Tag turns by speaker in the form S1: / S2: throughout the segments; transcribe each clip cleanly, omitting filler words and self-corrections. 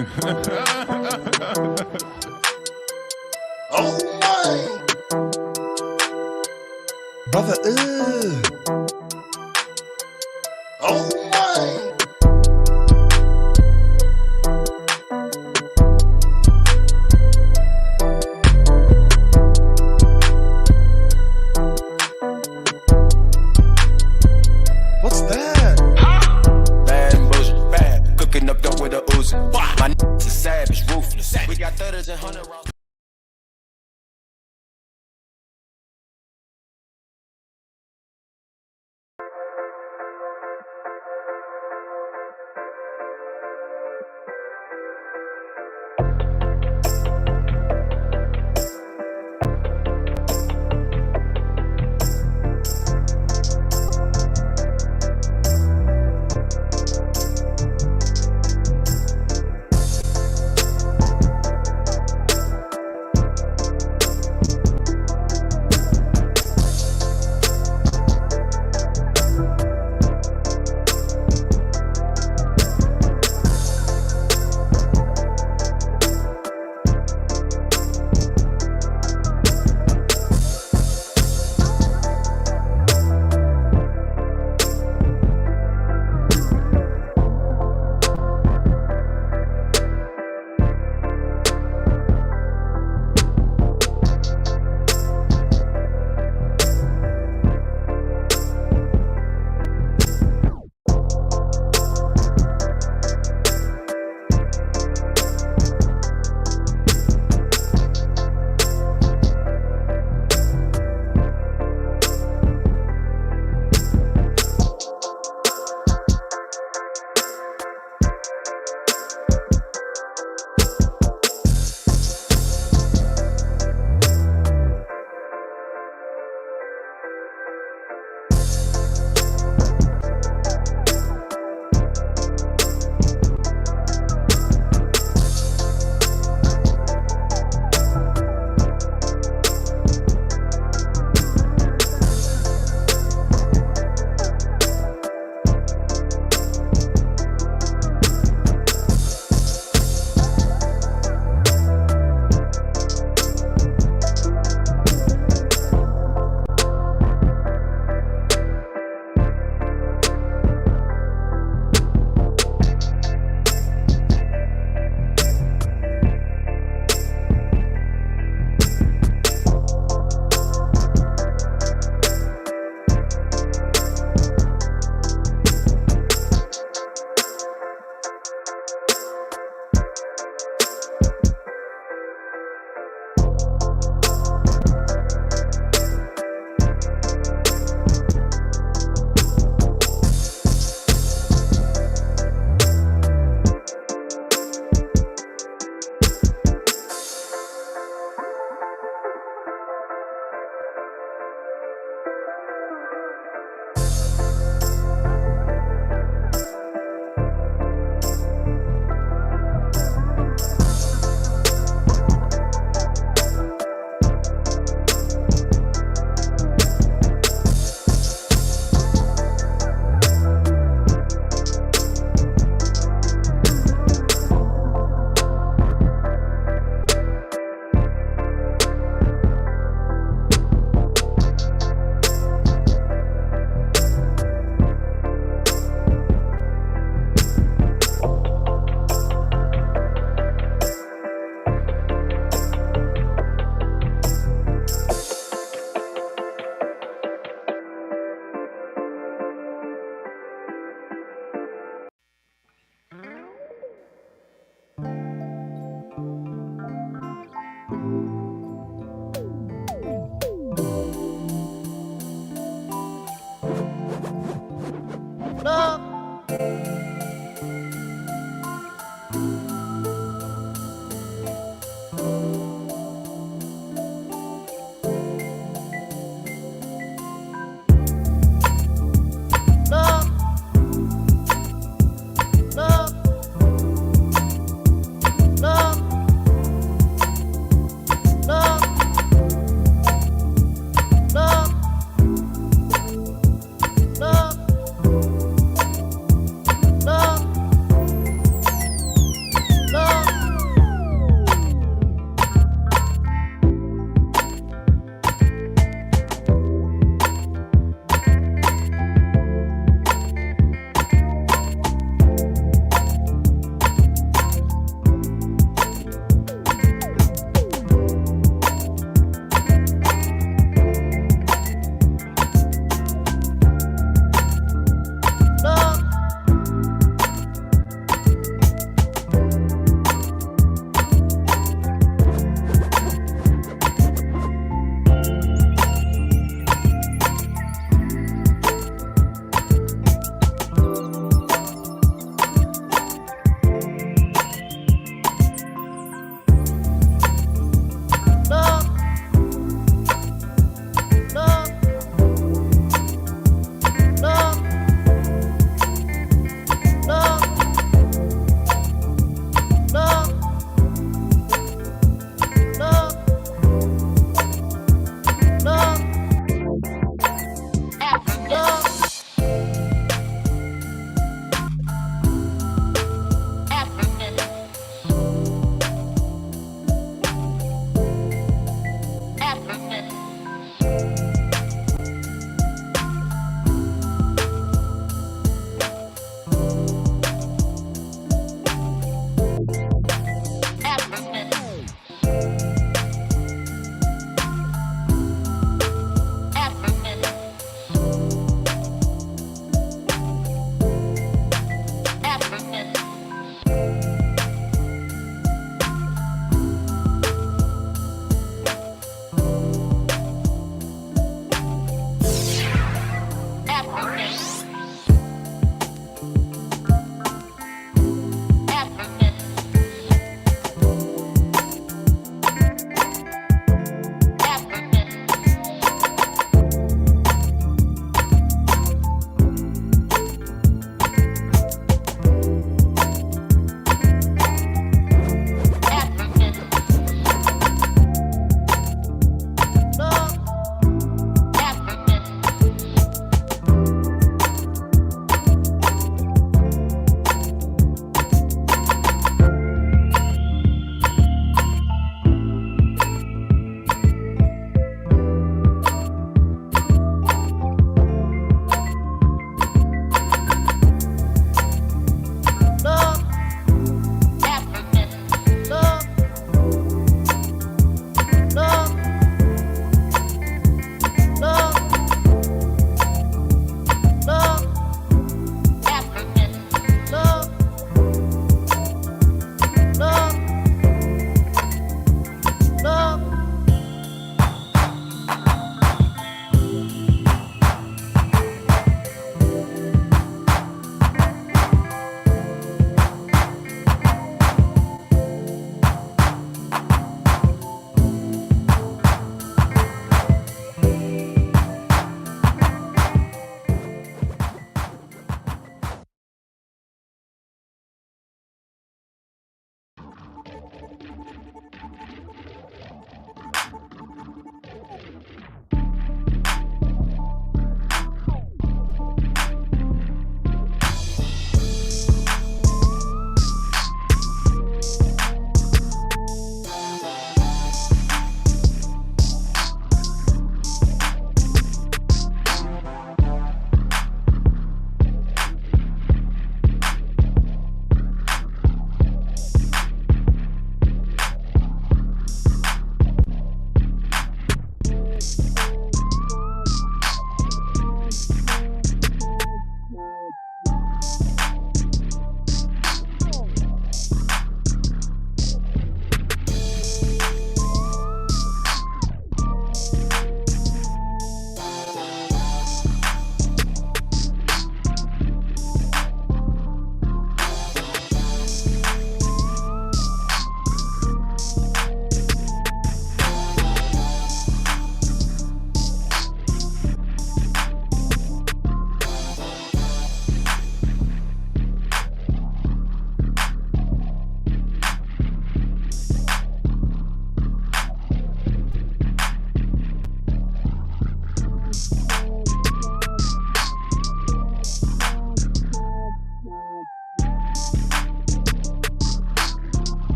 S1: Oh my! Brother, oh my! What's that?
S2: Bad and bullshit, bad. Cooking up dope with a Uzi. My niggas is savage, ruthless. We got 30s and 100 rounds.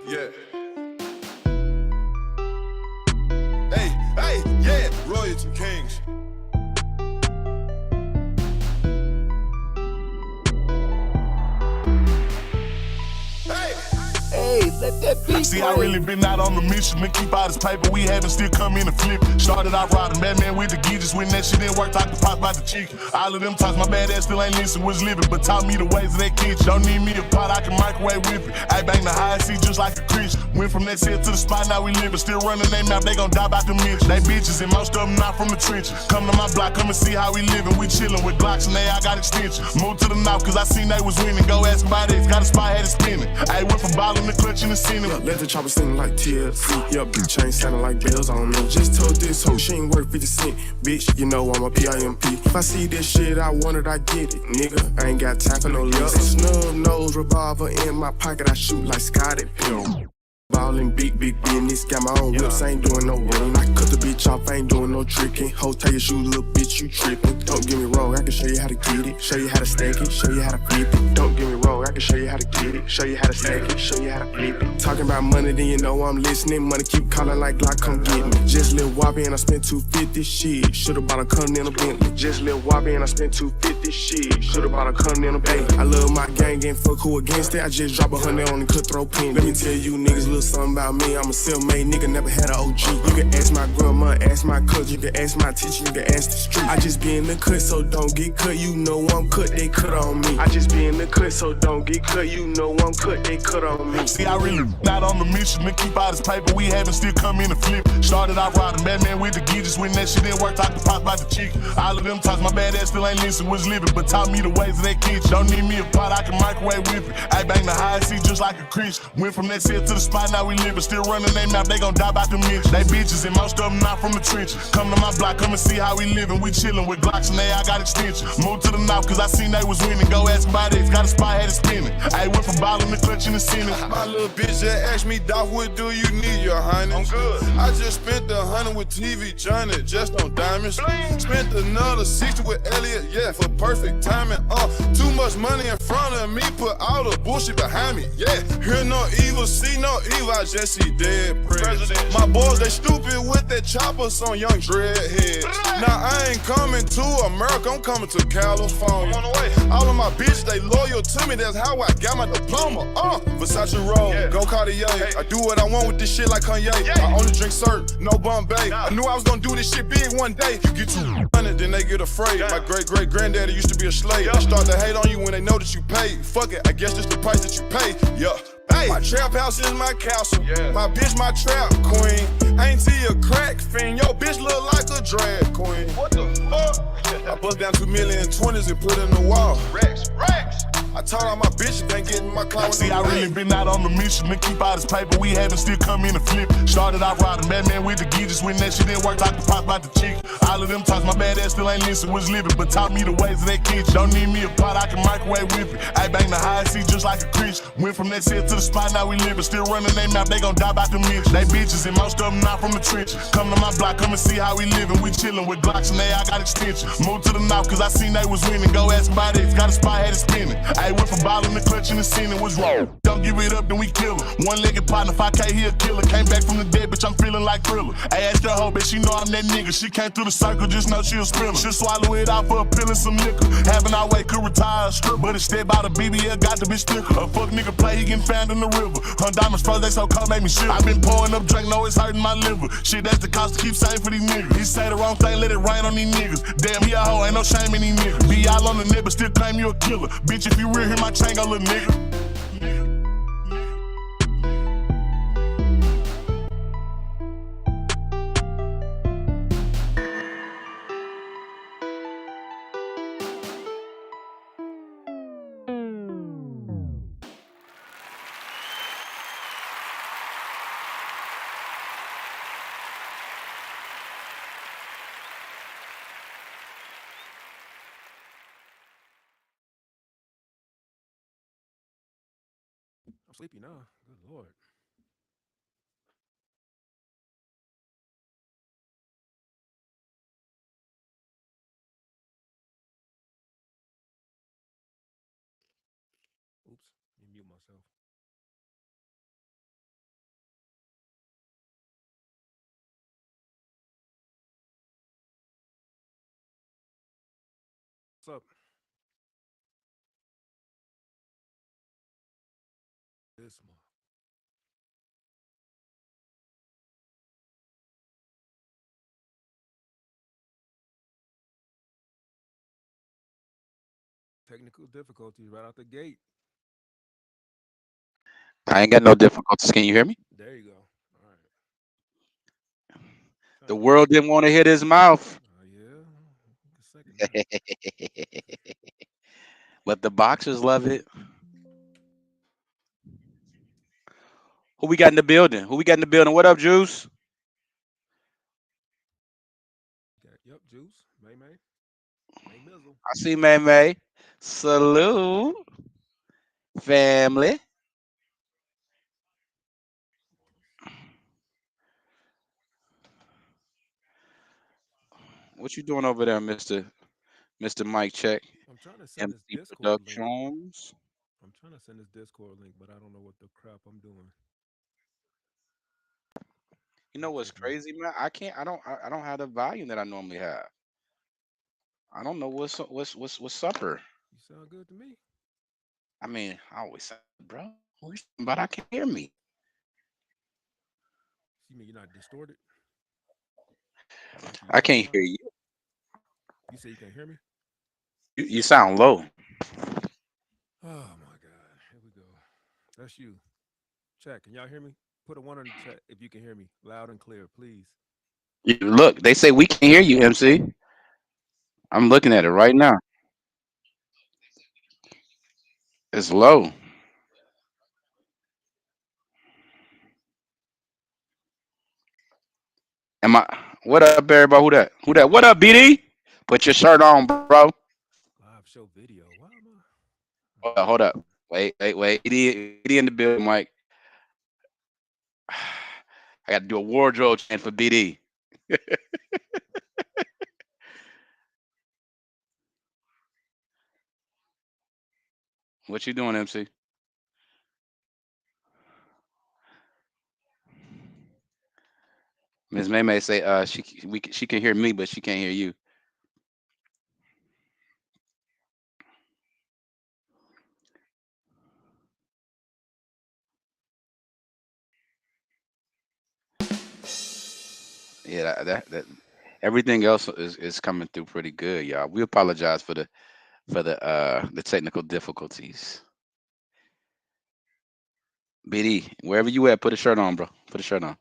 S1: Yeah. Hey, yeah, royalty kings.
S3: Hey, let that beat
S4: See, I really been out on the mission to keep out his paper. We haven't still come in and flip. Started out riding Batman with the geezers. When that shit didn't work, talk to pop about the chicken. All of them talks, my bad ass still ain't listen, was living. But taught me the ways of that kitchen. Don't need me a pot, I can microwave with it. I bang the high seat just like a Christian. Went from that set to the spot, now we living. Still running their mouth, they gon' die about the mission. They bitches and most of them not from the trenches. Come to my block, come and see how we living. We chillin' with Glocks and they all got extensions. Moved to the north cause I seen they was winning. Go ask about it, got a spot, had it spinning. I went from ballin' to clutching the ceiling.
S5: Let the chopper sing like TLC. Yup, bitch ain't sounding like bells on me. Just told this hoe she ain't worth 50 cents. Bitch, you know I'm a PIMP. If I see this shit, I want it, I get it. Nigga, I ain't got time for no love. Snub nose revolver in my pocket, I shoot like Scotty Pilgrim. Ballin' big business, got my own whips, I ain't doing no running. I cut the bitch off, I ain't doing no tricking. Ho, tie your shoes, little bitch, you trippin'. Don't get me wrong, I can show you how to get it. Show you how to stack it, show you how to flip it. Don't get me wrong, I can show you how to get it. Show you how to stack it, show you how to flip it. Talking about money, then you know I'm listening. Money keep calling like Glock, come get me. Just little wobbly and I spent 250, shit. Should've bought a Continental Bentley. Just little wobbly and I spent 250, shit. Should've bought a Continental Bentley. I love my gang, ain't fuck who against it. I just drop 100 on the cutthroat pin. Let me tell you niggas a little something about me. I'm a self-made nigga, never had an OG. You can ask my grandma, ask my cousin, you can ask my teacher, you can ask the street. I just be in the cut, so don't get cut. You know I'm cut, they cut on me. I just be in the cut, so don't get cut. You know I'm cut, they cut on me.
S4: See, I really not on the mission to keep out his paper. We haven't still come in and flip. Started out riding Batman with the geezers. When that shit didn't work, talk to pop about the chicken. All of them talks, my bad ass still ain't listen, was living. But taught me the ways of that kitchen. Don't need me a pot, I can microwave with it. I bang the high seat just like a Christian. Went from that set to the spot, now we living. Still running their mouth, they gon' die about the mention. They bitches and most of them not from the trenches. Come to my block, come and see how we living. We chillin' with Glocks and they all got extensions. Moved to the north cause I seen they was winning. Go ask about it, got a spot, had it spinning. I went from ballin' to clutching the ceiling.
S1: My little bitch just asked me, Doc, what do you need, your highness? I'm good. I just spent 100 with TV Johnny, just on diamonds. Bling. Spent another 60 with Elliot, yeah, for perfect timing. Too much money in front of me, put all the bullshit behind me. Yeah, hear no evil, see no evil, I just see dead presidents. My boys, they stupid with that choppers on young dreadheads. Now I ain't coming to America, I'm coming to California. I'm on the way. All of my bitches, they loyal to me, that's how I got my diploma. Versace roll, yeah. Go Cartier. Hey. I do what I want with this shit like Kanye. Yeah. I only drink syrup, no Bombay. Nah. I knew I was gonna do this shit big one day. You get 200, then they get afraid. Yeah. My great-great-granddaddy used to be a slave. Yeah. They start to hate on you when they know that you paid. Fuck it, I guess that's the price that you pay. Yeah. Hey, my trap house is my castle. Yeah. My bitch, my trap queen. I ain't see a crack fiend. Yo, bitch look like a drag queen. What the fuck? I bust down 2 million 20s and put in the wall. Rex. I told all my bitches can't get in my car.
S4: See, I really been out on the mission to keep out his paper. We haven't still come in and flip. Started out riding Batman with the geezers. When that shit didn't work, like the pop about the chicken. All of them talks, my bad ass still ain't listen, was living. But taught me the ways of that kitchen. Don't need me a pot, I can microwave with it. I bang the high seat just like a Christian. Went from that set to the spot, now we living. Still running they mouth, they gon' die by the minutes. They bitches and most of them not from the trenches. Come to my block, come and see how we living. We chillin' with Glocks and they all got extensions. Moved to the north cause I seen they was winning. Go ask about it, got a spot, had it spinning. I went from ball in the clutch and the scene, it was wrong. Don't give it up, then we kill her. One-legged partner, 5K, he a killer. Came back from the dead, bitch, I'm feeling like Thriller. I asked her hoe, bitch, she know I'm that nigga. She came through the circle, just know she a spinner. She'll swallow it out for a pill and some liquor. Having our way could retire a strip, but instead by the BBL, got the bitch thicker. A fuck nigga play, he getting found in the river. Her diamonds froze, they so cold, make me shit. I been pouring up drink, know it's hurting my liver. Shit, that's the cost to keep saying for these niggas. He say the wrong thing, let it rain on these niggas. Damn, he a hoe, ain't no shame in these niggas. Be all on the net, but still claim you a killer. Bitch, if you real, hit my chain, go little nigga.
S3: I'm sleepy now. Good Lord. Oops. Let me mute myself. What's up? This month. Technical difficulties right out the gate.
S6: I ain't got no difficulties. Can you hear me?
S3: There you go. All right. Trying
S6: The
S3: to get.
S6: world didn't want to hit his mouth,
S3: Yeah. A second now.
S6: but the boxers love it. Who we got in the building? Who we got in the building? What up, Juice?
S3: Yep. Juice. May May. May Mizzle.
S6: I see May May. Salute, family. What you doing over there, Mister Mike Check?
S3: I'm trying to send this
S6: MC
S3: Discord link.
S6: Productions.
S3: I'm trying to send this Discord link, but I don't know what the crap I'm doing.
S6: You
S3: Let
S6: know
S3: me
S6: what's
S3: check my.
S6: crazy, man? I can't. I don't have the volume that I normally have. I don't know what's supper.
S3: You sound good to me.
S6: I mean, I always say, bro, but I can't hear me.
S3: You mean you're not distorted? Like you
S6: I
S3: used to
S6: can't hear
S3: sound?
S6: you.
S3: You say you can hear me?
S6: You sound low.
S3: Oh my God. Here we go. That's you. Chat. Can y'all hear me? Put a one on the chat if you can hear me loud and clear, please.
S6: Look, they say we can hear you, MC. I'm looking at it right now. It's low. Am I? What up, everybody? Who that? Who that? What up, BD? Put your shirt on, bro.
S3: Live show video. Why am I?
S6: Hold up, hold up. Wait. BD in the building, Mike. I got to do a wardrobe change for BD. What you doing, MC? Miss May May say she can hear me, but she can't hear you. Yeah, that everything else is coming through pretty good, y'all. We apologize for the technical difficulties. BD, wherever you at, put a shirt on, bro. Put a shirt on.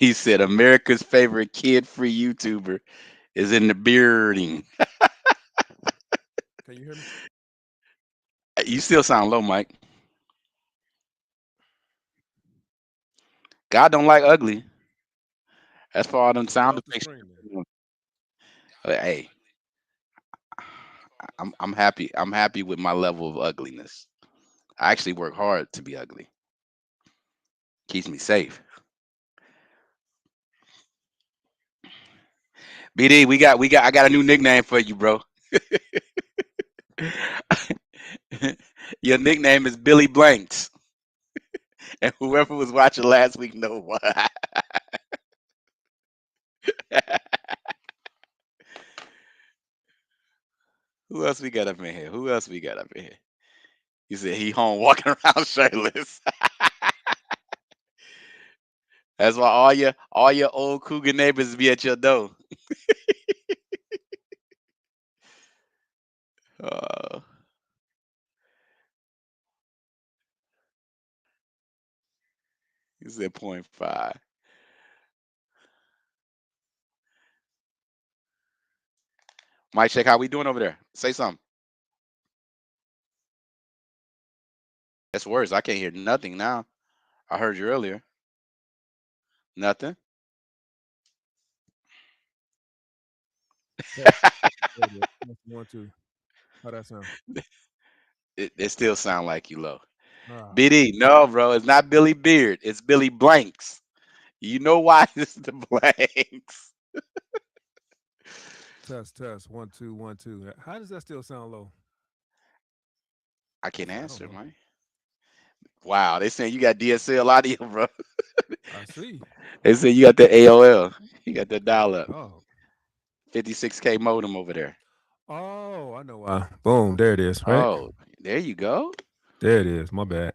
S6: He said America's favorite kid-free YouTuber is in the bearding.
S3: Can you hear me?
S6: You still sound low, Mike. God don't like ugly. That's for all them
S3: Just get
S6: sound
S3: off the
S6: effects.
S3: screen then.
S6: Hey, I'm happy. I'm happy with my level of ugliness. I actually work hard to be ugly. Keeps me safe. BD, I got a new nickname for you, bro. Your nickname is Billy Blanks. And whoever was watching last week know why. Who else we got up in here? Who else we got up in here? You said he home walking around shirtless. That's why all your old Cougar neighbors be at your door. Uh, you said 0.5. Mike, check how we doing over there. Say something. That's worse. I can't hear nothing now. I heard you earlier. Nothing.
S3: Test. There it is. Test 1, 2. How that sound?
S6: It still sound like you low.
S3: Ah,
S6: BD, no, bro. It's not Billy Beard. It's Billy Blanks. You know why it's the Blanks.
S3: test 1, 2, 1, 2. How does that still sound low?
S6: I can't
S3: I don't
S6: answer,
S3: know.
S6: man. Wow, they saying you got DSL audio, bro.
S3: I see.
S6: They say you got the AOL. You got the dial up.
S3: Oh.
S6: 56K modem over there.
S3: Oh, I know why. Boom. There it is, right?
S6: Oh, there you go.
S3: There it is. My bad.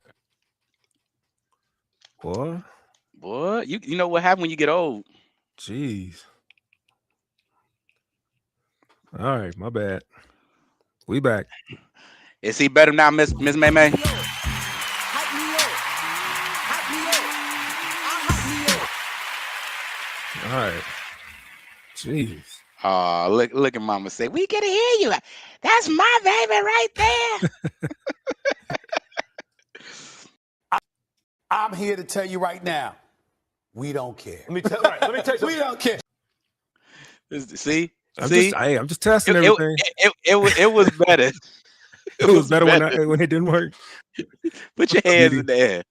S3: Boy.
S6: Boy, you know what happened when you get old?
S3: Jeez. All right, my bad. We back.
S6: Is he better now, Miss May May?
S3: All right. Jeez.
S6: Oh, look at Mama say, we can hear you. That's my baby right there.
S7: I'm here to tell you right now, we don't care.
S8: Let me tell you something.
S7: We don't care.
S6: See?
S3: I'm
S6: See?
S3: just testing everything.
S6: It was better.
S3: It was better when it didn't work.
S6: Put your hands in the air.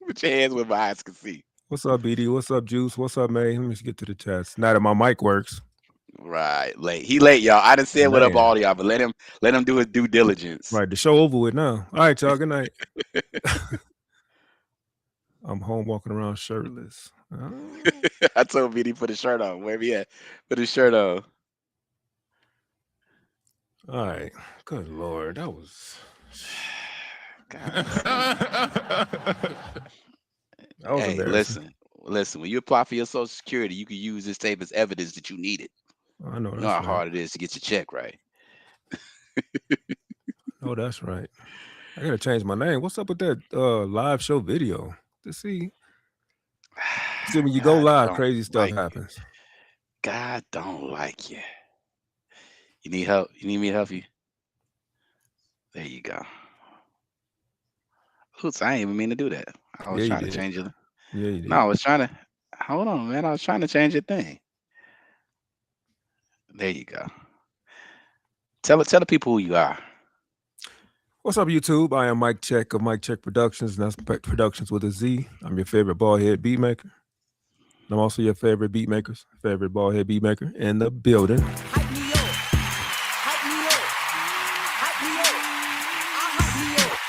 S6: Put your hands where my eyes can see.
S3: What's up, BD? What's up, Juice? What's up, May? Let me just get to the chats. Now that my mic works.
S6: Right, late. He late, y'all. I done said what up
S3: Man.
S6: all y'all, but let him do his due diligence.
S3: Right, the show over with now. All right, y'all. Good night. I'm home walking around shirtless.
S6: I told BD put his shirt on. Where he at? Put his shirt on.
S3: All right. Good Lord. That was
S6: Hey,
S3: embarrassing.
S6: listen. When you apply for your Social Security, you can use this tape as evidence that you need it.
S3: I know
S6: You
S3: that's
S6: know how
S3: right.
S6: hard it is to get your check right.
S3: Oh, that's right. I gotta change my name. What's up with that live show video? To see when you go live, crazy stuff happens.
S6: God don't like you. You need help? You need me to help you? There you go. Oops, I ain't even mean to do that. I was trying to change it.
S3: Yeah, you did.
S6: No, I was trying to. Hold on, man. I was trying to change your thing. There you go. Tell the people who you are.
S3: What's up, YouTube? I am Mike Check of Mike Check Productions, and that's Productions with a Z. I'm your favorite ballhead beat maker. I'm also your favorite beat maker's favorite ballhead beat maker in the building.
S7: Hype me up. Hype me up. Hype me up. Hype me up.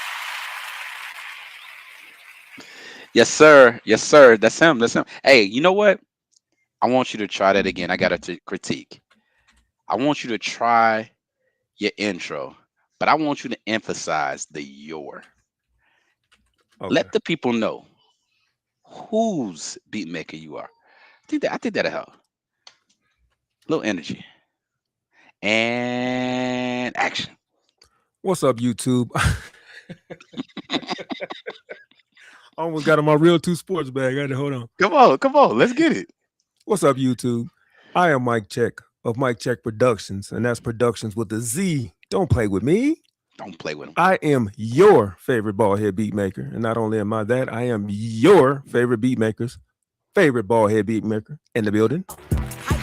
S6: Yes, sir. Yes, sir. That's him. That's him. Hey, you know what? I want you to try that again. I got to critique. I want you to try your intro, but I want you to emphasize the your.
S3: Okay.
S6: Let the people know whose beat maker you are. I think that'll help. Little energy. And action.
S3: What's up, YouTube? I almost got on my real 2 sports bag. I had to hold on.
S6: Come on, let's get it.
S3: What's up, YouTube? I am Mike Check of Mike Check Productions, and that's Productions with a Z. Don't play with me.
S6: Don't play with him.
S3: I am your favorite ballhead beat maker, and not only am I that, I am your favorite beat maker's favorite ballhead beat maker in the building.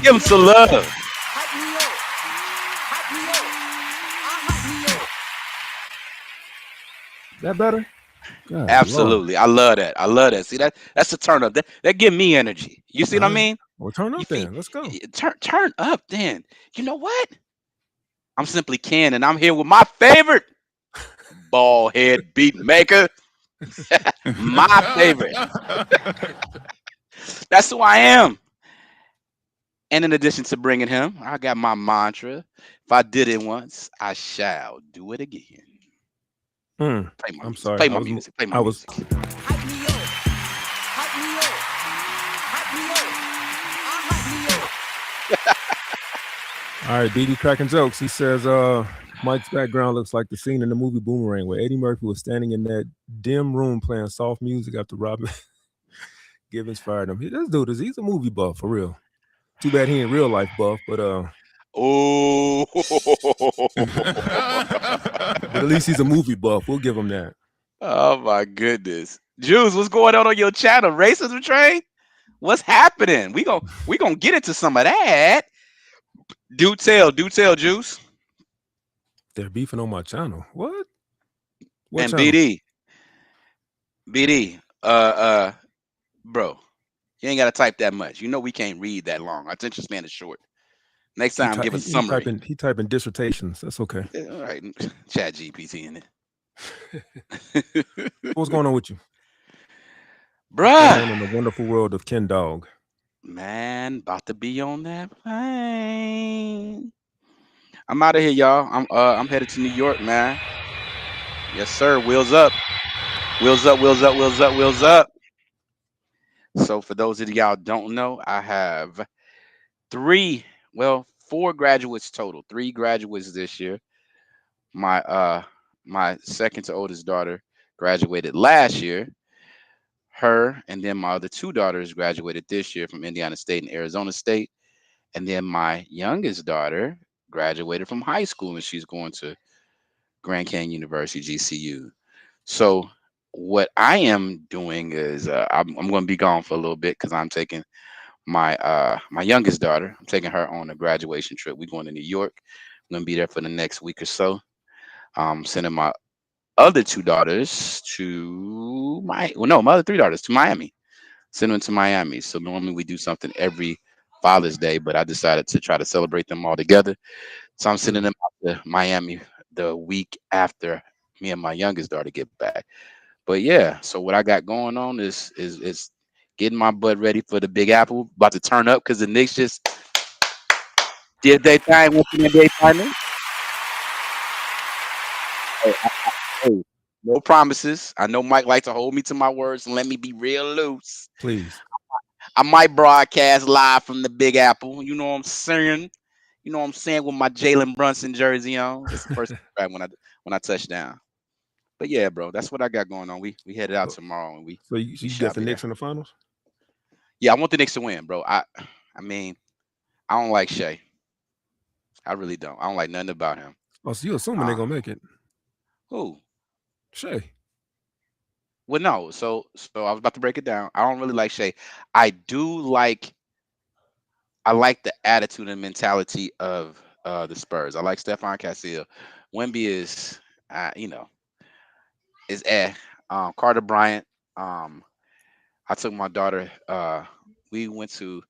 S6: Give him some love.
S7: Hype me up. Hype me up. I hype me up.
S3: That better? God,
S6: Absolutely.
S3: Lord.
S6: I love that. I love that. See, that's a turn up. That give me energy. You see what I mean?
S3: Well, turn
S6: You
S3: up
S6: feel-
S3: then. Let's go.
S6: Turn up then. You know what? I'm simply Ken, and I'm here with my favorite ball head beat maker. My favorite. That's who I am. And in addition to bringing him, I got my mantra. If I did it once, I shall do it again. Play my
S3: I'm
S6: music.
S3: sorry.
S6: Play my music. Play my music.
S7: Hype me up. Hype me up. Hype me up. I hype me up.
S3: All right, BD cracking jokes. He says, Mike's background looks like the scene in the movie Boomerang where Eddie Murphy was standing in that dim room playing soft music after Robin Givens fired him. This dude he's a movie buff for real. Too bad he ain't real life buff, but
S6: Oh,
S3: but at least he's a movie buff. We'll give him that.
S6: oh my goodness. Juice, what's going on your channel? Racism train? What's happening? We gonna get into some of that. Do tell, Juice.
S3: They're beefing on my channel. What? What
S6: And
S3: channel?
S6: BD, bro, you ain't gotta type that much. You know we can't read that long. Our attention span is short. Next time, give us a summary.
S3: He typing dissertations. That's okay.
S6: Yeah, all right, Chat GPT in it.
S3: What's going on with you?
S6: Bruh,
S3: In the wonderful world of Ken Dog.
S6: man, about to be on that plane. I'm out of here, y'all. I'm headed to New York, man. Yes, sir. Wheels up. Wheels up, wheels up, wheels up, wheels up. So for those of y'all don't know, I have 4 graduates total. 3 graduates this year. My second to oldest daughter graduated last year. Her and then my other 2 daughters graduated this year from Indiana State and Arizona State. And then my youngest daughter graduated from high school and she's going to Grand Canyon University, GCU. So what I am doing is I'm going to be gone for a little bit because I'm taking my youngest daughter. I'm taking her on a graduation trip. We're going to New York. I'm going to be there for the next week or so. Sending my other 2 daughters to my other 3 daughters to Miami. Send them to Miami. So normally we do something every Father's Day, but I decided to try to celebrate them all together. So I'm sending them out to Miami the week after me and my youngest daughter get back. But yeah, so what I got going on is getting my butt ready for the Big Apple. About to turn up because the Knicks just did their thing with the NBA Finals. Hey, no promises. I know Mike likes to hold me to my words and let me be real loose.
S3: Please.
S6: I might broadcast live from the Big Apple. You know what I'm saying? You know what I'm saying, with my Jalen Brunson jersey on. It's the first track when I touch down. But yeah, bro, that's what I got going on. We headed out tomorrow and
S3: So you
S6: shall
S3: got the
S6: be
S3: Knicks
S6: there.
S3: in the finals?
S6: Yeah, I want the Knicks to win, bro. I mean, I don't like Shea. I really don't. I don't like nothing about him.
S3: Oh, so you assuming they're gonna make it?
S6: Who?
S3: Shay.
S6: Well, no. So I was about to break it down. I don't really like Shea. I like the attitude and mentality of the Spurs. I like Stephon Castillo. Wemby is, is Carter Bryant. I took my daughter. We went to.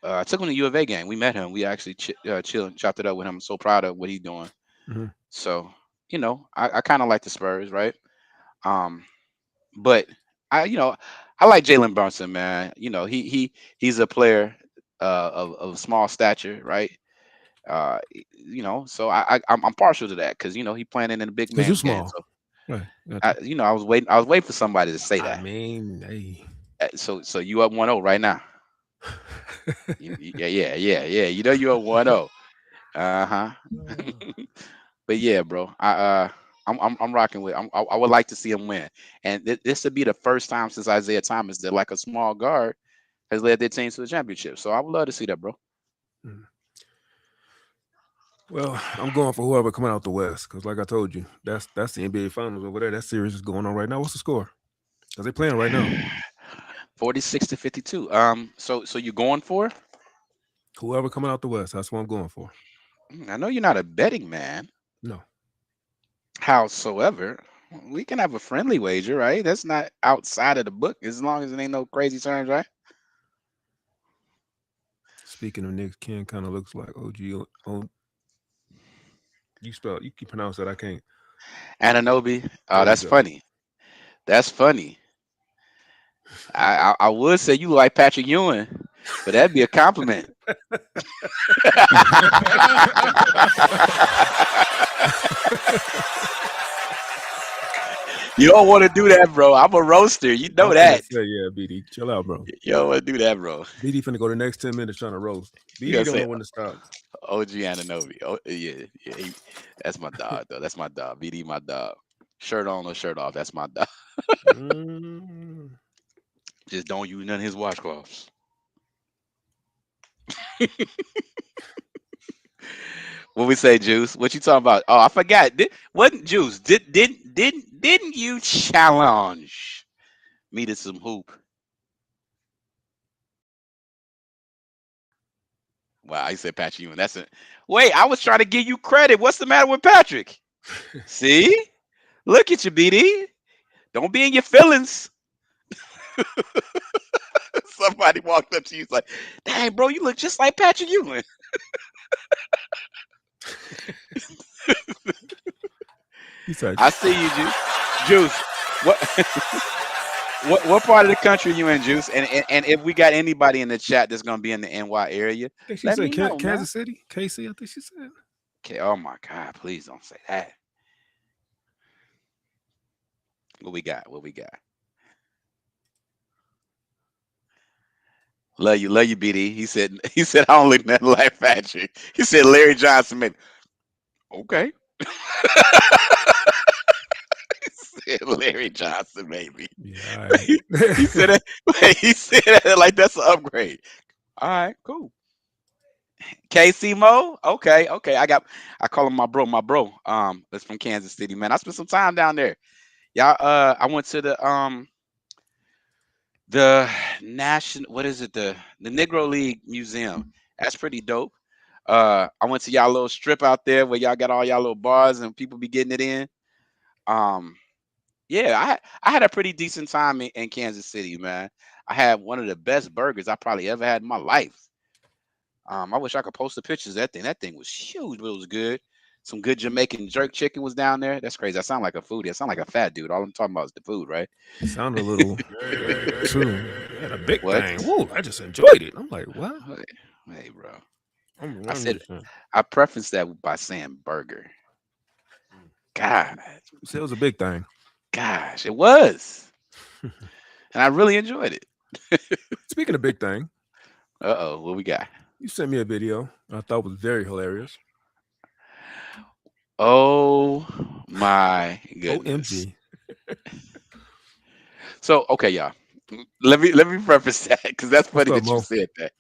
S6: I took him to U of A game. We met him. We actually chilled, chopped it up with him. I'm so proud of what he's doing.
S3: Mm-hmm.
S6: So I kind of like the Spurs, right? But I like Jalen Brunson, man. He's a player of small stature, right? So I'm partial to that because he playing in a big
S3: Because you're
S6: man's game.
S3: small.
S6: So
S3: Right. Gotcha.
S6: I was waiting for somebody to say
S3: I
S6: that.
S3: mean, hey.
S6: So you up 1-0 right now. Yeah. You up 1-0. Uh-huh. But yeah, bro. I'm rocking with. I would like to see him win, and this would be the first time since Isaiah Thomas that like a small guard has led their team to the championship. So I would love to see that, bro.
S3: Mm. Well, I'm going for whoever coming out the West because, like I told you, that's the NBA Finals over there. That series is going on right now. What's the score? Because they playing right now.
S6: 46-52. So you going for?
S3: Whoever coming out the West, that's what I'm going for.
S6: I know you're not a betting man.
S3: No.
S6: Howsoever, we can have a friendly wager, right? That's not outside of the book as long as it ain't no crazy terms, right?
S3: Speaking of Knicks, Ken kind of looks like OG. You can pronounce that. I can't.
S6: Ananobi. Oh,
S3: There
S6: that's
S3: you go.
S6: funny. That's funny. I would say you like Patrick Ewing, but that'd be a compliment. You don't want to do that, bro. I'm a roaster. You know
S3: I'm finna
S6: that.
S3: say, yeah, BD, chill out, bro.
S6: You don't want to do that, bro.
S3: BD finna go the next 10 minutes trying to roast.
S6: You
S3: BD
S6: gotta
S3: don't
S6: say
S3: know when to stop.
S6: OG Ananobi. Oh yeah. That's my dog, though. That's my dog. BD, my dog. Shirt on or shirt off. That's my dog.
S3: Mm.
S6: Just don't use none of his washcloths. What we say, Juice? What you talking about? Oh, I forgot. Wasn't Juice? Didn't you challenge me to some hoop? Wow, I said Patrick Ewing. That's it. Wait, I was trying to give you credit. What's the matter with Patrick? See? Look at you, BD. Don't be in your feelings. Somebody walked up to you like, dang, bro, you look just like Patrick Ewing.
S3: He said,
S6: I see you, Juice. Juice, what part of the country you in, Juice? And if we got anybody in the chat that's gonna be in the NY area,
S3: I think she
S6: let
S3: said
S6: me know,
S3: Kansas City, KC. I think she said.
S6: Okay. Oh my God, please don't say that. What we got? What we got? Love you, BD. He said I don't look nothing like Patrick. He said Larry Johnson, maybe. Okay. He said Larry Johnson, maybe.
S3: Yeah,
S6: he said that. He said that like that's an upgrade. All right, cool. KC Mo, okay. I call him my bro. That's from Kansas City, man. I spent some time down there. Y'all, I went to the national, what is it, the Negro League Museum. That's pretty dope. I went to y'all little strip out there where y'all got all y'all little bars and people be getting it in. Yeah, I had a pretty decent time in Kansas City, man. I had one of the best burgers I probably ever had in my life. I wish I could post the pictures of that thing. That thing was huge, but it was good. Some good Jamaican jerk chicken was down there. That's crazy. I sound like a foodie. I sound like a fat dude. All I'm talking about is the food, right?
S3: it sounded a little true. Had a big
S6: What?
S3: thing. Woo, I just enjoyed it. I'm like, what?
S6: Hey, bro.
S3: I'm
S6: I said
S3: 100%.
S6: I prefaced that by saying burger. God,
S3: You said it was a big thing.
S6: gosh, it was, and I really enjoyed it.
S3: Speaking of big thing,
S6: What we got?
S3: you sent me a video I thought was very hilarious.
S6: Oh my goodness.
S3: OMG.
S6: So okay, y'all. Let me preface that because that's funny
S3: up,
S6: that you
S3: Mo?
S6: said that.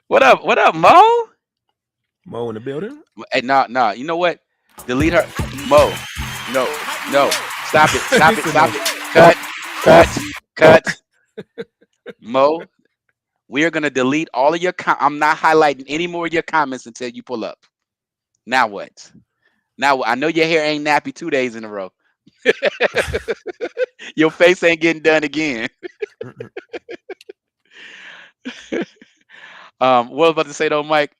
S6: What up, Mo?
S3: Mo in the building.
S6: Hey, nah. You know what? Delete her, Mo. No. Stop it. Cut. Mo, we are gonna delete all of your. I'm not highlighting any more of your comments until you pull up. Now what? Now I know your hair ain't nappy 2 days in a row. Your face ain't getting done again. What I was about to say though, Mike.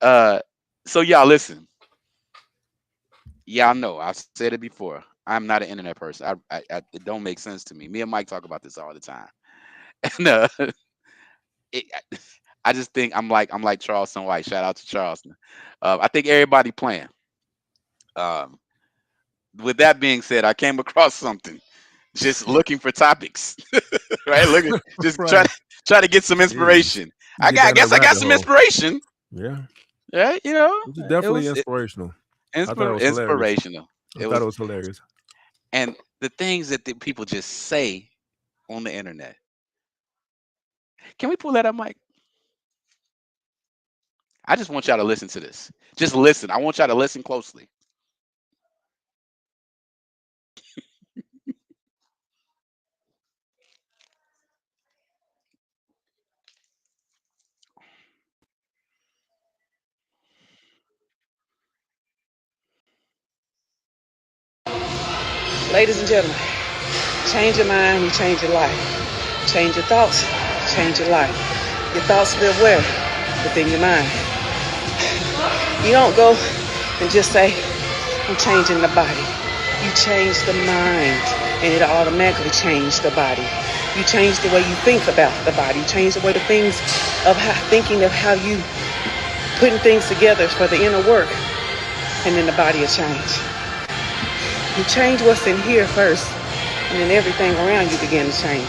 S6: So y'all listen. Y'all know I've said it before. I'm not an internet person. It don't make sense to me. Me and Mike talk about this all the time, and I just think I'm like Charleston White. Shout out to Charleston. I think everybody playing. With that being said, I came across something. Just looking for topics, right? Just
S3: Right.
S6: try to get some inspiration. I guess I got some inspiration.
S3: Yeah.
S6: Yeah,
S3: It was definitely inspirational. I thought it was hilarious.
S6: inspirational.
S3: I thought it was hilarious.
S6: and the things that the people just say on the internet. Can we pull that up, Mike? I just want y'all to listen to this. Just listen. I want y'all to listen closely.
S8: Ladies and gentlemen, change your mind, you change your life. Change your thoughts, change your life. Your thoughts live where? Within your mind. You don't go and just say, I'm changing the body. You change the mind, and it'll automatically change the body. You change the way you think about the body. You change the way the things of how thinking of how you putting things together for the inner work, and then the body will change. You change what's in here first, and then everything around you begin to change.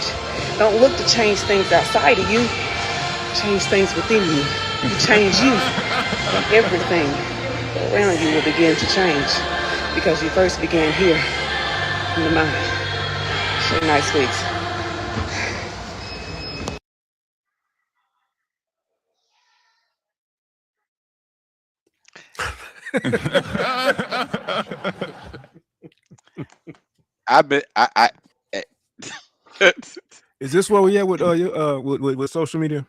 S8: Don't look to change things outside of you. Change things within you. You change you, and everything around you will begin to change because you first began here in the mind. So nice weeks.
S6: I've been I
S3: Is this where we at with with social media?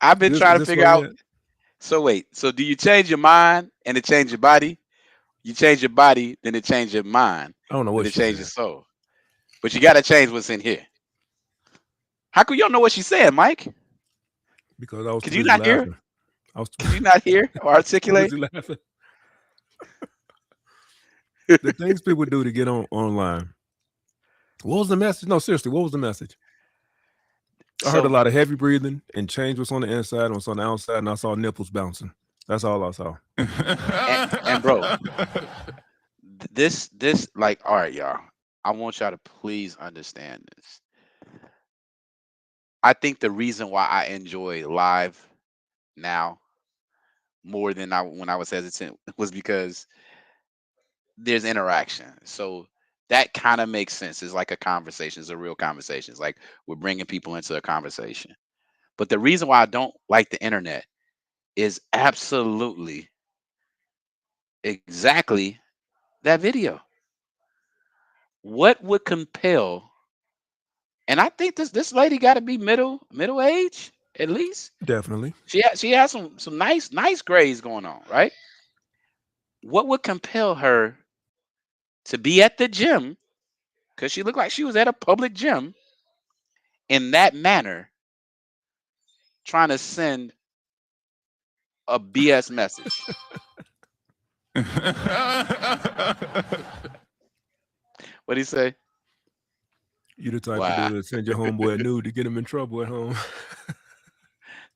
S6: I've been
S3: Is
S6: trying to
S3: this
S6: figure
S3: where we
S6: out.
S3: at?
S6: So wait, so do you change your mind and it change your body? You change your body, then it change your mind,
S3: I don't know
S6: then
S3: what
S6: it
S3: she
S6: change your
S3: said
S6: soul. But you got to change what's in here. How come you don't know what she said, Mike?
S3: because I was
S6: Could
S3: too
S6: you
S3: busy
S6: not hear?
S3: laughing. I was
S6: Could you not hear or
S3: too
S6: articulate?
S3: busy laughing. The things people do to get online. What was the message? No, seriously, what was the message? I heard a
S6: So
S3: lot of heavy breathing and change what's on the inside and what's on the outside, and I saw nipples bouncing. That's all I saw.
S6: and bro, this like, all right, y'all. I want y'all to please understand this. I think the reason why I enjoy live now more than when I was hesitant was because there's interaction. So that kind of makes sense. It's like a conversation. It's a real conversation. It's like we're bringing people into a conversation. But the reason why I don't like the internet is absolutely exactly that video. What would compel? And I think this lady got to be middle age at least.
S3: Definitely.
S6: She has some nice grades going on, right? What would compel her to be at the gym, because she looked like she was at a public gym, in that manner, trying to send a BS message? What do you say?
S3: You the type of
S6: Wow,
S3: dude that send your homeboy a nude to get him in trouble at home.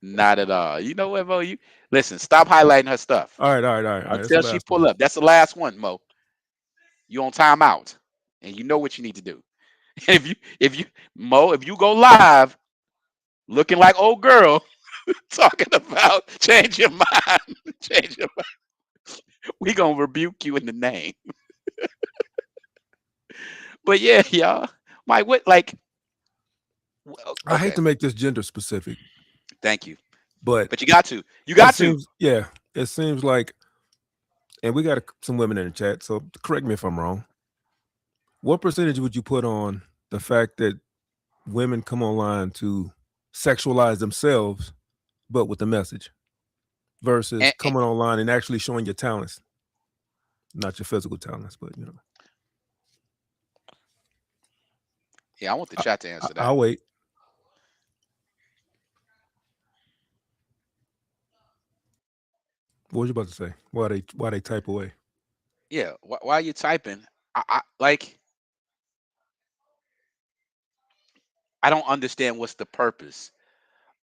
S6: not at all. You know what, Mo? You listen. Stop highlighting her stuff
S3: All right. That's the
S6: until she
S3: last one.
S6: pull up. That's the last one, Mo. You on timeout, and you know what you need to do. If you go live looking like old girl talking about change your mind, change your mind, we gonna rebuke you in the name. But yeah, y'all, Mike, what like?
S3: I hate
S6: Okay,
S3: to make this gender specific,
S6: thank you,
S3: but
S6: but you got to,
S3: it seems, yeah, it seems like, and we got some women in the chat, so correct me if I'm wrong. What percentage would you put on the fact that women come online to sexualize themselves, but with the message, versus
S6: and
S3: coming online and actually showing your talents, not your physical talents, but
S6: yeah, I want the chat to answer that.
S3: I'll wait. What was you about to say? Why they type away?
S6: Yeah, while you typing, I like, I don't understand what's the purpose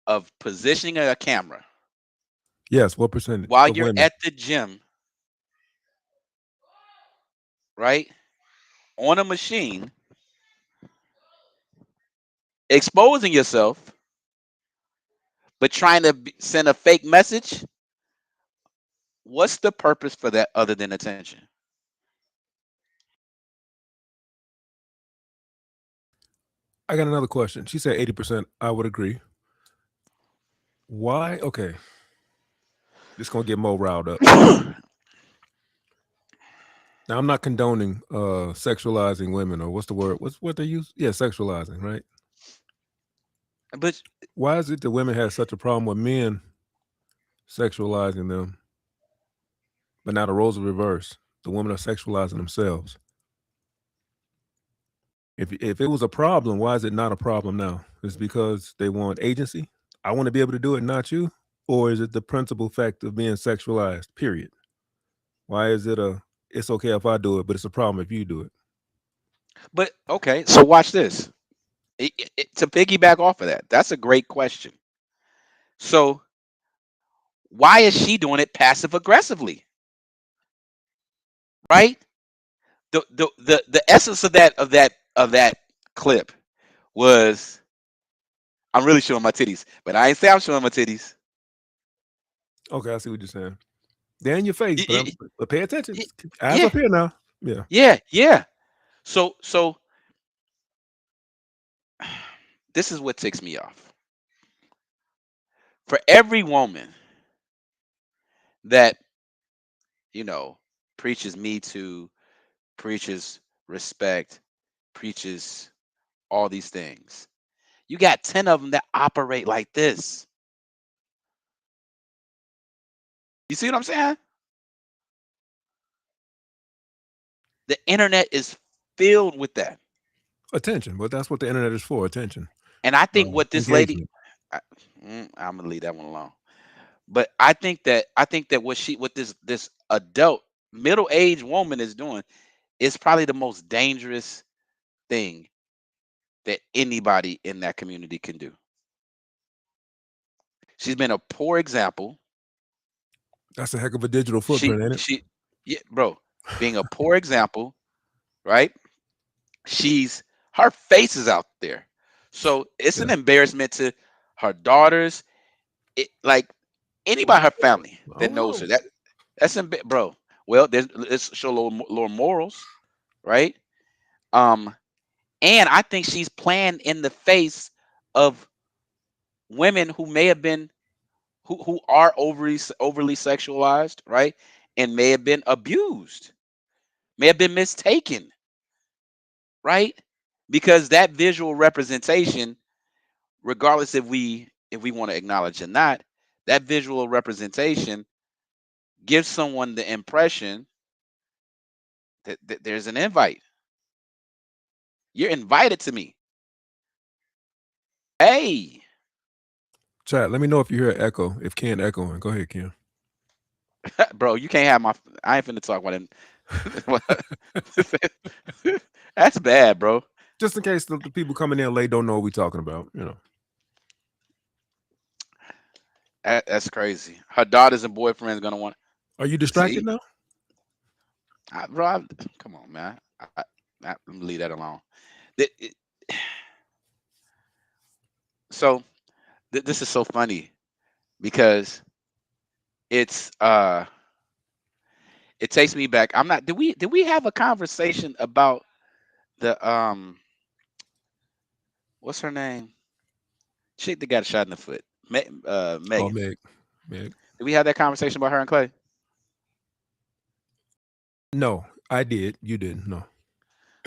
S6: of positioning a camera
S3: Yes, what percentage
S6: while
S3: of
S6: you're
S3: women?
S6: at the gym, right, on a machine, exposing yourself, but trying to send a fake message? What's the purpose for that other than attention?
S3: I got another question. She said 80%. I would agree. Why? Okay. This gonna get more riled up. Now I'm not condoning sexualizing women, or what's the word? What's what they use? Yeah, sexualizing, right?
S6: But
S3: Why is it that women have such a problem with men sexualizing them, but now the roles are reversed? The women are sexualizing themselves. If it was a problem, why is it not a problem now? Is it because they want agency? I want to be able to do it, not you? Or is it the principal fact of being sexualized? Period. Why is it it's okay if I do it, but it's a problem if you do it?
S6: but okay, so watch this. To piggyback off of that, that's a great question. So why is she doing it passive aggressively? Right? The essence of that clip was I'm really showing my titties, but I ain't say I'm showing my titties.
S3: Okay, I see what you're saying. They're in your face,
S6: Y- y-
S3: but pay attention.
S6: y-
S3: Eyes
S6: Yeah,
S3: up here now. Yeah.
S6: yeah. So this is what ticks me off. For every woman that you know preaches Me Too, preaches respect, preaches all these things, you got 10 of them that operate like this. You see what I'm saying? The internet is filled with that.
S3: Attention. But that's what the internet is for, attention.
S6: And I think what this lady,
S3: Engagement.
S6: I, I'm gonna leave that one alone. But I think that what this adult middle-aged woman is doing is probably the most dangerous thing that anybody in that community can do. She's been a poor example.
S3: That's a heck of a digital
S6: She
S3: footprint, ain't it?
S6: she yeah, bro, being a poor example, right? She's Her face is out there. So it's an
S3: Yeah.
S6: embarrassment to her daughters, like anybody in her family
S3: I
S6: that
S3: don't
S6: knows
S3: know.
S6: her. That's bro. Well, let's show lower morals, right? Um, and I think she's playing in the face of women who may have been who are overly sexualized, right? And may have been abused, may have been mistaken, right? Because that visual representation, regardless if we want to acknowledge or not, that visual representation gives someone the impression that there's an invite. You're invited to me. Hey,
S3: Chat, let me know if you hear echo. If Ken echoing. Go ahead, Ken.
S6: bro, you can't have my. I ain't finna talk about him. That's bad, bro.
S3: Just in case the people coming in late don't know what we're talking about,
S6: That's crazy. Her daughters and boyfriends gonna want.
S3: Are you distracted
S6: See,
S3: now?
S6: come on, man. Let me leave that alone. Th- it- So this is so funny because it's it takes me back. I'm not. Did we have a conversation about the what's her name? Chick that got shot in the foot.
S3: Oh,
S6: Megan.
S3: Meg. Meg.
S6: Did we have that conversation about her and Clay?
S3: No, I did. You didn't. No.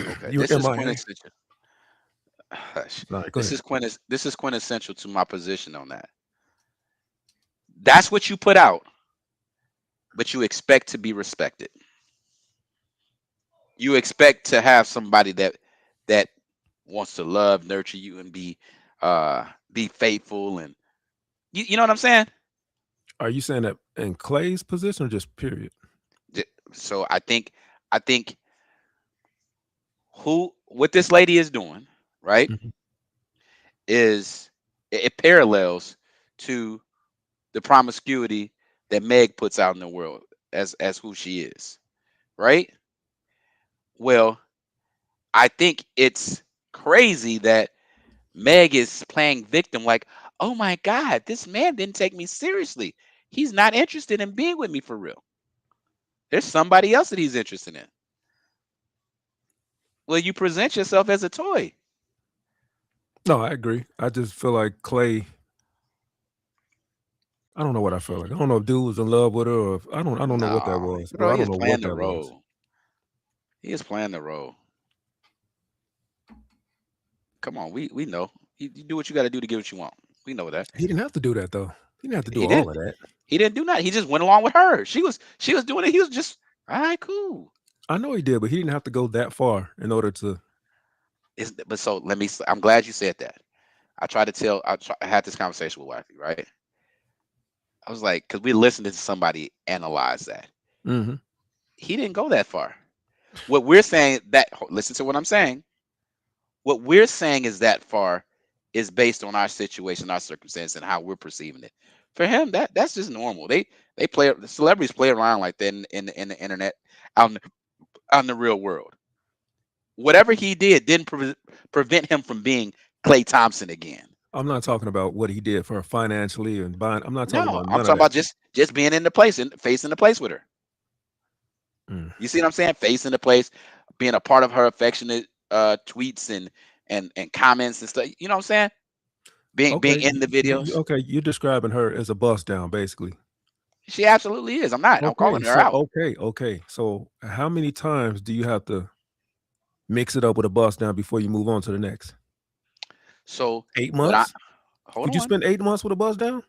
S6: Okay.
S3: You were
S6: This is
S3: MIA.
S6: quintessential. Hush.
S3: All right, go ahead.
S6: This is quintessential to my position on that. That's what you put out, but you expect to be respected. You expect to have somebody that wants to love, nurture you, and be faithful, and you know what I'm saying?
S3: Are you saying that in Clay's position or just period?
S6: So I think who what this lady is doing, right,
S3: Mhm.
S6: is it parallels to the promiscuity that Meg puts out in the world as who she is, right? Well, I think it's crazy that Meg is playing victim, like, oh my God, this man didn't take me seriously. He's not interested in being with me for real. There's somebody else that he's interested in. Well, you present yourself as a toy.
S3: No, I agree. I just feel like Clay. I don't know what I feel like. I don't know if dude was in love with her, or if, I don't know what that
S6: No,
S3: was,
S6: bro,
S3: bro. I
S6: he
S3: don't
S6: is
S3: know
S6: playing
S3: what
S6: the
S3: that was.
S6: role. He is playing the role. Come on, we know. You do what you got to do to get what you want. We know that.
S3: He didn't have to do that though. He didn't have to do
S6: He
S3: all
S6: didn't.
S3: of that.
S6: He didn't do nothing. He just went along with her. She was doing it. He was just all right, cool.
S3: I know he did, but he didn't have to go that far in order to.
S6: But so let me. I'm glad you said that. I tried to tell. I had this conversation with Wifey, right? I was like, because we listened to somebody analyze that.
S3: Hmm.
S6: He didn't go that far. What we're saying that listen to what I'm saying. What we're saying is that far is based on our situation, our circumstance, and how we're perceiving it. For him, that's just normal. They play the celebrities play around like that in the internet, out in the, out in the real world. Whatever he did didn't prevent him from being Clay Thompson again.
S3: I'm not talking about what he did for her financially and buying. I'm not talking
S6: No,
S3: about
S6: I'm
S3: none of
S6: talking
S3: that.
S6: about just being in the place and facing the place with her.
S3: Mm.
S6: You see what I'm saying? Facing the place, being a part of her affectionate tweets and comments and stuff. You know what I'm saying? Being
S3: Okay,
S6: in the videos.
S3: okay. You're describing her as a bust down, basically.
S6: She absolutely is. I'm not. I'm
S3: Okay,
S6: calling her
S3: so
S6: out.
S3: okay. So how many times do you have to mix it up with a bust down before you move on to the next?
S6: So
S3: 8 months?
S6: hold
S3: Would you
S6: on.
S3: spend 8 months with a bust down?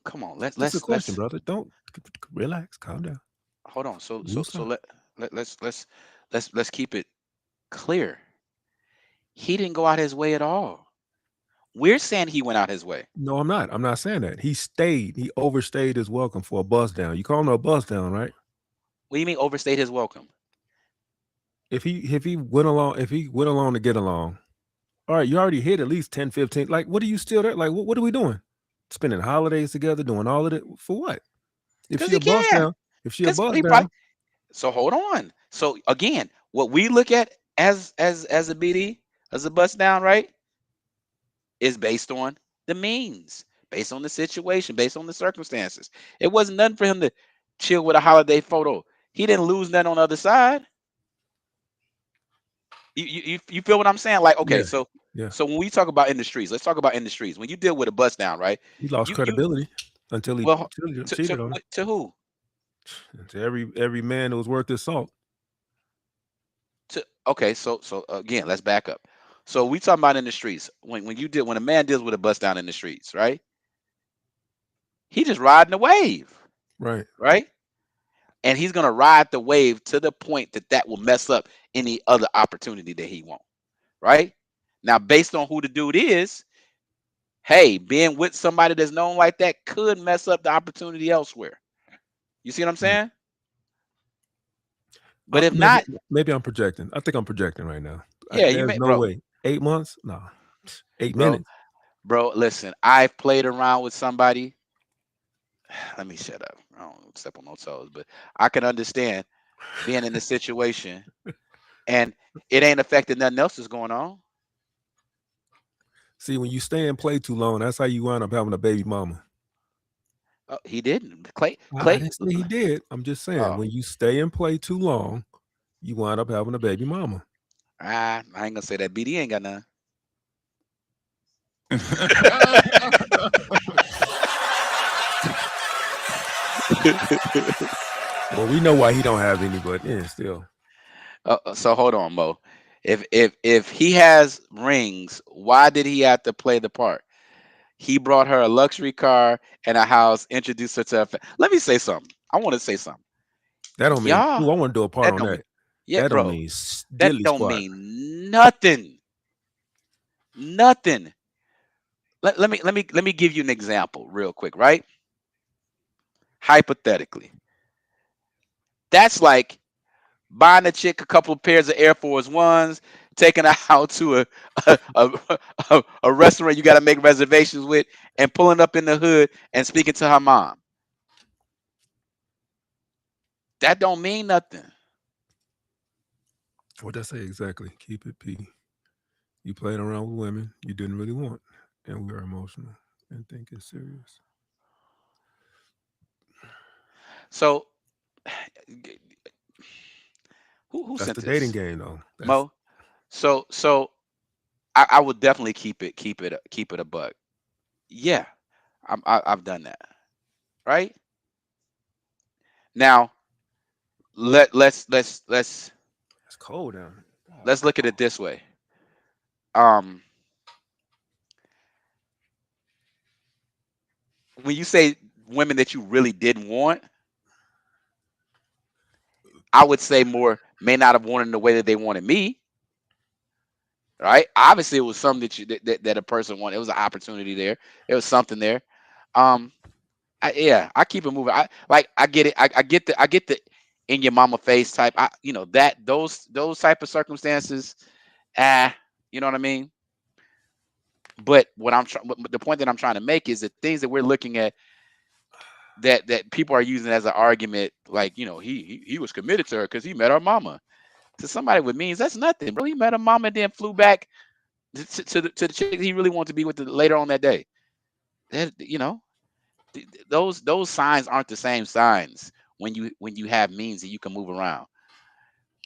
S6: Come on. Let's
S3: Just a
S6: let's
S3: question,
S6: let's
S3: brother. Don't relax, calm down.
S6: hold on. So so so
S3: Woosah.
S6: let's keep it clear. He didn't go out his way at all. We're saying he went out his way.
S3: No, I'm not. I'm not saying that. He stayed. He overstayed his welcome for a bust down. You call him a bust down, right?
S6: What do you mean overstayed his welcome?
S3: If he went along to get along, all right, you already hit at least 10, 15. Like, what are you still there? Like, what are we doing? Spending holidays together, doing all of it for what? If
S6: Because
S3: she
S6: he
S3: a bust
S6: can.
S3: down, if she a
S6: Because
S3: bust
S6: he probably.
S3: down,
S6: So hold on. So again, what we look at as a BD, as a bust down, right, is based on the means, based on the situation, based on the circumstances. It wasn't nothing for him to chill with a holiday photo. He didn't lose nothing on the other side. You feel what I'm saying? Like, okay,
S3: yeah,
S6: so
S3: yeah.
S6: when we talk about in the streets, let's talk about in the streets. When you deal with a bust down, right?
S3: He lost
S6: You
S3: credibility until he
S6: well
S3: cheated on her.
S6: to who?
S3: To every man that was worth his salt.
S6: To okay, so again, let's back up. So we talking about in the streets. When a man deals with a bust down in the streets, right? He just riding the wave,
S3: Right.
S6: right? And he's gonna ride the wave to the point that will mess up any other opportunity that he wants, right? Now, based on who the dude is, hey, being with somebody that's known like that could mess up the opportunity elsewhere. You see what I'm
S3: Mm.
S6: saying? But if
S3: Maybe
S6: not,
S3: maybe I'm projecting. I think I'm projecting right now.
S6: yeah, you
S3: There's
S6: may,
S3: no
S6: bro,
S3: way. 8 months? No. 8
S6: bro,
S3: minutes.
S6: bro. Listen, I've played around with somebody. Let me shut up. I don't step on no toes, but I can understand being in this situation and it ain't affecting nothing else that's going on.
S3: See, when you stay and play too long, that's how you wind up having a baby mama.
S6: He didn't. Clay,
S3: I
S6: Clay.
S3: didn't say he did. I'm just saying,
S6: Oh,
S3: when you stay and play too long, you wind up having a baby mama.
S6: I ain't gonna say that. BD ain't got none.
S3: Well, we know why he don't have any, but yeah, still.
S6: So hold on, Mo. If he has rings, why did he have to play the part? He brought her a luxury car and a house, introduced her to her Let me say something. I want to say something.
S3: That don't mean.
S6: Y'all,
S3: Ooh, I want to do a part
S6: that
S3: on
S6: don't mean,
S3: that.
S6: yeah,
S3: That don't
S6: bro.
S3: mean
S6: That
S3: diddly
S6: don't
S3: squat.
S6: mean nothing. Nothing. Let me give you an example real quick, right? Hypothetically, that's like buying a chick a couple of pairs of Air Force Ones, taking her out to a restaurant you got to make reservations with, and pulling up in the hood and speaking to her mom. That don't mean nothing.
S3: What I say exactly? Keep it P. You played around with women you didn't really want, and we are emotional and think it's serious.
S6: So who
S3: That's
S6: sent
S3: the dating
S6: this?
S3: game, though. That's
S6: Mo. So I would definitely keep it a buck. Yeah, I've done that. Right now, let's
S3: It's cold down.
S6: let's look at it this way. Um, when you say women that you really didn't want, I would say more may not have wanted the way that they wanted me. Right? Obviously, it was something that a person wanted. It was an opportunity there. It was something there. Um, yeah, I keep it moving. I get it. I get the in your mama face type. That those type of circumstances. Ah, you know what I mean. But the point that I'm trying to make is the things that we're looking at that people are using as an argument, like he was committed to her because he met her mama. To somebody with means, that's nothing, bro. He met her mama and then flew back to the chick he really wanted to be with later on that day. That those signs aren't the same signs when you have means that you can move around.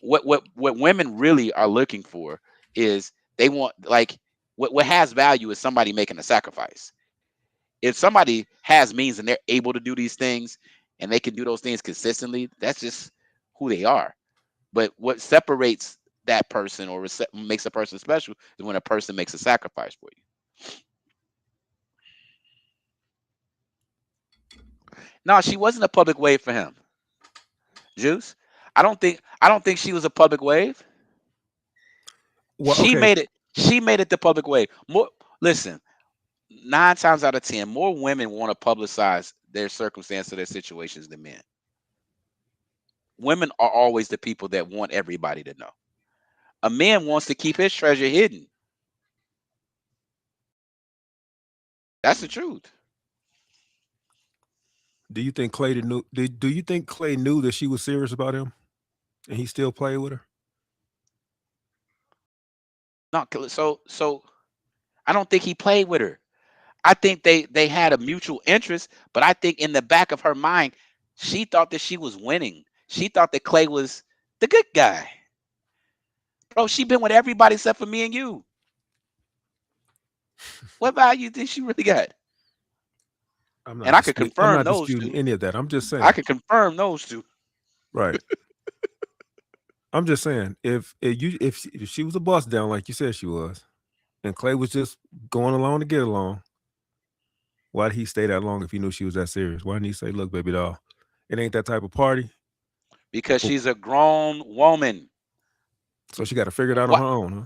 S6: What women really are looking for is they want, like, what has value is somebody making a sacrifice. If somebody has means and they're able to do these things and they can do those things consistently, that's just who they are. But what separates that person or makes a person special is when a person makes a sacrifice for you. No, she wasn't a public wave for him. Juice. I don't think she was a public wave.
S3: Well,
S6: She
S3: okay.
S6: made it. She made it the public wave. More listen, 9 times out of 10, more women want to publicize their circumstance or their situations than men. Women are always the people that want everybody to know. A man wants to keep his treasure hidden. That's the truth.
S3: Do you think Clay knew? Do you think Clay knew that she was serious about him, and he still played with her?
S6: No, so I don't think he played with her. I think they had a mutual interest, but I think in the back of her mind, she thought that she was winning. She thought that Clay was the good guy. Bro, she been with everybody except for me and you. What value did she really got?
S3: I'm
S6: And
S3: not.
S6: I could
S3: I'm
S6: confirm
S3: not
S6: those
S3: disputing
S6: two.
S3: any of that. I'm just
S6: I
S3: saying.
S6: could confirm those two.
S3: Right. I'm just saying. If she was a bust down like you said she was, and Clay was just going along to get along, why did he stay that long if he knew she was that serious? Why didn't he say, "Look, baby doll, it ain't that type of party"?
S6: Because
S3: Oh,
S6: she's a grown woman.
S3: so she got to figure it out on
S6: Why
S3: her own, huh?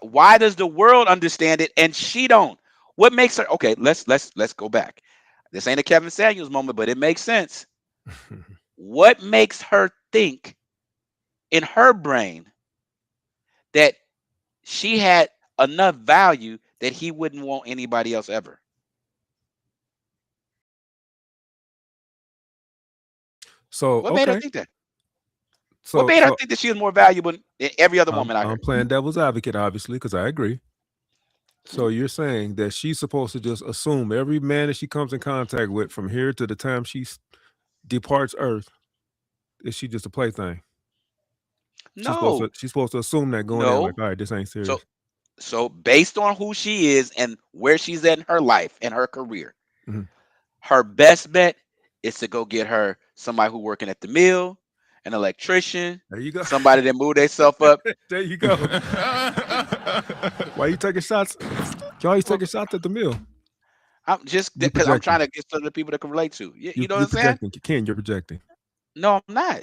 S6: why does the world understand it and she don't? What makes her okay? Let's go back. This ain't a Kevin Samuels moment, but it makes sense. What makes her think in her brain that she had enough value that he wouldn't want anybody else ever?
S3: So
S6: What made her
S3: okay.
S6: think that? What
S3: So
S6: made her
S3: so
S6: think that she was more valuable than every other woman out
S3: I'm
S6: here?
S3: playing devil's advocate, obviously, because I agree. So you're saying that she's supposed to just assume every man that she comes in contact with from here to the time she departs Earth is she just a plaything?
S6: No,
S3: She's supposed to assume that going in, like,
S6: no.
S3: all right, this ain't
S6: So
S3: serious.
S6: so based on who she is and where she's at in her life and her career,
S3: Mhm.
S6: her best bet is to go get her somebody who working at the mill, an electrician,
S3: There you go.
S6: somebody that move themselves up.
S3: There you go. Why you taking shots? You always taking shots at the mill.
S6: I'm just
S3: You
S6: because I'm
S3: projecting.
S6: trying to get some of the people that can relate to. You know what
S3: You
S6: I'm saying?
S3: projecting. Ken, you're projecting.
S6: No, I'm not.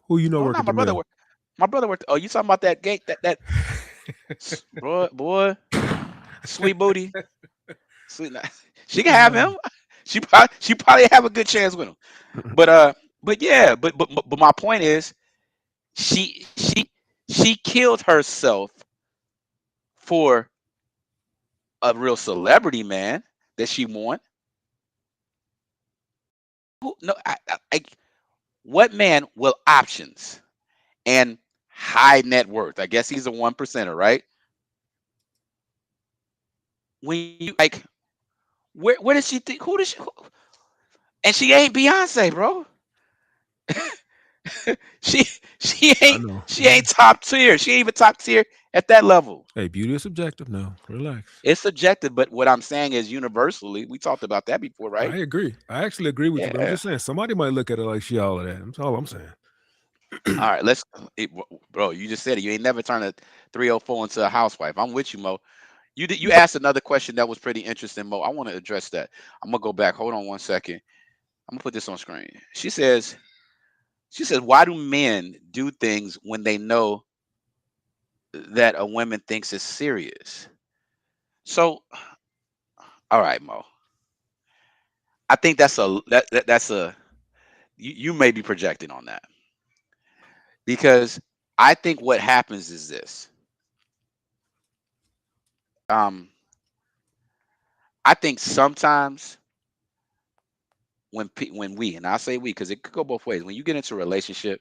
S3: Who you know
S6: No, I'm
S3: work
S6: not.
S3: at the mill?
S6: My brother worked. Oh, you talking about that gate? Boy, sweet booty, sweet. She can have him. She probably have a good chance with him. But yeah, but my point is, she killed herself for a real celebrity man that she want. No, what man will options and high net worth? I guess he's a 1%er, right? When you like, where does she think? Who does she? And she ain't Beyonce, bro. she she
S3: I
S6: ain't
S3: know.
S6: she ain't top tier. She ain't even top tier at that level.
S3: Hey, beauty is subjective. No, relax.
S6: It's subjective, but what I'm saying is universally. We talked about that before, right?
S3: I agree. I actually agree with you, but I'm
S6: Yeah.
S3: just saying somebody might look at it like she all of that. That's all I'm saying.
S6: All right, bro. You just said it. You ain't never turned a 304 into a housewife. I'm with you, Mo. You asked another question that was pretty interesting, Mo. I want to address that. I'm gonna go back. Hold on one second. I'm gonna put this on screen. She says, why do men do things when they know that a woman thinks it's serious? So, all right, Mo. I think that's a you may be projecting on that because I think what happens is this. Um, I think sometimes when we, and I say we because it could go both ways. When you get into a relationship,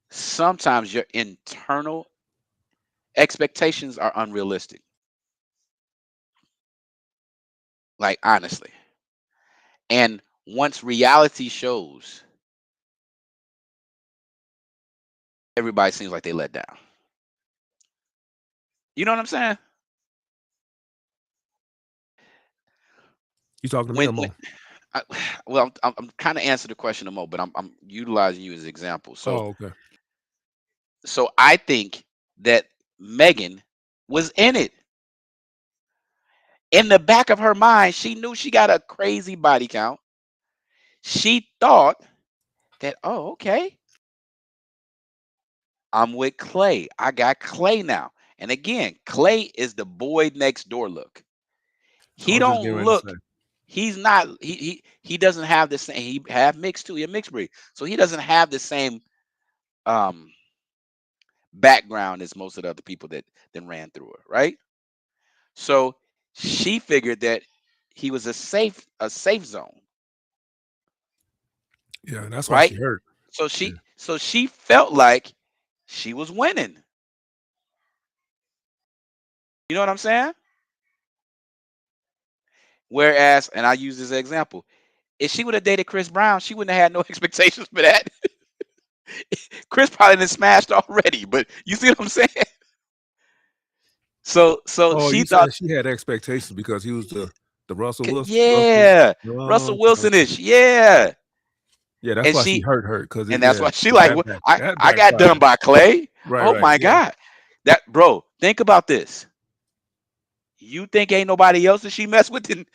S6: sometimes your internal expectations are unrealistic. Like honestly, and once reality shows, everybody seems like they let down. You know what I'm saying?
S3: You talking to me
S6: When
S3: or
S6: when
S3: Mo?
S6: I, well, I'm kind of answering the question of Mo, but I'm utilizing you as an example. So
S3: Oh, okay.
S6: I think that Megan was in it. In the back of her mind, she knew she got a crazy body count. She thought that, oh, okay, I'm with Clay. I got Clay now. And again, Clay is the boy next door look.
S3: I
S6: He
S3: was just
S6: don't
S3: getting ready to say.
S6: look. He's not. He doesn't have the same. He have mixed too. He a mixed breed, so he doesn't have the same um background as most of the other people that then ran through her, right? So she figured that he was a safe zone,
S3: Yeah, that's why
S6: right?
S3: she hurt.
S6: So
S3: Yeah.
S6: she felt like she was winning. You know what I'm saying? Whereas, and I use this example, if she would have dated Chris Brown, she wouldn't have had no expectations for that. Chris probably done smashed already, but you see what I'm saying? So
S3: Oh,
S6: she
S3: you
S6: thought,
S3: said she had expectations because he was the Russell Wilson.
S6: yeah,
S3: Oh,
S6: Russell
S3: okay, okay.
S6: Wilson-ish, yeah.
S3: Yeah, that's
S6: And
S3: why she hurt because
S6: and that's
S3: yeah,
S6: why she like,
S3: that
S6: "Well,
S3: back
S6: I
S3: that
S6: I got done
S3: backfired.
S6: by Clay.
S3: Right,
S6: Oh
S3: right.
S6: my
S3: Yeah.
S6: God. That bro, think about this. You think ain't nobody else that she messed with and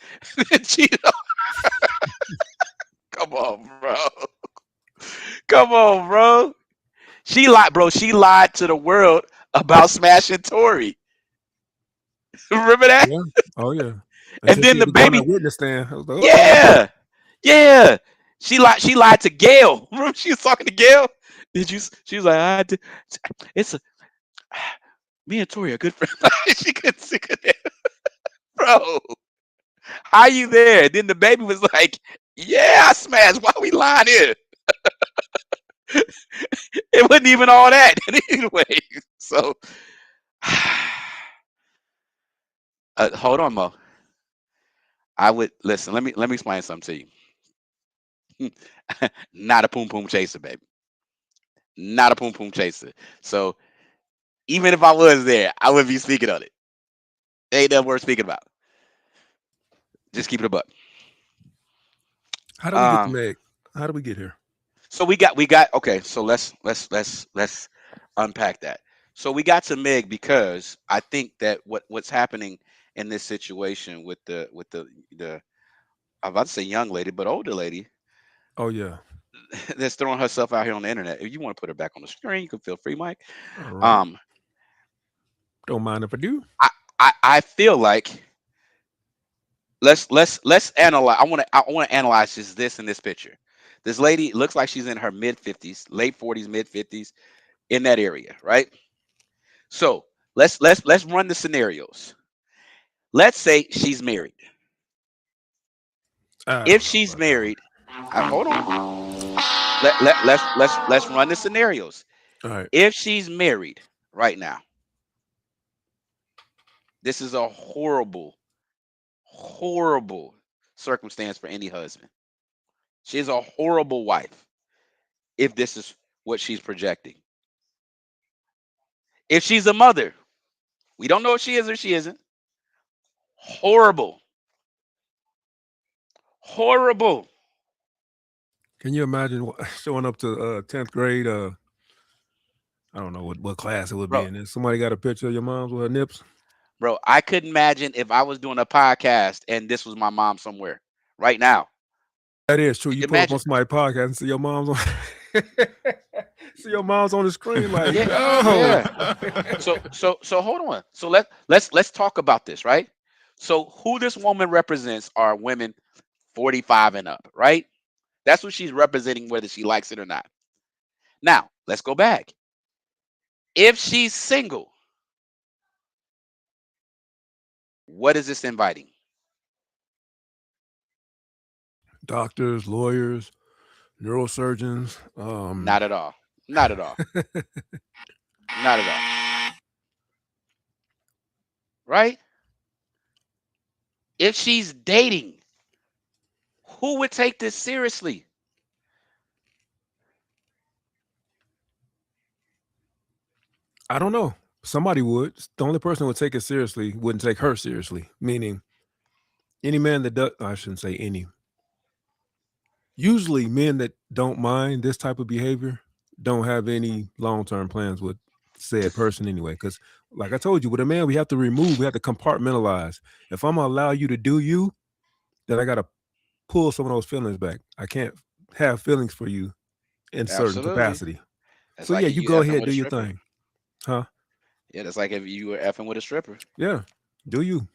S6: cheated on? Come on, bro. Come on, bro. She lied to the world about smashing Tory. Remember that?
S3: Yeah. Oh yeah.
S6: And
S3: Until she
S6: then
S3: had
S6: the
S3: to go on
S6: baby,
S3: that witness stand. I was like, uh-oh.
S6: yeah, yeah. She lied to Gail. Remember she was talking to Gail? She was like, it's a me and Tori are good friends. She could, bro. How you there? Then the baby was like, yeah, I smashed. Why we lying here? It wasn't even all that anyway. So hold on, Mo. I would listen. Let me explain something to you. Not a poom poom chaser, baby. Not a poom poom chaser. So even if I was there, I wouldn't be speaking on it. Ain't nothing worth speaking about. Just keep it a buck.
S3: How do we get to
S6: Um.
S3: Meg? How do we get here?
S6: So we got okay. So let's unpack that. So we got to Meg because I think that what's happening in this situation with the I'm about to say young lady, but older lady
S3: Oh yeah.
S6: that's throwing herself out here on the internet. If you want to put her back on the screen, you can feel free, Mike.
S3: All right.
S6: Um,
S3: Don't mind if I do.
S6: I feel like let's analyze. I want to analyze just this in this picture. This lady looks like she's in her mid 50s, late 40s, mid 50s, in that area, right? So let's run the scenarios. Let's say she's married.
S3: I
S6: If
S3: don't know
S6: she's
S3: about that
S6: married, hold on. Let's run the scenarios.
S3: one. All right.
S6: If she's married right now, this is a horrible, horrible circumstance for any husband. She's a horrible wife if this is what she's projecting. If she's a mother, We don't know if she is or she isn't. Horrible. Horrible.
S3: Can you imagine showing up to 10th grade? I don't know what class it would be
S6: Bro,
S3: in. And somebody got a picture of your mom's with her nips.
S6: bro, I couldn't imagine if I was doing a podcast and this was my mom somewhere right now.
S3: That is true. You pull up
S6: Imagine.
S3: on somebody's podcast and see your mom's on see your mom's on the screen like,
S6: Yeah,
S3: oh.
S6: yeah. So hold on. So let's talk about this, right? So who this woman represents are women 45 and up, right? That's what she's representing, whether she likes it or not. Now, let's go back. If she's single, what is this inviting?
S3: Doctors, lawyers, neurosurgeons.
S6: Not at all. Not at all. Not at all. Right? If she's dating, who would take this seriously?
S3: I don't know. Somebody would. The only person who would take it seriously wouldn't take her seriously. Meaning, any man that does, I shouldn't say any. Usually, men that don't mind this type of behavior don't have any long-term plans with said person anyway. Because, like I told you, with a man, we have to compartmentalize. If I'm gonna allow you to do you, then I gotta pull some of those feelings back. I can't have feelings for you in certain
S6: Absolutely.
S3: capacity.
S6: That's
S3: So
S6: like
S3: yeah,
S6: if
S3: you
S6: you
S3: go
S6: effing
S3: ahead,
S6: with
S3: do
S6: a
S3: your
S6: stripper.
S3: thing. Huh?
S6: Yeah, that's like if you were effing with a stripper.
S3: Yeah, do you.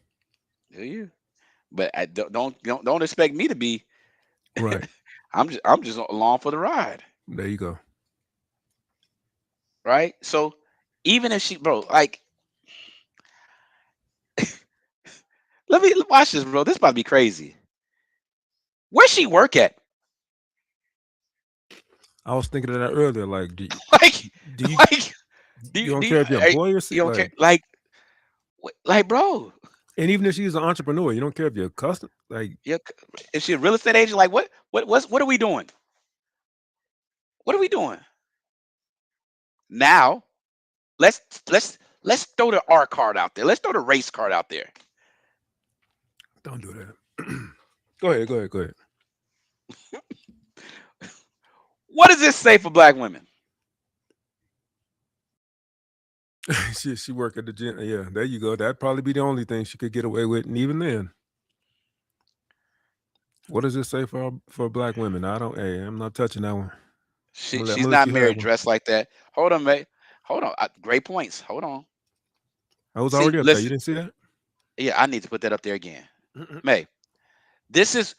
S6: Do you? But I don't expect me to be.
S3: Right.
S6: I'm just along for the ride,
S3: There you go.
S6: right? So even if she, bro, like, let me watch this, bro. This about to be crazy. Where she work at?
S3: I was thinking of that earlier. Like, do
S6: Like,
S3: you
S6: like,
S3: you don't care if your
S6: are
S3: employer see
S6: you don't care?
S3: like,
S6: Like, bro,
S3: and even if she's an entrepreneur, you don't care if you're custom like.
S6: yeah. If she a real estate agent, like, what are we doing? What are we doing now? Let's let's throw the R card out there. Let's throw the race card out there.
S3: Don't do that. Go ahead.
S6: What does this say for black women?
S3: she work at the gym. Yeah, there you go. That'd probably be the only thing she could get away with, and even then. What does this say for black women? I'm not touching that one.
S6: She's not married, dressed like that. Hold on, mate. Hold on. Great points. Hold on.
S3: I was already up there. You didn't see that?
S6: Yeah, I need to put that up there again. May. This is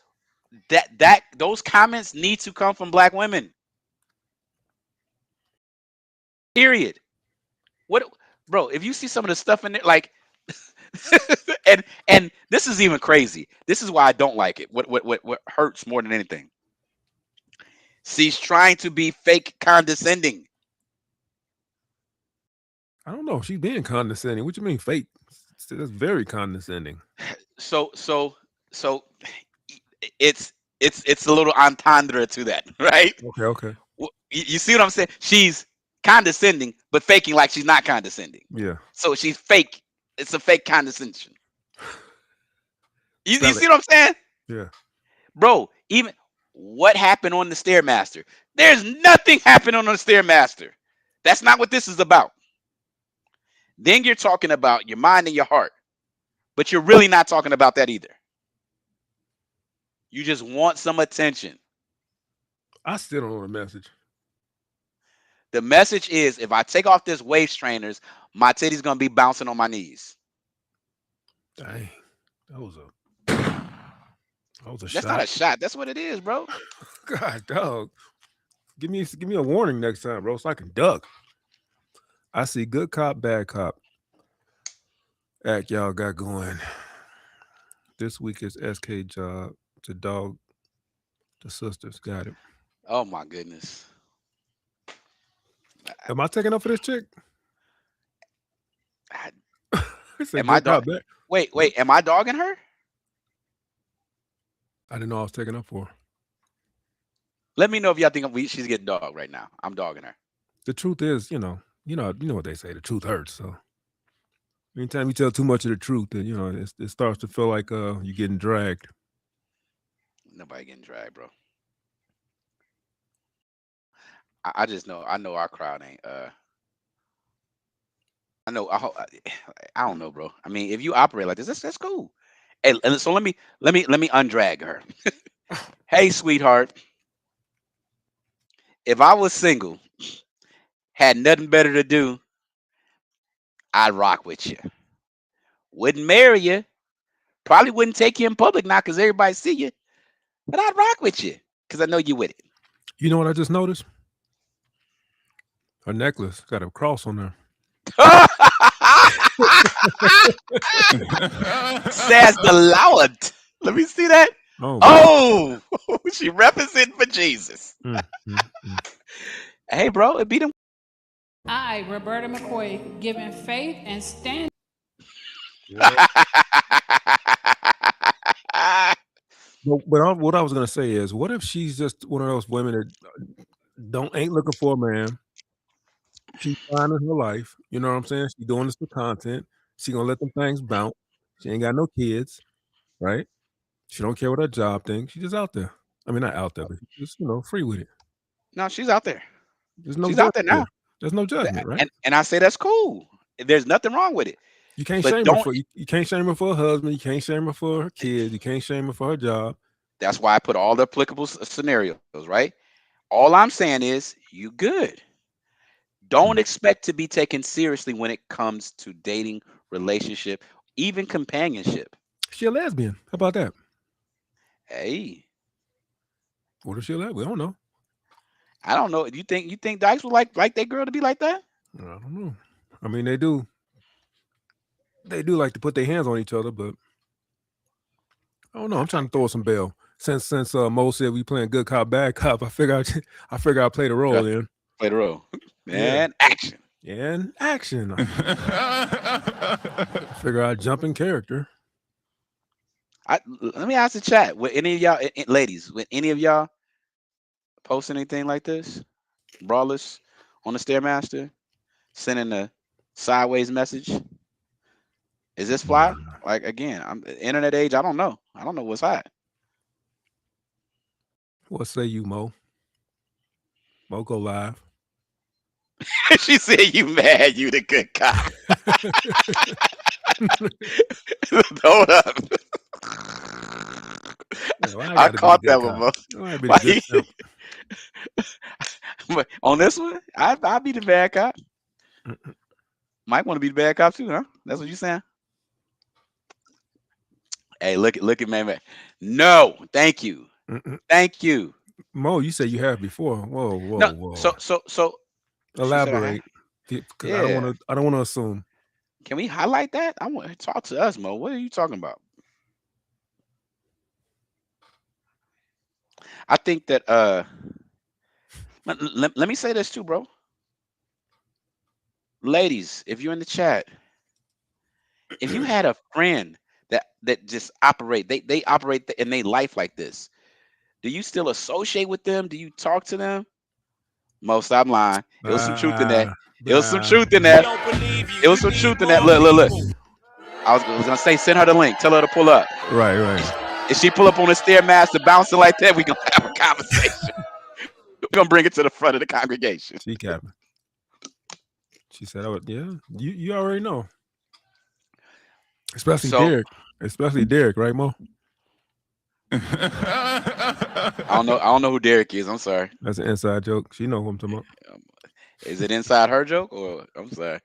S6: those comments need to come from black women. Period. What, bro? If you see some of the stuff in there, like, and this is even crazy. This is why I don't like it. What hurts more than anything? She's trying to be fake condescending.
S3: I don't know. She's being condescending. What you mean fake? That's very condescending.
S6: So it's a little entendre to that, right?
S3: Okay.
S6: You see what I'm saying? She's condescending, but faking like she's not condescending.
S3: Yeah.
S6: So she's fake. It's a fake condescension. You see what I'm saying?
S3: Yeah.
S6: Bro, even what happened on the Stairmaster? There's nothing happening on the Stairmaster. That's not what this is about. Then you're talking about your mind and your heart, but you're really not talking about that either. You just want some attention.
S3: I still don't know the message.
S6: The message is, if I take off this waist trainers, my titty's gonna be bouncing on my knees.
S3: Dang, that was a
S6: That's
S3: shot.
S6: not a shot. That's what it is, bro.
S3: God, dog. Give me a warning next time, bro, so I can duck. I see good cop, bad cop act y'all got going. This week is SK job to dog the sisters. Got it.
S6: Oh my goodness.
S3: Am I taking up for this chick?
S6: Am I dog? Wait. Am I dogging her?
S3: I didn't know I was taking up for her.
S6: Let me know if y'all think she's getting dogged right now. I'm dogging her.
S3: The truth is, you know what they say. The truth hurts. So Anytime you tell too much of the truth, then it starts to feel like you're getting dragged.
S6: Nobody getting dragged, bro. I just know. I know our crowd ain't. I know. I don't know, bro. I mean, if you operate like this, that's cool. Hey, and so let me undrag her. Hey, sweetheart. If I was single, had nothing better to do, I'd rock with you. Wouldn't marry you. Probably wouldn't take you in public now because everybody see you. But I'd rock with you because I know you with it.
S3: You know what I just noticed? Her necklace got a cross on there.
S6: Says the Lord. Let me see that. Oh, she representing for Jesus. Hey, bro, it beat him.
S9: I, Roberta McCoy, giving faith and stand.
S3: But what I was gonna say is, what if she's just one of those women that ain't looking for a man? She's finding her life. You know what I'm saying? She's doing this for content. She gonna let them things bounce. She ain't got no kids, right? She don't care what her job thinks. She's just out there. I mean, not out there, but just free with it.
S6: No, she's out there.
S3: There's no
S6: she's out there now.
S3: There's no judgment, right?
S6: And I say that's cool. There's nothing wrong with it.
S3: You can't shame her for you can't shame her for her husband. You can't shame her for her kids. You can't shame her for her job.
S6: That's why I put all the applicable scenarios, right? All I'm saying is you good. Don't expect to be taken seriously when it comes to dating, relationship, even companionship.
S3: She a lesbian. How about that?
S6: Hey.
S3: What if she a lesbian? We don't know.
S6: I don't know. You think Dykes would like that girl to be like that?
S3: I don't know. I mean, they do. They do like to put their hands on each other, but I don't know. I'm trying to throw some bail. Since Mo said we playing good cop, bad cop, I figure I play the role then.
S6: Play the role. And action.
S3: And action. Figure out jump in character.
S6: Let me ask the chat. Would any of y'all, ladies, would any of y'all post anything like this? Brawlers on the Stairmaster? Sending a sideways message? Is this fly? Like, again, I'm internet age. I don't know. I don't know what's hot.
S3: What say you, Mo? Mo, go live.
S6: She said, "You mad? You the good cop." Hold up. I caught that one, Mo. But on this one, I'll be the bad cop. Mike want to be the bad cop too, huh? That's what you saying? Hey, look at man. No, thank you. Thank you.
S3: Mo, you said you have before. Whoa.
S6: No, so
S3: elaborate. Because I don't want to assume.
S6: Can we highlight that? I want to talk to us, Mo. What are you talking about? I think that let me say this too, bro. Ladies, if you're in the chat, if you had a friend that just they operate in their life like this, do you still associate with them? Do you talk to them? Mo, stop lying. It was some truth in that. It was some truth in that. It was some truth in that. Look. I was gonna say, send her the link. Tell her to pull up.
S3: Right.
S6: If she pull up on a Stairmaster bouncing like that, we gonna have a conversation. We're gonna bring it to the front of the congregation.
S3: She capping. She said, "Oh yeah, you already know." Especially Derek, right, Mo?
S6: I don't know who Derek is. I'm sorry.
S3: That's an inside joke. She know who I'm talking about.
S6: Is it inside her joke or I'm sorry?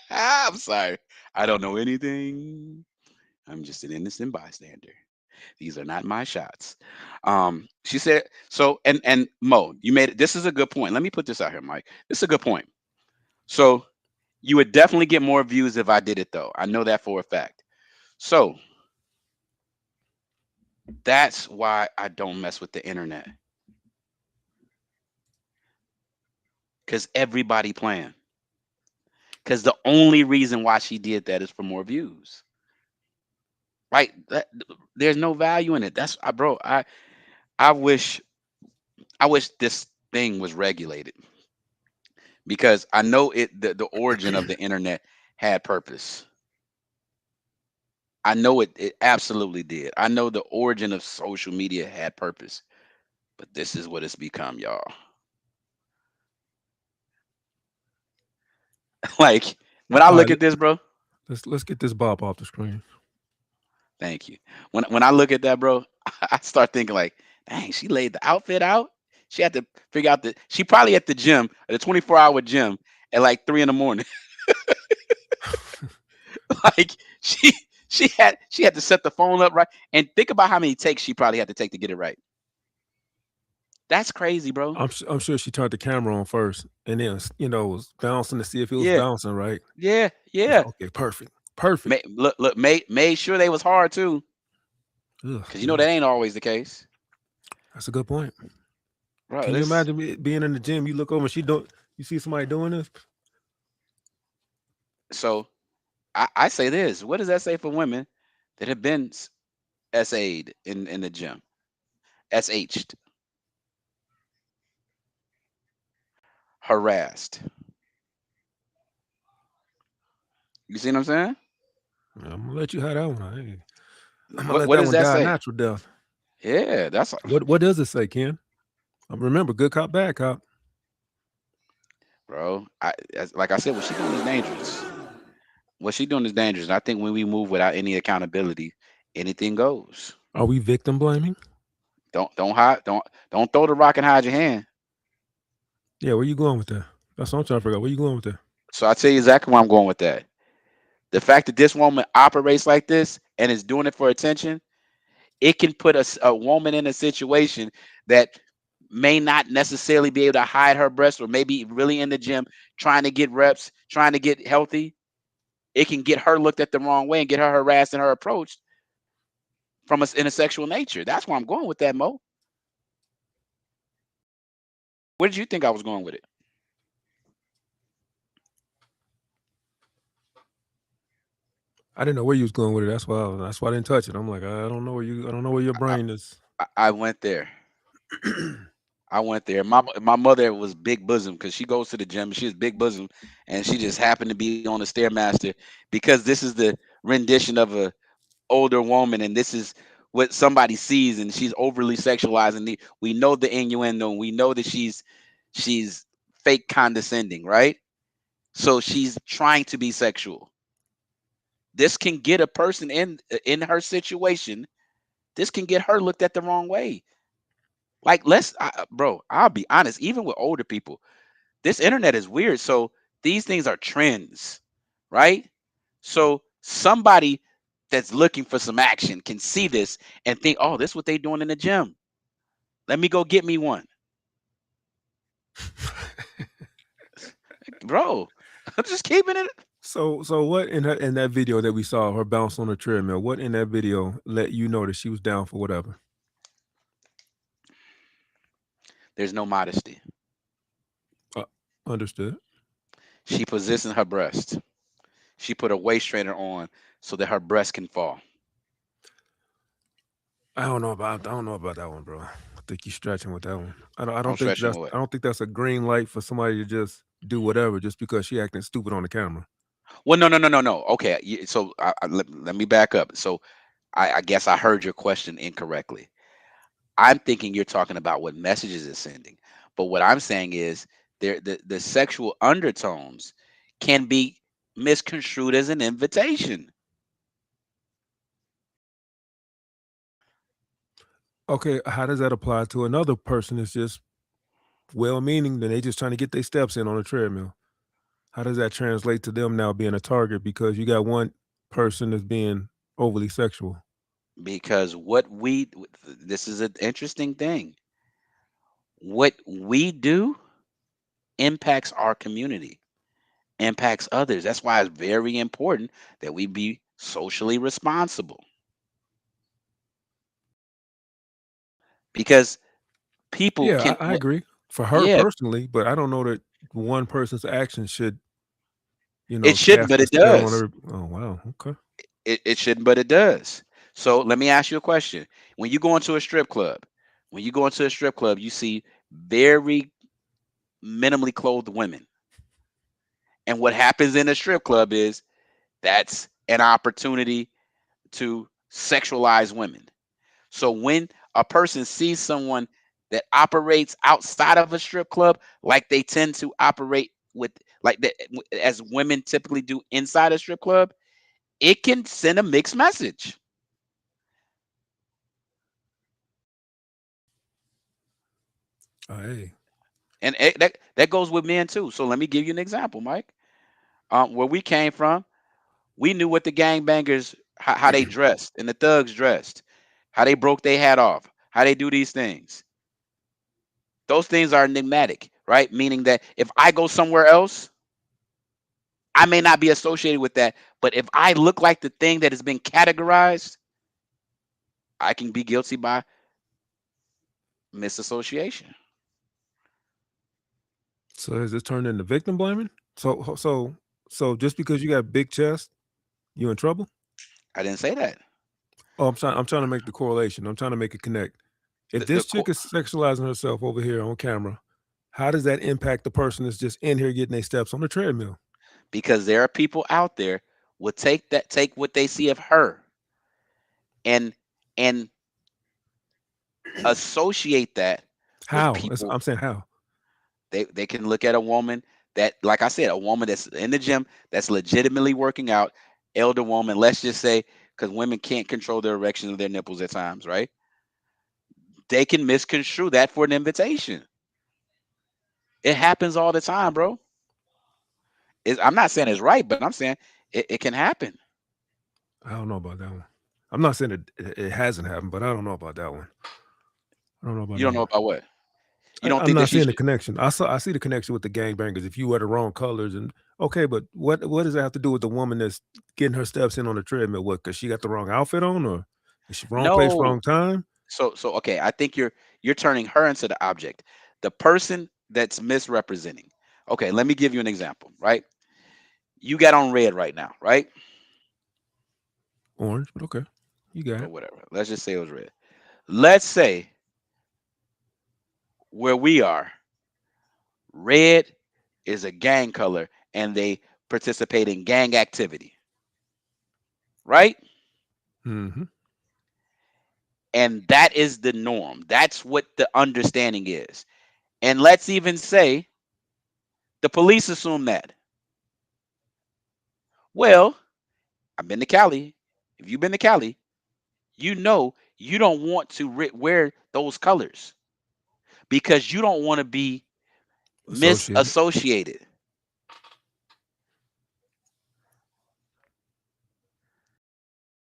S6: I'm sorry. I don't know anything. I'm just an innocent bystander. These are not my shots. She said so. And Mo, you made it. This is a good point. Let me put this out here, Mike. This is a good point. So you would definitely get more views if I did it, though. I know that for a fact. So that's why I don't mess with the internet. Because everybody playing. Because the only reason why she did that is for more views. Right? There's no value in it. That's bro. I wish this thing was regulated. Because I know the origin of the internet had purpose. I know it absolutely did. I know the origin of social media had purpose, but this is what it's become, y'all. Like when I
S3: All
S6: look
S3: right,
S6: at this, bro.
S3: let's get this Bob off the screen.
S6: Thank you. When I look at that, bro, I start thinking like, dang, she laid the outfit out. She had to figure out the. She probably at the gym, at a 24-hour gym, at like 3 in the morning. Like she had to set the phone up right, and think about how many takes she probably had to take to get it right. That's crazy, bro.
S3: I'm sure she turned the camera on first, and then was bouncing to see if it was
S6: Yeah,
S3: bouncing right.
S6: yeah, yeah.
S3: Okay, perfect, perfect.
S6: Look, made sure they was hard too,
S3: Ugh,
S6: because
S3: yeah,
S6: that ain't always the case,
S3: that's a good point.
S6: bro.
S3: Can you
S6: This
S3: imagine being in the gym? You look over, you see somebody doing this.
S6: so I say this. What does that say for women that have been SA'd in the gym? SH'd, harassed. You see what I'm saying?
S3: I'm gonna let you have that one. I'm gonna let
S6: What
S3: that
S6: does
S3: one
S6: that
S3: die a
S6: say?
S3: natural death.
S6: Yeah, that's
S3: What does it say, Ken? Remember, good cop, bad cop.
S6: bro. Like I said, what she doing is dangerous. What she doing is dangerous. And I think when we move without any accountability, anything goes.
S3: Are we victim blaming?
S6: Don't hide. Don't throw the rock and hide your hand.
S3: Yeah, where you going with that? That's what I'm trying to figure out. Where you going with that?
S6: So I tell you exactly where I'm going with that. The fact that this woman operates like this and is doing it for attention, it can put a woman in a situation that may not necessarily be able to hide her breast, or maybe really in the gym trying to get reps, trying to get healthy. It can get her looked at the wrong way and get her harassed in her approach from us in a sexual nature. That's where I'm going with that, Mo. Where did you think I was going with it?
S3: I didn't know where you was going with it. That's why I didn't touch it. I'm like, I don't know where your
S6: I,
S3: brain is.
S6: I went there. I went there. My mother was big bosom because she goes to the gym. She was big bosom, and she just happened to be on the stairmaster because this is the rendition of a older woman, and this is what somebody sees, and she's overly sexualizing. We know the innuendo. And we know that she's fake condescending, right? So she's trying to be sexual. This can get a person in her situation. This can get her looked at the wrong way. Like, bro, I'll be honest. Even with older people, this internet is weird. So these things are trends, right? So somebody that's looking for some action can see this and think, oh, this is what they doing in the gym. Let me go get me one. Bro, I'm just keeping it.
S3: So what in that video that we saw her bounce on the treadmill? What in that video let you know that she was down for whatever?
S6: There's no modesty.
S3: Uh, Understood.
S6: She positioned her breast. She put a waist trainer on so that her breast can fall.
S3: I don't know about that one, bro. I think you're stretching with that one. I
S6: I'm
S3: don't think
S6: stretching away.
S3: that's a green light for somebody to just do whatever just because she acting stupid on the camera.
S6: Well, no. Okay, so let me back up. So I guess I heard your question incorrectly. I'm thinking you're talking about what messages it's sending, but what I'm saying is the sexual undertones can be misconstrued as an invitation.
S3: Okay, how does that apply to another person that's just well-meaning, then they just trying to get their steps in on a treadmill? How does that translate to them now being a target because you got one person that's being overly sexual?
S6: Because this is an interesting thing. What we do impacts our community, impacts others. That's why it's very important that we be socially responsible. Because people
S3: Yeah,
S6: can,
S3: I agree. For her
S6: yeah,
S3: personally, but I don't know that one person's action should,
S6: it shouldn't,
S3: cast
S6: but
S3: a
S6: it
S3: spell on
S6: does.
S3: every. Oh wow, okay.
S6: It shouldn't, but it does. So let me ask you a question. When you go into a strip club, you see very minimally clothed women. And what happens in a strip club is that's an opportunity to sexualize women. So when a person sees someone that operates outside of a strip club, like they tend to operate with, like that, as women typically do inside a strip club, it can send a mixed message.
S3: Hey,
S6: And that goes with men too. So let me give you an example, Mike. Where we came from, we knew what the gangbangers, how they dressed and the thugs dressed, how they broke their hat off, how they do these things. Those things are enigmatic, right? Meaning that if I go somewhere else, I may not be associated with that, but if I look like the thing that has been categorized, I can be guilty by misassociation.
S3: so is this turned into victim blaming? So just because you got big chest, you in trouble?
S6: I didn't say that.
S3: Oh, I'm trying to make the correlation. I'm trying to make it connect. If
S6: The
S3: this chick is sexualizing herself over here on camera, how does that impact the person that's just in here getting their steps on the treadmill?
S6: because there are people out there will take what they see of her and and associate that with
S3: How?
S6: people.
S3: I'm saying how.
S6: They can look at a woman that, like I said, a woman that's in the gym that's legitimately working out, elder woman, let's just say, because women can't control their erections of their nipples at times, right? They can misconstrue that for an invitation. It happens all the time, bro. I'm not saying it's right, but I'm saying it can happen.
S3: I don't know about that one. I'm not saying it hasn't happened, but I don't know about that one. I don't know about
S6: You
S3: that
S6: don't know
S3: one.
S6: about what? You don't
S3: I'm
S6: think that
S3: not
S6: she
S3: seeing the
S6: should?
S3: connection. I see the connection with the gangbangers. If you wear the wrong colors and okay, but what does that have to do with the woman that's getting her steps in on the treadmill? What? Because she got the wrong outfit on, or is she wrong place,
S6: No.
S3: wrong time?
S6: So okay, I think you're turning her into the object. The person that's misrepresenting. Okay, let me give you an example, right? You got on red right now, right?
S3: Orange, but okay, you got
S6: Or
S3: it.
S6: whatever. Let's just say it was red. Let's say where we are, red is a gang color and they participate in gang activity, right?
S3: Mm-hmm.
S6: And that is the norm. That's what the understanding is. And let's even say the police assume that. Well, I've been to Cali. If you've been to Cali, you know you don't want to wear those colors because you don't want to be
S3: Associated.
S6: misassociated.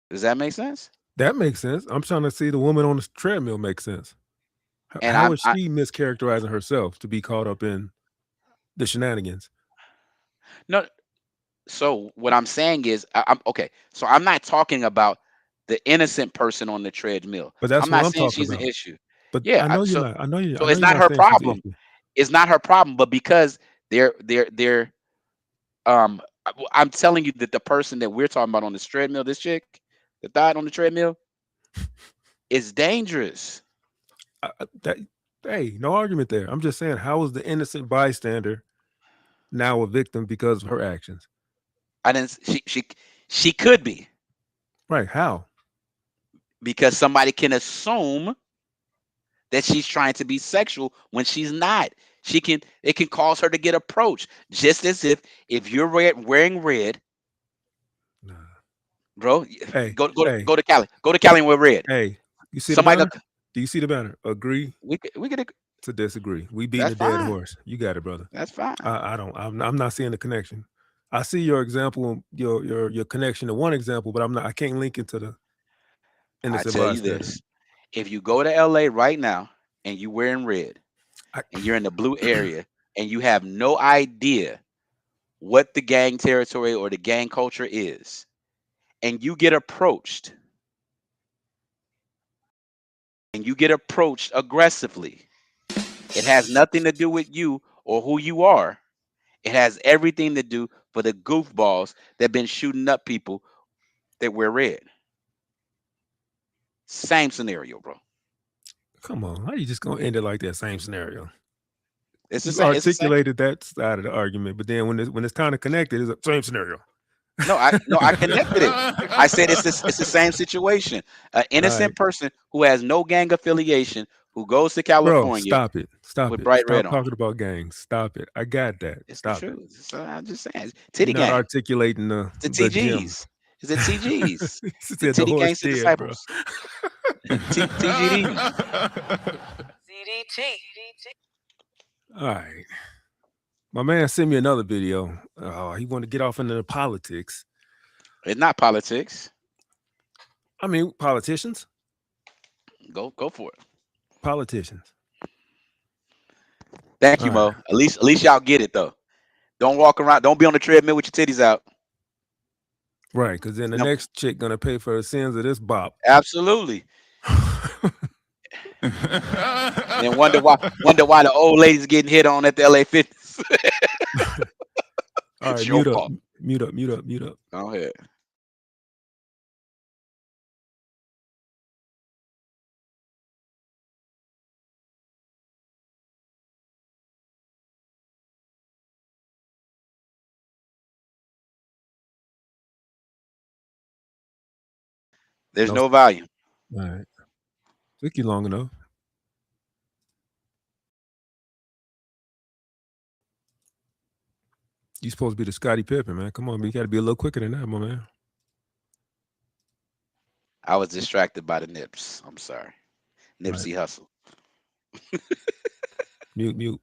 S6: Does that make sense?
S3: That makes sense. I'm trying to see the woman on the treadmill make sense.
S6: And
S3: How is she mischaracterizing herself to be caught up in the shenanigans?
S6: no. So what I'm saying is, I'm okay. So I'm not talking about the innocent person on the treadmill.
S3: But that's
S6: I'm
S3: what
S6: not
S3: I'm
S6: saying
S3: talking
S6: she's an
S3: about.
S6: issue.
S3: But
S6: Yeah.
S3: I know you're not. I
S6: So
S3: know
S6: it's
S3: you're
S6: not
S3: not
S6: her
S3: saying she's the
S6: problem.
S3: issue.
S6: It's not her problem. But because they're I'm telling you that the person that we're talking about on this treadmill, this chick that died on the treadmill, is dangerous.
S3: That hey, no argument there. I'm just saying, how is the innocent bystander now a victim because of her actions?
S6: I didn't. She could be
S3: Right? How?
S6: because somebody can assume that she's trying to be sexual when she's not. It can cause her to get approached, just as if you're wearing red,
S3: Nah.
S6: bro.
S3: Hey,
S6: Go to Cali. Go to Cali and wear red.
S3: hey. You see the
S6: Somebody,
S3: banner? Do you see the banner? Agree
S6: we could.
S3: to disagree. We beating
S6: That's
S3: a dead
S6: fine.
S3: horse. You got it, brother.
S6: That's fine.
S3: I don't. I'm not seeing the connection. I see your example, your connection to one example, but I'm not. I can't link it to the
S6: I
S3: innocent
S6: tell you
S3: bystander.
S6: this: if you go to LA right now and you wearing red
S3: I,
S6: and you're in the blue area and you have no idea what the gang territory or the gang culture is, and you get approached aggressively, it has nothing to do with you or who you are. It has everything to do for the goofballs that been shooting up people that wear red. Same scenario, bro.
S3: come on, how you just gonna end it like that? Same scenario.
S6: It's the
S3: You
S6: same. It's the same.
S3: articulated that side of the argument, but then when it's kind of connected, it's the same scenario.
S6: No, I connected it. I said it's the same situation. An innocent
S3: Right.
S6: person who has no gang affiliation who goes to
S3: Bro,
S6: California
S3: stop it. Stop
S6: with
S3: it.
S6: bright red
S3: Stop
S6: on.
S3: talking about gangs. Stop it. I got that.
S6: It's the
S3: Stop it.
S6: truth. So I'm just saying,
S3: You're
S6: titty
S3: not
S6: gang.
S3: articulating
S6: It's the
S3: the gym.
S6: TGs. It's the TGs.
S3: He
S6: The
S3: said the
S6: titty
S3: horse
S6: gangster
S3: dead, bro.
S6: disciples. TGD.
S8: CDT.
S3: All right. My man sent me another video. He wanted to get off into the politics.
S6: It's not politics.
S3: I mean, politicians.
S6: Go for it.
S3: Politicians.
S6: Thank you,
S3: All
S6: Mo.
S3: right.
S6: At least y'all get it though. Don't walk around. Don't be on the treadmill with your titties out.
S3: Right, because then the
S6: Simple.
S3: next chick gonna pay for the sins of this bop.
S6: Absolutely. And wonder why the old lady's getting hit on at the LA Fitness.
S3: All right,
S6: It's your
S3: mute up,
S6: fault.
S3: mute up, mute up, mute up.
S6: Go ahead. There's no volume.
S3: All right. Took you long enough. You supposed to be the Scottie Pippen, man. Come on, man. You got to be a little quicker than that, my man.
S6: I was distracted by the nips. I'm sorry. Nipsey Hussle.
S3: Mute.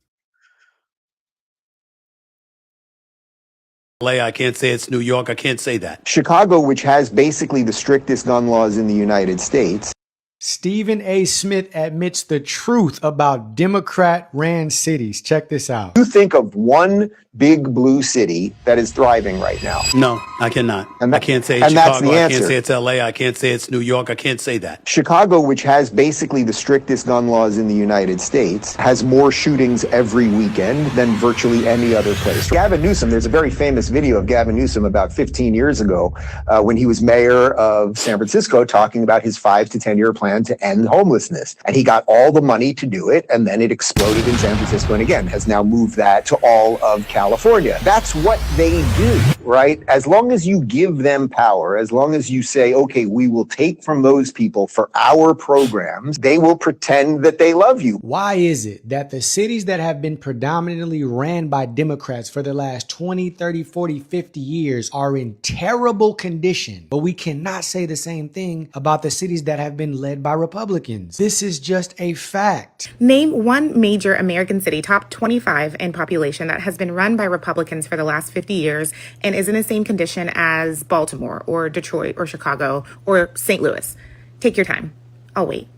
S10: LA, I can't say it's New York. I can't say that.
S11: Chicago, which has basically the strictest gun laws in the United States.
S12: Stephen A. Smith admits the truth about Democrat-ran cities. Check this out.
S11: You think of one big blue city that is thriving right now.
S10: No, I cannot. I can't say it's
S11: and that's
S10: Chicago.
S11: the
S10: I
S11: answer.
S10: can't say it's LA. I can't say it's New York. I can't say that.
S11: Chicago, which has basically the strictest gun laws in the United States, has more shootings every weekend than virtually any other place. Gavin Newsom, there's a very famous video of Gavin Newsom about 15 years ago when he was mayor of San Francisco talking about his 5 to 10 year plan to end homelessness. And he got all the money to do it, and then it exploded in San Francisco and again has now moved that to all of California. That's what they do, right? As long as you give them power, as long as you say, okay, we will take from those people for our programs, they will pretend that they love you.
S12: Why is it that the cities that have been predominantly ran by Democrats for the last 20, 30, 40, 50 years are in terrible condition, but we cannot say the same thing about the cities that have been led by Republicans? This is just a fact.
S13: Name one major American city, top 25 in population, that has been run by Republicans for the last 50 years and is in the same condition as Baltimore or Detroit or Chicago or St. Louis. Take your time. I'll wait.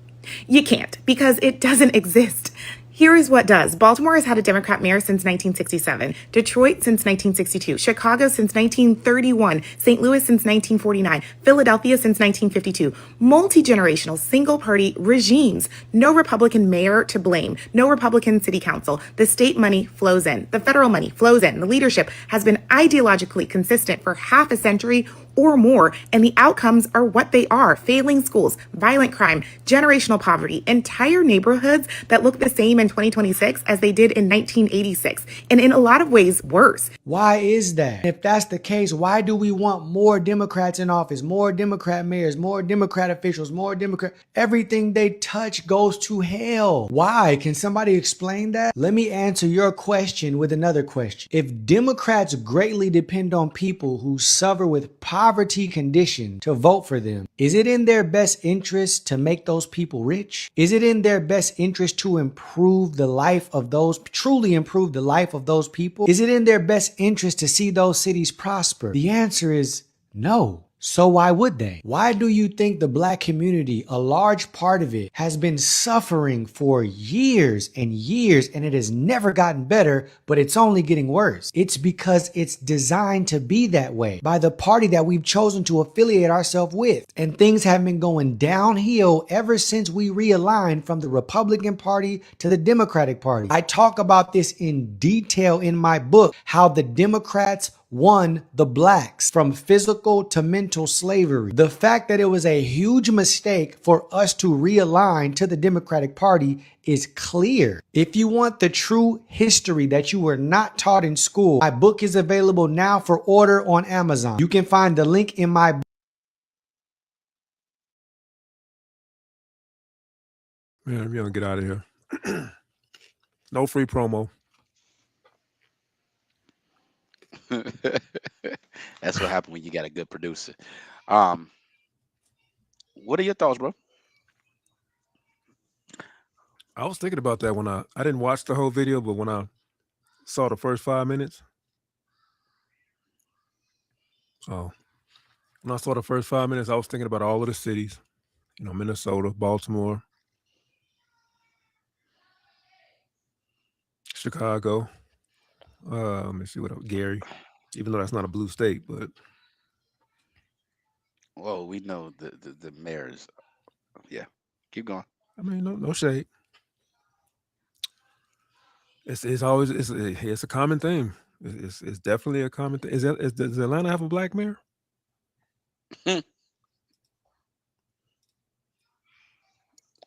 S13: You can't, because it doesn't exist. Here is what does. Baltimore has had a Democrat mayor since 1967, Detroit since 1962, Chicago since 1931, St. Louis since 1949, Philadelphia since 1952. Multi-generational single-party regimes. No Republican mayor to blame. No Republican city council. The state money flows in. The federal money flows in. The leadership has been ideologically consistent for half a century or more, and the outcomes are what they are. Failing schools, violent crime, generational poverty, entire neighborhoods that look the same in 2026 as they did in 1986, and in a lot of ways worse.
S12: Why is that? If that's the case, why do we want more Democrats in office, more Democrat mayors, more Democrat officials, more Democrat? Everything they touch goes to hell. Why? Can somebody explain that? Let me answer your question with another question. If Democrats greatly depend on people who suffer with poverty condition to vote for them, is it in their best interest to make those people rich? Is it in their best interest to improve the life of those, truly improve the life of those people? Is it in their best interest to see those cities prosper? The answer is no. So why would they? Why do you think the black community, a large part of it, has been suffering for years and years, and it has never gotten better, but it's only getting worse? It's because it's designed to be that way by the party that we've chosen to affiliate ourselves with. And things have been going downhill ever since we realigned from the Republican Party to the Democratic Party. I talk about this in detail in my book, how the Democrats won the blacks from physical to mental slavery. The fact that it was a huge mistake for us to realign to the Democratic Party is clear. If you want the true history that you were not taught in school, my book is available now for order on Amazon. You can find the link in my
S3: Man, we're gonna get out of here. No free promo.
S6: That's what happened when you got a good producer. What are your thoughts, bro?
S3: I was thinking about that when I didn't watch the whole video, but when I saw the first 5 minutes. Oh, when I saw the first 5 minutes, I was thinking about all of the cities, Minnesota, Baltimore, Chicago. Let me see what else. Gary, even though that's not a blue state, but
S6: Well, we know the mayors. Yeah, keep going.
S3: I mean, no shade. It's always it's a common theme. It's definitely a common thing. Does Atlanta have a black mayor?
S6: We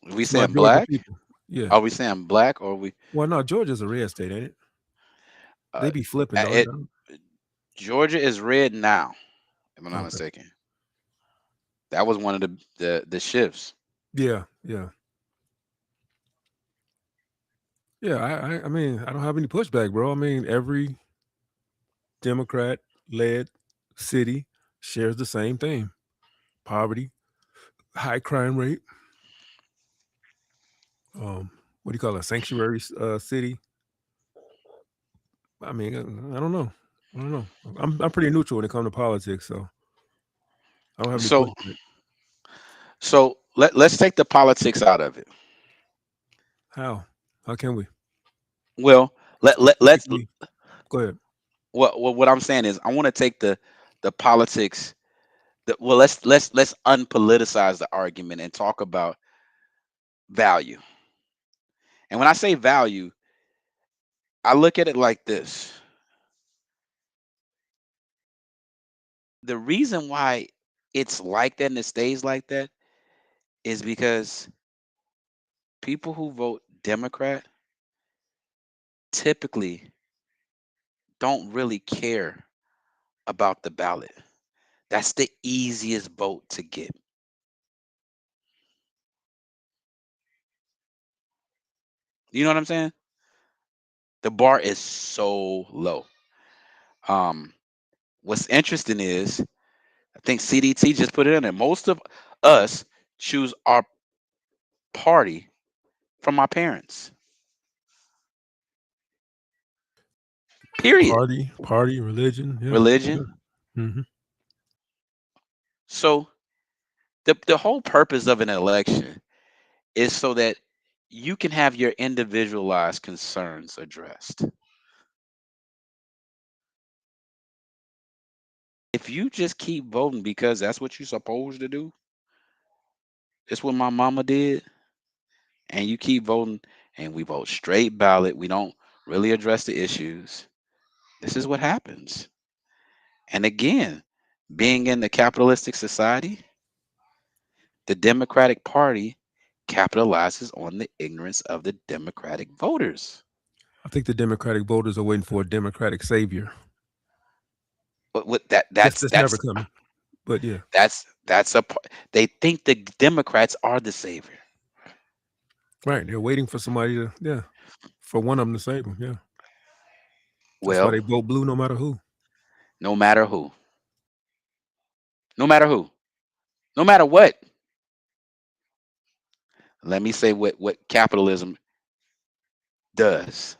S3: To my
S6: saying
S3: Georgia
S6: black?
S3: people. Yeah.
S6: Are we saying black or we?
S3: Well, no, Georgia's a red state, ain't it? They be flipping, don't
S6: It,
S3: they?
S6: Georgia is red now, if I'm not
S3: Okay.
S6: mistaken. That was one of the shifts.
S3: Yeah. I mean, I don't have any pushback, bro. I mean, every Democrat-led city shares the same thing: poverty, high crime rate. What do you call it? A sanctuary city? I mean, I don't know. I'm pretty neutral when it comes to politics, so I don't have any pushback.
S6: So let's take the politics out of it.
S3: How can we?
S6: Well, let's
S3: go ahead.
S6: What I'm saying is I want to take the politics. Let's unpoliticize the argument and talk about value. And when I say value, I look at it like this. The reason why it's like that and it stays like that is because people who vote Democrat typically don't really care about the ballot. That's the easiest vote to get. You know what I'm saying? The bar is so low. What's interesting is I think CDT just put it in there. Most of us choose our party from our parents. Period.
S3: Party, religion, yeah.
S6: Religion.
S3: Yeah. Mm-hmm.
S6: So the whole purpose of an election is so that you can have your individualized concerns addressed. If you just keep voting because that's what you're supposed to do, it's what my mama did, and you keep voting and we vote straight ballot, we don't really address the issues. This is what happens. And again, being in the capitalistic society, the Democratic Party capitalizes on the ignorance of the Democratic voters.
S3: I think the Democratic voters are waiting for a Democratic savior.
S6: But with that's
S3: never coming. But yeah,
S6: they think the Democrats are the savior.
S3: Right, they're waiting for somebody to for one of them to save them. Yeah. That's
S6: Well,
S3: why they vote blue no matter who.
S6: No matter who. No matter who. No matter what. Let me say what capitalism does.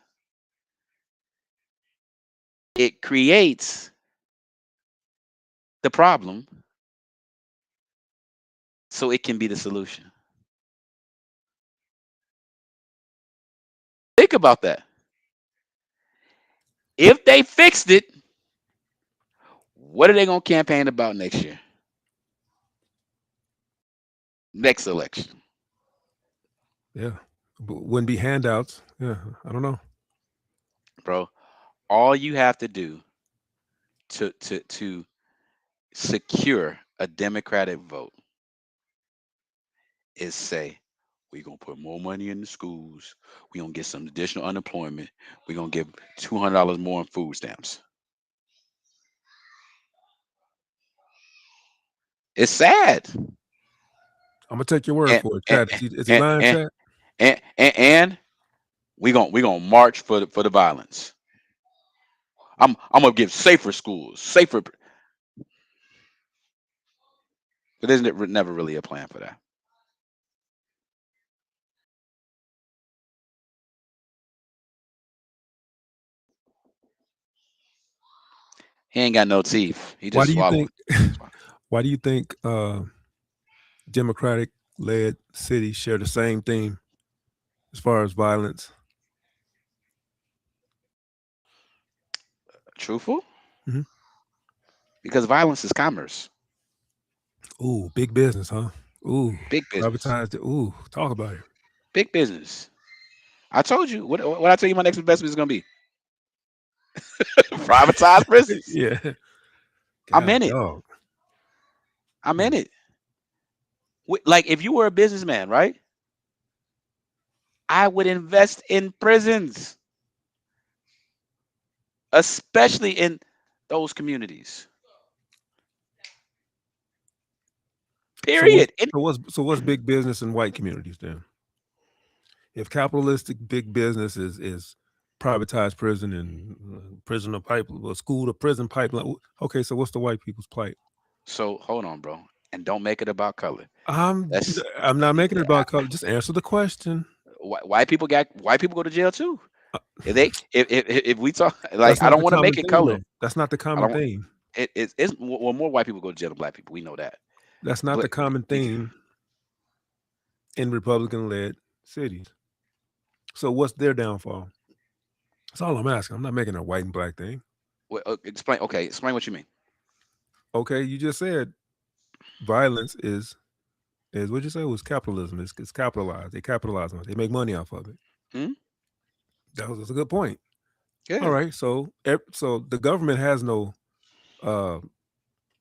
S6: It creates the problem so it can be the solution. Think about that. If they fixed it, what are they going to campaign about next year? Next election.
S3: Yeah. But wouldn't be handouts. Yeah. I don't know.
S6: Bro, all you have to do to secure a Democratic vote is say we're gonna put more money in the schools, we're gonna get some additional unemployment, we're gonna give $200 more in food stamps. It's sad.
S3: I'm gonna take your word
S6: And
S3: for it.
S6: and
S3: Chat, is he lying,
S6: and
S3: chat?
S6: and we gonna march for the violence. I'm gonna give safer schools, safer, but there's never really a plan for that. He ain't got no teeth. He
S3: Why
S6: just
S3: do you
S6: swallowing.
S3: think? Why do you think Democratic-led cities share the same theme as far as violence?
S6: Truthful?
S3: Mhm.
S6: Because violence is commerce.
S3: Ooh, big business, huh? Ooh,
S6: Big business.
S3: privatized it. Ooh, talk about it.
S6: Big business. I told you what I tell you my next investment is gonna be. Privatized prisons.
S3: Yeah.
S6: I'm
S3: God,
S6: in it.
S3: dog.
S6: I'm in it. Like if you were a businessman, right? I would invest in prisons, especially in those communities.
S3: So what's
S6: Period.
S3: what's big business in white communities then? If capitalistic big business is privatized prison and prison to pipe, or school to prison pipeline. Okay, so what's the white people's plight?
S6: So hold on, bro, and don't make it about color.
S3: I'm
S6: That's
S3: I'm not making it about color. Just answer the question.
S6: white people go to jail too. If we talk like
S3: That's
S6: I
S3: not
S6: don't
S3: the
S6: want to
S3: common
S6: make it
S3: theme,
S6: color.
S3: though. That's not the
S6: I
S3: common
S6: don't.
S3: theme.
S6: It's well, more white people go to jail than black people. We know that.
S3: That's not
S6: But
S3: the common theme in Republican-led cities. So what's their downfall? That's all I'm asking. I'm not making a white and black thing.
S6: explain. Okay, explain what you mean.
S3: Okay, you just said violence is what you say was capitalism. It's capitalized. They capitalize on it. They make money off of it.
S6: Hmm?
S3: That's a good point.
S6: Yeah.
S3: All right, so the government has no. Uh,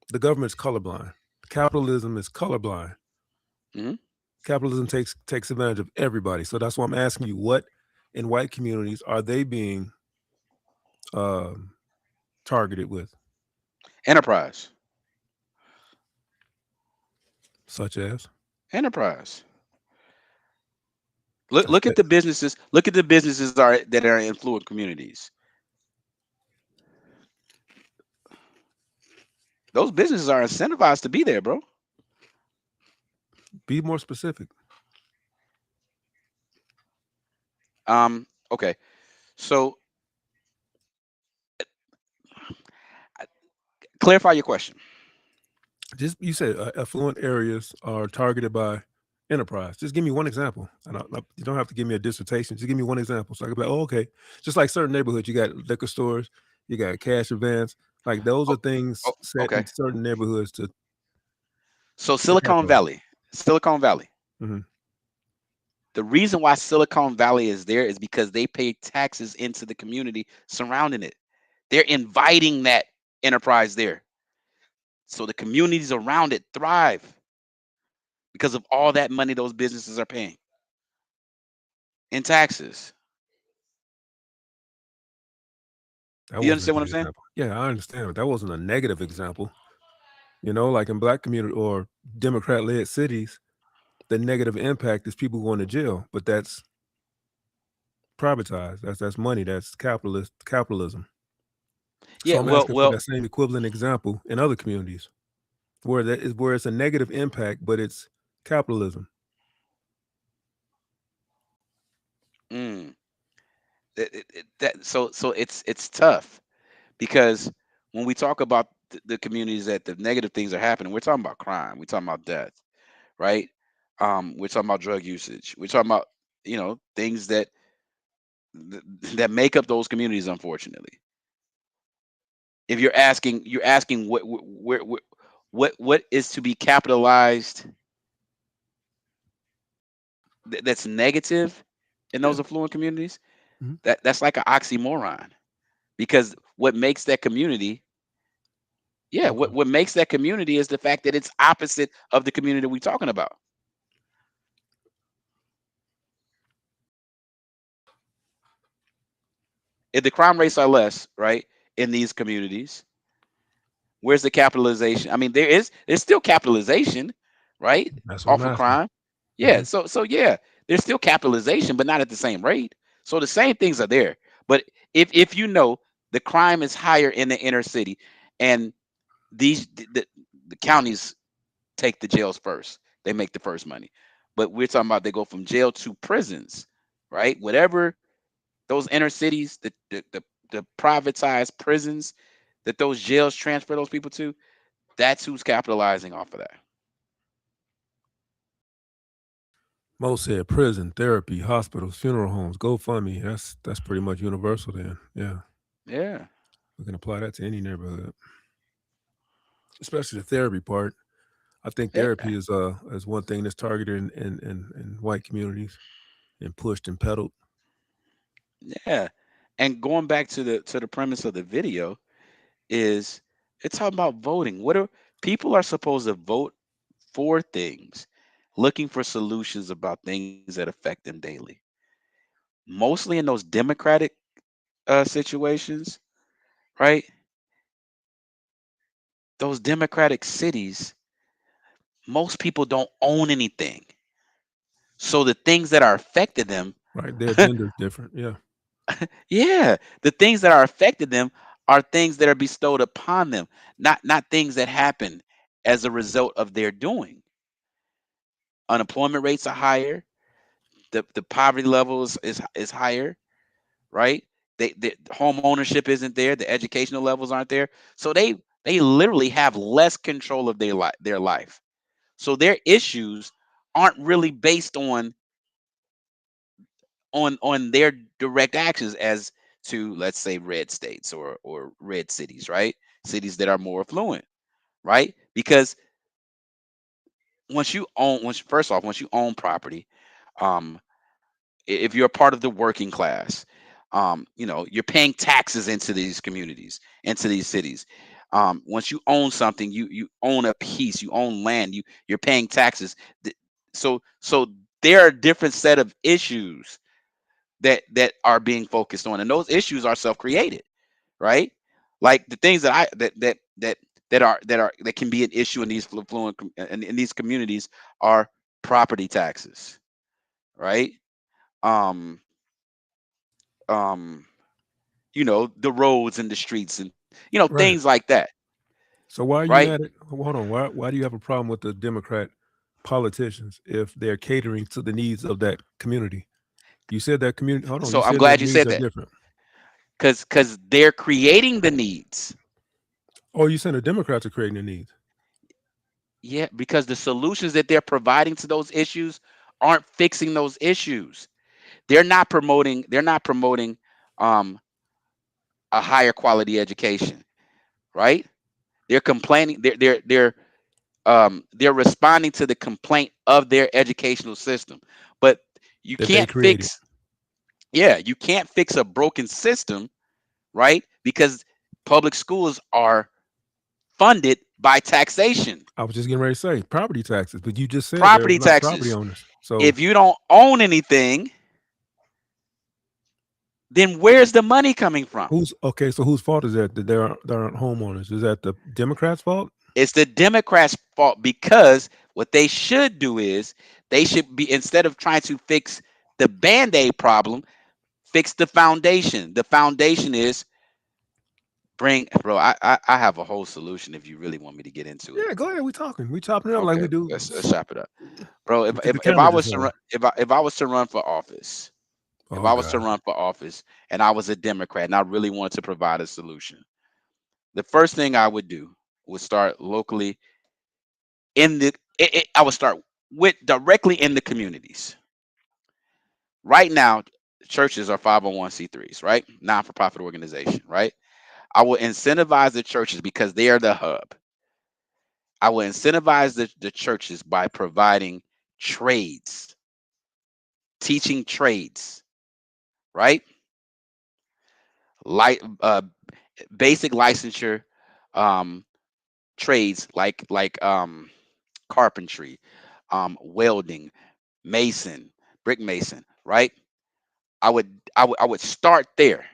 S3: the government's colorblind. Capitalism is colorblind.
S6: Hmm.
S3: Capitalism takes advantage of everybody. So that's why I'm asking you, what in white communities are they being targeted with,
S6: Enterprise.
S3: such as?
S6: Enterprise. Look at the businesses. Look at the businesses that are in fluid communities. Those businesses are incentivized to be there, bro.
S3: Be more specific.
S6: Okay. So clarify your question.
S3: Just you said affluent areas are targeted by enterprise. Just give me one example. You don't have to give me a dissertation. Just give me one example, so I can be like, oh, okay. Just like certain neighborhoods, you got liquor stores, you got cash advance. Like those are things set
S6: Okay.
S3: in certain neighborhoods to.
S6: So Silicon Valley.
S3: Mhm.
S6: The reason why Silicon Valley is there is because they pay taxes into the community surrounding it. They're inviting that enterprise there. So the communities around it thrive because of all that money those businesses are paying in taxes.
S3: That
S6: You
S3: wasn't a
S6: understand what I'm
S3: good
S6: saying?
S3: example. Yeah, I understand, but that wasn't a negative example. You know, like in black community or Democrat-led cities, the negative impact is people going to jail, but that's privatized. That's money. That's capitalism. So
S6: Yeah,
S3: I'm asking for that same equivalent example in other communities where it's a negative impact, but it's capitalism.
S6: mm, so it's tough because when we talk about the communities that the negative things are happening, we're talking about crime, we're talking about death, right? We're talking about drug usage, we're talking about things that make up those communities. Unfortunately, if you're asking what is to be capitalized that's negative in
S3: Yeah.
S6: those affluent communities,
S3: Mhm.
S6: that's like an oxymoron, because what makes that community Yeah, what makes that community is the fact that it's opposite of the community we're talking about. If the crime rates are less, right, in these communities, where's the capitalization? I mean, there's still capitalization, right,
S3: That's what I'm
S6: off of
S3: asking.
S6: crime. Yeah, so yeah, there's still capitalization, but not at the same rate. So the same things are there. But if you know the crime is higher in the inner city, and these the counties take the jails first, they make the first money. But we're talking about they go from jail to prisons, right? Whatever those inner cities, the privatized prisons that those jails transfer those people to, that's who's capitalizing off of that.
S3: Most said prison, therapy, hospitals, funeral homes, GoFundMe. That's pretty much universal then. Yeah.
S6: Yeah.
S3: We can apply that to any neighborhood. Especially the therapy part. I think
S6: Yeah.
S3: therapy is one thing that's targeted in white communities and pushed and peddled.
S6: Yeah. And going back to the premise of the video is it's talking about voting. What are people are supposed to vote for things, looking for solutions about things that affect them daily. Mostly in those democratic situations, right? Those democratic cities, most people don't own anything. So the things that are affecting them,
S3: Right. Their agenda's different. Yeah.
S6: yeah, the things that are affecting them are things that are bestowed upon them, not things that happen as a result of their doing. Unemployment rates are higher. The poverty levels is higher, right? The home ownership isn't there. The educational levels aren't there. So they literally have less control of their life. So their issues aren't really based on their direct actions as to, let's say, red states or red cities, right? Cities that are more affluent, right? Because once you own property, um if you're a part of the working class, you're paying taxes into these communities, into these cities. Once you own something, you own a piece, you own land, you're paying taxes. So there are a different set of issues that are being focused on, and those issues are self-created, right? Like the things that I that can be an issue in these in these communities are property taxes, right? Um, um, the roads and the streets and
S3: Right.
S6: things like that,
S3: So why are you
S6: right?
S3: mad at hold on, why do you have a problem with the Democrat politicians if they're catering to the needs of that community? You said that community hold on, you
S6: So I'm
S3: said their
S6: glad you
S3: needs
S6: said
S3: are
S6: that,
S3: different.
S6: because they're creating the needs.
S3: Oh, you said the Democrats are creating the needs.
S6: Yeah, because the solutions that they're providing to those issues aren't fixing those issues. They're not promoting um a higher quality education, right? They're complaining. They're responding to the complaint of their educational system, but you
S3: That they
S6: can't
S3: created.
S6: fix. Yeah, you can't fix a broken system, right? Because public schools are funded by taxation,
S3: I was just getting ready to say property taxes, but you just said they're
S6: property
S3: not property
S6: taxes.
S3: owners. So
S6: If you don't own anything, then where's the money coming from?
S3: so whose fault is that there aren't homeowners? Is that the Democrats' fault?
S6: It's the Democrats' fault, because what they should do is they should be, instead of trying to fix the band-aid problem, fix the foundation. The foundation is bro. I have a whole solution if you really want me to get into it.
S3: Yeah, go ahead. We talking. We chopping it up like
S6: Okay,
S3: we do.
S6: let's chop it up, bro. If
S3: Look at
S6: if,
S3: the
S6: if
S3: camera
S6: I
S3: just
S6: was to
S3: on.
S6: run, if I was to run for office, if
S3: Oh
S6: I was to
S3: God.
S6: run for office and I was a Democrat and I really wanted to provide a solution, the first thing I would do was start locally in I would start with directly in the communities. Right now, churches are 501c3s, right? Non-for-profit organization, right? I will incentivize the churches because they are the hub. I will incentivize the churches by providing trades, teaching trades, right? Light, basic licensure, um, trades like carpentry, welding, mason, brick mason, right? I would start there,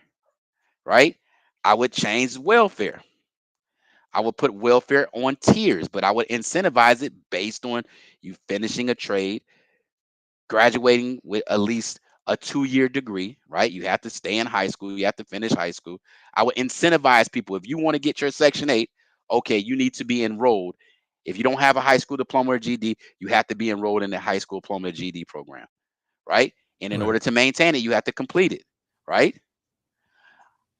S6: right? I would change welfare. I would put welfare on tiers, but I would incentivize it based on you finishing a trade, graduating with at least a 2-year degree, right? You have to stay in high school, you have to finish high school. I would incentivize people. If you want to get your Section 8, okay, you need to be enrolled. If you don't have a high school diploma or GED, you have to be enrolled in the high school diploma or GED program, right? And in order to maintain it, you have to complete it, right?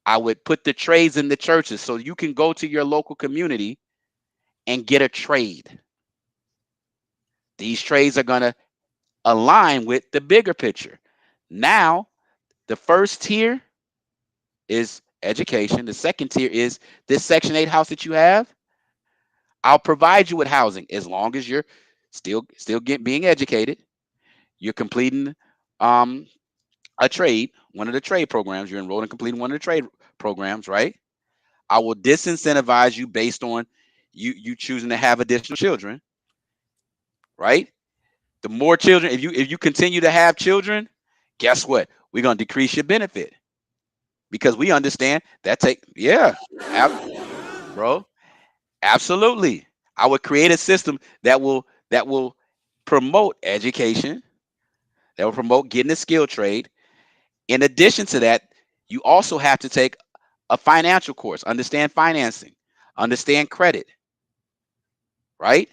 S6: I would put the trades in the churches so you can go to your local community and get a trade. These trades are going to align with the bigger picture. Now, the first tier is education. The second tier is this Section 8 house that you have. I'll provide you with housing as long as you're still being educated. You're completing a trade, one of the trade programs. You're enrolled in completing one of the trade programs, right? I will disincentivize you based on you choosing to have additional children, right? The more children, if you continue to have children, guess what? We're gonna decrease your benefit because we understand that bro, absolutely. I would create a system that will promote education, that will promote getting a skill trade. In addition to that, you also have to take a financial course, understand financing, understand credit, right?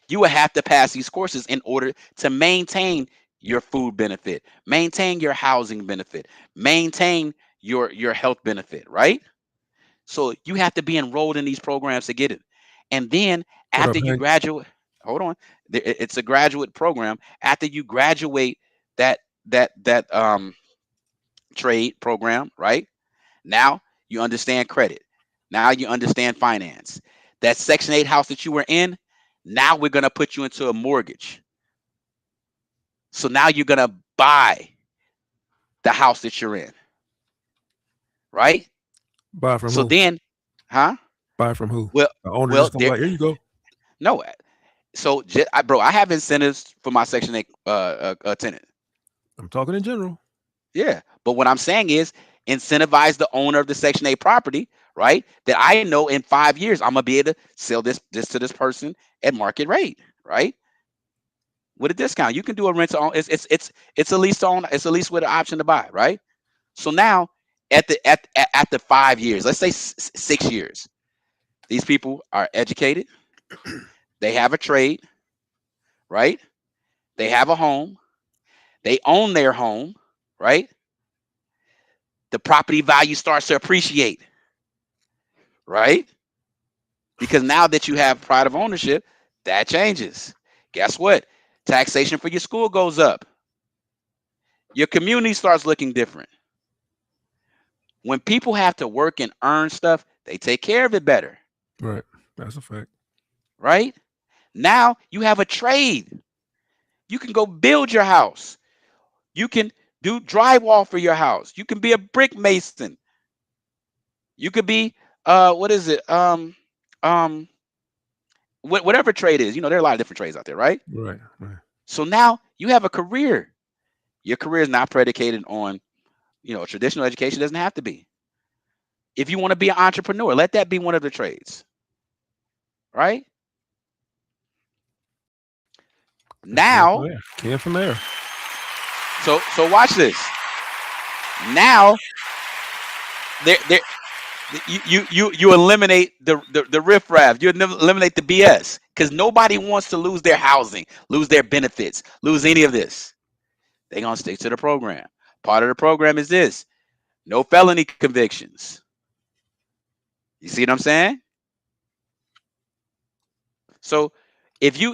S6: You will have to pass these courses in order to maintain your food benefit, maintain your housing benefit, maintain your health benefit, right? So you have to be enrolled in these programs to get it. And then
S3: What up,
S6: after you
S3: Hank?
S6: graduate, hold on, it's a graduate program. After you graduate that trade program, right? Now you understand credit. Now you understand finance. That Section 8 house that you were in, now we're going to put you into a mortgage. So now you're going to buy the house that you're in, right?
S3: Buy from
S6: So
S3: who?
S6: then, huh?
S3: Buy from who?
S6: Well,
S3: The owner
S6: well,
S3: just gonna be like, here you go.
S6: no. So, bro, I have incentives for my Section 8 tenant.
S3: I'm talking in general.
S6: Yeah, but what I'm saying is incentivize the owner of the Section 8 property, right? That I know in 5 years I'm gonna be able to sell this to this person at market rate, right? With a discount. You can do a rent to own. It's a lease to own. It's a lease with an option to buy, right? So now at the 5 years, let's say 6 years, these people are educated. They have a trade, right? They have a home. They own their home, right? The property value starts to appreciate, right? Because now that you have pride of ownership, that changes. Guess what? Taxation for your school goes up. Your community starts looking different. When people have to work and earn stuff, they take care of it better.
S3: Right. That's a fact.
S6: Right? Now you have a trade. You can go build your house. You can do drywall for your house. You can be a brick mason. You could be what is it? Whatever trade is. You know, there are a lot of different trades out there, right?
S3: Right. Right.
S6: So now you have a career. Your career is not predicated on, traditional education. Doesn't have to be. If you want to be an entrepreneur, let that be one of the trades. Right? Now,
S3: Came from there.
S6: so watch this. Now, you eliminate the riffraff. You eliminate the BS because nobody wants to lose their housing, lose their benefits, lose any of this. They're gonna stick to the program. Part of the program is this: no felony convictions. You see what I'm saying? So if you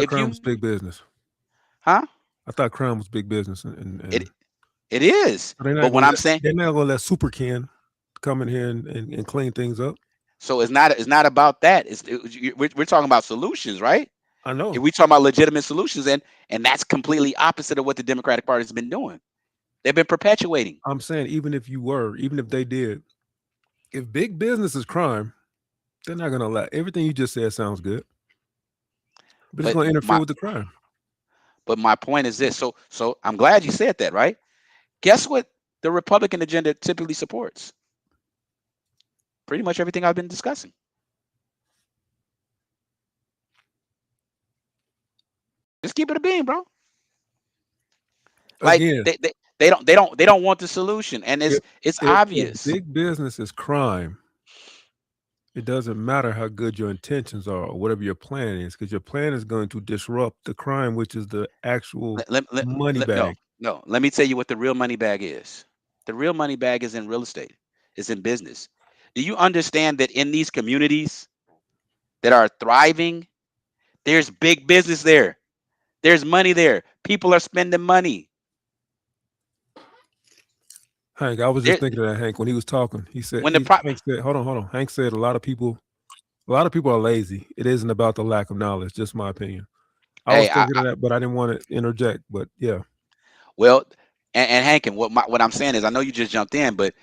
S3: crime was big business.
S6: Huh?
S3: I thought crime was big business, and
S6: it is. But what I'm saying,
S3: they're not gonna let Super Ken come in here and clean things up.
S6: So it's not about that. We're talking about solutions, right?
S3: I know.
S6: We talking about legitimate solutions, and that's completely opposite of what the Democratic Party has been doing. They've been perpetuating.
S3: I'm saying even if they did, if big business is crime, They're not gonna allow everything you just said sounds good, but it's
S6: But
S3: gonna interfere
S6: my
S3: with the crime.
S6: but my point is this. So I'm glad you said that, right? Guess what the Republican agenda typically supports? Pretty much everything I've been discussing. Just keep it a bean, bro. Like
S3: Again,
S6: they don't want the solution, and
S3: if
S6: it's
S3: if
S6: obvious.
S3: big business is crime, it doesn't matter how good your intentions are or whatever your plan is, because your plan is going to disrupt the crime, which is the actual money
S6: No,
S3: bag.
S6: no. Let me tell you what the real money bag is. The real money bag is in real estate. It's in business. Do you understand that in these communities that are thriving, there's big business there. There's money there. People are spending money.
S3: Hank, I was just
S6: There,
S3: thinking of that, Hank, when he was talking. He said,
S6: when the prop,
S3: Hank said, hold on. Hank said a lot of people are lazy. It isn't about the lack of knowledge, just my opinion. I was
S6: hey,
S3: thinking of that, but I didn't want to interject. But yeah.
S6: well, and Hank, and what I'm saying is, I know you just jumped in, but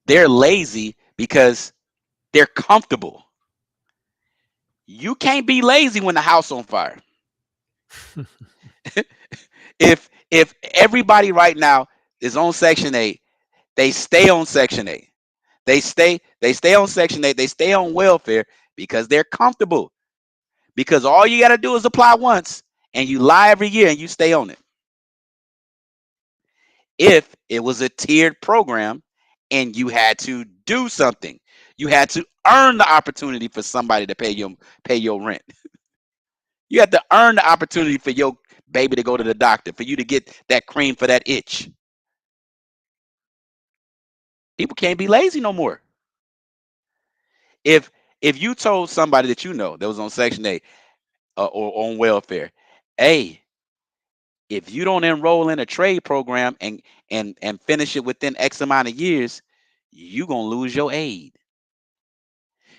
S6: they're lazy because they're comfortable. You can't be lazy when the house on fire. If everybody right now is on Section 8, they stay on Section 8. They stay on Section 8. They stay on welfare because they're comfortable. Because all you got to do is apply once, and you lie every year, and you stay on it. If it was a tiered program and you had to do something, you had to earn the opportunity for somebody to pay your rent. You had to earn the opportunity for your baby to go to the doctor, for you to get that cream for that itch. People can't be lazy no more. If you told somebody that you know that was on Section 8 or on welfare, hey, if you don't enroll in a trade program and finish it within X amount of years, you gonna lose your aid.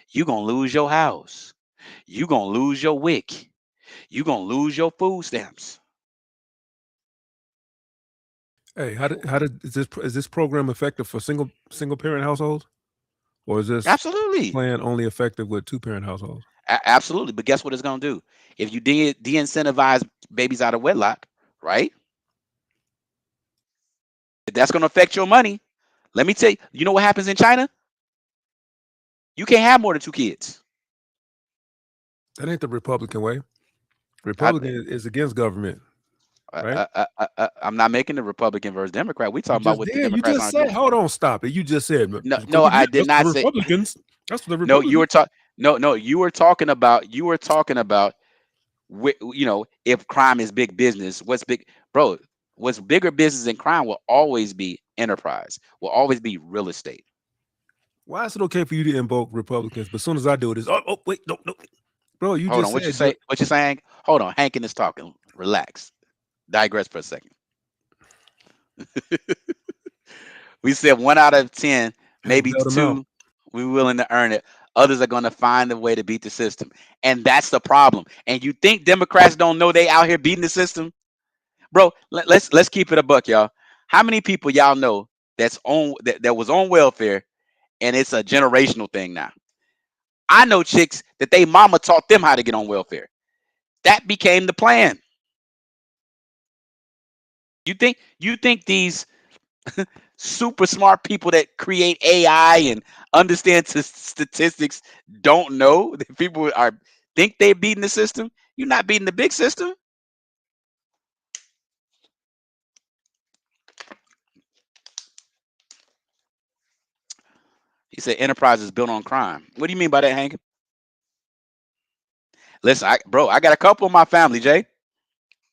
S6: You gonna lose your house. You gonna lose your WIC. You gonna lose your food stamps.
S3: Hey, is this program effective for single parent households, or is this
S6: Absolutely.
S3: plan only effective with 2-parent households?
S6: Absolutely. But guess what it's gonna do? If you de-incentivize babies out of wedlock, right? That's gonna affect your money. Let me tell you, you know what happens in China? You can't have more than 2 kids.
S3: That ain't the Republican way.
S6: I,
S3: Republican is against government, right?
S6: I'm not making the Republican versus Democrat. We
S3: You
S6: talking about
S3: just
S6: what the
S3: did. You
S6: Democrats
S3: just
S6: aren't
S3: said,
S6: doing.
S3: hold on, stop it. You just said,
S6: No, no, I did
S3: that's the
S6: not say.
S3: Republicans. That's the
S6: No, you
S3: Republicans.
S6: were talking. No, you were talking about. You were talking about. If crime is big business, what's big, bro? What's bigger business than crime will always be enterprise. Will always be real estate.
S3: Why is it okay for you to invoke Republicans, but as soon as I do it, it's wait, no, bro. You
S6: Hold
S3: just
S6: on. What you
S3: said
S6: say? What you saying? Hold on. Hankin is talking. Relax. Digress for a second. We said 1 out of 10,
S3: Hank
S6: maybe
S3: bailed him out.
S6: 2, we're willing to earn it. Others are going to find a way to beat the system, and that's the problem. And you think Democrats don't know they out here beating the system, bro? Let's keep it a buck, y'all. How many people y'all know that was on welfare, and it's a generational thing now? I know chicks that they mama taught them how to get on welfare. That became the plan. You think these super smart people that create AI and understand statistics don't know that people think they're beating the system? You're not beating the big system. He said enterprise is built on crime. What do you mean by that, Hank? Listen, I got a couple in my family, Jay.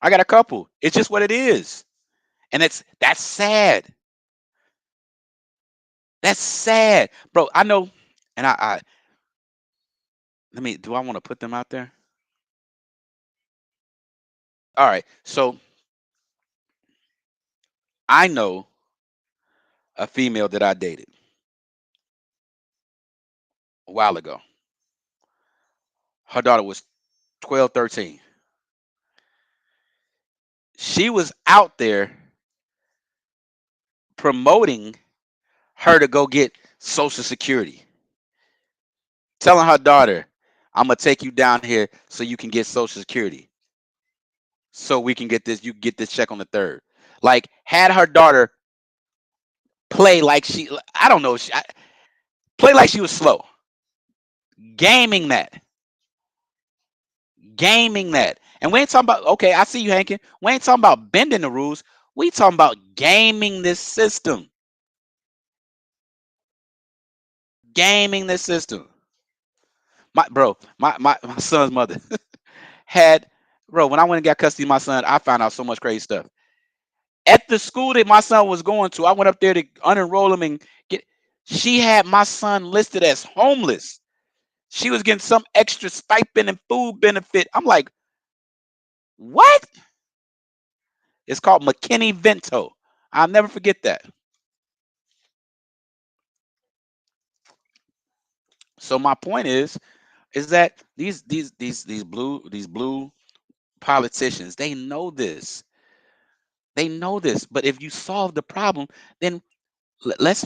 S6: I got a couple. It's just what it is. And that's sad. That's sad. Bro, I know, and I do I want to put them out there? All right. So I know a female that I dated a while ago. Her daughter was 12, 13. She was out there promoting her to go get Social Security. telling her daughter, I'm gonna take you down here so you can get Social Security, so we can get this. You get this check on the 3rd. Like, had her daughter play like she, I don't know, play like she was slow, gaming that, And we ain't talking about, okay, I see you, Hankin. We ain't talking about bending the rules. We talking about gaming this system. Gaming this system. My son's mother had, when I went and got custody of my son, I found out so much crazy stuff. At the school that my son was going to, I went up there to unenroll him and she had my son listed as homeless. She was getting some extra stipend and food benefit. I'm like, what? It's called McKinney Vento. I'll never forget that. So my point is that these blue politicians, they know this. They know this. But if you solve the problem, then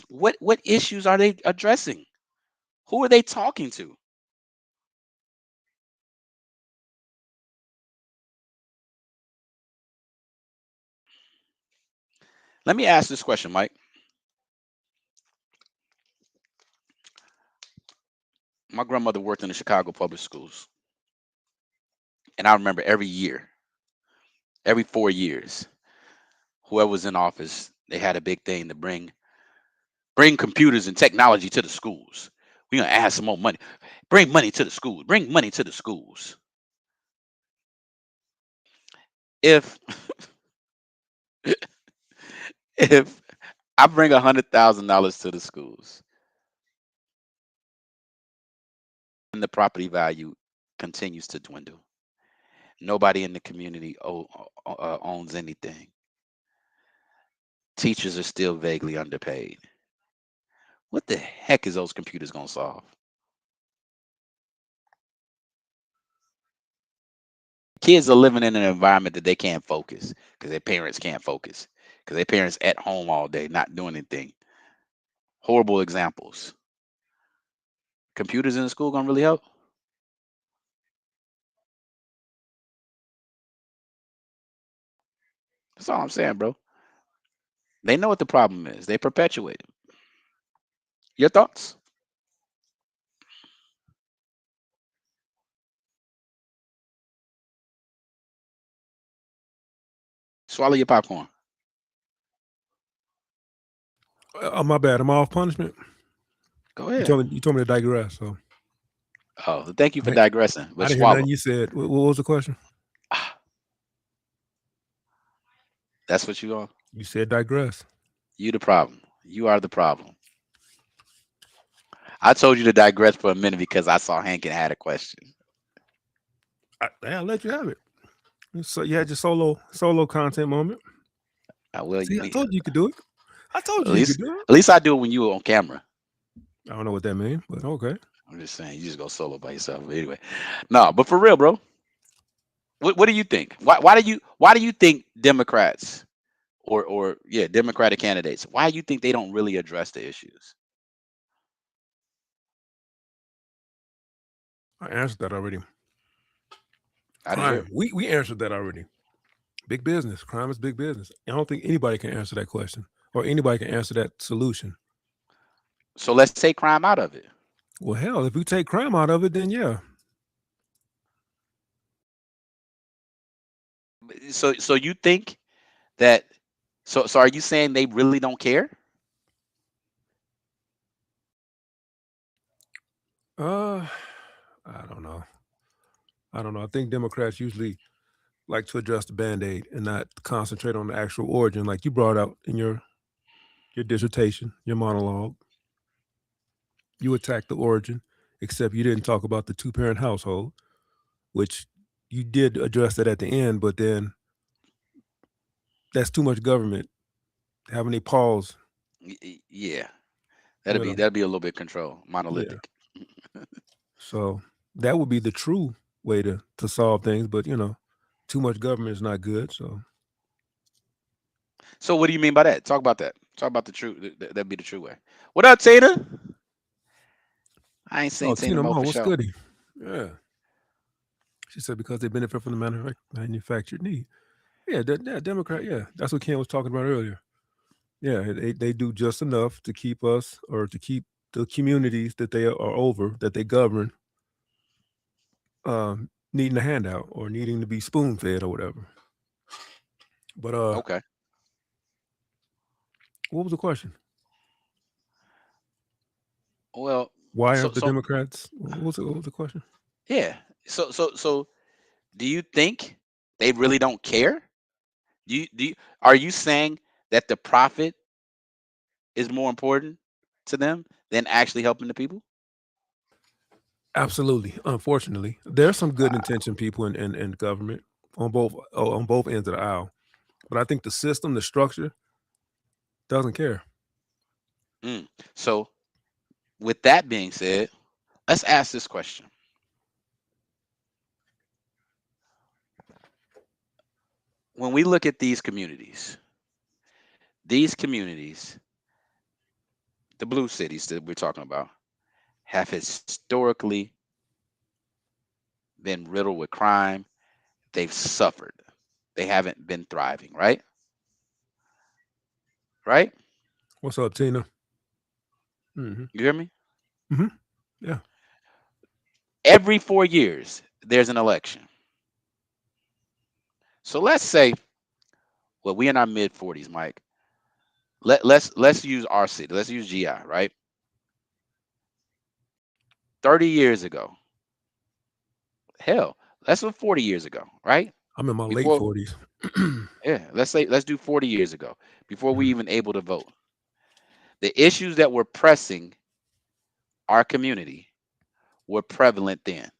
S6: what issues are they addressing? Who are they talking to? Let me ask this question, Mike. My grandmother worked in the Chicago public schools. And I remember every year, every 4 years, whoever was in office, they had a big thing to bring computers and technology to the schools. We're going to add some more money. Bring money to the schools. Bring money to the schools. If I bring $100,000 to the schools and the property value continues to dwindle, nobody in the community owns anything. Teachers are still vaguely underpaid. What the heck is those computers going to solve? Kids are living in an environment that they can't focus because their parents can't focus because their parents at home all day not doing anything. Horrible examples. Computers in the school going to really help? That's all I'm saying, bro. They know what the problem is. They perpetuate it. Your thoughts? Swallow your popcorn.
S3: My bad. Am I off punishment?
S6: Go ahead.
S3: You told me to digress. So.
S6: Oh, thank you for digressing. But
S3: I didn't
S6: swallow.
S3: hear nothing you said. What was the question?
S6: That's what you are.
S3: You said digress.
S6: You the problem. You are the problem. I told you to digress for a minute because I saw Hankin had a question.
S3: I'll let you have it. So you had your solo content moment. See, I told you could do it. I told you could do it.
S6: At least I do it when you were on camera.
S3: I don't know what that means, but okay.
S6: I'm just saying, you just go solo by yourself. But anyway, no, but for real, bro. What do you think? Why do you think Democrats or Democratic candidates, why do you think they don't really address the issues?
S3: I answered that already.
S6: Crime.
S3: We answered that already. Big business. Crime is big business. I don't think anybody can answer that question or anybody can answer that solution.
S6: So let's take crime out of it.
S3: Well, hell, if we take crime out of it, then yeah.
S6: So you think that? So are you saying they really don't care?
S3: I don't know. I think Democrats usually like to address the Band-Aid and not concentrate on the actual origin, like you brought out in your dissertation, your monologue. You attacked the origin, except you didn't talk about the two-parent household, which you did address that at the end, but then that's too much government. Having a pause.
S6: Yeah. That'd be a little bit monolithic.
S3: Yeah. So that would be the true way to solve things, but too much government is not good.
S6: So what do you mean by that? Talk about that. Talk about the true. That'd be the true way. What up, Tina? I ain't
S3: Oh,
S6: seen
S3: Tina
S6: them more
S3: Moore,
S6: for
S3: what's
S6: sure.
S3: goody? Yeah. She said because they benefit from the manufactured need. Yeah, Democrat. Yeah, that's what Ken was talking about earlier. Yeah, they do just enough to keep us or to keep the communities that they are over, that they govern, needing a handout or needing to be spoon fed or whatever. But
S6: Okay.
S3: what was the question?
S6: Well,
S3: Why
S6: so
S3: aren't the
S6: so
S3: Democrats? What was the question?
S6: yeah. So do you think they really don't care? Are you saying that the profit is more important to them than actually helping the people?
S3: Absolutely. Unfortunately, there's some good intentioned people in government on both ends of the aisle, but I think the system, the structure, doesn't care.
S6: Mm. So with that being said, let's ask this question. When we look at these communities, the blue cities that we're talking about, have historically been riddled with crime. They've suffered. They haven't been thriving, right? Right?
S3: What's up, Tina? Mm-hmm.
S6: You hear me?
S3: Mm-hmm. Yeah.
S6: Every 4 years, there's an election. So let's say, well, we in our mid 40s, Mike. Let's use our city. Let's use GI, right? 30 years ago. Hell, let's do 40 years ago, right?
S3: I'm in my late
S6: Before,
S3: 40s.
S6: yeah, let's do 40 years ago, before we
S3: Mhm.
S6: even able to vote. The issues that were pressing our community were prevalent then.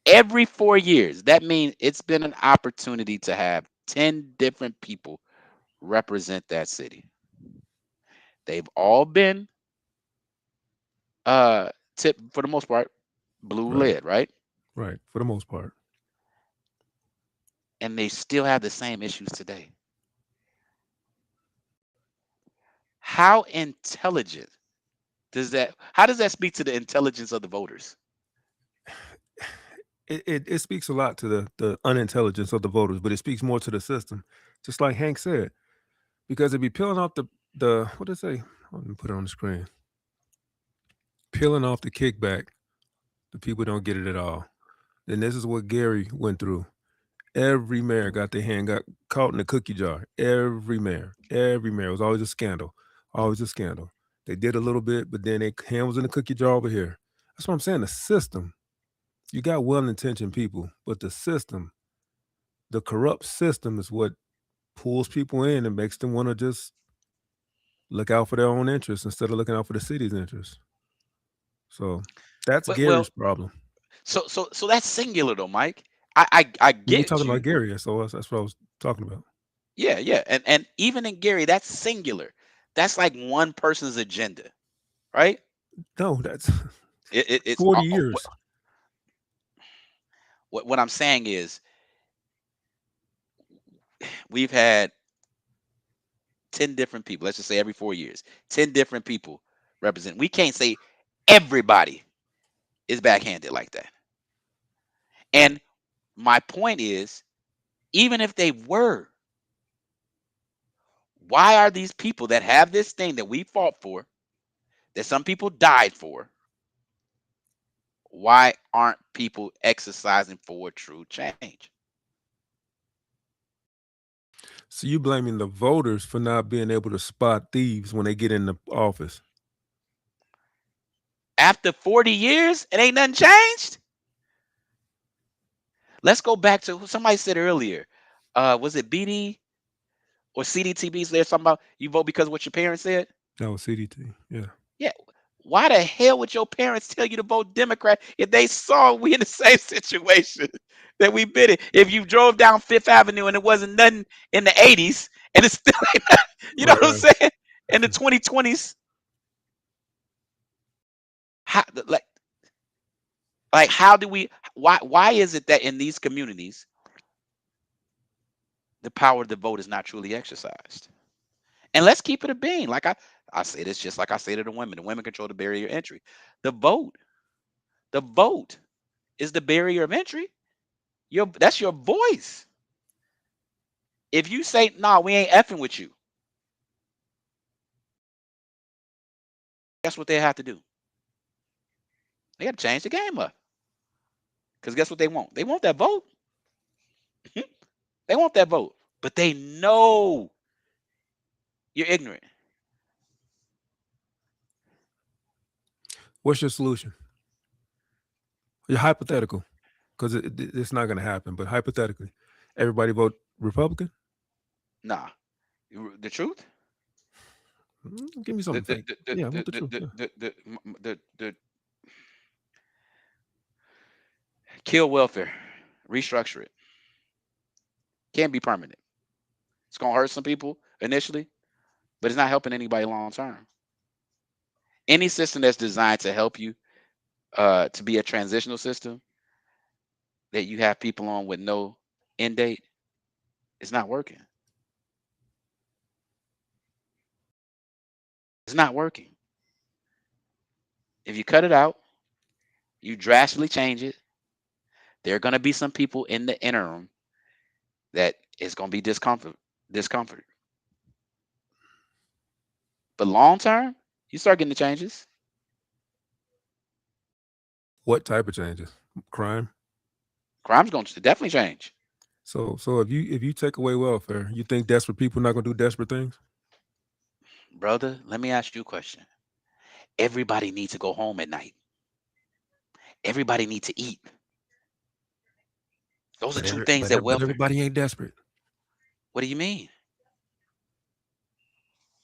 S6: Every 4 years, that means it's been an opportunity to have 10 different people represent that city. They've all been uh tip for the most part blue
S3: Right.
S6: led, right?
S3: Right. For the most part.
S6: And they still have the same issues today. How intelligent how does that speak to the intelligence of the voters?
S3: It speaks a lot to the unintelligence of the voters, but it speaks more to the system. Just like Hank said, because it'd be peeling off the what did it say? Let me put it on the screen. Peeling off the kickback, the people don't get it at all. And this is what Gary went through. Every mayor got caught in the cookie jar. Every mayor. It was always a scandal. Always a scandal. They did a little bit, but then their hand was in the cookie jar over here. That's what I'm saying. The system. You got well-intentioned people, but the system, the corrupt system is what pulls people in and makes them want to just look out for their own interests instead of looking out for the city's interests. So that's
S6: But well,
S3: Gary's problem.
S6: so that's singular though, Mike. I
S3: We
S6: get
S3: talking about
S6: you.
S3: Gary, so that's what I was talking about.
S6: Yeah. And even in Gary, that's singular. That's like one person's agenda, right?
S3: No, that's
S6: It's
S3: 40 years.
S6: what I'm saying is we've had 10 different people. Let's just say every 4 years, 10 different people represent. We can't say everybody is backhanded like that. And my point is, even if they were, why are these people that have this thing that we fought for, that some people died for, why aren't people exercising for true change?
S3: So you blaming the voters for not being able to spot thieves when they get in the office.
S6: After 40 years, it ain't nothing changed. Let's go back to what somebody said earlier. Was it BD or CDTB? There's something about you vote because of what your parents said.
S3: That was CDT. Yeah.
S6: Yeah. Why the hell would your parents tell you to vote Democrat if they saw we in the same situation that we been in? If you drove down Fifth Avenue and it wasn't nothing in the 80s and it's still ain't nothing, you know
S3: Right,
S6: what I'm
S3: right.
S6: saying? In the 2020s, how, like how do we why is it that in these communities the power of the vote is not truly exercised? And let's keep it a bean. Like I say this just like I say to the women. The women control the barrier of entry. The vote is the barrier of entry. That's your voice. If you say, nah, we ain't effing with you, guess what they have to do? They got to change the game up. Because guess what they want? They want that vote. They want that vote. But they know you're ignorant.
S3: What's your solution? You're hypothetical, because it's not going to happen. But hypothetically, everybody vote Republican?
S6: Nah. The truth?
S3: Give me something fake. Yeah, I want the truth.
S6: The kill welfare, restructure it. Can't be permanent. It's gonna hurt some people initially, but it's not helping anybody long term. Any system that's designed to help you to be a transitional system that you have people on with no end date, it's not working. It's not working. If you cut it out, you drastically change it, there are going to be some people in the interim that is going to be discomfort. But long term, you start getting the changes.
S3: What type of changes? Crime?
S6: Crime's going to definitely change.
S3: So if you take away welfare, you think desperate people not going to do desperate things?
S6: Brother, let me ask you a question. Everybody needs to go home at night. Everybody needs to eat. Those are two things that welfare.
S3: Everybody ain't desperate.
S6: What do you mean?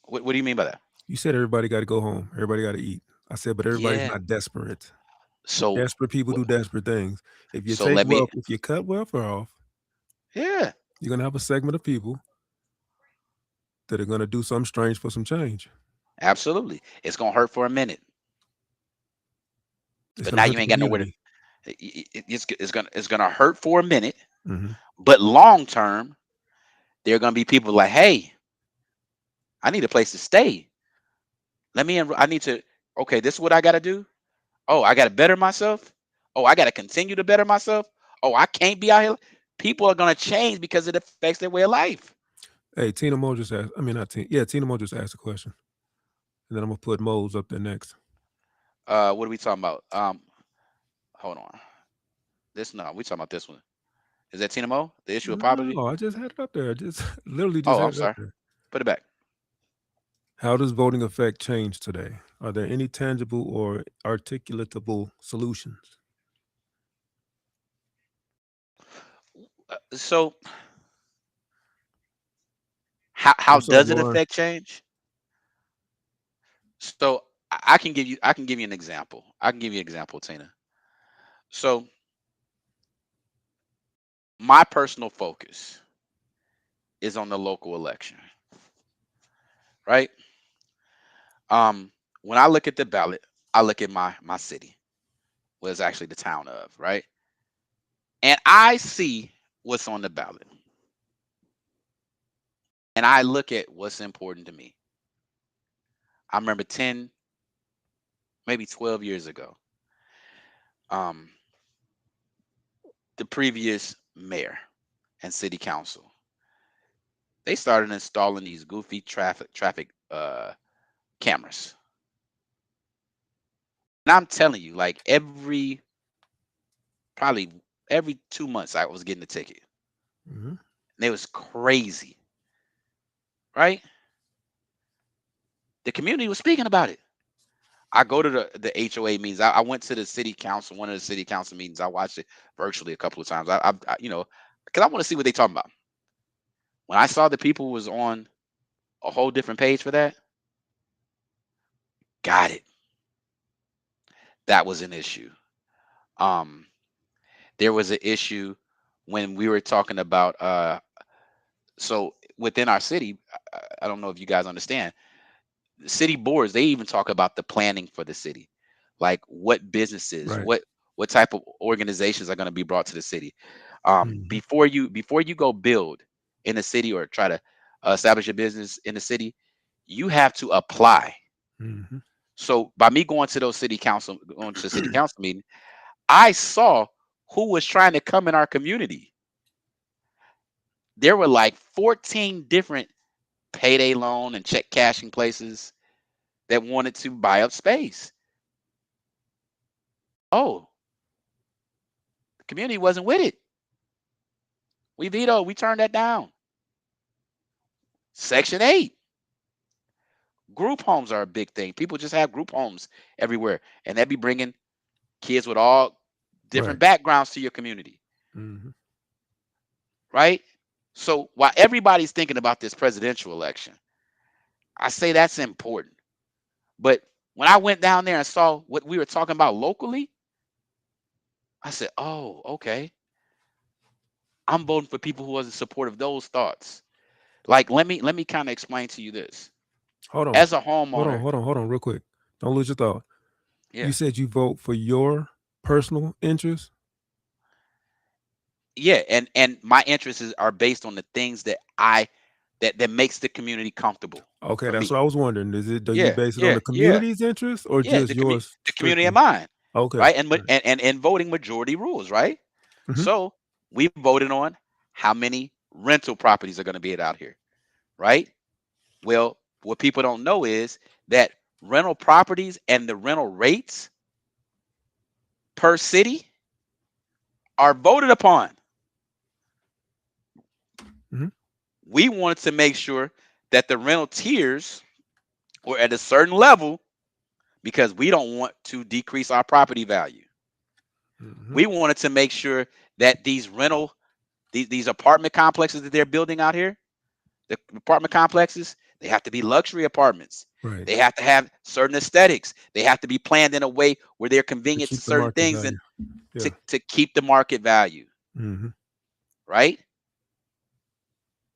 S6: What do you mean by that?
S3: You said everybody got to go home. Everybody got to eat. I said, but everybody's not desperate.
S6: So
S3: desperate people do desperate things. If you if you cut welfare off,
S6: you're
S3: gonna have a segment of people that are gonna do something strange for some change.
S6: Absolutely, it's gonna hurt for a minute, but now you ain't got nowhere to. It's gonna hurt for a minute, but long term, there are gonna be people like, hey, I need a place to stay. I need to. Okay, this is what I got to do. Oh, I got to better myself. Oh, I got to continue to better myself. Oh, I can't be out here. People are going to change because it affects their way of life.
S3: Hey, Tina Mo just asked. I mean, not Tina. Yeah, Tina Mo just asked a question. And then I'm going to put Mo's up there next.
S6: What are we talking about? Hold on. We talking about this one. Is that Tina Mo? The issue of poverty?
S3: Oh, I just had it up there. Literally just had it up there.
S6: Put it back.
S3: How does voting affect change today? Are there any tangible or articulatable solutions?
S6: So, how does it affect change? So, I can give you an example. Tina. So, my personal focus is on the local election, right? When I look at the ballot, I look at my city, what is actually the town of, right? And I see what's on the ballot. And I look at what's important to me. I remember 10, maybe 12 years ago, the previous mayor and city council, they started installing these goofy traffic cameras. And I'm telling you, like probably every 2 months, I was getting a ticket. And it was crazy, right? The community was speaking about it. I go to the HOA meetings. I went to the city council, one of the city council meetings. I watched it virtually a couple of times. I because I want to see what they talking about. When I saw the people was on a whole different page for that, got it. That was an issue. There was an issue when we were talking about so within our city, I don't know if you guys understand, the city boards, they even talk about the planning for the city, like what businesses, what type of organizations are going to be brought to the city. Before you go build in the city or try to establish a business in the city, you have to apply.
S3: Mm-hmm.
S6: So by me going to those city council meeting, I saw who was trying to come in our community. There were like 14 different payday loan and check cashing places that wanted to buy up space. Oh, the community wasn't with it. We vetoed. We turned that down. Section 8. Group homes are a big thing. People just have group homes everywhere, and they be bringing kids with all different backgrounds to your community.
S3: Mm-hmm.
S6: Right? So while everybody's thinking about this presidential election, I say that's important. But when I went down there and saw what we were talking about locally, I said, oh, okay. I'm voting for people who wasn't supportive of those thoughts. Like, let me kind of explain to you this.
S3: Hold on.
S6: As a homeowner.
S3: Hold on, real quick. Don't lose your thought.
S6: Yeah.
S3: You said you vote for your personal interest?
S6: Yeah, and my interests are based on the things that that makes the community comfortable.
S3: Okay, that's what I was wondering. Do you
S6: Yeah,
S3: base it on
S6: yeah,
S3: the
S6: yeah.
S3: community's interest or
S6: Yeah,
S3: just yours?
S6: the community in
S3: strictly?
S6: mind.
S3: Okay.
S6: Right? And voting majority rules, right?
S3: Mhm.
S6: So we voted on how many rental properties are going to be out here, right? Well, what people don't know is that rental properties and the rental rates per city are voted upon.
S3: Mhm.
S6: We wanted to make sure that the rental tiers were at a certain level because we don't want to decrease our property value.
S3: Mhm.
S6: We wanted to make sure that these apartment complexes that they're building out here, the apartment complexes, they have to be luxury apartments.
S3: Right.
S6: They have to have certain aesthetics. They have to be planned in a way where they're
S3: To
S6: convenient to
S3: keep the
S6: certain
S3: market
S6: things
S3: value.
S6: and
S3: Yeah.
S6: to keep the market value,
S3: Mm-hmm.
S6: right?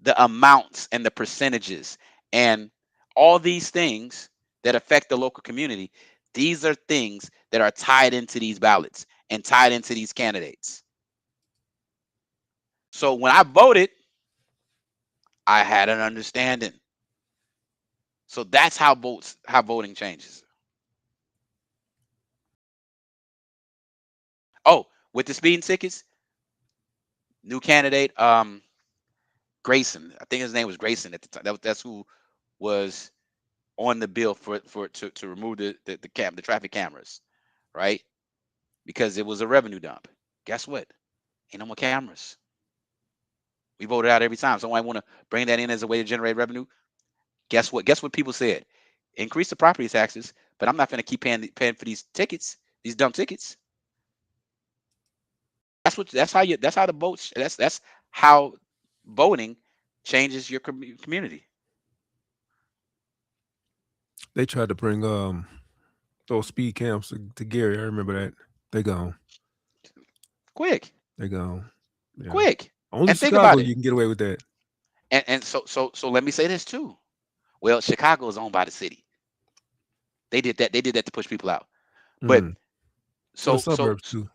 S6: The amounts and the percentages and all these things that affect the local community, these are things that are tied into these ballots and tied into these candidates. So when I voted, I had an understanding. So that's how voting changes. Oh, with the speeding tickets, new candidate, Grayson. I think his name was Grayson at the time. That's who was on the bill to remove the traffic cameras, right? Because it was a revenue dump. Guess what? Ain't no more cameras. We voted out every time. Somebody want to bring that in as a way to generate revenue. Guess what? Guess what people said? Increase the property taxes, but I'm not going to keep paying for these tickets, these dumb tickets. That's how the votes. That's how voting changes your community.
S3: They tried to bring those speed camps to Gary. I remember that. They gone.
S6: Quick.
S3: They gone. Yeah.
S6: Quick.
S3: Only
S6: And think
S3: Chicago
S6: about it.
S3: you can get away with that.
S6: And so let me say this too. Well, Chicago is owned by the city. They did that. They did that to push people out. But
S3: So the suburbs too.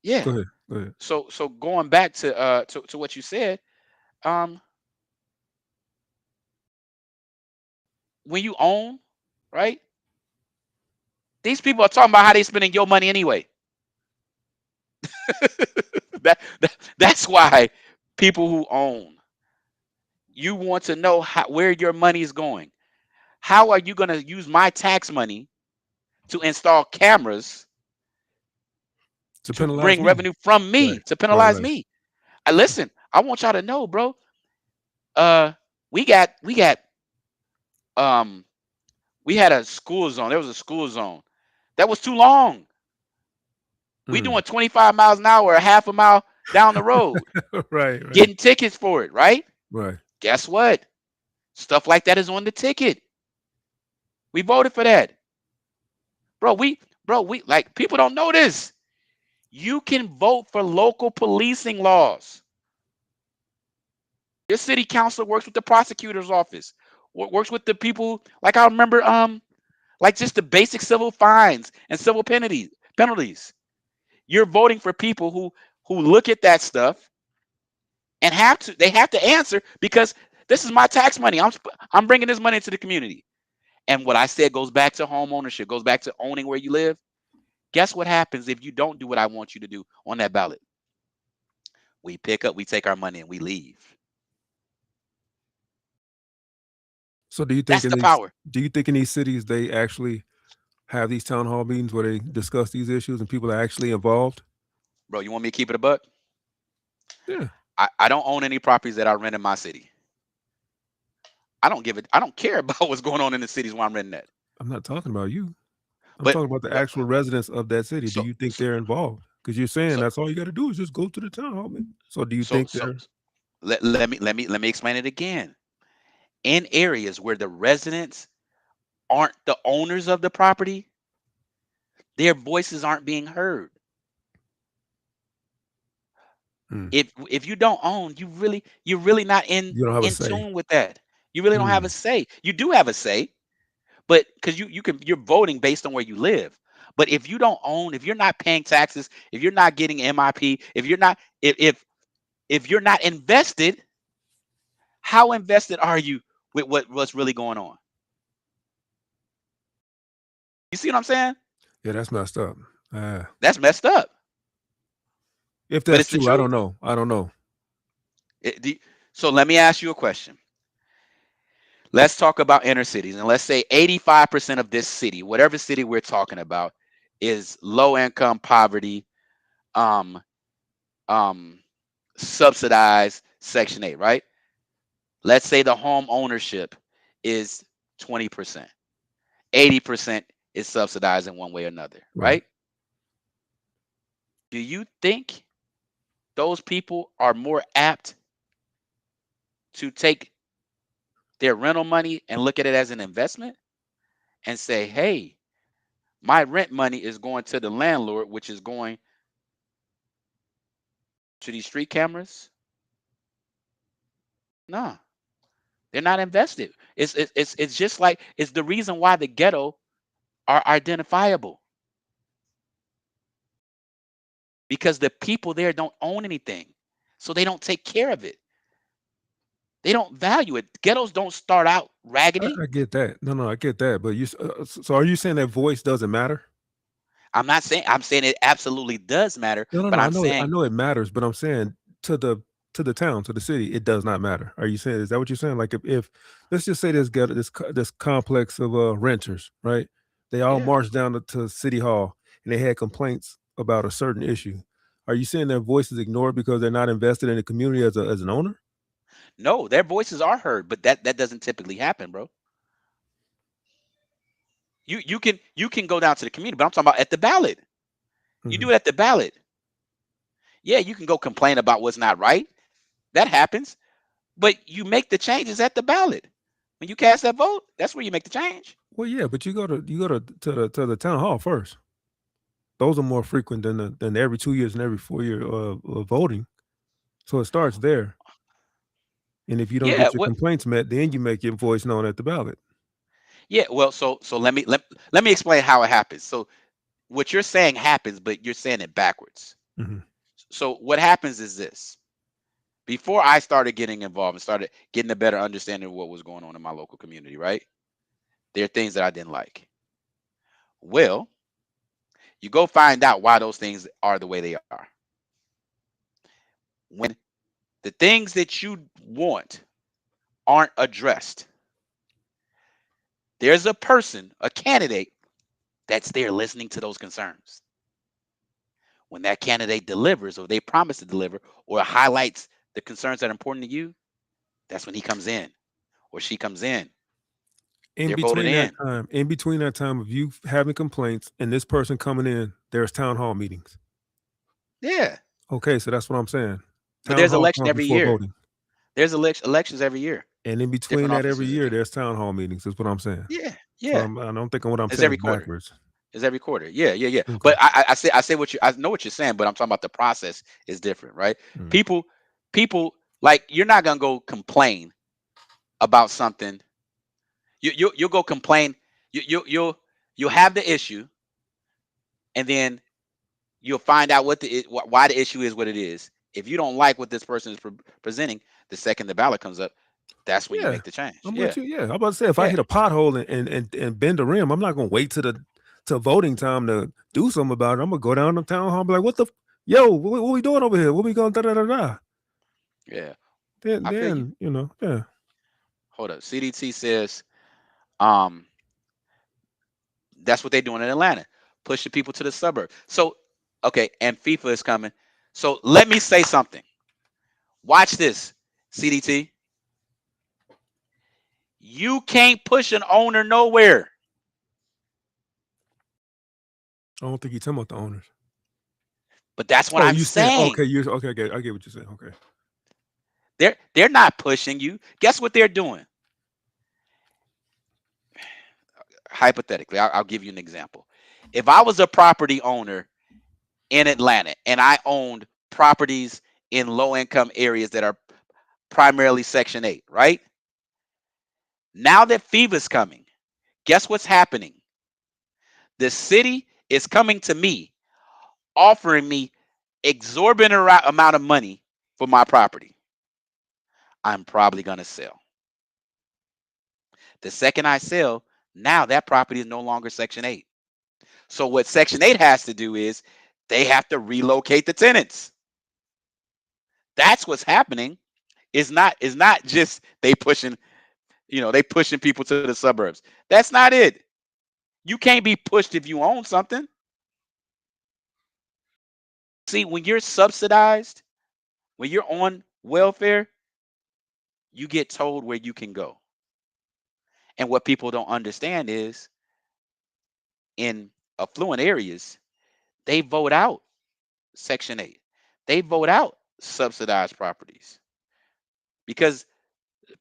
S6: yeah.
S3: Go ahead.
S6: So going back to what you said, when you own, right? These people are talking about how they spending your money anyway. That's why people who own, you want to know where your money is going. How are you going to use my tax money to install cameras
S3: to
S6: bring revenue from me, to penalize me? Listen, I want y'all to know, bro. We had a school zone. There was a school zone that was too long. We doing 25 miles an hour, a half a mile down the road.
S3: right.
S6: Getting tickets for it, right?
S3: Right.
S6: Guess what? Stuff like that is on the ticket. We voted for that. Bro, we like, people don't know this. You can vote for local policing laws. Your city council works with the prosecutor's office, works with the people. Like, I remember, like, just the basic civil fines and civil penalties. You're voting for people who look at that stuff and they have to answer, because this is my tax money. I'm bringing this money into the community. and what I said goes back to home ownership, goes back to owning where you live. Guess what happens if you don't do what I want you to do on that ballot? We pick up, we take our money, and we leave.
S3: So do you think
S6: That's
S3: in
S6: the
S3: these
S6: power.
S3: cities they actually have these town hall meetings where they discuss these issues and people are actually involved?
S6: Bro, you want me to keep it a buck?
S3: Yeah.
S6: I don't own any properties that I rent in my city. I don't care about what's going on in the cities where I'm renting at.
S3: I'm not talking about you. I'm
S6: But
S3: talking about the actual residents of that city. Do
S6: so
S3: you think
S6: so
S3: they're involved? Because you're saying
S6: so
S3: that's all you got to do is just go to the town hall meeting. So do you
S6: so
S3: think
S6: so
S3: they're
S6: let me explain it again. In areas where the residents aren't the owners of the property, their voices aren't being heard.
S3: Hmm.
S6: If you don't own, you're really not
S3: You don't have a
S6: in
S3: say?
S6: tune with that. You really don't have
S3: Hmm.
S6: a say. You do have a say, but because you're voting based on where you live. But if you don't own, if you're not paying taxes, if you're not getting MIP, if you're not invested, how invested are you with what's really going on? You see what I'm saying?
S3: Yeah, that's messed up.
S6: That's messed up.
S3: If
S6: But
S3: that's
S6: it's the
S3: true, I don't
S6: truth.
S3: know. I don't know.
S6: So let me ask you a question. Let's talk about inner cities, and let's say 85% of this city, whatever city we're talking about, is low income poverty, um, um, subsidized Section 8, right? Let's say the home ownership is 20%. 80% is subsidized in one way or another,
S3: Right.
S6: right? Do you think those people are more apt to take their rental money and look at it as an investment and say, hey, my rent money is going to the landlord, which is going to these street cameras? No, they're not invested. It's just like it's the reason why the ghetto are identifiable, because the people there don't own anything, so they don't take care of it. They don't value it. Ghettos don't start out raggedy.
S3: I get that. No, I get that. But so are you saying that voice doesn't matter?
S6: I'm saying it absolutely does matter,
S3: No.
S6: but
S3: I
S6: I'm
S3: know I
S6: saying
S3: know it matters, but I'm saying to the town, to the city, it does not matter. Are you saying, is that what you're saying? Like if let's just say this ghetto, this complex of renters, right? They all
S6: yeah.
S3: marched down to City Hall and they had complaints about a certain issue. Are you saying their voice is ignored because they're not invested in the community as an owner?
S6: No, their voices are heard, but that doesn't typically happen, bro. You can go down to the community, but I'm talking about at the ballot. You do
S3: Mhm.
S6: it at the ballot. Yeah, you can go complain about what's not right. That happens. But you make the changes at the ballot. When you cast that vote, that's where you make the change.
S3: Well, yeah, but you go to the town hall first. Those are more frequent than every 2 years and every 4 year voting. So it starts there. And if you don't
S6: Yeah,
S3: get your
S6: what
S3: complaints met, then you make your voice known at the ballot.
S6: yeah, well, so let me explain how it happens. So what you're saying happens, but you're saying it backwards.
S3: Mhm.
S6: So what happens is this. Before I started getting involved and started getting a better understanding of what was going on in my local community, right? There are things that I didn't like. Well, you go find out why those things are the way they are. When the things that you want aren't addressed, there's a person, a candidate, that's there listening to those concerns. When that candidate delivers, or they promise to deliver, or highlights the concerns that are important to you, that's when he comes in or she comes in.
S3: In
S6: They're voted
S3: between that
S6: in.
S3: time, in between that time of you having complaints and this person coming in, there's town hall meetings.
S6: Yeah.
S3: Okay, so that's what I'm saying.
S6: But
S3: Town
S6: there's
S3: hall
S6: election
S3: comes
S6: every
S3: before
S6: year.
S3: voting.
S6: There's elections every year.
S3: And in between
S6: Different
S3: that every
S6: offices are
S3: year,
S6: given.
S3: there's town hall meetings, is what I'm saying.
S6: Yeah,
S3: So
S6: yeah.
S3: I don't think what I'm
S6: It's
S3: saying
S6: every
S3: is
S6: quarter.
S3: backwards.
S6: It's every quarter. Yeah.
S3: Okay.
S6: But I say what I know what you're saying, but I'm talking about the process is different, right?
S3: Mm.
S6: People like you're not gonna go complain about something. You'll go complain. You'll have the issue, and then you'll find out why the issue is what it is. If you don't like what this person is presenting, the second the ballot comes up, That's when you
S3: Yeah,
S6: make the change.
S3: I'm
S6: Yeah.
S3: with you. Yeah, I'm about to say if I
S6: Yeah.
S3: hit a pothole and bend the rim, I'm not gonna wait to voting time to do something about it. I'm gonna go down to town hall and be like, "What the, yo, what we doing over here? What we going da da da da?"
S6: Yeah.
S3: Then
S6: I feel you.
S3: yeah.
S6: Hold up. CDT says, um, that's what they're doing in Atlanta, pushing people to the suburb. So, okay, and FIFA is coming. So let me say something. Watch this, CDT. You can't push an owner nowhere.
S3: I don't think you're talking about the owners.
S6: But that's what
S3: Oh,
S6: I'm
S3: you saying okay?
S6: saying.
S3: You okay? I get what you're saying. Okay.
S6: They're not pushing you. Guess what they're doing? Hypothetically, I'll give you an example. If I was a property owner in Atlanta and I owned properties in low income areas that are primarily Section 8, right? Now that FIBA's coming, guess what's happening? The city is coming to me, offering me exorbitant amount of money for my property. I'm probably going to sell. The second I sell, now that property is no longer Section 8. So what Section 8 has to do is they have to relocate the tenants. That's what's happening. It's not just they pushing, they pushing people to the suburbs. That's not it. You can't be pushed if you own something. See, when you're subsidized, when you're on welfare, you get told where you can go. And what people don't understand is in affluent areas, they vote out Section 8. They vote out subsidized properties because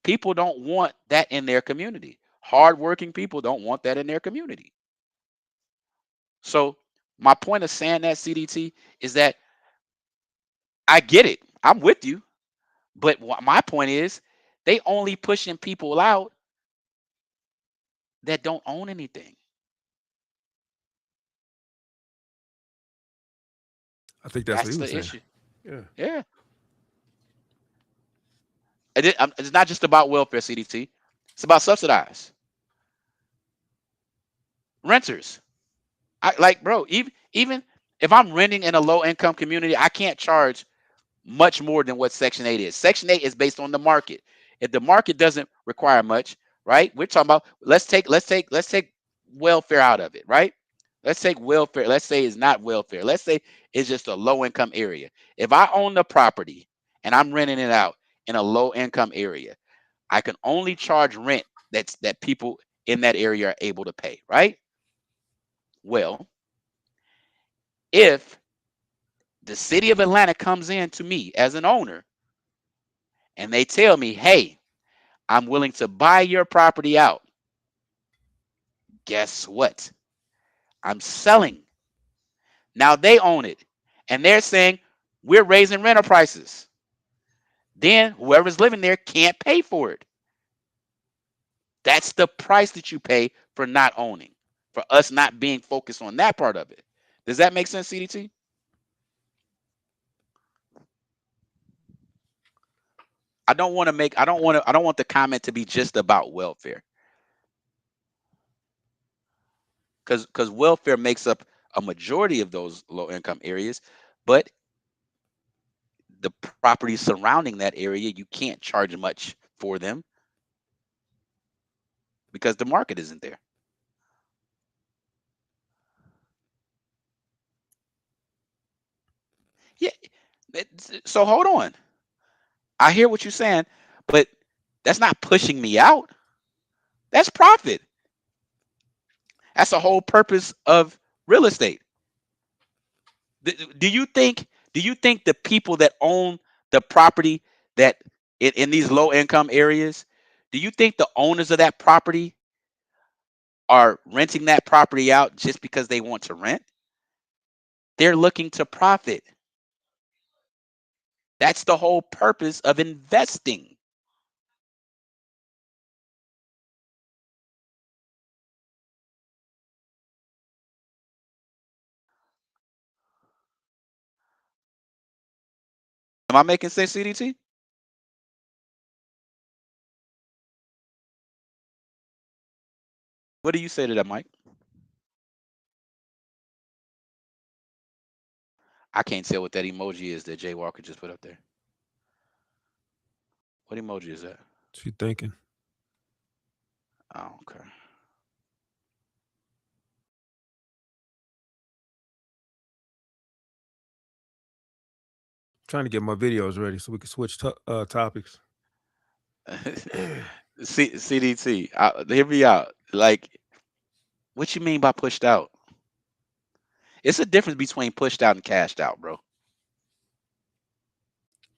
S6: people don't want that in their community. Hardworking people don't want that in their community. So my point of saying that, CDT, is that I get it. I'm with you. But my point is they only pushing people out that don't own anything.
S3: I think that's what
S6: That's
S3: he was
S6: the
S3: saying.
S6: issue.
S3: Yeah.
S6: Yeah. It's not just about welfare, CDT. It's about subsidized renters. Bro, even if I'm renting in a low income community, I can't charge much more than what Section 8 is. Section 8 is based on the market. If the market doesn't require much, right? We're talking about let's take welfare out of it, right? Let's take welfare. Let's say it's not welfare. Let's say it's just a low income area. If I own the property and I'm renting it out in a low income area, I can only charge rent that people in that area are able to pay, right? Well, if the city of Atlanta comes in to me as an owner and they tell me, hey, I'm willing to buy your property out, guess what? I'm selling. Now they own it. And they're saying, we're raising rental prices. Then whoever's living there can't pay for it. That's the price that you pay for not owning, for us not being focused on that part of it. Does that make sense, CDT? I don't want the comment to be just about welfare. Because welfare makes up a majority of those low income areas, but the properties surrounding that area, you can't charge much for them because the market isn't there. Yeah. So hold on. I hear what you're saying, but that's not pushing me out. That's profit. That's the whole purpose of real estate. Do you think the people that own the property that in these low income areas, do you think the owners of that property are renting that property out just because they want to rent? They're looking to profit. That's the whole purpose of investing. Am I making sense, CDT? What do you say to that, Mike? I can't tell what that emoji is that Jay Walker just put up there. What emoji is that?
S3: She thinking.
S6: Oh, okay.
S3: Trying to get my videos ready so we can switch topics.
S6: CDT, hear me out. Like, what you mean by pushed out? It's a difference between pushed out and cashed out, bro.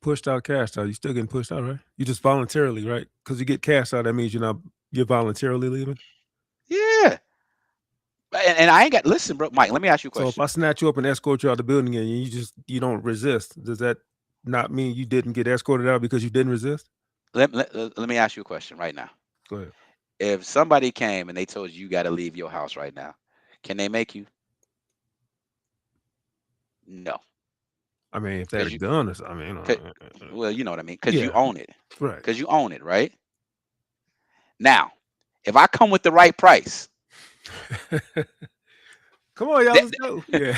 S3: Pushed out, cashed out. You still getting pushed out, right? You just voluntarily, right? Because you get cashed out, that means you're voluntarily leaving.
S6: Yeah. And I ain't got listen, bro. Mike, let me ask you a question.
S3: So if I snatch you up and escort you out the building and you don't resist, does that not mean you didn't get escorted out because you didn't resist?
S6: Let me ask you a question right now.
S3: Go ahead.
S6: If somebody came and they told you got to leave your house right now, can they make you? No.
S3: I mean, if they're gun or something,
S6: well, you know what I mean, because
S3: Yeah.
S6: you own it,
S3: right?
S6: Because you own it, right? Now, if I come with the right price,
S3: come on, y'all, let's go. Yeah.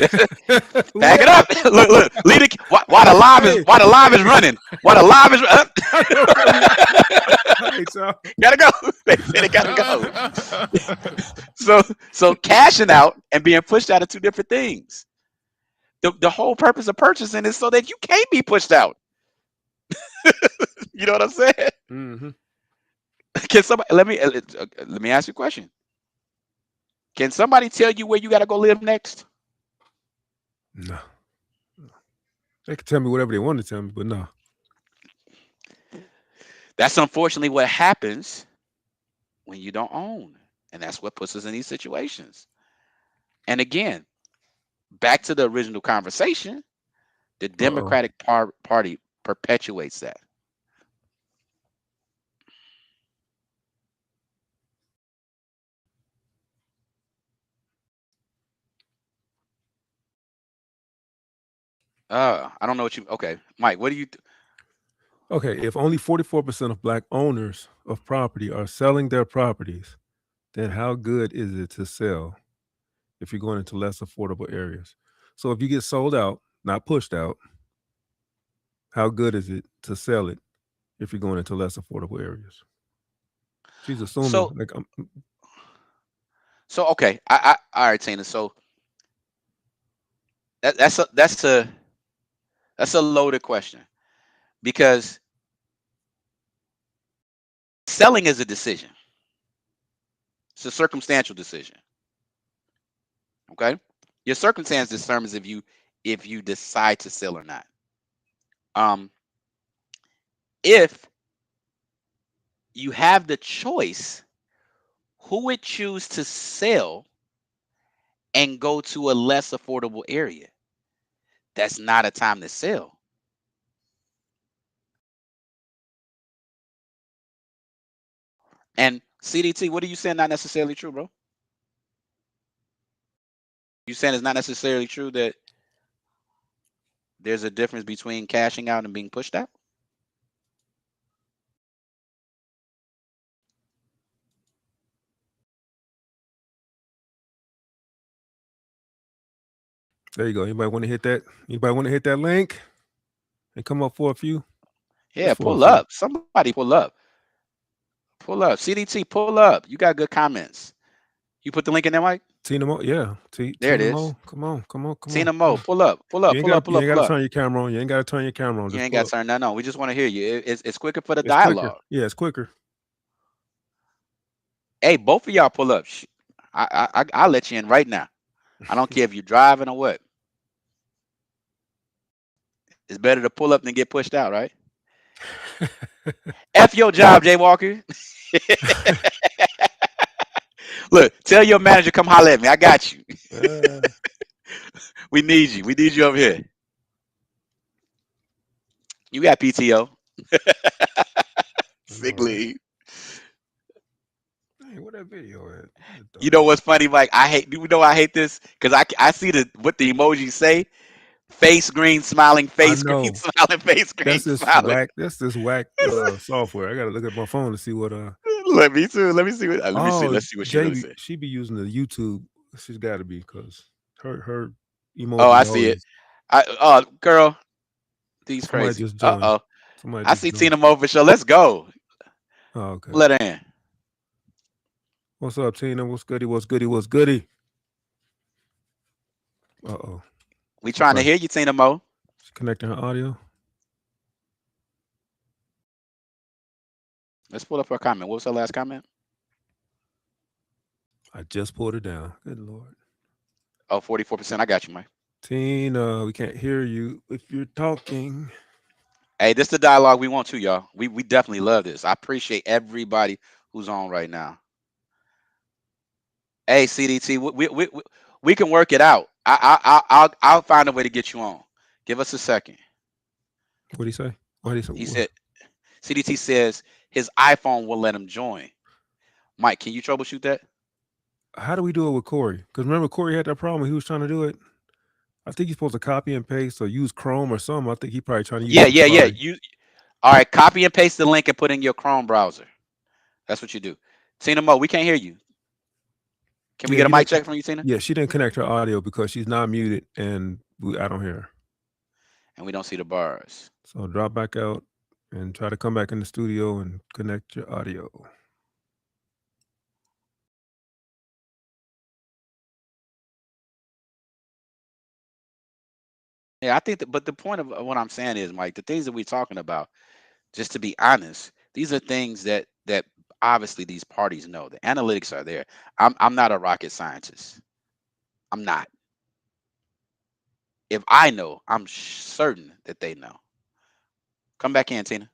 S6: Back it up. look, lead it. Why the live is running? Why the live is gotta go. They said it gotta go. So cashing out and being pushed out are two different things. The whole purpose of purchasing is so that you can't be pushed out. You know what I'm saying?
S3: Mm-hmm.
S6: Can somebody let me ask you a question? Can somebody tell you where you got to go live next?
S3: No. They can tell me whatever they want to tell me, but no.
S6: That's unfortunately what happens when you don't own, and that's what puts us in these situations. And again, back to the original conversation, the Democratic Party perpetuates that. I don't know what you. Okay, Mike, what do you?
S3: Okay, if only 44% of Black owners of property are selling their properties, then how good is it to sell if you're going into less affordable areas? So if you get sold out, not pushed out, how good is it to sell it if you're going into less affordable areas? She's assuming
S6: So okay, all right, Tina. So that's a loaded question, because selling is a decision. It's a circumstantial decision. Okay, your circumstance determines if you decide to sell or not. If you have the choice, who would choose to sell and go to a less affordable area? That's not a time to sell. And CDT, what are you saying? Not necessarily true, bro. You saying it's not necessarily true that there's a difference between cashing out and being pushed out?
S3: There you go. Anybody want to hit that? Anybody want to hit that link and come up for a few?
S6: Yeah, pull up. Somebody pull up. Pull up. CDT, pull up. You got good comments. You put the link in there, Mike?
S3: Tina Mo, yeah.
S6: There it is.
S3: Mo. Come on.
S6: Tina Mo, pull up.
S3: You ain't got to turn your camera on. You ain't got to turn your camera on.
S6: You ain't got to turn that on. We just want to hear you. It's quicker for the
S3: It's
S6: dialogue.
S3: quicker. Yeah, it's quicker.
S6: Hey, both of y'all pull up. I'll let you in right now. I don't care if you're driving or what. It's better to pull up than get pushed out, right? F your job, Jay Walker. Look, tell your manager come holler at me. I got you. We need you. We need you over here. You got PTO. Sick leave.
S3: Hey, what that video at?
S6: You know what's funny, Mike? I hate this because I see what the emojis say. Face green, smiling face, green, smiling face, green,
S3: that's this
S6: smiling.
S3: Whack. That's this whack software. I gotta look at my phone to see what.
S6: Let me too. Let me see. Let me see.
S3: Oh,
S6: Let's see what she really
S3: JB,
S6: said.
S3: she be using the YouTube. She's got to be because her
S6: Oh, I
S3: emojis
S6: see it.
S3: always.
S6: Girl, these
S3: Somebody
S6: crazy.
S3: just joined.
S6: Oh,
S3: Somebody
S6: I
S3: just
S6: see
S3: joined.
S6: Tina Mo for sure. Let's go.
S3: Oh, okay.
S6: Let her in.
S3: What's up, Tina? What's goody? What's goody? What's goody? Uh-oh.
S6: We trying to hear you, Tina Mo.
S3: She's connecting her audio.
S6: Let's pull up her comment. What was her last comment?
S3: I just pulled it down. Good Lord.
S6: Oh, 44%. I got you, Mike.
S3: Tina, we can't hear you if you're talking.
S6: Hey, this is the dialogue we want to, y'all. We definitely love this. I appreciate everybody who's on right now. Hey, CDT, we can work it out. I'll find a way to get you on. Give us a second.
S3: What did he say? What did he say?
S6: He said, CDT says his iPhone will let him join. Mike, can you troubleshoot that?
S3: How do we do it with Corey? Because remember, Corey had that problem when he was trying to do it. I think he's supposed to copy and paste or use Chrome or something. I think he probably trying to use.
S6: Yeah. All right, copy and paste the link and put in your Chrome browser. That's what you do. Tina Mo, we can't hear you. Can we get a mic check from you, Tina?
S3: Yeah, she didn't connect her audio because she's not muted and I don't hear her.
S6: And we don't see the bars.
S3: So drop back out and try to come back in the studio and connect your audio.
S6: Yeah, I think that, but the point of what I'm saying is, Mike, the things that we're talking about, just to be honest, these are things that obviously these parties know. The analytics are there. I'm not a rocket scientist. I'm not. If I know, I'm certain that they know. Come back in, Tina.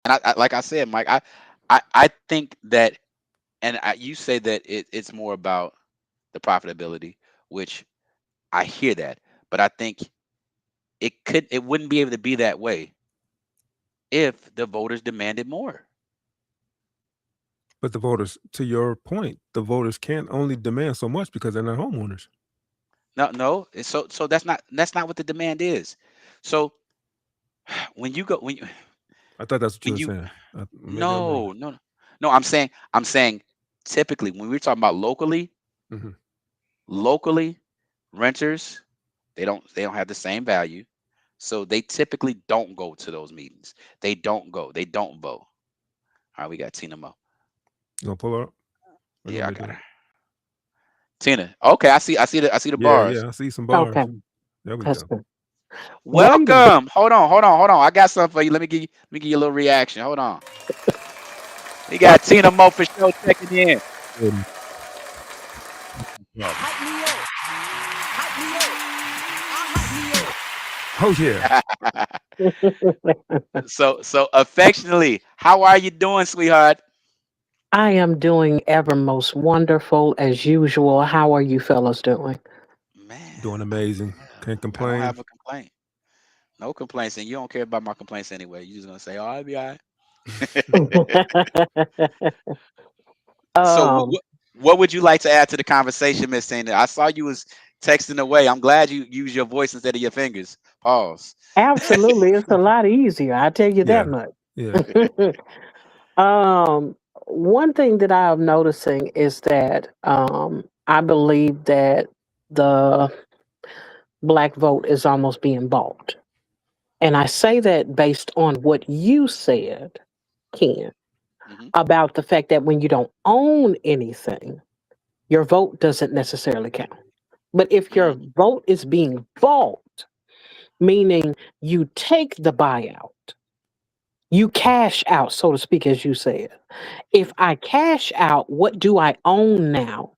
S6: And I like I said, Mike, I think that, and you say that it's more about the profitability, which I hear that, but I think it wouldn't be able to be that way if the voters demanded more.
S3: But the voters, to your point, the voters can't only demand so much because they're not homeowners.
S6: No. So that's not what the demand is. So when you go
S3: I thought that's what you were saying. Maybe I'm wrong.
S6: No. I'm saying typically when we're talking about locally, renters, they don't have the same value. So they typically don't go to those meetings. They don't go. They don't vote. All right, we got Tina Mo.
S3: You gonna pull her up?
S6: Yeah, I got her. Tina. Okay, I see the bars.
S3: Yeah, I see some bars.
S14: Okay.
S3: There we go.
S14: Good.
S6: Welcome. Hold on. I got something for you. Let me give you a little reaction. Hold on. We got Tina Mo for sure checking in.
S7: Hype me up. Hype me up.
S3: Oh yeah.
S6: So affectionately, how are you doing, sweetheart?
S14: I am doing ever most wonderful as usual. How are you fellas doing?
S6: Man,
S3: Doing amazing. Can't complain.
S6: I don't have a complaint. No complaints, and you don't care about my complaints anyway. You're just gonna say, "Oh, I'll be all right." So, what would you like to add to the conversation, Miss Tina? I saw you was texting away. I'm glad you use your voice instead of your fingers. Pause.
S14: Absolutely. It's a lot easier. I tell you that much.
S3: Yeah.
S14: One thing that I'm noticing is that I believe that the black vote is almost being bought. And I say that based on what you said, Ken, about the fact that when you don't own anything, your vote doesn't necessarily count. But if your vote is being bought, meaning you take the buyout, you cash out, so to speak, as you said. If I cash out, what do I own now?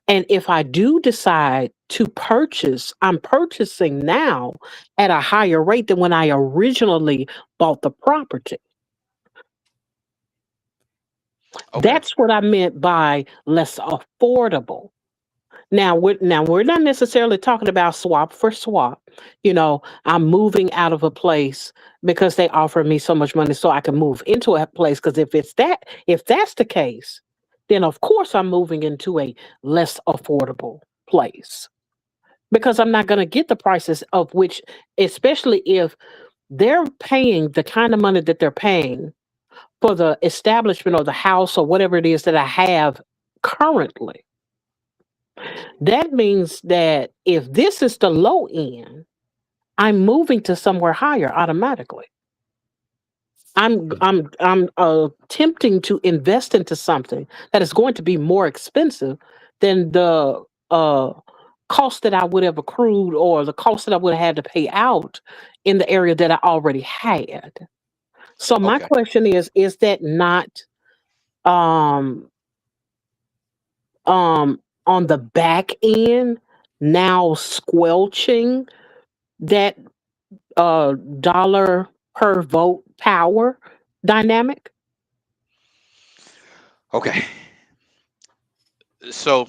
S14: And if I do decide to purchase, I'm purchasing now at a higher rate than when I originally bought the property.
S6: Okay.
S14: That's what I meant by less affordable. Now we're not necessarily talking about swap for swap. You know, I'm moving out of a place because they offer me so much money so I can move into a place. Because if that's the case, then of course I'm moving into a less affordable place. Because I'm not going to get the prices of which, especially if they're paying the kind of money that they're paying for the establishment or the house or whatever it is that I have currently. That means that if this is the low end, I'm moving to somewhere higher automatically. I'm attempting to invest into something that is going to be more expensive than the uh cost that I would have accrued or the cost that I would have had to pay out in the area that I already had. So my
S6: Okay.
S14: question is that not um on the back end now squelching that dollar per vote power dynamic?
S6: Okay. So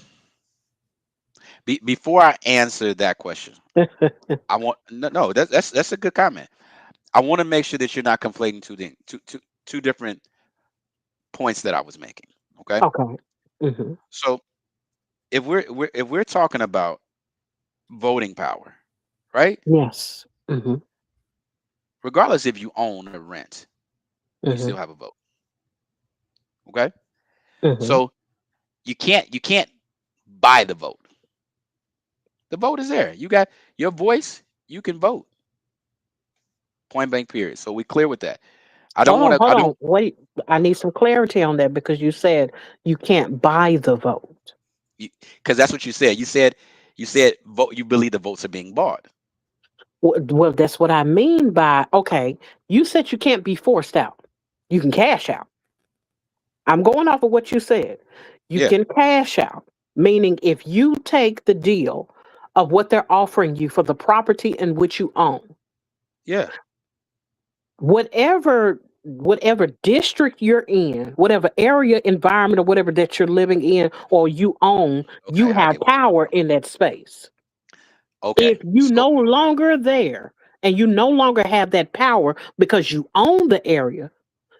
S6: before I answer that question, I want no, that's a good comment. I want to make sure that you're not conflating two different points that I was making. Okay.
S14: Okay. Hmm.
S6: So if we're talking about voting power, right?
S14: Yes. Hmm.
S6: Regardless if you own or rent, you still
S14: Hmm.
S6: have a vote. Okay.
S14: Hmm.
S6: So you can't buy the vote. The vote is there. You got your voice. You can vote. Point blank. Period. So we clear with that. I don't
S14: Hold
S6: want
S14: on,
S6: to.
S14: hold
S6: I
S14: on.
S6: don't
S14: Wait. I need some clarity on that because you said you can't buy the vote.
S6: because that's what you said. You said vote. You believe the votes are being bought.
S14: Well, that's what I mean by okay. You said you can't be forced out. You can cash out. I'm going off of what you said. You
S6: Yeah.
S14: can cash out, meaning if you take the deal of what they're offering you for the property in which you own,
S6: Yeah.
S14: whatever district you're in, whatever area, environment, or whatever that you're living in or you own, you
S6: Okay. I
S14: have
S6: get what you're
S14: power
S6: talking
S14: in that space.
S6: about.
S14: If
S6: Okay.
S14: you
S6: So
S14: no longer there and you no longer have that power because you own the area,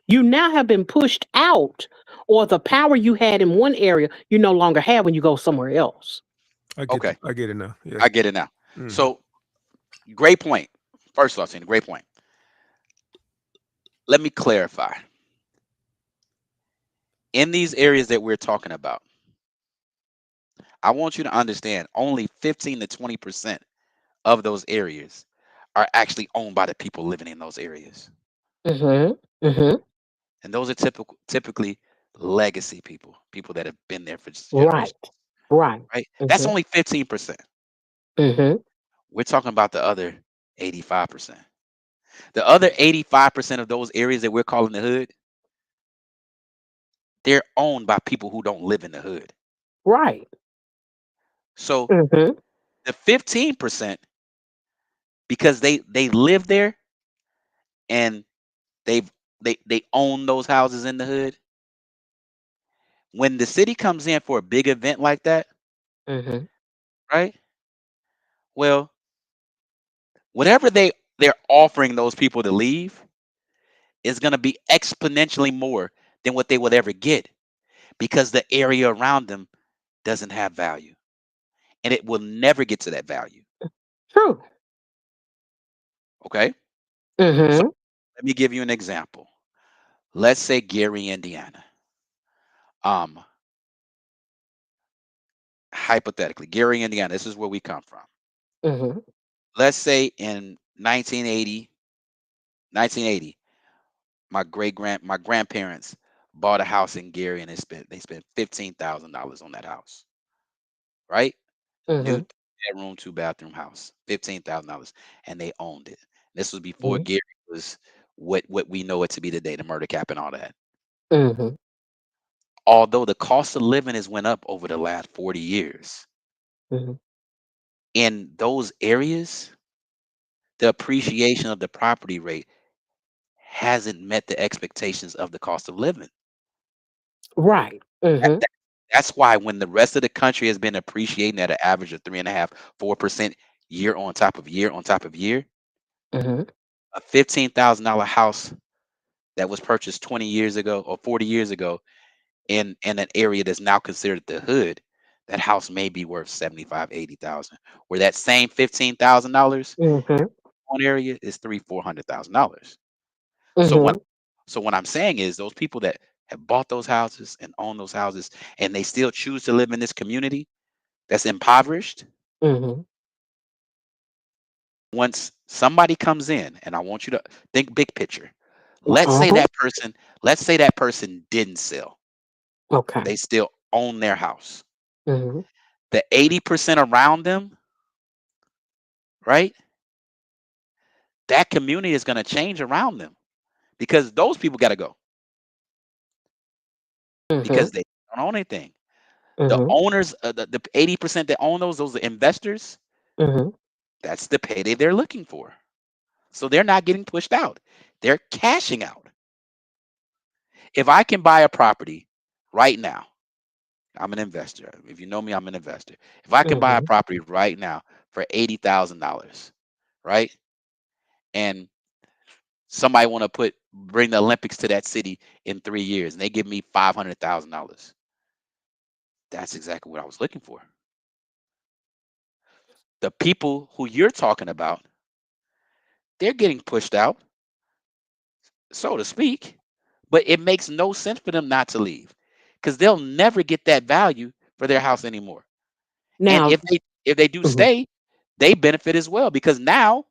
S14: you now have been pushed out, or the power you had in one area you no longer have when you go somewhere else.
S6: okay.
S3: I get it now. Yeah.
S6: I get it now.
S3: Hmm.
S6: So great point. First off, Tina, great point. Let me clarify. In these areas that we're talking about, I want you to understand only 15 to 20% of those areas are actually owned by the people living in those areas.
S14: Mm-hmm. Mm-hmm.
S6: And those are typically legacy people, people that have been there for generations,
S14: Right. Right.
S6: right? That's
S14: Mm-hmm.
S6: only 15%.
S14: Mm-hmm.
S6: We're talking about the other 85%. The other 85% of those areas that we're calling the hood, they're owned by people who don't live in the hood.
S14: Right.
S6: So
S14: Mm-hmm.
S6: the 15%, because they live there and they've they own those houses in the hood. When the city comes in for a big event like that,
S14: Mm-hmm.
S6: right? Well, whatever they're offering those people to leave is going to be exponentially more than what they would ever get because the area around them doesn't have value and it will never get to that value.
S14: True.
S6: Okay? So
S14: Mm-hmm.
S6: let me give you an example. Let's say Gary, Indiana. Um, Hypothetically, Gary, Indiana, this is where we come from.
S14: Mm-hmm.
S6: Let's say in 1980, my grandparents bought a house in Gary and they spent $15,000 on that house, right? New
S14: Mm-hmm.
S6: bedroom, two bathroom house, $15,000, and they owned it. This was before
S14: Mm-hmm.
S6: Gary was what we know it to be today, the murder cap and all that.
S14: Mm-hmm.
S6: Although the cost of living has went up over the last 40 years,
S14: Mm-hmm.
S6: in those areas, the appreciation of the property rate hasn't met the expectations of the cost of living.
S14: Right.
S6: That,
S14: Mm-hmm.
S6: that- that's why when the rest of the country has been appreciating at an average of 3.5, 4% year on top of year on top of year,
S14: Mm-hmm.
S6: a $15,000 house that was purchased 20 years ago or 40 years ago in an area that's now considered the hood, that house may be worth 75, 80,000. Where that same $15,000
S14: Mm-hmm.
S6: one area is $300,000, $400,000. So when
S14: Mm-hmm.
S6: So what I'm saying is those people that have bought those houses and own those houses and they still choose to live in this community that's impoverished,
S14: Mm-hmm.
S6: once somebody comes in, and I want you to think big picture.
S14: Uh-huh.
S6: Let's say that person didn't sell.
S14: Okay.
S6: They still own their house.
S14: Mm-hmm.
S6: The 80% around them, right? That community is going to change around them because those people got to go
S14: Mm-hmm.
S6: because they don't own anything. The
S14: Mm-hmm.
S6: owners, the 80% that own those are investors.
S14: Mm-hmm.
S6: That's the payday they're looking for. So they're not getting pushed out. They're cashing out. If I can buy a property right now, I'm an investor. If you know me, I'm an investor. If I can buy a
S14: Mm-hmm.
S6: property right now for $80,000, right? And somebody want to bring the Olympics to that city in 3 years, and they give me $500,000. That's exactly what I was looking for. The people who you're talking about, they're getting pushed out, so to speak, but it makes no sense for them not to leave because they'll never get that value for their house anymore. And
S14: Now,
S6: if they do
S14: mhm.
S6: stay, they benefit as well because now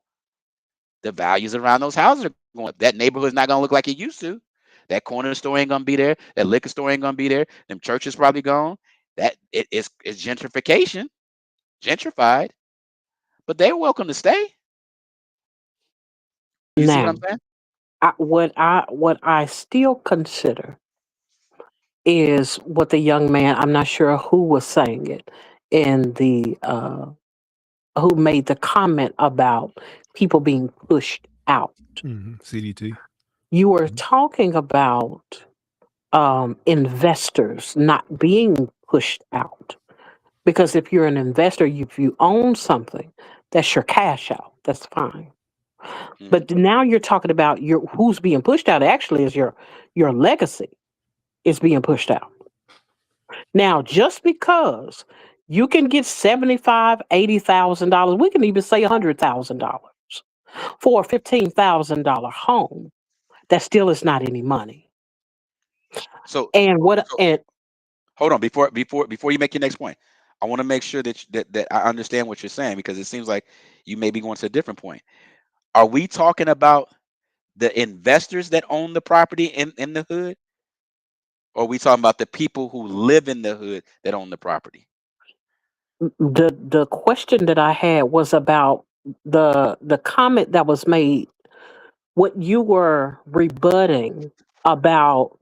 S6: the values around those houses are going up. That neighborhood's not going to look like it used to. That corner store ain't going to be there. That liquor store ain't going to be there. Them churches probably gone. It's gentrification, gentrified, but they're welcome to stay. You see what I'm
S14: Now,
S6: saying?
S14: what I still consider is what the young man, I'm not sure who was saying it, in the who made the comment about people being pushed out.
S3: CDT.
S14: You were talking about investors not being pushed out. Because if you're an investor, if you own something, that's your cash out. That's fine. But now you're talking about who's being pushed out actually is your legacy is being pushed out. Now, just because you can get $75,000, $80,000, we can even say $100,000 for a $15,000 home, that still is not any money.
S6: So,
S14: And what
S6: so
S14: and
S6: hold on before you make your next point. I want to make sure that I understand what you're saying because it seems like you may be going to a different point. Are we talking about the investors that own the property in the hood? Or are we talking about the people who live in the hood that own the property?
S14: the question that I had was about the comment that was made, what you were rebutting about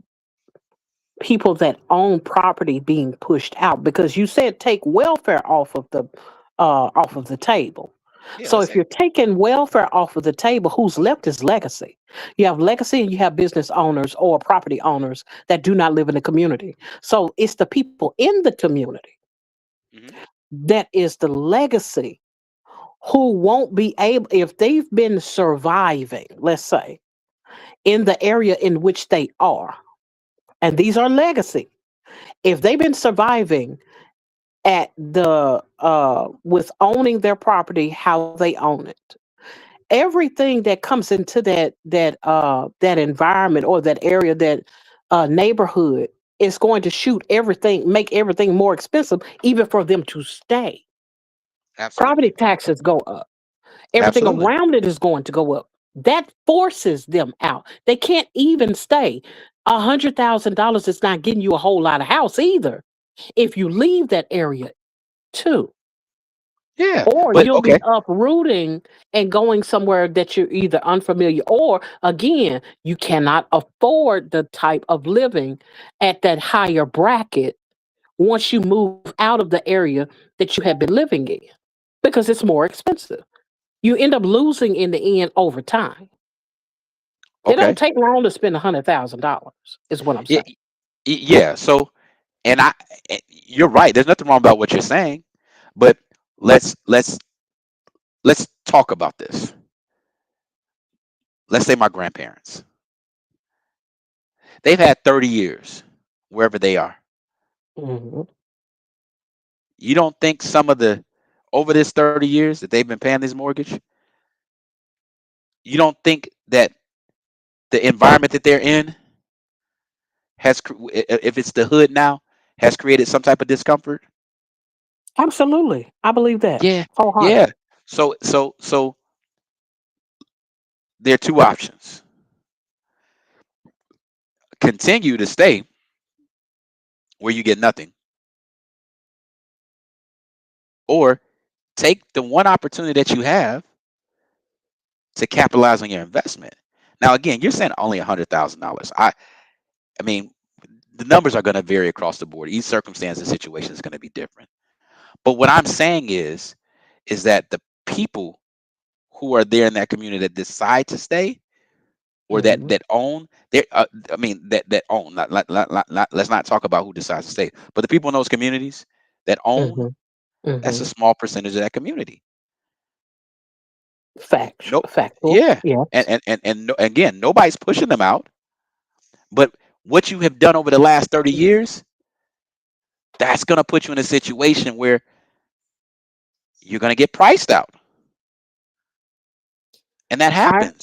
S14: people that own property being pushed out, because you said take welfare off of the table.
S6: Yeah,
S14: So
S6: let's
S14: if
S6: say.
S14: you're taking welfare off of the table, who's left is legacy. You have legacy and you have business owners or property owners that do not live in the community. So it's the people in the community
S6: Mhm.
S14: that is the legacy, who won't be able, if they've been surviving, let's say, in the area in which they are, and these are legacy, if they've been surviving at the with owning their property how they own it, everything that comes into that environment or that area, that neighborhood, is going to make everything more expensive even for them to stay.
S6: Absolutely.
S14: Property taxes go up. Everything
S6: Absolutely.
S14: around it is going to go up. That forces them out. They can't even stay. $100,000 is not getting you a whole lot of house either. If you leave that area too,
S6: Yeah.
S14: or
S6: But
S14: you'll
S6: okay.
S14: be uprooting and going somewhere that you're either unfamiliar, or again, you cannot afford the type of living at that higher bracket once you move out of the area that you have been living in, because it's more expensive. You end up losing in the end over time. It don't
S6: Okay.
S14: take long to spend $100,000, is what I'm
S6: Yeah.
S14: saying.
S6: Yeah. So and you're right. There's nothing wrong about what you're saying, but let's let's let's talk about this. Let's say my grandparents. They've had 30 years wherever they are.
S14: Mhm.
S6: You don't think some of the over this 30 years that they've been paying this mortgage, you don't think that the environment that they're in if it's the hood now, has created some type of discomfort?
S14: Absolutely. I believe that
S6: Yeah,
S14: wholeheartedly.
S6: yeah. So there are two options: continue to stay where you get nothing, or take the one opportunity that you have to capitalize on your investment. Now, again, you're saying only $100,000. I mean, the numbers are going to vary across the board. Each circumstance and situation is going to be different. But what I'm saying is that the people who are there in that community that decide to stay or
S14: Hmm.
S6: that own, I mean, that own. Let's not talk about who decides to stay, but the people in those communities that own,
S14: Hmm.
S6: that's a
S14: Hmm.
S6: small percentage of that community. No,
S14: Factual.
S6: yeah,
S14: Yes.
S6: and no, again, nobody's pushing them out. But what you have done over the last 30 years, that's going to put you in a situation where you're going to get priced out, and that
S14: I
S6: happens.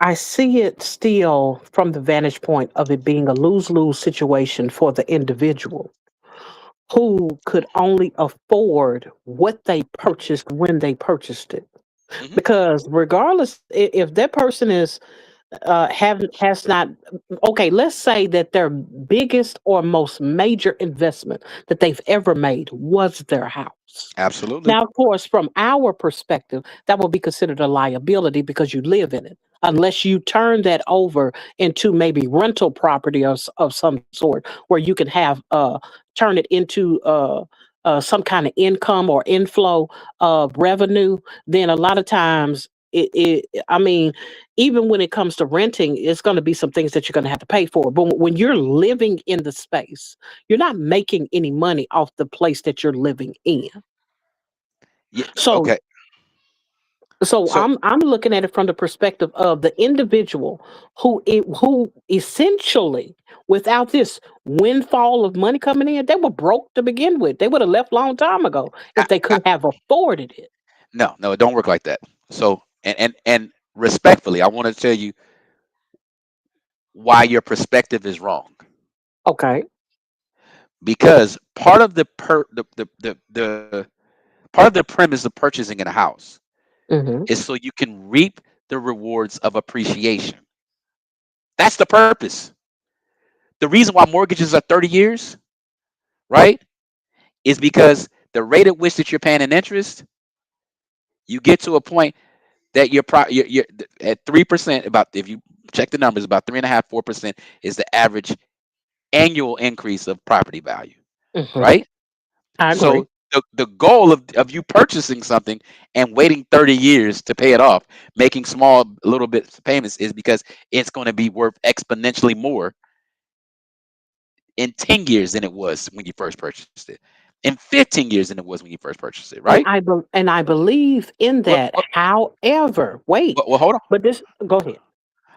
S14: I see it still from the vantage point of it being a lose-lose situation for the individual who could only afford what they purchased when they purchased it.
S6: Hmm.
S14: Because regardless, if that person is haven't has not okay, let's say that their biggest or most major investment that they've ever made was their house.
S6: Absolutely.
S14: Now, of course, from our perspective, that will be considered a liability because you live in it. Unless you turn that over into maybe rental property of some sort, where you can have turn it into some kind of income or inflow of revenue, then a lot of times I mean, even when it comes to renting, it's going to be some things that you're going to have to pay for. But when you're living in the space, you're not making any money off the place that you're living in.
S6: Yeah.
S14: So
S6: Okay.
S14: so
S6: So
S14: I'm looking at it from the perspective of the individual who essentially without this windfall of money coming in, they were broke to begin with. They would have left long time ago
S6: I,
S14: if they
S6: I,
S14: could have afforded it.
S6: no, it don't work like that. So and respectfully, I want to tell you why your perspective is wrong.
S14: Okay.
S6: Because part of the part of the premise of purchasing in a house
S14: Hmm.
S6: is so you can reap the rewards of appreciation. That's the purpose. The reason why mortgages are 30 years, right, is because the rate at which that you're paying an interest, you get to a point that you're at 3%. About, if you check the numbers, about 3.5, 4% is the average annual increase of property value,
S14: Hmm.
S6: right?
S14: I agree.
S6: So the goal of you purchasing something and waiting 30 years to pay it off, making small little bits of payments, is because it's going to be worth exponentially more in 10 years than it was when you first purchased it, in 15 years than it was when you first purchased it, right?
S14: And I believe in
S6: Well,
S14: that.
S6: well,
S14: However, wait,
S6: well hold on.
S14: but this go ahead.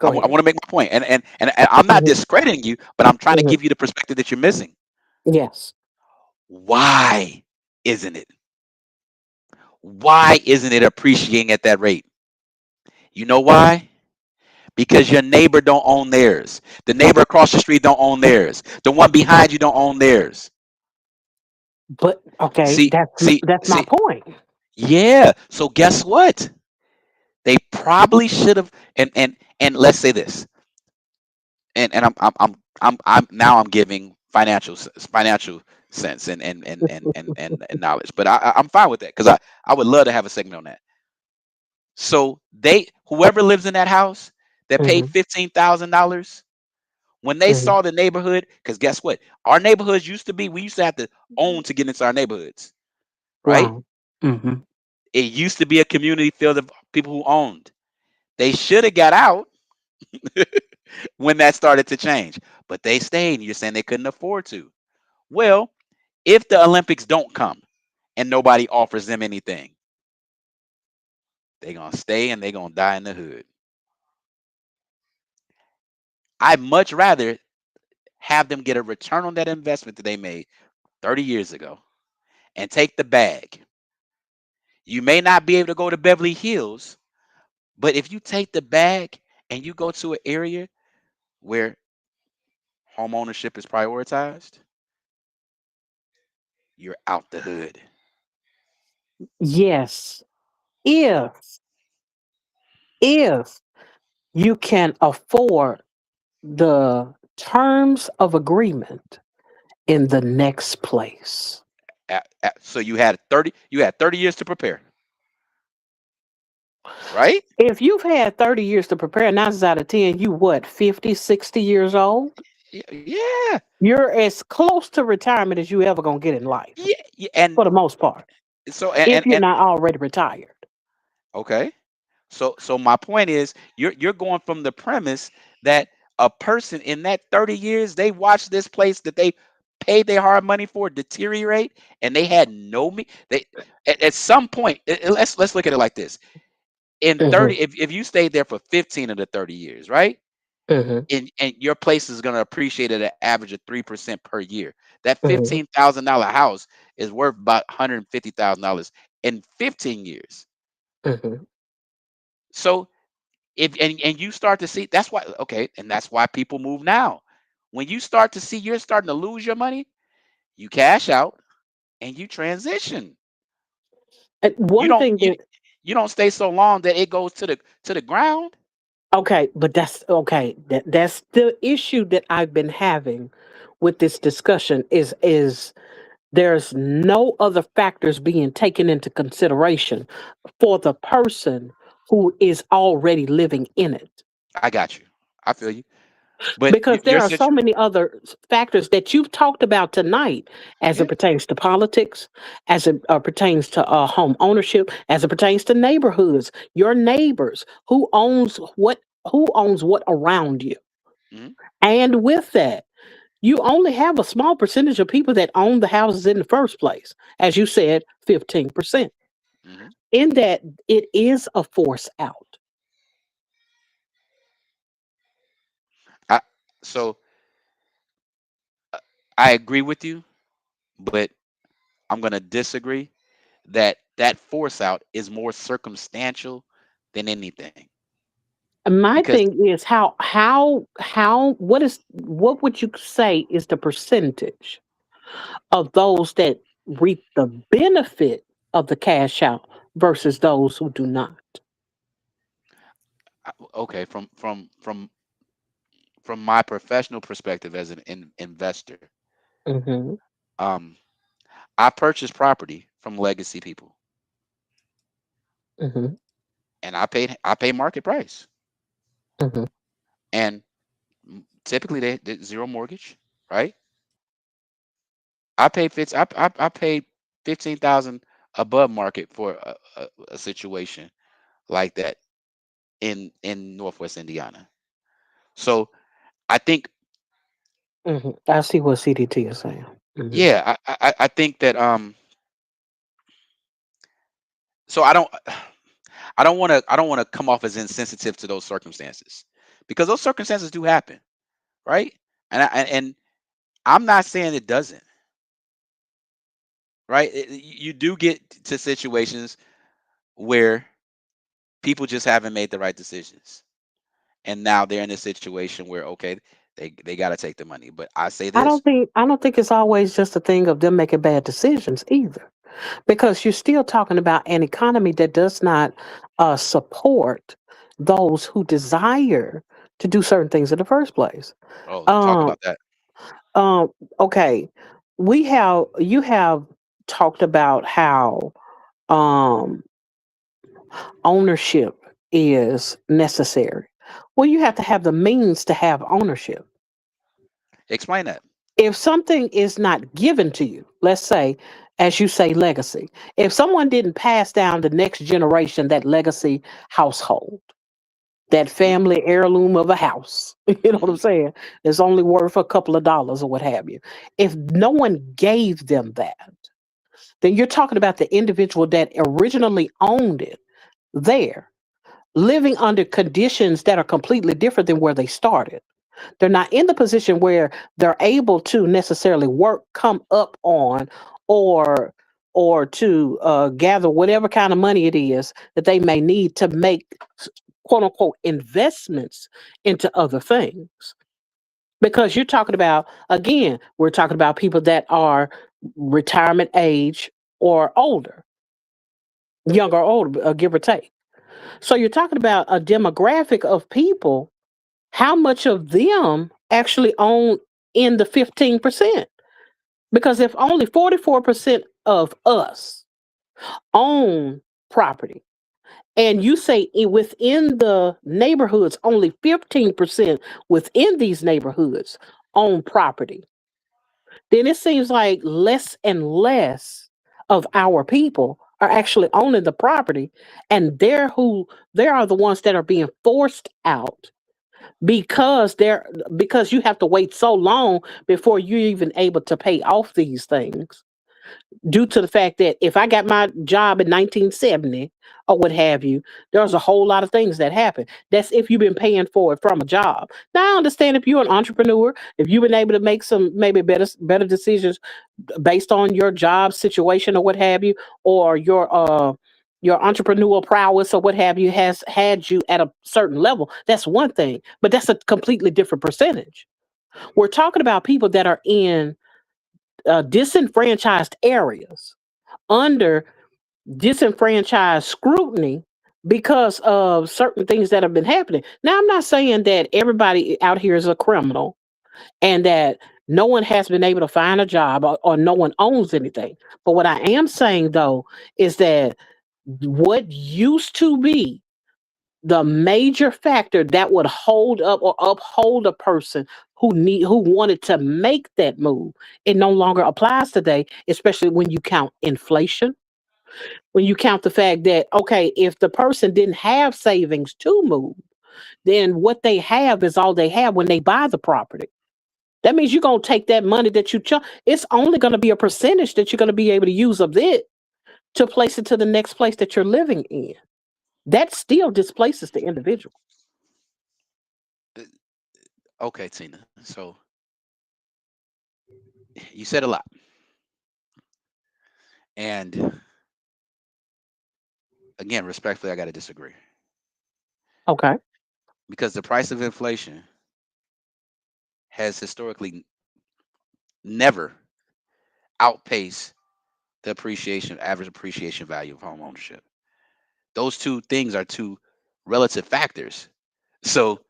S6: I
S14: Go ahead.
S6: want to make my point, and I'm not
S14: Hmm.
S6: discrediting you, but I'm trying to
S14: Hmm.
S6: give you the perspective that you're missing.
S14: Yes.
S6: Why isn't it? Why isn't it appreciating at that rate? You know why? Because your neighbor don't own theirs. The neighbor across the street don't own theirs. The one behind you don't own theirs.
S14: But okay,
S6: See, see,
S14: that's my
S6: see.
S14: point.
S6: Yeah. So guess what? They probably should have. And let's say this. And I'm now I'm giving financial sense and knowledge. But I'm fine with that because I would love to have a segment on that. So whoever lives in that house that paid
S14: Hmm.
S6: $15,000, when they
S14: Hmm.
S6: saw the neighborhood, because guess what? Our neighborhoods used to be, we used to have to own to get into our neighborhoods, right?
S14: Right. Hmm.
S6: It used to be a community filled of people who owned. They should have got out when that started to change, but they stayed. You're saying they couldn't afford to. Well, if the Olympics don't come and nobody offers them anything, they're going to stay and they're going to die in the hood. I'd much rather have them get a return on that investment that they made 30 years ago and take the bag. You may not be able to go to Beverly Hills, but if you take the bag and you go to an area where home ownership is prioritized, you're out the hood.
S14: Yes, if you can afford the terms of agreement in the next place.
S6: So you had 30 years to prepare, right?
S14: If you've had 30 years to prepare, 9 out of 10, you what, 50, 60 years old?
S6: Yeah.
S14: You're as close to retirement as you ever gonna get in life,
S6: Yeah, and
S14: for the most part,
S6: so
S14: if you're
S6: and
S14: not already retired.
S6: okay. So my point is you're going from the premise that a person in that 30 years they watched this place that they paid their hard money for deteriorate, and they had no they at some point, let's look at it like this. In 30,
S14: Mhm,
S6: if you stayed there for 15 of the 30 years, right?
S14: mhm,
S6: And your place is going to appreciate at an average of 3% per year. That
S14: mhm,
S6: $15,000 house is worth about $150,000 in 15 years.
S14: mhm.
S6: So if and you start to see, that's why, okay, and that's why people move now. When you start to see you're starting to lose your money, you cash out and you transition.
S14: And
S6: You
S14: one
S6: don't
S14: thing
S6: you
S14: that
S6: you don't stay so long that it goes to the ground.
S14: okay, but that's okay. That's the issue that I've been having with this discussion is there's no other factors being taken into consideration for the person who is already living in it.
S6: I got you. I feel you. But
S14: Because
S6: your
S14: there are so
S6: situation,
S14: many other factors that you've talked about tonight as it
S6: yeah.
S14: pertains to politics, as it pertains to home ownership, as it pertains to neighborhoods, your neighbors, who owns what around you.
S6: Mhm,
S14: And with that, you only have a small percentage of people that own the houses in the first place. As you said, 15%.
S6: mhm.
S14: In that, it is a force out.
S6: I so I agree with you, but I'm going to disagree that that force out is more circumstantial than anything.
S14: My
S6: Because
S14: thing is what would you say is the percentage of those that reap the benefit of the cash out versus those who do not?
S6: okay, from my professional perspective as an investor,
S14: Hmm.
S6: um, I purchased property from legacy people,
S14: Hmm.
S6: and I pay market price,
S14: Hmm.
S6: and typically they did zero mortgage, right? I paid 15,000 above market for a situation like that in Northwest Indiana. So I think,
S14: I see what CDT is saying. Hmm.
S6: yeah, I think that so I don't want to come off as insensitive to those circumstances, because those circumstances do happen, right? And I'm not saying it doesn't, right? You do get to situations where people just haven't made the right decisions, and now they're in a situation where, okay, they got to take the money. But I say this,
S14: I don't think it's always just a thing of them making bad decisions either, because you're still talking about an economy that does not support those who desire to do certain things in the first place.
S6: oh, talk
S14: Um,
S6: about that.
S14: um, okay, you have talked about how um, ownership is necessary. Well, you have to have the means to have ownership.
S6: Explain that.
S14: If something is not given to you, let's say, as you say, legacy, if someone didn't pass down the next generation that legacy household, that
S6: Mm-hmm,
S14: family heirloom of a house, you know what I'm
S6: mm-hmm,
S14: saying? It's only worth a couple of dollars or what have you. If no one gave them that, then you're talking about the individual that originally owned it there, living under conditions that are completely different than where they started. They're not in the position where they're able to necessarily work, come up on, or to gather whatever kind of money it is that they may need to make quote unquote investments into other things. Because you're talking about, again, we're talking about people that are retirement age or older, younger or older, give or take. So you're talking about a demographic of people. How much of them actually own in the 15%? Because if only 44% of us own property, and you say within the neighborhoods, only 15% within these neighborhoods own property, then it seems like less and less of our people are actually owning the property, and they are the ones that are being forced out because you have to wait so long before you're even able to pay off these things, due to the fact that if I got my job in 1970 or what have you, there's a whole lot of things that happen. That's if you've been paying for it from a job. Now I understand if you're an entrepreneur, if you've been able to make some maybe better decisions based on your job situation or what have you, or your entrepreneurial prowess or what have you has had you at a certain level. That's one thing, but that's a completely different percentage. We're talking about people that are in disenfranchised areas under disenfranchised scrutiny because of certain things that have been happening. Now, I'm not saying that everybody out here is a criminal and that no one has been able to find a job, or no one owns anything. But what I am saying, though, is that what used to be the major factor that would hold up or uphold a person who wanted to make that move, it no longer applies today, especially when you count inflation, when you count the fact that, okay, if the person didn't have savings to move, then what they have is all they have when they buy the property. That means you're going to take that money that it's only going to be a percentage that you're going to be able to use of it to place it to the next place that you're living in. That still displaces the individual.
S6: Okay, Tina. So you said a lot, and again, respectfully, I got to disagree
S14: Okay.
S6: because the price of inflation has historically never outpaced the average appreciation value of home ownership. Those two things are two relative factors. So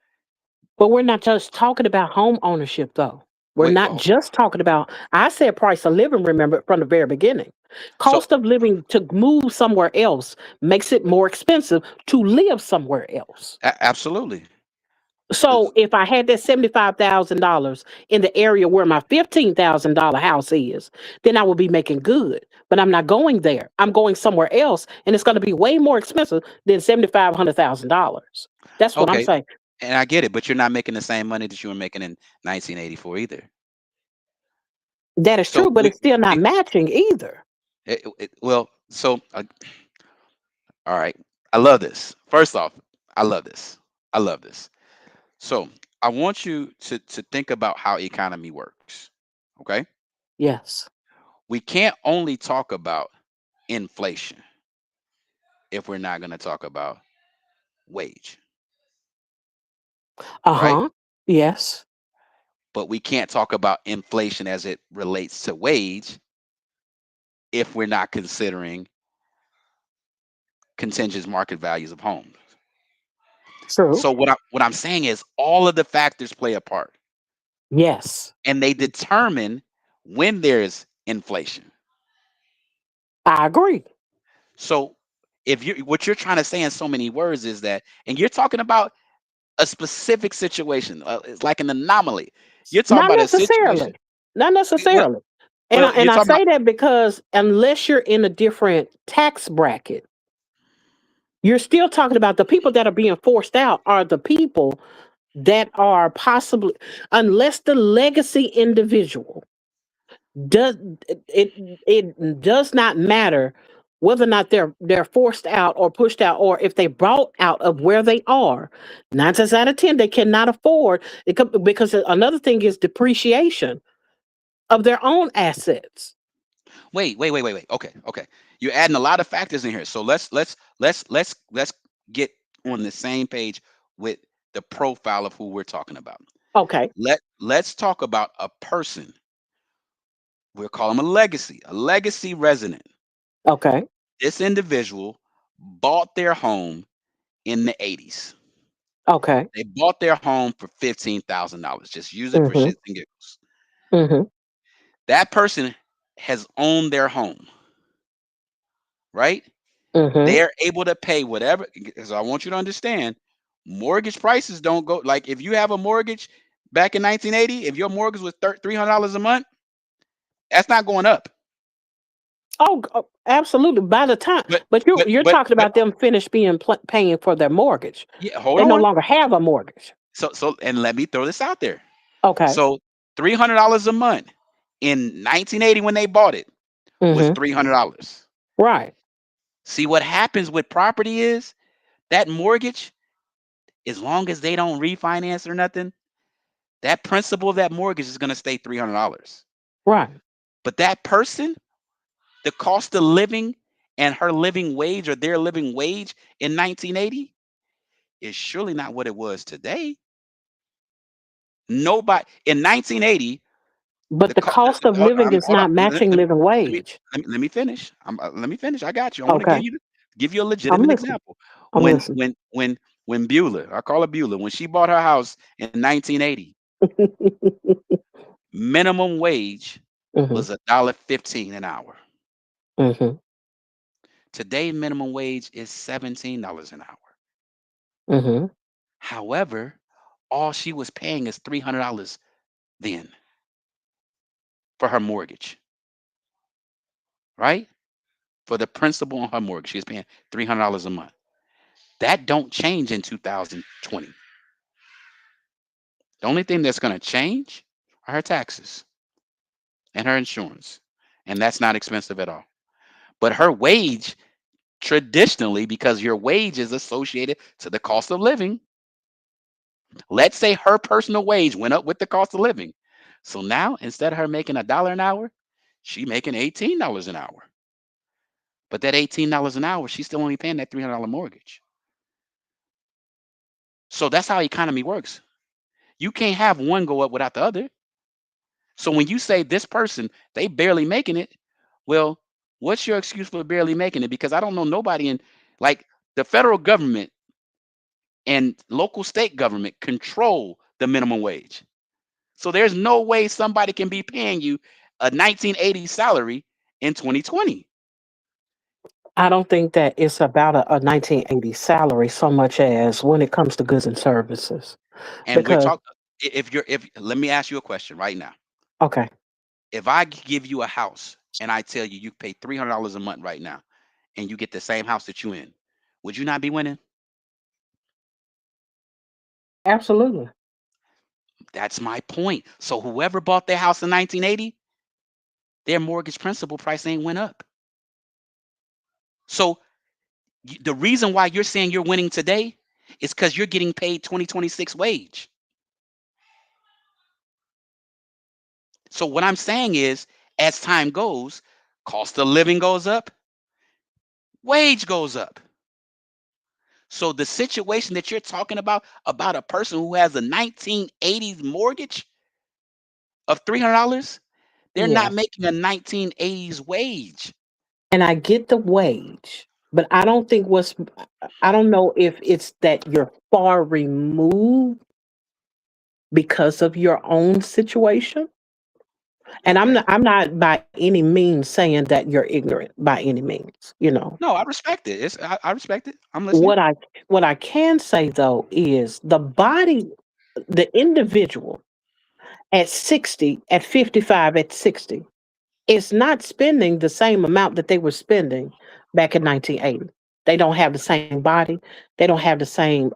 S14: But we're not just talking about home ownership, though. We're
S6: wait,
S14: not just talking about, I said price of living, remember, from the very beginning.
S6: so
S14: Cost of living to move somewhere else makes it more expensive to live somewhere else.
S6: absolutely.
S14: So if I had that $75,000 in the area where my $15,000 house is, then I would be making good. But I'm not going there. I'm going somewhere else, and it's going to be way more expensive than $7,500. That's what I'm
S6: Okay,
S14: saying.
S6: and I get it, but you're not making the same money that you were making in 1984 either.
S14: That is
S6: So
S14: true, but it's still not matching either.
S6: all right. I love this. First off, I love this. I love this. So I want you to think about how economy works. Okay.
S14: Yes.
S6: We can't only talk about inflation if we're not going to talk about wage, right?
S14: Uh-huh. Yes.
S6: But we can't talk about inflation as it relates to wage if we're not considering contingent market values of homes.
S14: True.
S6: So what I'm saying is all of the factors play a part,
S14: Yes.
S6: and they determine when there's inflation.
S14: I agree.
S6: So if you what you're trying to say in so many words is that, and you're talking about a specific situation, it's like an anomaly. You're talking
S14: Not
S6: about a situation.
S14: necessarily. Not
S6: Well,
S14: necessarily. And I,
S6: well,
S14: and
S6: you're
S14: I
S6: talking about
S14: say that because unless you're in a different tax bracket, you're still talking about the people that are being forced out are the people that are possibly, unless the legacy individual does it does not matter whether or not they're forced out or pushed out, or if they brought out of where they are. 9 times out of 10 they cannot afford it, because another thing is depreciation of their own assets.
S6: wait. Okay. You're adding a lot of factors in here. So let's get on the same page with the profile of who we're talking about.
S14: Okay.
S6: Let's talk about a person. We'll call him a legacy resident.
S14: Okay.
S6: This individual bought their home in the 80s.
S14: Okay.
S6: They bought their home for $15,000. Just use it for
S14: Mm-hmm.
S6: shits and giggles.
S14: Mm-hmm.
S6: That person has owned their home, right?
S14: Mm-hmm.
S6: They're able to pay whatever. So I want you to understand, mortgage prices don't go like if you have a mortgage back in 1980, if your mortgage was $300 a month, that's not going up.
S14: Oh, absolutely. By the time, but you're talking about them finished paying for their mortgage.
S6: Yeah, hold
S14: They no
S6: on.
S14: longer have a mortgage.
S6: So and let me throw this out there.
S14: Okay.
S6: So $300 a month in 1980 when they bought it was
S14: Mm-hmm.
S6: $300.
S14: Right.
S6: See what happens with property is that mortgage, as long as they don't refinance or nothing, that principal of that mortgage is going to stay $300.
S14: Right.
S6: But that person, the cost of living and her living wage or their living wage in 1980 is surely not what it was today. Nobody in 1980.
S14: But the cost of living is not matching living wage.
S6: Let me finish. Let me finish. I got you. I want
S14: Okay.
S6: to give you a
S14: I'm
S6: legitimate
S14: listening.
S6: example.
S14: I'm
S6: When
S14: listening.
S6: Beulah, I call her Beulah, when she bought her house in 1980, minimum wage
S14: Mm-hmm.
S6: was $1.15 an hour.
S14: Mm-hmm.
S6: Today, minimum wage is $17 an hour.
S14: Mm-hmm.
S6: However, all she was paying is $300 then for her mortgage, right? For the principal on her mortgage, she was paying $300 a month. That don't change in 2020. The only thing that's going to change are her taxes and her insurance, and that's not expensive at all. But her wage, traditionally, because your wage is associated to the cost of living, let's say her personal wage went up with the cost of living. So now, instead of her making $1 an hour, she making $18 an hour. But that $18 an hour, she's still only paying that $300 mortgage. So that's how economy works. You can't have one go up without the other. So when you say this person, they barely making it, well, what's your excuse for barely making it? Because I don't know nobody in like the federal government and local state government control the minimum wage. So there's no way somebody can be paying you a 1980 salary in 2020.
S14: I don't think that it's about a 1980 salary so much as when it comes to goods and services.
S6: And we're
S14: Because
S6: talking if let me ask you a question right now.
S14: okay,
S6: If I give you a house and I tell you you pay $300 a month right now and you get the same house that you in, would you not be winning?
S14: absolutely.
S6: That's my point. So whoever bought their house in 1980, their mortgage principal price ain't went up. So the reason why you're saying you're winning today is because you're getting paid 2026 wage. So what I'm saying is, as time goes, cost of living goes up, wage goes up. So the situation that you're talking about a person who has a 1980s mortgage of $300, they're
S14: Yeah.
S6: not making a 1980s wage.
S14: And I get the wage, but I don't think I don't know if it's that you're far removed because of your own situation. And
S6: Okay.
S14: I'm not by any means saying that you're ignorant by any means, you know.
S6: No, I respect it. I respect it. I'm listening.
S14: What I can say though is the individual at 60, at 55, at 60 is not spending the same amount that they were spending back in 1980. They don't have the same body. They don't have the same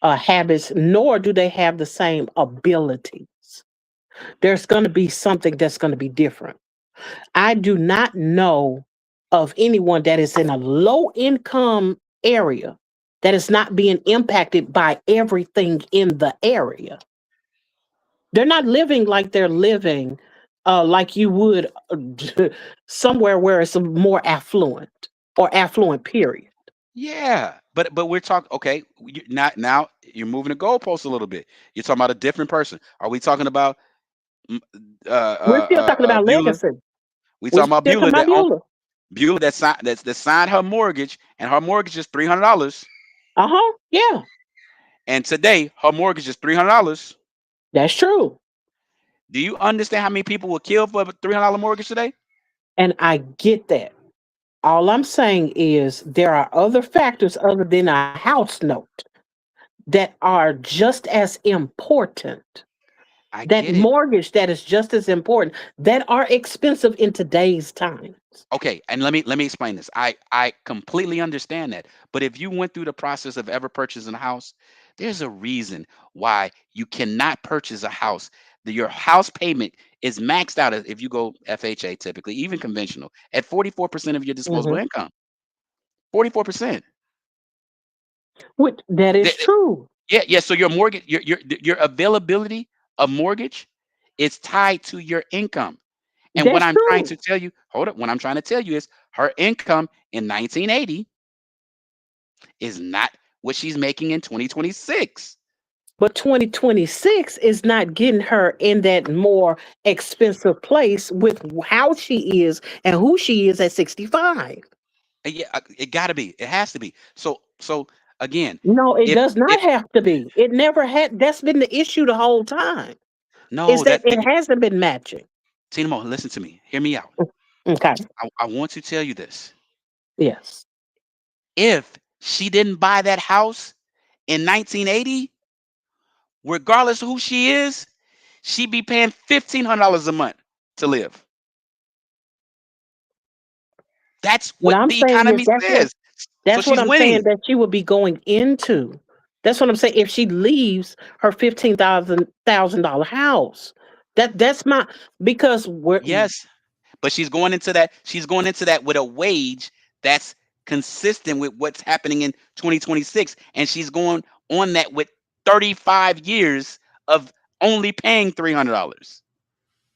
S14: habits, nor do they have the same abilities. There's going to be something that's going to be different. I do not know of anyone that is in a low income area that is not being impacted by everything in the area. They're not living like they're living like you would somewhere where it's more affluent or affluent, period.
S6: Yeah. But we're talking, okay, now you're moving the goalpost a little bit. You're talking about a different person. Are we talking about mm,
S14: We're still talking about
S6: Beulah?
S14: legacy.
S6: We
S14: We're
S6: talking about
S14: still talking
S6: Beulah
S14: about Mueller.
S6: Beulah that signed her mortgage, and her mortgage is $300.
S14: Yeah,
S6: And today her mortgage is $300.
S14: that's true.
S6: Do you understand how many people will kill for a $300 mortgage today?
S14: And I get that. All I'm saying is there are other factors other than a house note that are just as important.
S6: I
S14: That
S6: get it.
S14: mortgage that is just as important, that are expensive in today's times.
S6: Okay, and let me explain this. I completely understand that. But if you went through the process of ever purchasing a house, there's a reason why you cannot purchase a house. Your house payment is maxed out if you go FHA typically, even conventional, at 44% of your disposable
S14: Mhm.
S6: income. 44%.
S14: That is true.
S6: Yeah. So your mortgage, your availability of mortgage is tied to your income. And what
S14: That's
S6: I'm trying
S14: true.
S6: to tell you, hold up, what I'm trying to tell you is her income in 1980 is not what she's making in 2026.
S14: But 2026 is not getting her in that more expensive place with how she is and who she is at 65.
S6: Yeah, it gotta be. It has to be. So again,
S14: No, it does
S6: if
S14: not have to be. It never had. That's been the issue the whole time. Is
S6: no,
S14: that it hasn't been matching.
S6: Tina Mo, listen to me. Hear me out.
S14: Okay.
S6: I want to tell you this.
S14: Yes.
S6: If she didn't buy that house in 1980, regardless of who she is, she'd be paying $1,500 a month to live. That's
S14: What
S6: what
S14: I'm
S6: the
S14: saying is
S6: economy says. So
S14: that's what
S6: she's
S14: I'm saying
S6: winning.
S14: that she would be going into. That's what I'm saying. If she leaves her $15,000 house, that's my because we're
S6: Yes, but she's going into that. She's going into that with a wage that's consistent with what's happening in 2026, and she's going on that with 35 years of only paying $300.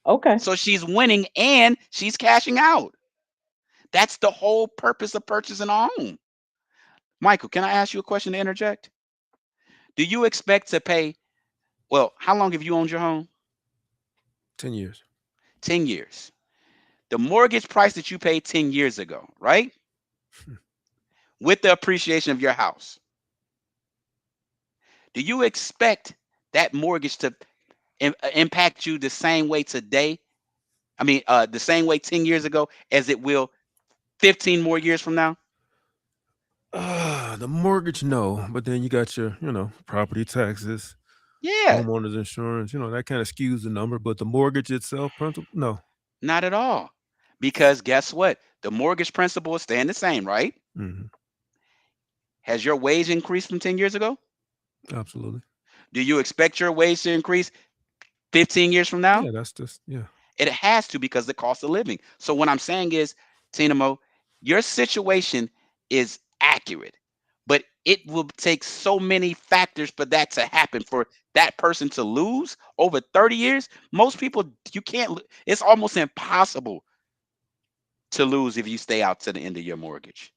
S14: okay.
S6: So she's winning and she's cashing out. That's the whole purpose of purchasing a home. Michael, can I ask you a question to interject? Do you expect to pay? Well, how long have you owned your home?
S3: 10 years.
S6: 10 years. The mortgage price that you paid 10 years ago, right? With the appreciation of your house. Do you expect that mortgage to impact you the same way today? I mean, the same way 10 years ago as it will 15 more years from now?
S3: The mortgage, no, but then you got your, property taxes,
S6: Yeah,
S3: homeowners insurance, that kind of skews the number. But the mortgage itself, principal, no.
S6: not at all. Because guess what? The mortgage principal is staying the same, right?
S3: Hmm.
S6: Has your wage increased from 10 years ago?
S3: Absolutely.
S6: Do you expect your wage to increase 15 years from now?
S3: Yeah, that's just
S6: It has to because the cost of living. So what I'm saying is, Tina Mo, your situation is accurate, but it will take so many factors for that to happen, for that person to lose over 30 years. Most people, you can't, it's almost impossible to lose if you stay out to the end of your mortgage.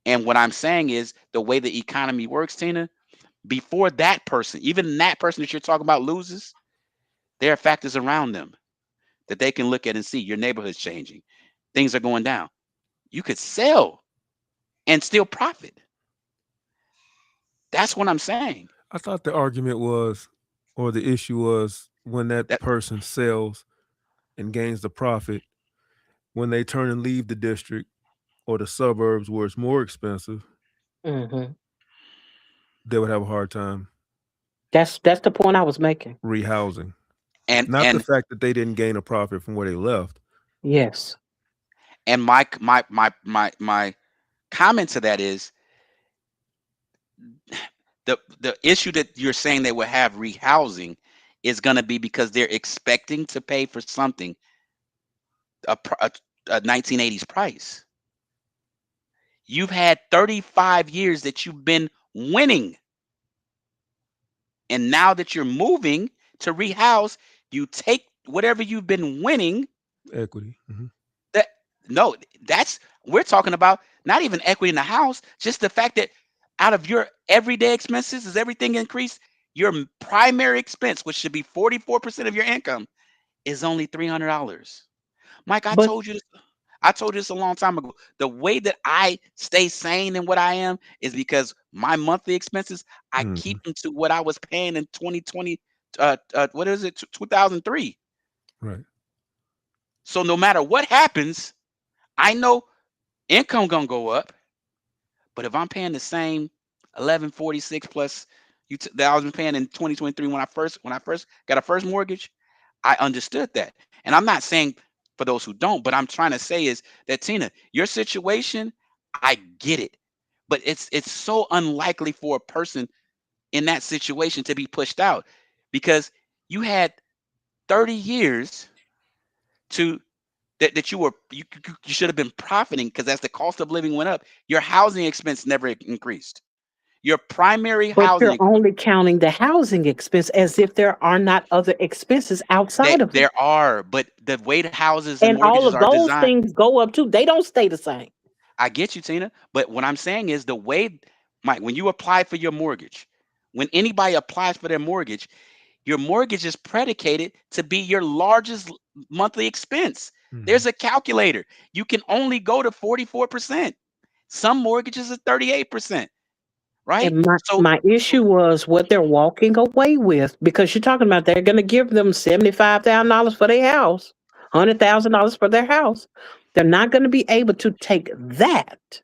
S6: And what I'm saying is the way the economy works, Tina, before that person, even that person that you're talking about loses, there are factors around them that they can look at and see your neighborhood's changing. Things are going down. You could sell and still profit. That's what I'm saying.
S3: I thought the argument was, or the issue was, when that
S6: That
S3: person sells and gains the profit, when they turn and leave the district or the suburbs where it's more expensive,
S14: hmm
S3: they would have a hard time
S14: That's the point I was making.
S3: rehousing.
S6: and
S3: Not the
S6: and
S3: fact that they didn't gain a profit from where they left.
S14: Yes.
S6: and my comment to that is the issue that you're saying they will have rehousing is going to be because they're expecting to pay for something a 1980s price. You've had 35 years that you've been winning. And now that you're moving to rehouse, you take whatever you've been winning.
S3: Equity. Hmm.
S6: That no, that's we're talking about not even equity in the house, just the fact that out of your everyday expenses, is everything increased? Your primary expense, which should be 44% of your income, is only $300. Mike, I
S14: But
S6: told you this. I told you this a long time ago. The way that I stay sane in what I am is because my monthly expenses, I
S3: Mhm.
S6: keep them to what I was paying in 2020. What is it? 2003.
S3: Right.
S6: So no matter what happens, I know income gonna go up. But if I'm paying the same 1146 plus that I was paying in 2023 when I first got a first mortgage, I understood that. And I'm not saying for those who don't, but I'm trying to say is that Tina, your situation, I get it. But it's so unlikely for a person in that situation to be pushed out because you had 30 years to that you should have been profiting because as the cost of living went up, your housing expense never increased. Your primary
S14: but
S6: housing
S14: you're only counting the housing expense as if there are not other expenses
S6: that
S14: outside of it.
S6: there are, but the way the houses and
S14: And all
S6: mortgages
S14: of
S6: are
S14: those
S6: designed,
S14: things go up too. They don't stay the same.
S6: I get you, Tina. But what I'm saying is the way, Mike, when you apply for your mortgage, when anybody applies for their mortgage, your mortgage is predicated to be your largest monthly expense. There's
S3: Mhm.
S6: a calculator. You can only go to 44%. Some mortgages are 38%, right?
S14: And my,
S6: So
S14: my issue was what they're walking away with because you're talking about they're going to give them $75,000 for their house, $100,000 for their house. They're not going to be able to take that,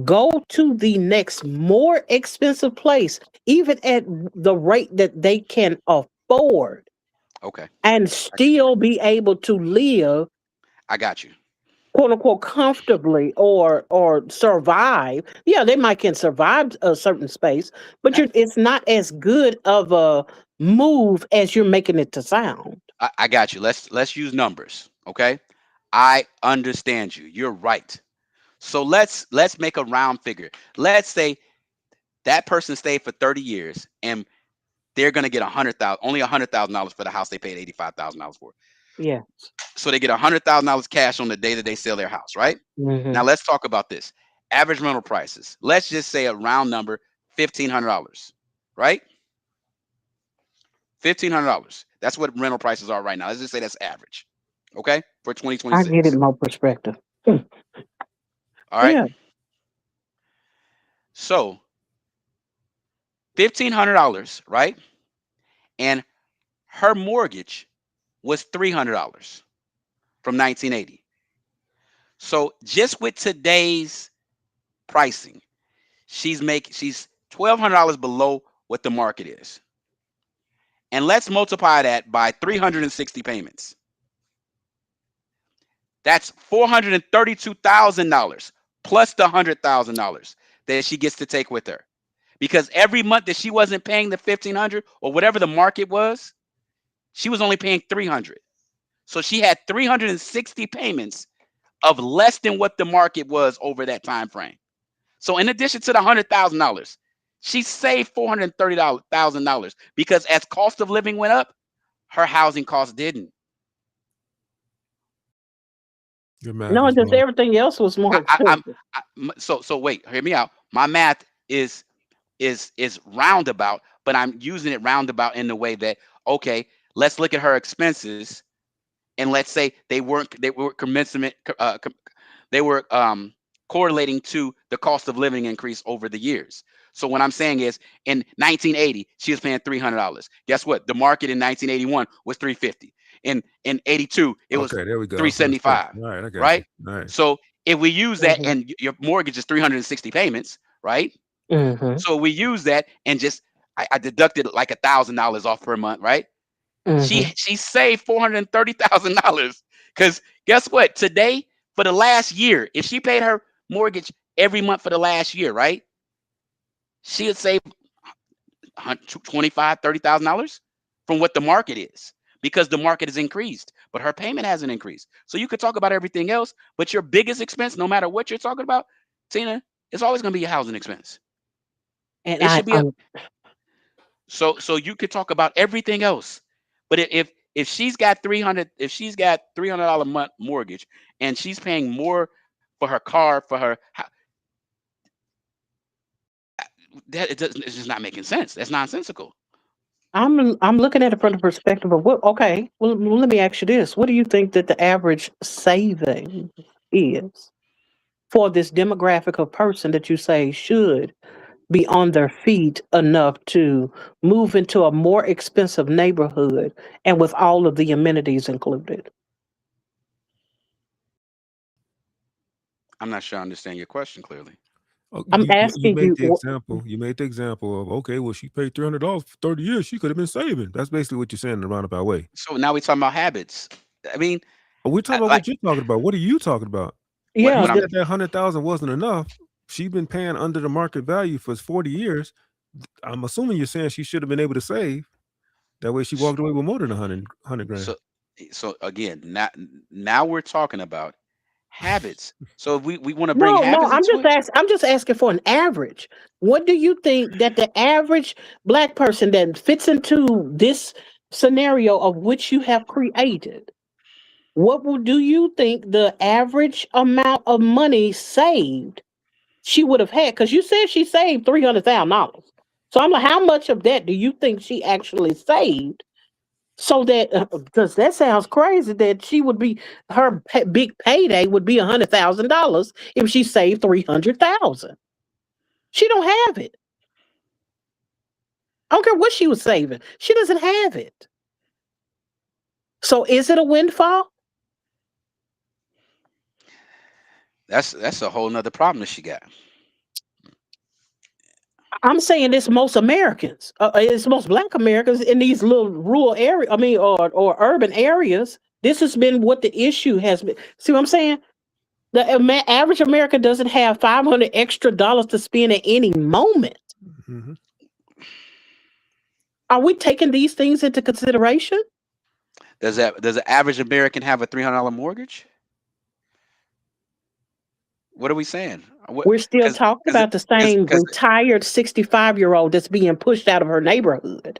S14: go to the next more expensive place, even at the rate that they can afford,
S6: okay,
S14: and still be able to live
S6: I got you.
S14: quote unquote comfortably or survive. Yeah, they might can survive a certain space, but it's not as good of a move as you're making it to sound.
S6: I got you. Let's use numbers, okay? I understand you. You're right. So let's make a round figure. Let's say that person stayed for 30 years and they're gonna get only $100,000 for the house they paid $85,000 for.
S14: Yeah.
S6: So they get $100,000 cash on the day that they sell their house, right? Now
S14: Hmm.
S6: let's talk about this. Average rental prices. Let's just say a round number, $1,500, right? $1,500. That's what rental prices are right now. Let's just say that's average, okay, for
S14: I get it
S6: 2026.
S14: more perspective. Hmm.
S6: All right.
S14: Yeah.
S6: So $1,500, right? And her mortgage was $300 from 1980. So just with today's pricing, she's $1,200 below what the market is. And let's multiply that by 360 payments. That's $432,000 plus the $100,000 that she gets to take with her. Because every month that she wasn't paying the 1,500 or whatever the market was, she was only paying 300. So she had 360 payments of less than what the market was over that time frame. So in addition to the $100,000, she saved $430,000 because as cost of living went up, her housing costs didn't.
S3: Your math
S14: No,
S3: is
S14: just
S3: wrong.
S14: everything else was more
S6: I'm
S14: expensive.
S6: so wait, hear me out. My math is roundabout, but I'm using it roundabout in the way that okay, let's look at her expenses and let's say they were commensurate they were correlating to the cost of living increase over the years. So what I'm saying is in 1980 she was paying $300. Guess what? The market in 1981 was 350. In 82 it was
S3: Okay, there we go. Understood.
S6: 375,
S3: All right, I got you.
S6: right?
S3: All right.
S6: So if we use that
S14: Hmm.
S6: and your mortgage is 360 payments, right?
S14: Hmm.
S6: So we use that and just I deducted like $1,000 off per month, right?
S14: Hmm.
S6: She saved $430,000 because guess what? Today, for the last year, if she paid her mortgage every month for the last year, right? She would save $25,000, $30,000 from what the market is because the market has increased, but her payment hasn't increased. So you could talk about everything else, but your biggest expense, no matter what you're talking about, Tina, it's always going to be your housing expense.
S14: And
S6: It
S14: I,
S6: should be a
S14: I'm
S6: so you could talk about everything else. But if she's got 300, if she's got $300 a month mortgage and she's paying more for her car, for her that it doesn't. It's just not making sense. That's nonsensical.
S14: I'm looking at it from the perspective of what. Okay, well, let me ask you this: what do you think that the average saving is for this demographic of person that you say should be on their feet enough to move into a more expensive neighborhood and with all of the amenities included?
S6: I'm not sure I understand your question clearly.
S14: I'm
S3: You
S14: asking
S3: made
S14: you.
S3: the example. You made the example of, okay, well, she paid $300 for 30 years. She could have been saving. That's basically what you're saying in a roundabout way.
S6: So now we're talking about habits. I mean,
S3: We're talking about
S6: like
S3: what you're talking about. What are you talking about?
S14: Yeah,
S3: You
S6: what I'm
S3: said that 100,000 wasn't enough. She's been paying under the market value for 40 years. I'm assuming you're saying she should have been able to save. That way she walked away with more than 100 grand.
S6: so again, now we're talking about habits. So if we want to bring
S14: no.
S6: habits into it,
S14: I'm just asking for an average. What do you think that the average black person that fits into this scenario of which you have created? Do you think the average amount of money saved she would have had? Because you said she saved $300,000. So I'm like, how much of that do you think she actually saved? So that because that sounds crazy that she would be big payday would be $100,000 if she saved 300,000. She don't have it. I don't care what she was saving. She doesn't have it. So is it a windfall?
S6: that's a whole nother problem that she got.
S14: I'm saying it's most Americans. It's most Black Americans in these little rural area. I mean, or urban areas. This has been what the issue has been. See what I'm saying? The average American doesn't have $500 extra to spend at any moment.
S3: Mm-hmm.
S14: Are we taking these things into consideration?
S6: Does an average American have a $300 mortgage? What are we saying?
S14: We're still talking about the same retired 65-year-old that's being pushed out of her neighborhood.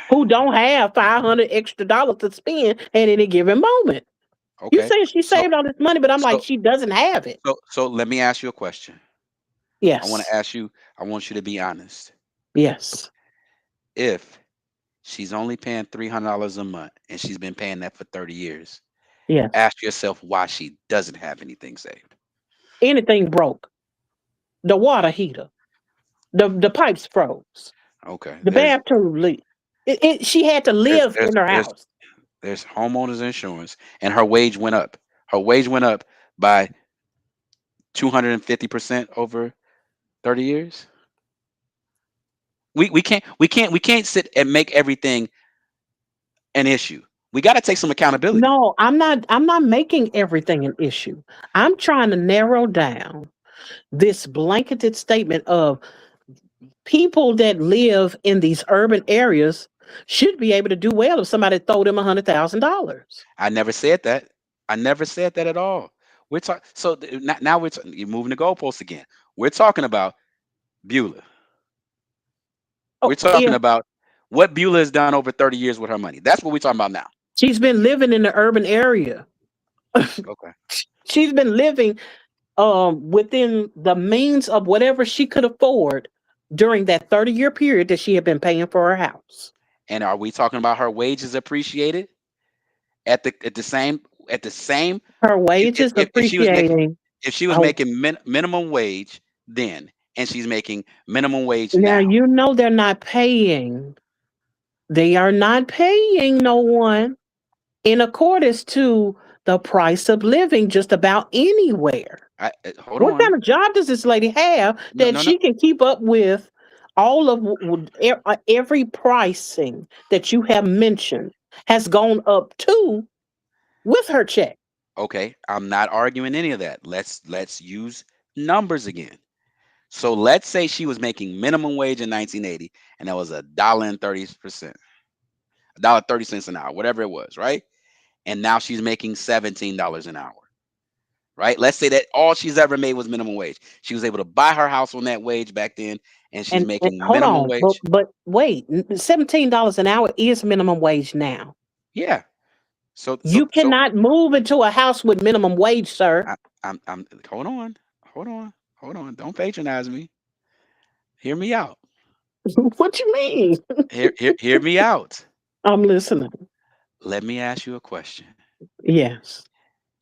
S14: Who don't have $500 extra to spend at any given moment.
S6: Okay.
S14: You saying she saved all this money, but I'm like, she doesn't have it.
S6: So let me ask you a question.
S14: Yes.
S6: I want you to be honest.
S14: Yes.
S6: If she's only paying $300 a month and she's been paying that for 30 years,
S14: yes,
S6: ask yourself why she doesn't have anything saved.
S14: Anything broke. The water heater. The pipes froze.
S6: Okay.
S14: The bathroom leak. She had to live in her house.
S6: There's homeowners insurance, and her wage went up. Her wage went up by 250% over 30 years. We can't sit and make everything an issue. We got to take some accountability.
S14: No, I'm not making everything an issue. I'm trying to narrow down this blanketed statement of people that live in these urban areas should be able to do well if somebody throw them $100,000.
S6: I never said that. I never said that at all. We're talking. So now you're moving the goalposts again. We're talking about Beulah. We're talking about what Beulah has done over 30 years with her money. That's what we're talking about now.
S14: She's been living in the urban area.
S6: Okay.
S14: She's been living within the means of whatever she could afford during that 30-year period that she had been paying for her house.
S6: And are we talking about her wages appreciated at the same
S14: her wages appreciating?
S6: If she was making minimum wage then, and she's making minimum wage
S14: now,
S6: now.
S14: you know they're not paying. They are not paying no one in accordance to the price of living just about anywhere. What kind of job does this lady have that she can keep up with all of every pricing that you have mentioned has gone up to with her check?
S6: Okay, I'm not arguing any of that. Let's use numbers again. So let's say she was making minimum wage in 1980, and that was $1.30, $1.30 an hour, whatever it was, right? And now she's making $17 an hour, right? Let's say that all she's ever made was minimum wage. She was able to buy her house on that wage back then, and she's making minimum wage.
S14: But wait, $17 an hour is minimum wage now.
S6: Yeah. So
S14: you cannot move into a house with minimum wage, sir.
S6: I'm hold on. Don't patronize me. Hear me out.
S14: What you mean?
S6: Hear me out.
S14: I'm listening.
S6: Let me ask you a question.
S14: Yes.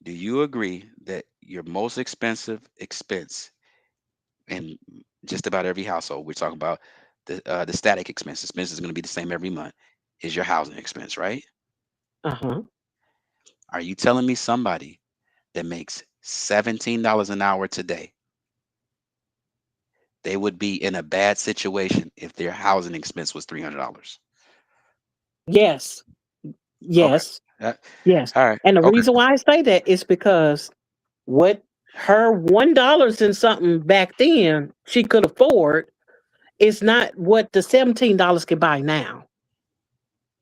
S6: Do you agree that your most expensive expense in just about every household, we're talking about the static expense is going to be the same every month, is your housing expense, right?
S14: Uh-huh.
S6: Are you telling me somebody that makes $17 an hour today, they would be in a bad situation if their housing expense was $300?
S14: Yes.
S6: Okay.
S14: Yes. Yes.
S6: All right.
S14: And the
S6: Okay.
S14: reason why I say that is because what her $1 and something back then she could afford is not what the $17 can buy now.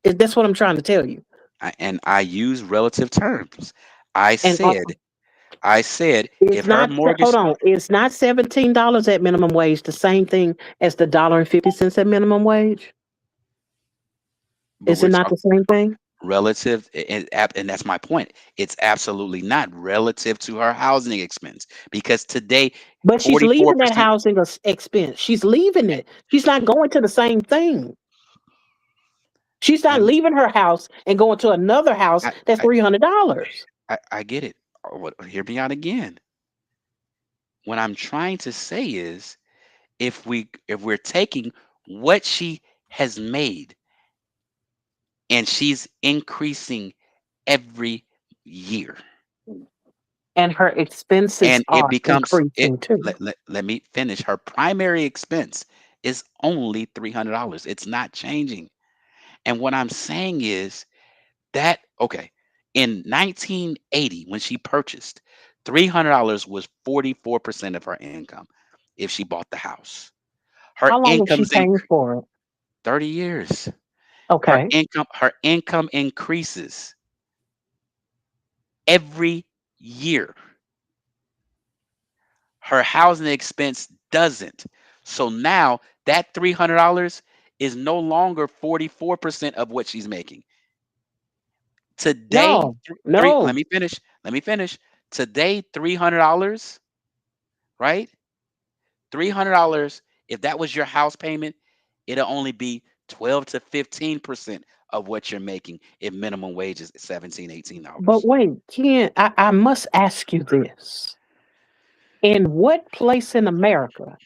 S14: That's what I'm trying to tell you.
S6: And I use relative terms. I
S14: And
S6: said, I said,
S14: it's
S6: if her
S14: not hold
S6: mortgage,
S14: on. It's not $17 at minimum wage, the same thing as the $1.50 at minimum wage.
S6: but
S14: Is it
S6: we're
S14: not
S6: talking
S14: the same thing?
S6: relative, and that's my point. It's absolutely not relative to her housing expense because today,
S14: But she's leaving that
S6: 44%.
S14: housing expense. She's leaving it. She's not going to the same thing. She's not
S6: Let me.
S14: leaving her house and going to another house
S6: I
S14: that's
S6: I
S14: $300.
S6: I get it. Hear me out again. What I'm trying to say is, if we're taking what she has made and she's increasing every year,
S14: And her expenses
S6: and it
S14: are
S6: becomes it.
S14: increasing too.
S6: Let me finish. Her primary expense is only $300. It's not changing. And what I'm saying is that, okay, in 1980 when she purchased, $300 was 44% of her income if she bought the house. Her
S14: How long was she
S6: income's in
S14: paying for it?
S6: 30 years. Her
S14: Okay.
S6: income increases every year. Her housing expense doesn't. So now that $300 is no longer 44% of what she's making. Today,
S14: No, no.
S6: let me finish. Let me finish. Today, $300, right? $300, if that was your house payment, it'll only be 12 to 15% of what you're making if minimum wage is 17,
S14: But
S6: $18.
S14: wait, Ken, I must ask you this. In what place in America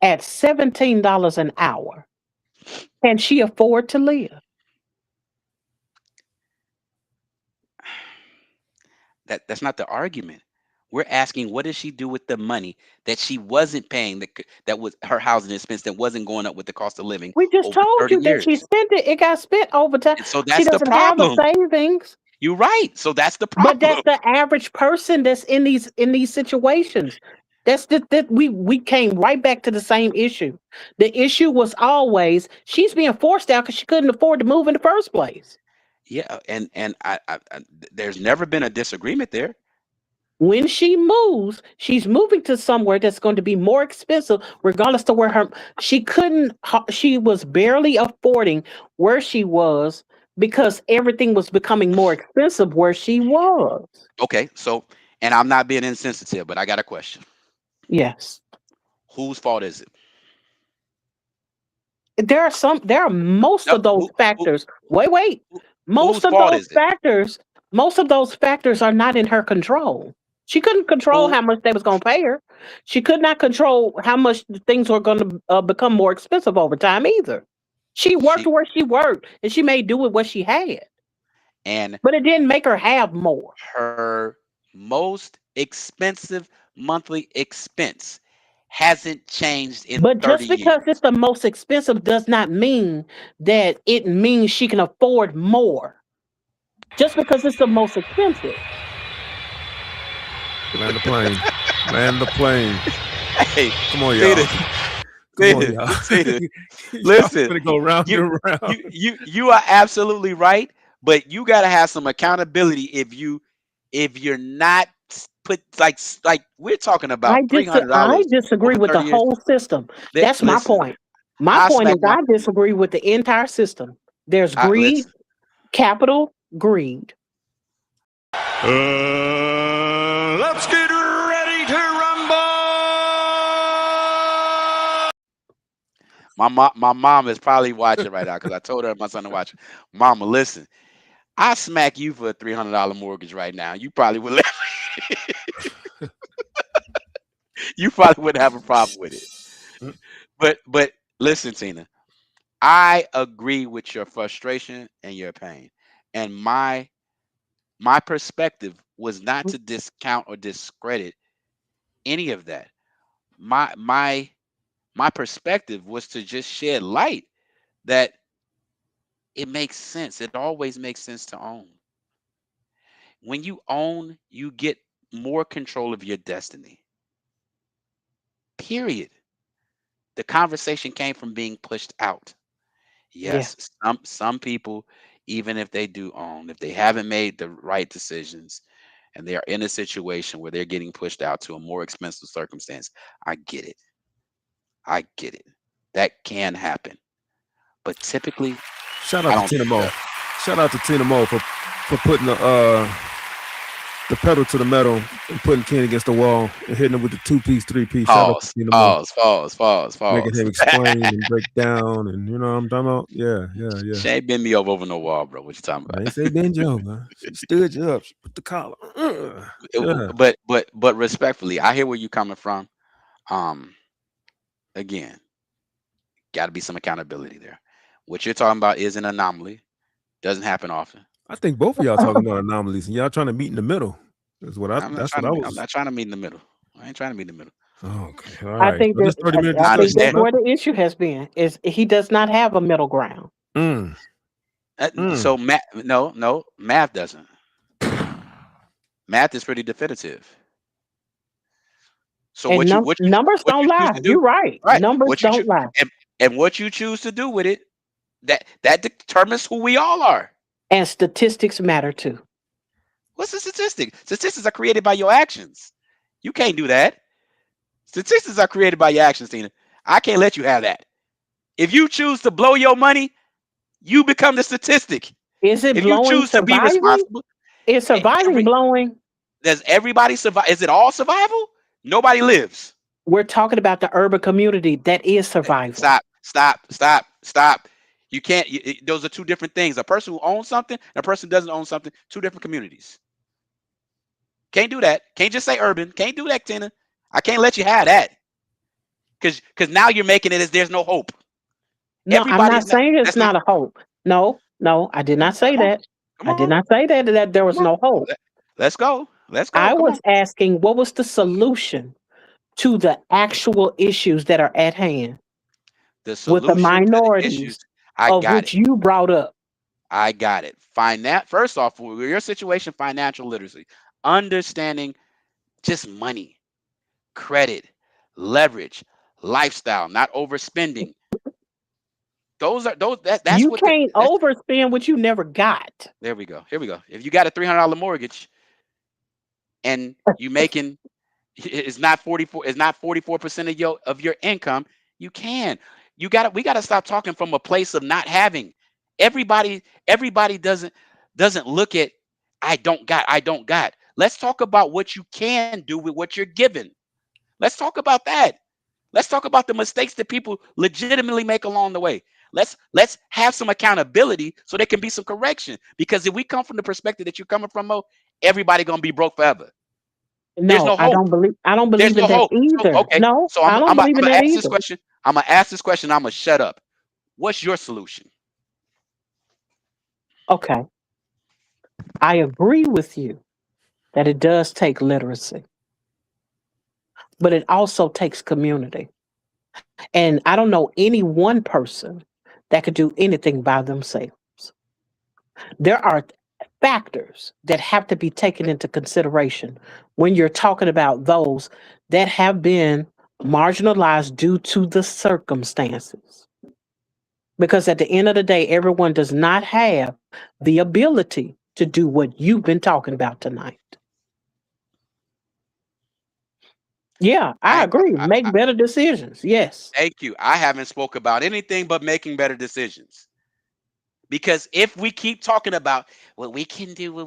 S14: at $17 an hour can she afford to live?
S6: That's not the argument. We're asking, what does she do with the money that she wasn't paying, that was her housing expense that wasn't going up with the cost of living
S14: We just
S6: over
S14: told
S6: 30
S14: you that she
S6: years?
S14: spent it. It got spent over time.
S6: And so
S14: She
S6: that's the
S14: doesn't have a
S6: problem.
S14: savings.
S6: You're right. So that's the
S14: But
S6: problem.
S14: that's the average person that's in these situations. That's that we came right back to the same issue. The issue was always she's being forced out because she couldn't afford to move in the first place.
S6: Yeah, and there's never been a disagreement there.
S14: When she moves, she's moving to somewhere that's going to be more expensive, regardless to where her she couldn't she was barely affording where she was because everything was becoming more expensive where she was.
S6: Okay, so, and I'm not being insensitive, but I got a question.
S14: Yes.
S6: Whose fault is it?
S14: There are most
S6: No,
S14: of those factors. Wait.
S6: whose fault is it?
S14: Most of those factors are not in her control. She couldn't control
S6: Who
S14: how much they was going to pay her. She could not control how much things were going to become more expensive over time either. She worked
S6: she
S14: where she worked and she made do with what she had.
S6: and
S14: But it didn't make her have more.
S6: her most expensive monthly expense hasn't changed in
S14: But
S6: 30
S14: just because
S6: years.
S14: it's the most expensive does not mean that it means she can afford more. Just because it's the most expensive.
S3: Land the plane. Land the plane.
S6: Hey,
S3: Come on,
S6: see
S3: y'all.
S6: this.
S3: Come on, y'all.
S6: See this.
S3: Y'all
S6: Listen,
S3: gonna go round
S6: you
S3: and round.
S6: you are absolutely right, but you got to have some accountability if you're not put like we're talking about
S14: I
S6: $300
S14: disagree
S6: over
S14: with the
S6: 30 years.
S14: whole system. That's my
S6: Listen,
S14: point. My
S6: I
S14: point is
S6: smack my
S14: I disagree with the entire system. There's greed,
S6: listen.
S14: capital, greed.
S7: Let's get ready to rumble.
S6: My mom is probably watching right now because I told her my son to watch. Mama, listen, I smack you for a $300 mortgage right now. You probably would you probably wouldn't have a problem with it. But listen, Tina, I agree with your frustration and your pain. And my perspective was not to discount or discredit any of that. My perspective was to just shed light that it makes sense. It always makes sense to own. When you own, you get more control of your destiny. Period. The conversation came from being pushed out.
S14: Yeah.
S6: Yes, some people, even if they do own, if they haven't made the right decisions and they are in a situation where they're getting pushed out to a more expensive circumstance, I get it. I get it. That can happen. But typically,
S3: Shout
S6: I
S3: out to
S6: don't
S3: Tina
S6: think it
S3: Mo.
S6: does.
S3: Shout out to Tina Mo for putting the pedal to the metal and putting Ken against the wall and hitting him with the 2-piece, 3-piece. Shout out to
S6: Pause,
S3: Tina Mo.
S6: pause.
S3: Making him explain and break down, and you know what I'm talking about? Yeah.
S6: She ain't bend me over no wall, bro. What you talking
S3: I
S6: about?
S3: ain't say bend you over. She stood you up. She put the collar. Yeah.
S6: But respectfully, I hear where you coming from. Um, again, got to be some accountability there. What you're talking about is an anomaly. Doesn't happen often.
S3: I think both of y'all talking about anomalies, and y'all trying to meet in the middle. That's what I
S6: I'm
S3: was.
S6: not trying to meet in the middle. I ain't trying to meet in the middle.
S3: Okay, all
S14: I
S3: right.
S14: think
S3: So this 30-minute
S14: I think
S3: discussion.
S14: that's where the issue has been. Is he does not have a middle ground.
S6: So math doesn't. Math is pretty definitive. So
S14: And numbers
S6: what
S14: don't
S6: you choose
S14: lie.
S6: to do,
S14: You're right.
S6: right?
S14: Numbers
S6: What you
S14: don't
S6: choose
S14: lie.
S6: and what you choose to do with it, that determines who we all are.
S14: And statistics matter too.
S6: What's a statistic? Statistics are created by your actions. You can't do that. Statistics are created by your actions, Tina. I can't let you have that. If you choose to blow your money, you become the statistic.
S14: Is it
S6: If you
S14: blowing
S6: choose to be
S14: surviving?
S6: responsible,
S14: Is surviving blowing?
S6: does everybody survive? Is it all survival? Nobody lives.
S14: We're talking about the urban community that is survival.
S6: Stop. You can't. Those are two different things. A person who owns something and a person who doesn't own something, two different communities. Can't do that. Can't just say urban. Can't do that, Tina. I can't let you have that. Because now you're making it as there's no hope.
S14: No, I'm not
S6: Everybody's not.
S14: saying it's
S6: That's not.
S14: not a hope. No, I did not say
S6: Come on.
S14: that.
S6: Come
S14: I did
S6: on.
S14: not say that there was
S6: Come on.
S14: no hope.
S6: Let's go.
S14: I
S6: Come
S14: was
S6: on.
S14: asking what was the solution to the actual issues that are at hand
S6: The
S14: with the
S6: solution to the issues.
S14: minorities
S6: I
S14: of
S6: got
S14: which
S6: it.
S14: you brought up.
S6: I got it. First off, for your situation, financial literacy, understanding just money, credit, leverage, lifestyle, not overspending. That's
S14: You
S6: what
S14: can't overspend what you never got.
S6: there we go. Here we go. If you got a $300 mortgage and you making it's not 44% of your income, you can. We gotta stop talking from a place of not having. Everybody doesn't look at I don't got. Let's talk about what you can do with what you're given. Let's talk about that. Let's talk about the mistakes that people legitimately make along the way. Let's have some accountability so there can be some correction. Because if we come from the perspective that you're coming from, Mo, everybody gonna be broke forever. There's
S14: No,
S6: no hope.
S14: I don't
S6: There's
S14: believe in
S6: no
S14: that
S6: hope. So
S14: either.
S6: okay,
S14: No,
S6: so
S14: I don't believe in
S6: gonna
S14: that
S6: ask this
S14: either.
S6: question. I'm gonna ask this question. I'm gonna shut up. What's your solution?
S14: Okay. I agree with you that it does take literacy, but it also takes community. And I don't know any one person that could do anything by themselves. There are factors that have to be taken into consideration when you're talking about those that have been marginalized due to the circumstances. Because at the end of the day, everyone does not have the ability to do what you've been talking about tonight. Yeah, I agree. Make better decisions. Yes.
S6: Thank you. I haven't spoke about anything but making better decisions. Because if we keep talking about what we can do,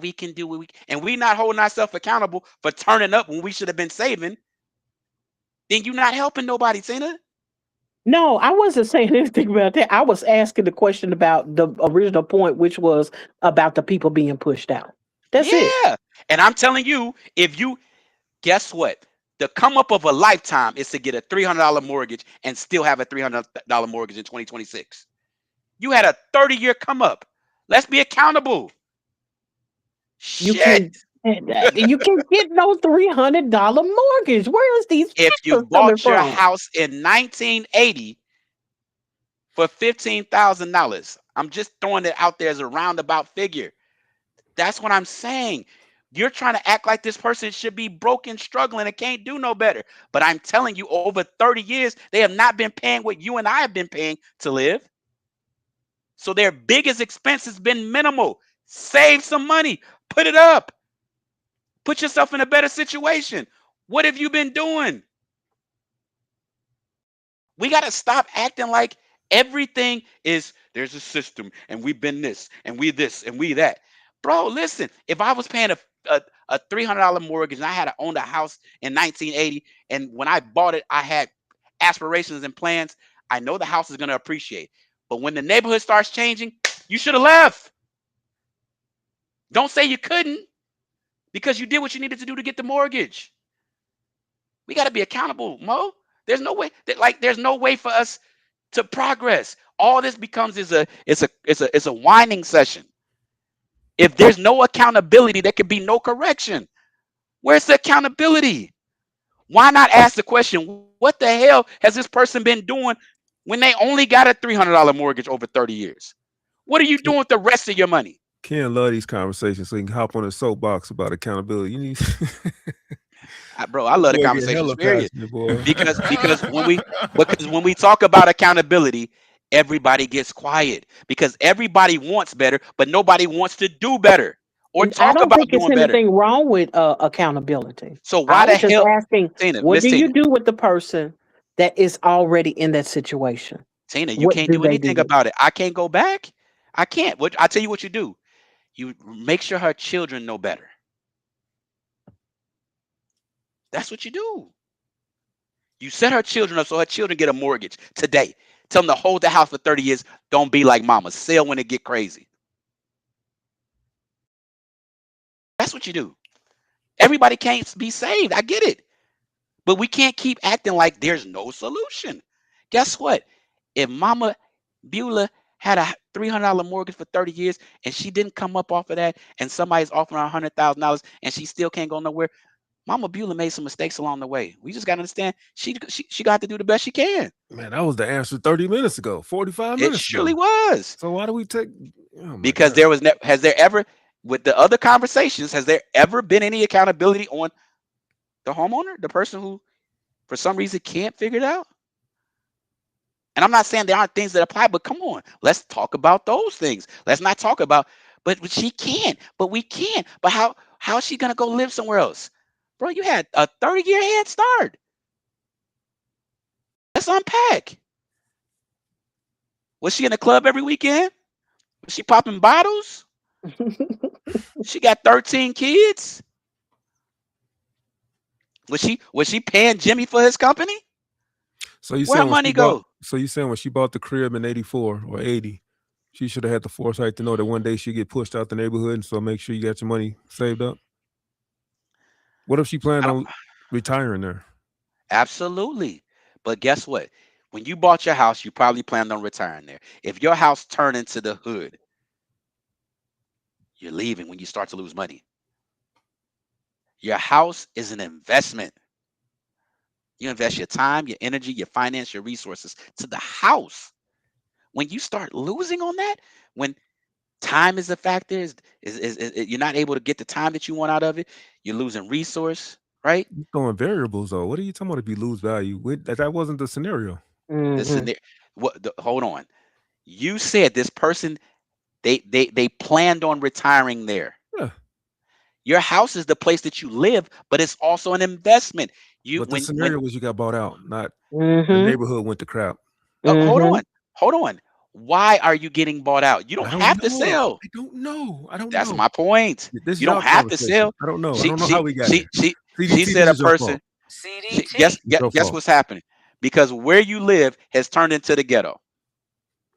S6: and we're not holding ourselves accountable for turning up when we should have been saving, then you're not helping nobody, Tina.
S14: No, I wasn't saying anything about that. I was asking the question about the original point, which was about the people being pushed out. That's it.
S6: Yeah. And I'm telling you, if you guess what? The come up of a lifetime is to get a $300 mortgage and still have a $300 mortgage in 2026. You had a 30-year come up. Let's be accountable.
S14: You
S6: Shit.
S14: you can get no $300 mortgage. Where is these
S6: If you
S14: pictures coming
S6: bought your
S14: from?
S6: house in 1980 for $15,000, I'm just throwing it out there as a roundabout figure. That's what I'm saying. You're trying to act like this person should be broken, struggling, and can't do no better. But I'm telling you, over 30 years, they have not been paying what you and I have been paying to live. So their biggest expense has been minimal. Save some money. Put it up. Put yourself in a better situation. What have you been doing? We got to stop acting like everything is there's a system and we've been this and we that. Bro, listen, if I was paying a $300 mortgage and I had owned a house in 1980, and when I bought it, I had aspirations and plans, I know the house is going to appreciate. But when the neighborhood starts changing, you should have left. Don't say you couldn't, because you did what you needed to do to get the mortgage. We got to be accountable, Mo. There's no way there's no way for us to progress. All this becomes is a whining session. If there's no accountability, there can be no correction. Where's the accountability? Why not ask the question, what the hell has this person been doing when they only got a $300 mortgage over 30 years? What are you doing with the rest of your money?
S3: Ken love these conversations so he can hop on a soapbox about accountability. You need
S6: Bro, I love the
S3: Boy, get
S6: conversations,
S3: hella
S6: period.
S3: passionate, boy.
S6: Because when we talk about accountability, everybody gets quiet because everybody wants better, but nobody wants to do better or
S14: I
S6: talk
S14: don't
S6: about
S14: think it's
S6: doing better.
S14: anything wrong with accountability.
S6: So
S14: I
S6: why the
S14: was just
S6: hell,
S14: asking,
S6: Tina,
S14: what
S6: Miss
S14: do you
S6: Tina,
S14: do with the person that is already in that situation?
S6: Tina, you
S14: What
S6: can't
S14: do
S6: do
S14: they
S6: anything
S14: do?
S6: about it. I can't go back. I can't. What I tell you what you do. You make sure her children know better. That's what you do. You set her children up so her children get a mortgage today. Tell them to hold the house for 30 years. Don't be like mama. Sell when it get crazy. That's what you do. Everybody can't be saved. I get it. But we can't keep acting like there's no solution. Guess what? If Mama Beulah had a $300 mortgage for 30 years and she didn't come up off of that, and somebody's offering her $100,000 and she still can't go nowhere, Mama Beulah made some mistakes along the way. We just got to understand she got to do the best she can.
S3: Man, that was the answer 30 minutes ago, 45 minutes
S6: It surely
S3: ago.
S6: was.
S3: So why do we take
S6: Because there was has there ever, with the other conversations, has there ever been any accountability on the homeowner, the person who for some reason can't figure it out? And I'm not saying there aren't things that apply, but come on, let's talk about those things. Let's not talk about, but she can, but we can. But how is she gonna go live somewhere else? Bro, you had a 30-year head start. Let's unpack. Was she in the club every weekend? Was she popping bottles? She got 13 kids. Was she paying Jimmy for his company?
S3: So you
S6: Where
S3: saying
S6: money go?
S3: So you saying when she bought the crib in 84 or 80, she should have had the foresight to know that one day she'd get pushed out the neighborhood, and so make sure you got your money saved up? What if she planned on retiring there?
S6: Absolutely. But guess what? When you bought your house, you probably planned on retiring there. If your house turned into the hood, you're leaving when you start to lose money. Your house is an investment. You invest your time, your energy, your finance, your resources to the house. When you start losing on that, when time is a factor, is you're not able to get the time that you want out of it, you're losing resource, right?
S3: You're throwing variables though. What are you talking about if you lose value? That wasn't the scenario.
S6: Listen, hold on. You said this person, they planned on retiring there.
S3: Yeah.
S6: Your house is the place that you live, but it's also an investment.
S3: But the scenario was you got bought out, not
S14: Mm-hmm.
S3: the neighborhood went to crap.
S6: Hold on. Why are you getting bought out? You don't have to sell.
S3: I don't know.
S6: That's my point.
S3: This
S6: You don't have to sell.
S3: I don't know. I don't know how we got here.
S6: She said a person. Guess what's happening. because where you live has turned into the ghetto.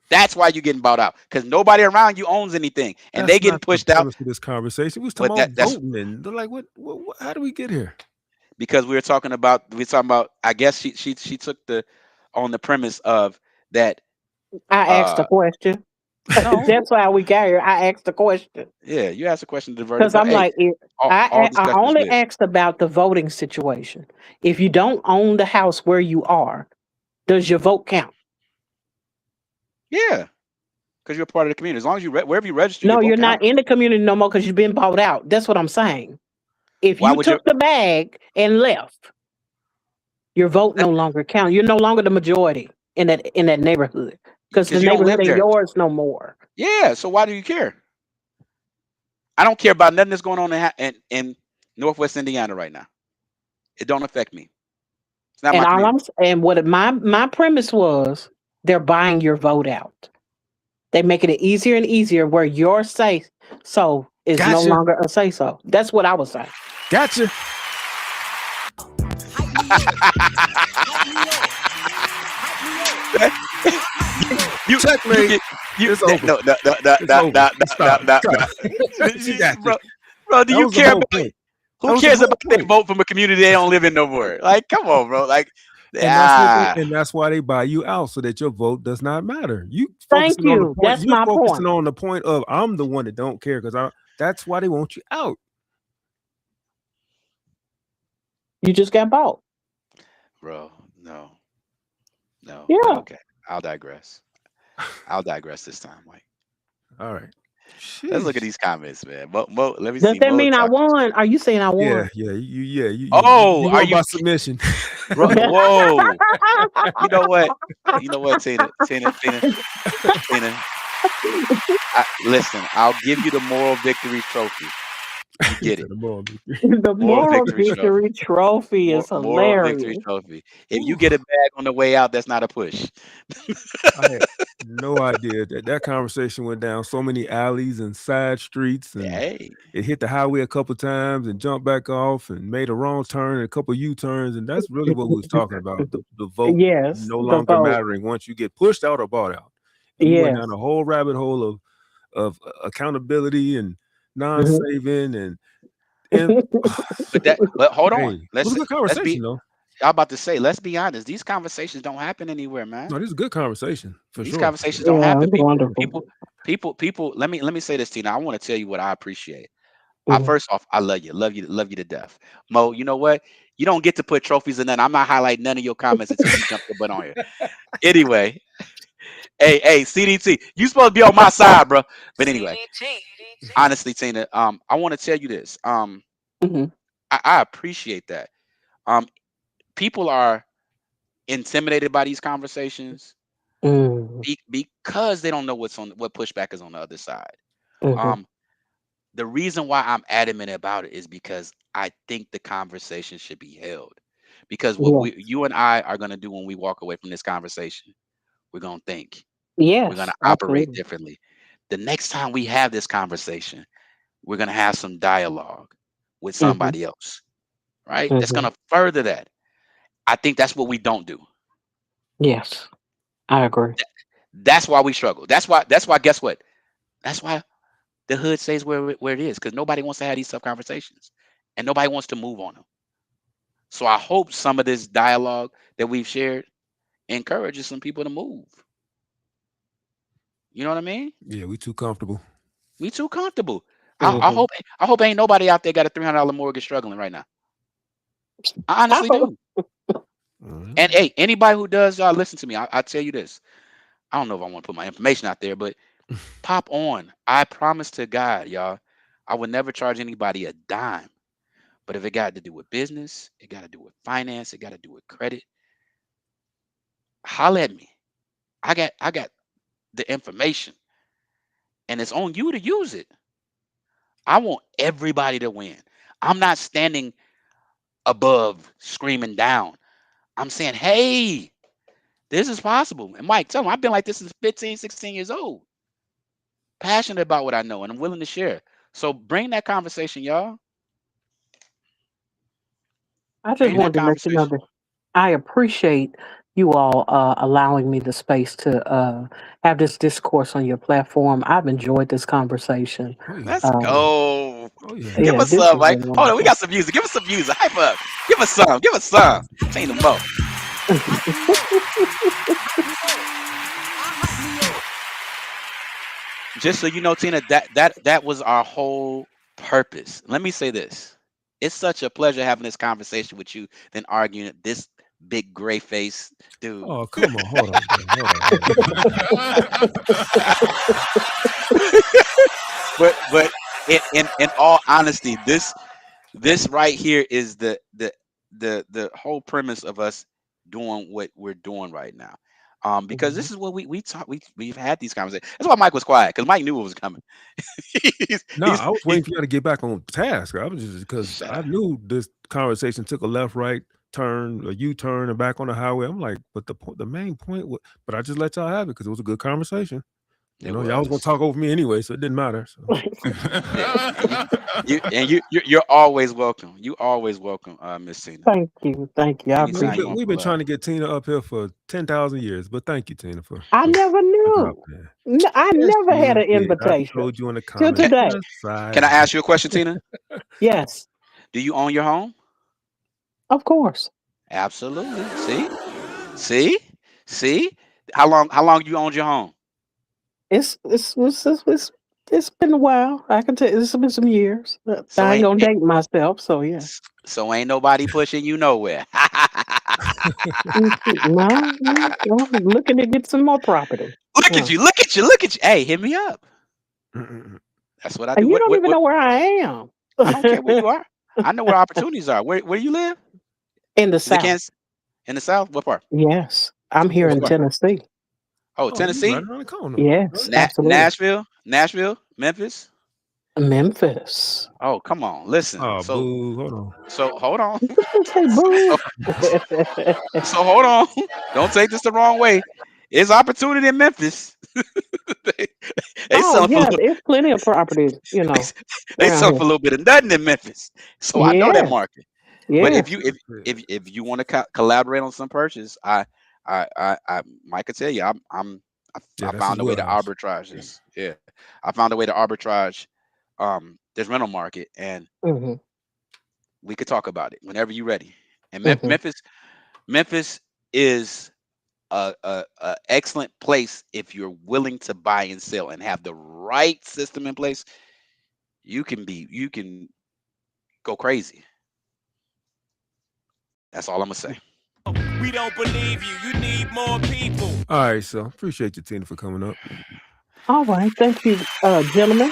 S6: That's why you're getting bought out, because nobody around you owns anything, and
S3: That's
S6: they getting
S3: not the
S6: pushed out.
S3: premise of this conversation. We was
S6: But
S3: talking about
S6: that's
S3: voting, and they're like, what? How do we get here?
S6: because we were talking about I guess she took the on the premise of that.
S14: I asked a question.
S6: No,
S14: That's why we got here. I asked the question
S6: yeah, you asked a question diverted,
S14: because
S6: but
S14: I'm
S6: hey,
S14: like,
S6: all
S14: I
S6: discussion is
S14: only
S6: good.
S14: asked about the voting situation. If you don't own the house where you are, does your vote count?
S6: Yeah, because you're a part of the community. As long as you wherever you register, your
S14: No,
S6: vote
S14: you're not
S6: counts.
S14: in the community no more because you've been bought out. That's what I'm saying. If
S6: Why
S14: you
S6: would you?
S14: took the bag and left, your vote no longer counts. You're no longer the majority in that neighborhood because the
S6: Because you don't live
S14: neighborhood ain't
S6: there.
S14: yours no more.
S6: Yeah, so why do you care? I don't care about nothing that's going on in Northwest Indiana right now. It don't affect me. It's not my
S14: And
S6: community.
S14: and what my premise was, they're buying your vote out. They making it easier and easier where your say so is no
S3: Gotcha.
S14: longer a say so. That's what I was saying.
S3: Gotcha.
S7: Hype me up. Hype me up. Hype me up. Hype me up.
S6: you
S3: Checkmate.
S6: get you
S3: It's over.
S6: no
S3: It's over. Stop. Stop. She got you.
S6: bro. Do
S3: That
S6: you
S3: was the
S6: care
S3: whole
S6: about
S3: point. That
S6: who
S3: was the
S6: cares
S3: whole
S6: about their
S3: point.
S6: vote from a community they don't live in no more? Like, come on, bro. Like,
S3: And that's what
S6: ah,
S3: and that's why they buy you out so that your vote does not matter. You
S14: Thank
S3: focusing on the
S14: you.
S3: point.
S14: That's
S3: You're
S14: my
S3: focusing
S14: point.
S3: on the point of I'm the one that don't care because that's why they want you out.
S14: You just got bought.
S6: bro. No, but
S14: Yeah.
S6: okay. I'll digress. I'll digress this time, Mike.
S3: All right.
S6: Let's look at
S3: Sheesh.
S6: these comments, man. Mo, let me
S14: Does
S6: see.
S14: that
S6: Mo
S14: mean I
S6: talk.
S14: won? Are you saying I won?
S3: You
S6: Oh, are
S3: won
S6: you?
S3: by submission.
S6: Bro, whoa. You know what? You know what, Tina. Listen, I'll give you the moral victory trophy. You
S3: He
S6: get
S3: said
S6: it.
S3: the moral victory.
S14: The
S6: Moral
S14: moral
S6: victory trophy.
S14: victory trophy is
S6: Moral victory
S14: hilarious.
S6: trophy. If you
S3: Whew.
S6: get a bag on the way out, that's not a push.
S3: I had no idea that conversation went down so many alleys and side streets, and
S6: Hey,
S3: it hit the highway a couple times and jumped back off and made a wrong turn and a couple U-turns, and that's really what we was talking about, the vote
S14: Yes,
S3: no
S14: the
S3: longer
S14: vote.
S3: mattering once you get pushed out or bought out. And you went
S14: Yes.
S3: down a whole rabbit hole of accountability and
S14: Mhm.
S3: non-saving and
S6: but hold on.
S3: hey, it was a good
S6: Let's be
S3: conversation though.
S6: I'm about to say, let's be honest. These conversations don't happen anywhere, man.
S3: No, this is a good conversation for
S6: These
S3: sure.
S6: conversations don't
S14: Yeah,
S6: happen.
S14: it's wonderful.
S6: People. Let me say this, Tina. I want to tell you what I appreciate.
S14: Mhm.
S6: First off, I love you to death. Mo, you know what? You don't get to put trophies in that. I'm not highlighting none of your comments until you jump your butt on here. Anyway, hey, CDT, you supposed to be on my side, bro. But anyway, honestly, Tina, I want to tell you this.
S14: Mhm.
S6: I appreciate that. Um, people are intimidated by these conversations
S14: Mm.
S6: because they don't know what pushback is on the other side.
S14: Mhm.
S6: Um, the reason why I'm adamant about it is because I think the conversation should be held. Because what
S14: Yes.
S6: you and I are going to do when we walk away from this conversation, we're going to think, we're going
S14: Yes,
S6: to operate
S14: absolutely.
S6: differently. The next time we have this conversation, we're going to have some dialogue with
S14: Mhm.
S6: somebody else, right? That's going
S14: Mhm.
S6: to further that. I think that's what we don't do.
S14: Yes, I agree.
S6: That's why we struggle. That's why guess what? That's why the hood stays where it is, because nobody wants to have these tough conversations and nobody wants to move on them. So I hope some of this dialogue that we've shared encourages some people to move. You know what I mean?
S3: Yeah, we too comfortable.
S6: We too comfortable.
S14: Mhm.
S6: I hope ain't nobody out there got a $300 mortgage struggling right now. I
S14: I
S6: honestly
S14: hope.
S6: do. And hey, anybody who does, y'all listen to me. I tell you this. I don't know if I want to put my information out there, but pop on. I promise to God, y'all, I would never charge anybody a dime. But if it got to do with business, it got to do with finance, it got to do with credit, holla at me. I got the information, and it's on you to use it. I want everybody to win. I'm not standing above screaming down. I'm saying, hey, this is possible. And Mike, tell them I've been like this since 15, 16 years old. Passionate about what I know, and I'm willing to share. So bring that conversation, y'all.
S14: I just
S6: Bring that
S14: wanted to let you know
S6: conversation.
S14: that I appreciate you all allowing me the space to have this discourse on your platform. I've enjoyed this conversation.
S3: Oh yeah.
S6: Let's go.
S3: Oh yeah.
S6: Give
S14: Yeah,
S6: us
S14: this
S6: some,
S14: has
S6: Mike.
S14: been
S6: Hold on, we
S14: wonderful.
S6: got some music. Give us some music. Hype up. Give us some. Give us some. Tina Mo. Just so you know, Tina, that was our whole purpose. Let me say this. It's such a pleasure having this conversation with you than arguing this big gray face dude.
S3: Oh, come on. Hold on, bro. Hold on.
S6: but in all honesty, this right here is the whole premise of us doing what we're doing right now. Because this is what we talk. We've had these conversations. That's why Mike was quiet, because Mike knew what was coming.
S3: No, I was waiting for you to get back on task. I was just because I knew this conversation took a left, right turn, a U-turn, and back on the highway. I'm like, but the main point was, but I just let y'all have it because it was a good conversation. You know, y'all was gonna talk over me anyway, so it didn't matter. So.
S6: You're always welcome. You always welcome, Miss Tina.
S14: Thank you. I appreciate
S3: We've been trying to get Tina up here for 10,000 years, but thank you, Tina, for.
S14: I never knew. I never had an invitation.
S3: I told you in the
S14: till
S3: comments.
S14: today.
S6: Can I ask you a question, Tina?
S14: Yes.
S6: Do you own your home?
S14: Of course.
S6: Absolutely. See. How long you owned your home?
S14: It's been a while. I can tell you, it's been some years. I ain't gonna date myself, so yeah.
S6: So ain't nobody pushing you nowhere.
S14: No, I'm looking to get some more property.
S6: Look at you. Hey, hit me up. That's what I do.
S14: You don't even know where I am.
S6: I don't care where you are. I know where opportunities are. Where do you live?
S14: In the South.
S6: In the South? What part?
S14: Yes, I'm here in Tennessee.
S6: Oh, Tennessee?
S3: Right around the corner.
S14: Yes, absolutely.
S6: Nashville, Memphis.
S14: Oh,
S6: come on, listen.
S3: Oh,
S6: so,
S3: boo, hold on.
S6: So hold on.
S14: Say boo.
S6: So hold on. Don't take this the wrong way. It's opportunity in Memphis.
S14: There's plenty of properties. You know,
S6: they sell for a little bit of nothing in Memphis. So I know that market.
S14: Yeah.
S6: But if you want to collaborate on some purchase, I Mike could tell you, I found a way to arbitrage this. Yeah, I found a way to arbitrage this rental market, and we could talk about it whenever you're ready. And Memphis is a excellent place if you're willing to buy and sell and have the right system in place. You can go crazy. That's all I'm gonna say.
S7: We don't believe you. You need more people.
S3: All right, so appreciate you, Tina, for coming up.
S14: All right, thank you, gentlemen.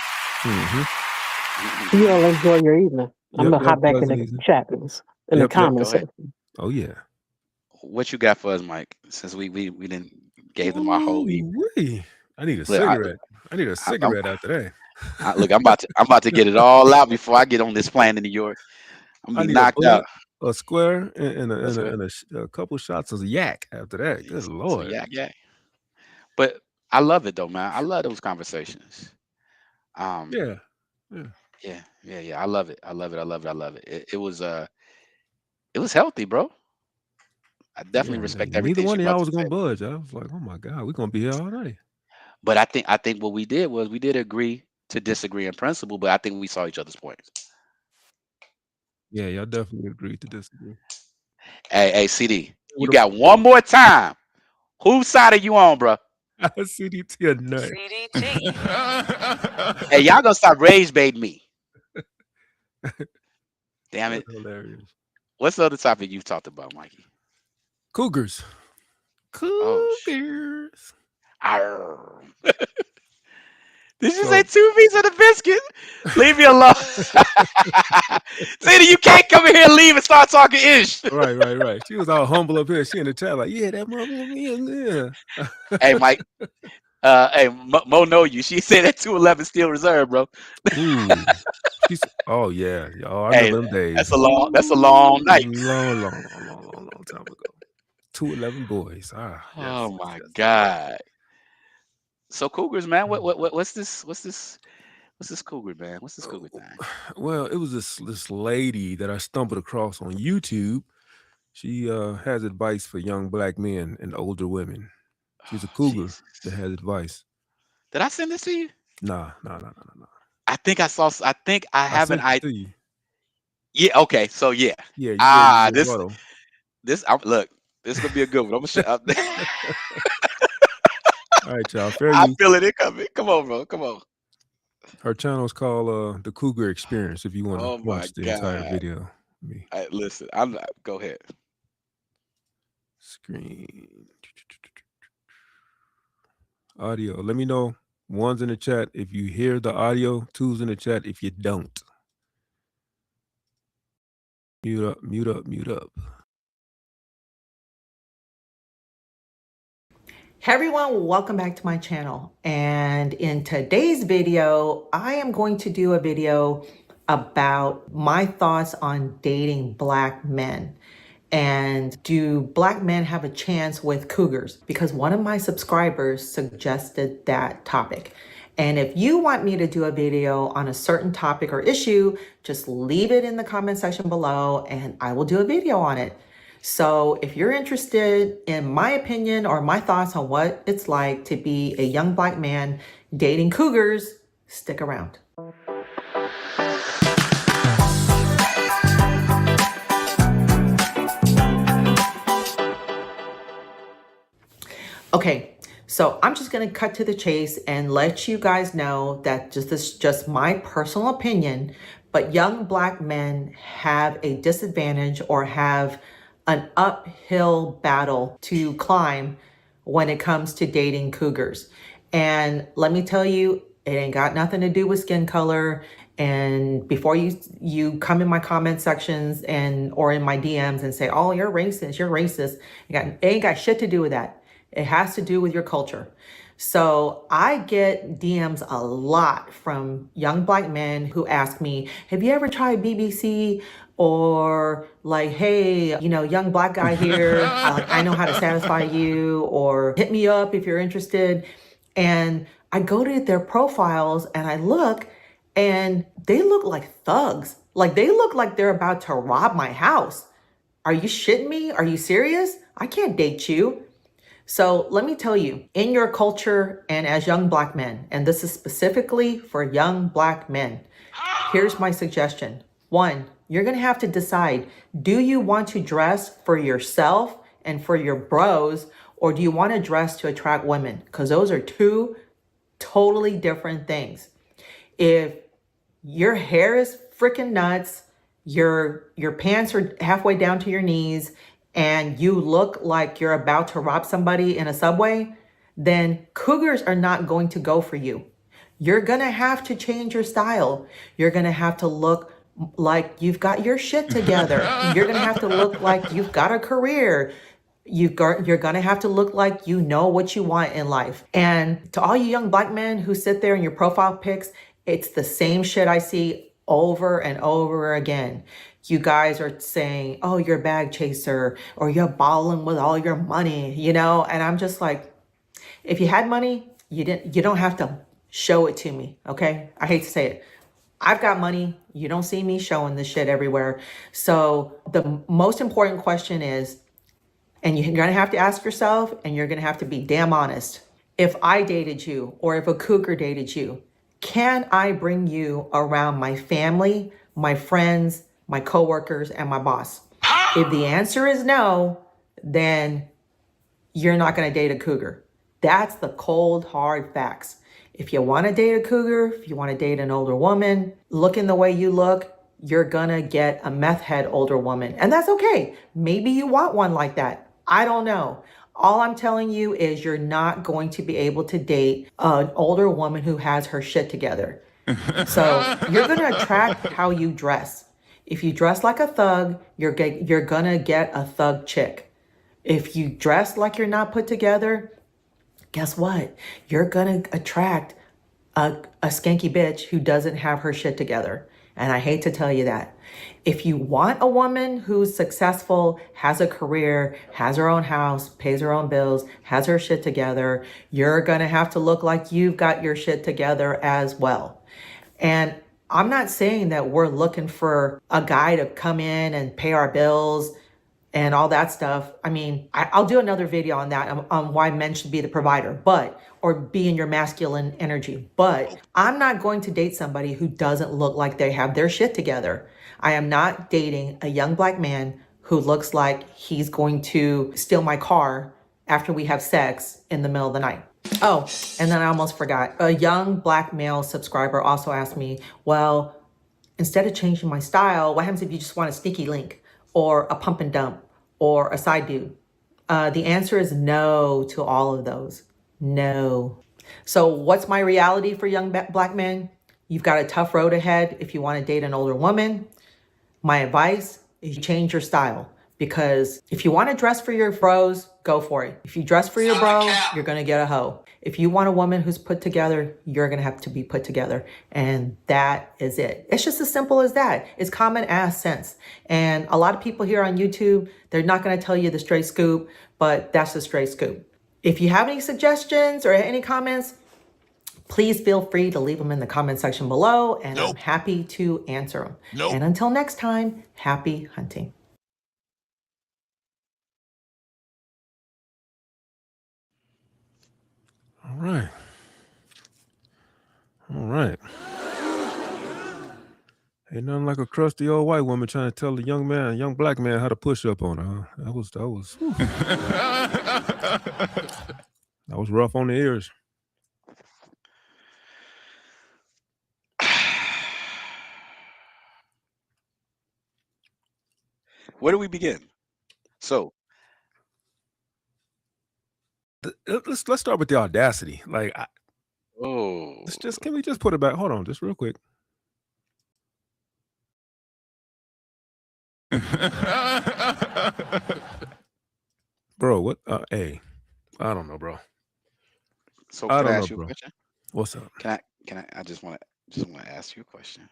S14: You all enjoy your evening. I'm gonna hop back in the chat-ins, in the comments.
S3: Oh yeah.
S6: What you got for us, Mike? Since we didn't gave them our whole evening.
S3: I need a cigarette. I need a cigarette after that.
S6: Look, I'm about to get it all out before I get on this plane to New York. I'm gonna be knocked out.
S3: A square and a couple shots of yak after that. Good Lord.
S6: Yak. But I love it though, man. I love those conversations.
S3: Yeah.
S6: I love it. I love it. It was healthy, bro. I definitely respect everything.
S3: Neither one of y'all was gonna budge. I was like, oh my God, we're gonna be here all day.
S6: But I think what we did was we did agree to disagree in principle, but I think we saw each other's points.
S3: Yeah, y'all definitely agreed to disagree.
S6: Hey, CD, you got one more time. Whose side are you on, bro?
S3: CDT or nut.
S6: CDT. Hey, y'all gonna stop rage baiting me. Damn it.
S3: That's hilarious.
S6: What's the other topic you've talked about, Mikey?
S3: Cougars.
S6: Did you say 2 piece of the biscuit? Leave me alone. Tina, you can't come in here and leave and start talking ish.
S3: Right. She was all humble up here. She in the chat like, yeah, that mother. Yeah.
S6: Hey, Mike. Hey, Mo know you. She said that 211 still reserved, bro.
S3: Ooh. Oh yeah. I remember them days.
S6: That's a long night.
S3: Long time ago. 211 boys.
S6: Oh my God. So Cougars, man, what's this Cougar, man? What's this Cougar thing?
S3: Well, it was this lady that I stumbled across on YouTube. She has advice for young black men and older women. She's a cougar that has advice.
S6: Did I send this to you?
S3: Nah.
S6: I think I saw. I think I
S3: I
S6: have an
S3: sent it
S6: idea.
S3: to you.
S6: Yeah. Okay. So yeah.
S3: Yeah, you gave me
S6: This.
S3: rebuttal.
S6: Look. This gonna be a good one. I'm gonna shut up.
S3: All right, y'all. Fair
S6: I
S3: use.
S6: feel it coming. Come on, bro. Come on.
S3: Her channel is called the Cougar Experience. If you want to
S6: Oh my
S3: watch the entire
S6: God.
S3: video, me
S6: Listen. Go ahead.
S3: screen audio. Let me know. One's in the chat if you hear the audio. Two's in the chat if you don't. Mute up. Mute up. Mute up.
S15: Hey everyone, welcome back to my channel. And in today's video, I am going to do a video about my thoughts on dating black men. And do black men have a chance with cougars? Because one of my subscribers suggested that topic. And if you want me to do a video on a certain topic or issue, just leave it in the comment section below and I will do a video on it. So if you're interested in my opinion or my thoughts on what it's like to be a young black man dating cougars, stick around. Okay, so I'm just gonna cut to the chase and let you guys know that this is just my personal opinion, but young black men have a disadvantage or have an uphill battle to climb when it comes to dating cougars. And let me tell you, it ain't got nothing to do with skin color. And before you come in my comment sections or in my DMs and say, oh, you're racist, it ain't got shit to do with that. It has to do with your culture. So I get DMs a lot from young black men who ask me, have you ever tried BBC? Or like, hey, young black guy here, I know how to satisfy you, or hit me up if you're interested. And I go to their profiles and I look and they look like thugs. Like they look like they're about to rob my house. Are you shitting me? Are you serious? I can't date you. So let me tell you, in your culture and as young black men, and this is specifically for young black men, here's my suggestion. 1, you're gonna have to decide, do you want to dress for yourself and for your bros, or do you want to dress to attract women? Because those are two totally different things. If your hair is freaking nuts, your pants are halfway down to your knees, and you look like you're about to rob somebody in a subway, then cougars are not going to go for you. You're gonna have to change your style. You're gonna have to look like you've got your shit together. You're gonna have to look like you've got a career. You're gonna have to look like you know what you want in life. And to all you young black men who sit there in your profile pics, it's the same shit I see over and over again. You guys are saying, oh, you're a bag chaser, or you're balling with all your money, and I'm just like, if you had money, you don't have to show it to me, okay? I hate to say it. I've got money. You don't see me showing this shit everywhere. So the most important question is, and you're gonna have to ask yourself, and you're gonna have to be damn honest. If I dated you, or if a cougar dated you, can I bring you around my family, my friends, my coworkers, and my boss? If the answer is no, then you're not gonna date a cougar. That's the cold, hard facts. If you wanna date a cougar, if you wanna date an older woman, looking the way you look, you're gonna get a meth head older woman. And that's okay. Maybe you want one like that. I don't know. All I'm telling you is you're not going to be able to date an older woman who has her shit together. So you're gonna attract how you dress. If you dress like a thug, you're gonna get a thug chick. If you dress like you're not put together, guess what? You're gonna attract a skanky bitch who doesn't have her shit together. And I hate to tell you that. If you want a woman who's successful, has a career, has her own house, pays her own bills, has her shit together, you're gonna have to look like you've got your shit together as well. And I'm not saying that we're looking for a guy to come in and pay our bills. and all that stuff. I mean, I'll do another video on that, on why men should be the provider, or be in your masculine energy. But I'm not going to date somebody who doesn't look like they have their shit together. I am not dating a young black man who looks like he's going to steal my car after we have sex in the middle of the night. Oh, and then I almost forgot. A young black male subscriber also asked me, well, instead of changing my style, what happens if you just want a sneaky link or a pump and dump or a side dude? The answer is no to all of those. No. So what's my reality for young black men? You've got a tough road ahead if you want to date an older woman. My advice is you change your style, because if you want to dress for your bros, go for it. If you dress for your bro, you're going to get a hoe. If you want a woman who's put together, you're going to have to be put together. And that is it. It's just as simple as that. It's common ass sense. And a lot of people here on YouTube, they're not going to tell you the straight scoop, but that's the straight scoop. If you have any suggestions or any comments, please feel free to leave them in the comment section below, and I'm happy to answer them. And until next time, happy hunting.
S3: All right. All right. Ain't nothing like a crusty old white woman trying to tell a young black man how to push up on her. Huh? That was that was rough on the ears.
S6: Where do we begin? So
S3: let's start with the audacity. Like, can we just put it back? Hold on, just real quick. Bro, what? Hey, I don't know, bro.
S6: So can I ask
S3: know,
S6: you a question?
S3: What's up?
S6: Can I? I just want to ask you a question.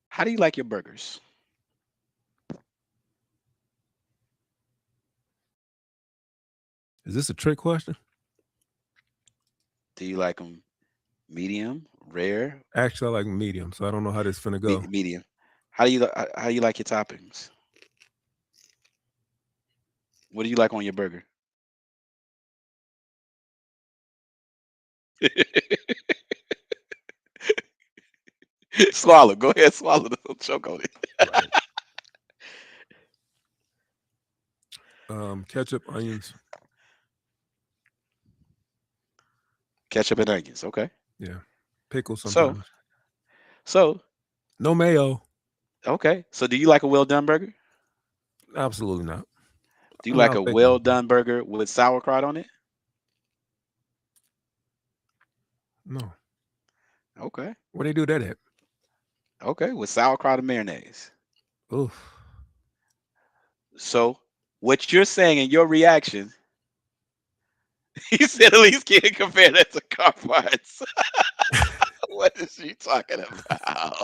S6: How do you like your burgers?
S3: Is this a trick question?
S6: Do you like them medium, rare?
S3: Actually, I like medium, so I don't know how this finna go.
S6: Medium. How do you like your toppings? What do you like on your burger? Swallow. Go ahead, swallow. Don't choke on it.
S3: Ketchup, onions.
S6: Ketchup and onions. Okay.
S3: Yeah. Pickles sometimes.
S6: So.
S3: No mayo.
S6: Okay. So do you like a well done burger?
S3: Absolutely not.
S6: Do you like a well done burger with sauerkraut on it?
S3: No.
S6: Okay.
S3: Where they do that at?
S6: Okay, with sauerkraut and mayonnaise.
S3: Oof.
S6: So what you're saying in your reaction, he said at least can't compare that to car parts. What is she talking about?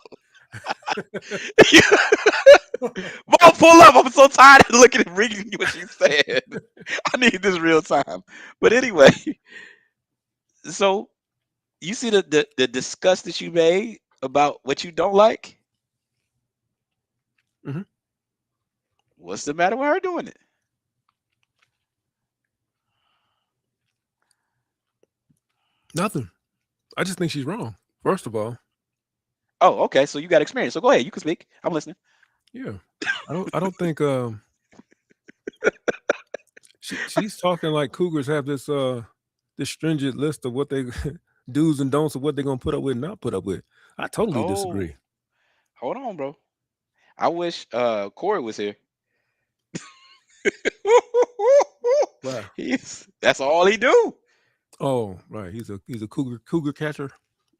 S6: Mom, pull up. I'm so tired of looking and reading what she said. I need this real time. But anyway, so you see the disgust that you made about what you don't like?
S3: Mm-hmm.
S6: What's the matter with her doing it?
S3: Nothing. I just think she's wrong, first of all.
S6: Oh, okay. So you got experience. So go ahead. You can speak. I'm listening.
S3: Yeah. I don't think she's talking like cougars have this stringent list of what they do's and don'ts of what they're gonna put up with and not put up with. I totally disagree.
S6: Hold on, bro. I wish Corey was here.
S3: Wow.
S6: That's all he do.
S3: Oh, right. He's a cougar catcher.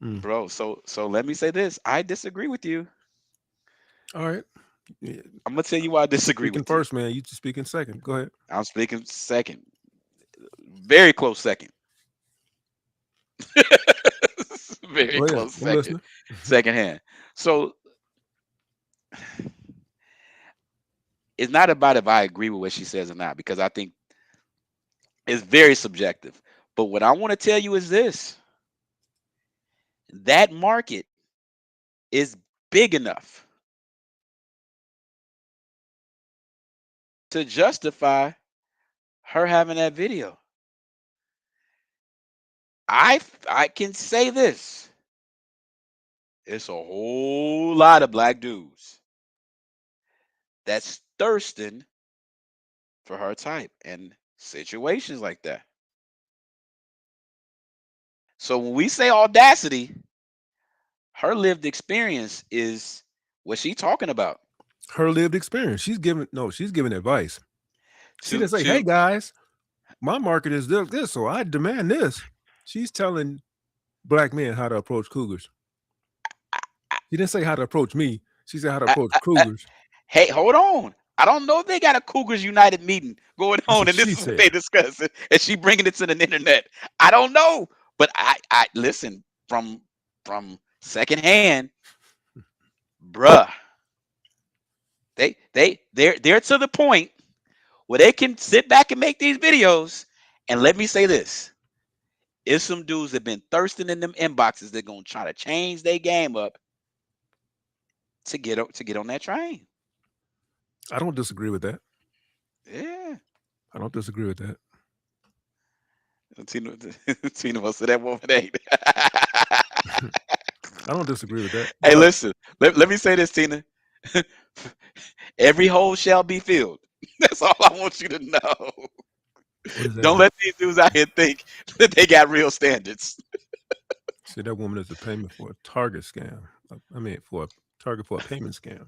S6: Bro, so let me say this. I disagree with you.
S3: All right. Yeah.
S6: I'm gonna tell you why I disagree with you.
S3: First, man. You speaking second. Go ahead.
S6: I'm speaking second. Very close second. Very close second. Second hand. So it's not about if I agree with what she says or not, because I think it's very subjective. But what I want to tell you is this. That market is big enough to justify her having that video. I can say this. It's a whole lot of black dudes that's thirsting for her type and situations like that. So when we say audacity, her lived experience is what she's talking about.
S3: Her lived experience. She's giving advice. She didn't say, "Hey guys, my market is this, so I demand this." She's telling black men how to approach cougars. She didn't say how to approach me. She said how to approach cougars.
S6: Hey, hold on. I don't know if they got a Cougars United meeting going on, and this is what they discussing, and she bringing it to the internet. I don't know, but I listen from secondhand, bruh. They're to the point where they can sit back and make these videos. And let me say this: it's some dudes that been thirsting in them inboxes. They're gonna try to change their game up to get on that train.
S3: I don't disagree with that.
S6: Yeah,
S3: I don't disagree with that.
S6: Tina must say that woman ain't.
S3: I don't disagree with that.
S6: Hey, listen. Let me say this, Tina. Every hole shall be filled. That's all I want you to know. Don't let these dudes out here think that they got real standards.
S3: See, that woman is a payment for a target scam. I mean, for a target for a payment scam.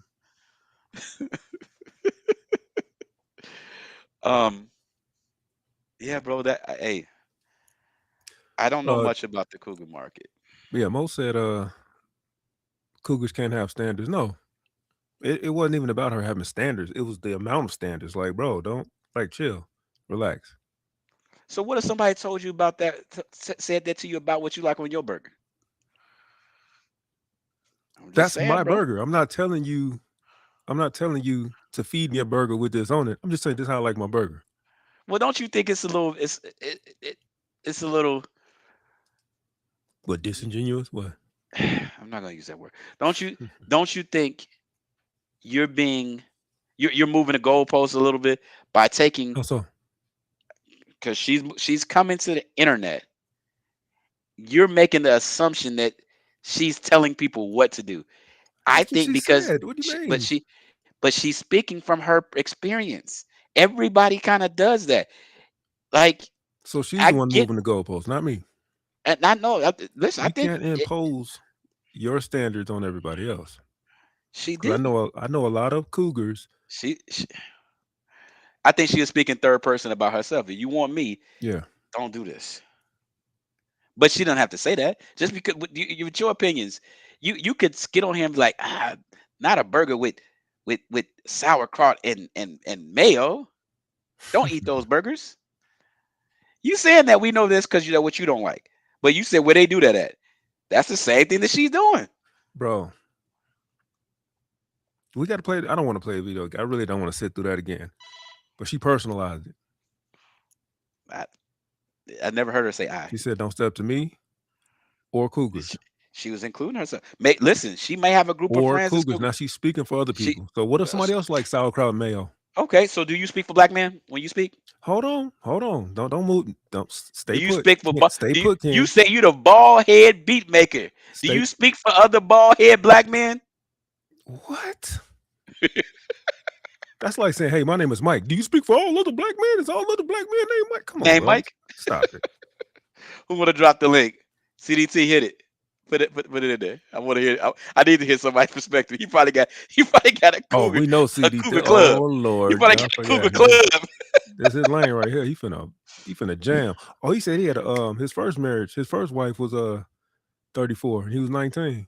S6: Yeah, bro. Hey, I don't know much about the cougar market.
S3: Yeah, Mo said cougars can't have standards. No, it wasn't even about her having standards. It was the amount of standards. Like, bro, don't chill, relax.
S6: So what if somebody told you about that, said that to you about what you like on your burger?
S3: That's saying, my burger. I'm not telling you to feed me a burger with this on it. I'm just saying this is how I like my burger.
S6: Well, don't you think it's a little it's a little
S3: what, disingenuous? What?
S6: I'm not gonna use that word. Don't you think you're moving the goalposts a little bit by taking because she's coming to the internet. You're making the assumption that she's telling people what to do. I think because
S3: what do you mean?
S6: But she's speaking from her experience. Everybody kind of does that. Like,
S3: so she's the one moving the goalposts, not me.
S6: And I know. Listen,
S3: you can't impose your standards on everybody else.
S6: She did.
S3: I know a lot of cougars.
S6: I think she was speaking third person about herself. If you want me, don't do this. But she doesn't have to say that. Just because with your opinions, you could get on him like, not a burger with sauerkraut and mayo. Don't eat those burgers. You saying that we know this because you know what you don't like. But you said where they do that at. That's the same thing that she's doing.
S3: Bro. We got to play. I don't want to play a video. I really don't want to sit through that again. But she personalized it.
S6: I never heard her say I.
S3: She said, don't step to me or cougars.
S6: She was including herself. Listen, she may have a group of friends.
S3: Or cougars. Now she's speaking for other people. So what if somebody else likes sauerkraut and mayo?
S6: Okay, so do you speak for black men when you speak?
S3: Hold on. Don't move. Don't stay put.
S6: Do you speak for
S3: stay put, Ken.
S6: You say you the bald head beat maker. Do you speak for other bald head black men?
S3: What? That's like saying, hey, my name is Mike. Do you speak for all other black men? Is all other black men named Mike? Come on,
S6: hey,
S3: bro.
S6: Mike.
S3: Stop it.
S6: Who want to drop the link? CDT, hit it. Put it in there. I want to hear. I need to hear somebody's perspective. He probably got a cougar.
S3: Oh, we know CDT.
S6: A cougar club.
S3: Oh Lord,
S6: he probably got a cougar club.
S3: That's his lane right here. He finna jam. Oh, he said he had his first marriage. His first wife was 34. He was 19.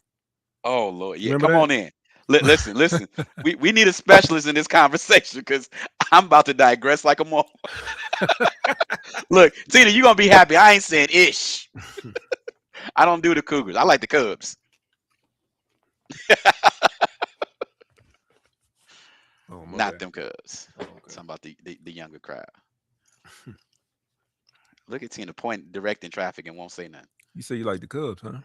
S6: Oh Lord, yeah.
S3: Remember
S6: Come
S3: that?
S6: on in. Listen. we need a specialist in this conversation because I'm about to digress like a mom. Look, Tina, you're gonna be happy. I ain't saying ish. I don't do the Cougars. I like the Cubs. Not them Cubs. Okay. Talking about the younger crowd. Look at Tina directing traffic and won't say nothing.
S3: You say you like the Cubs, huh?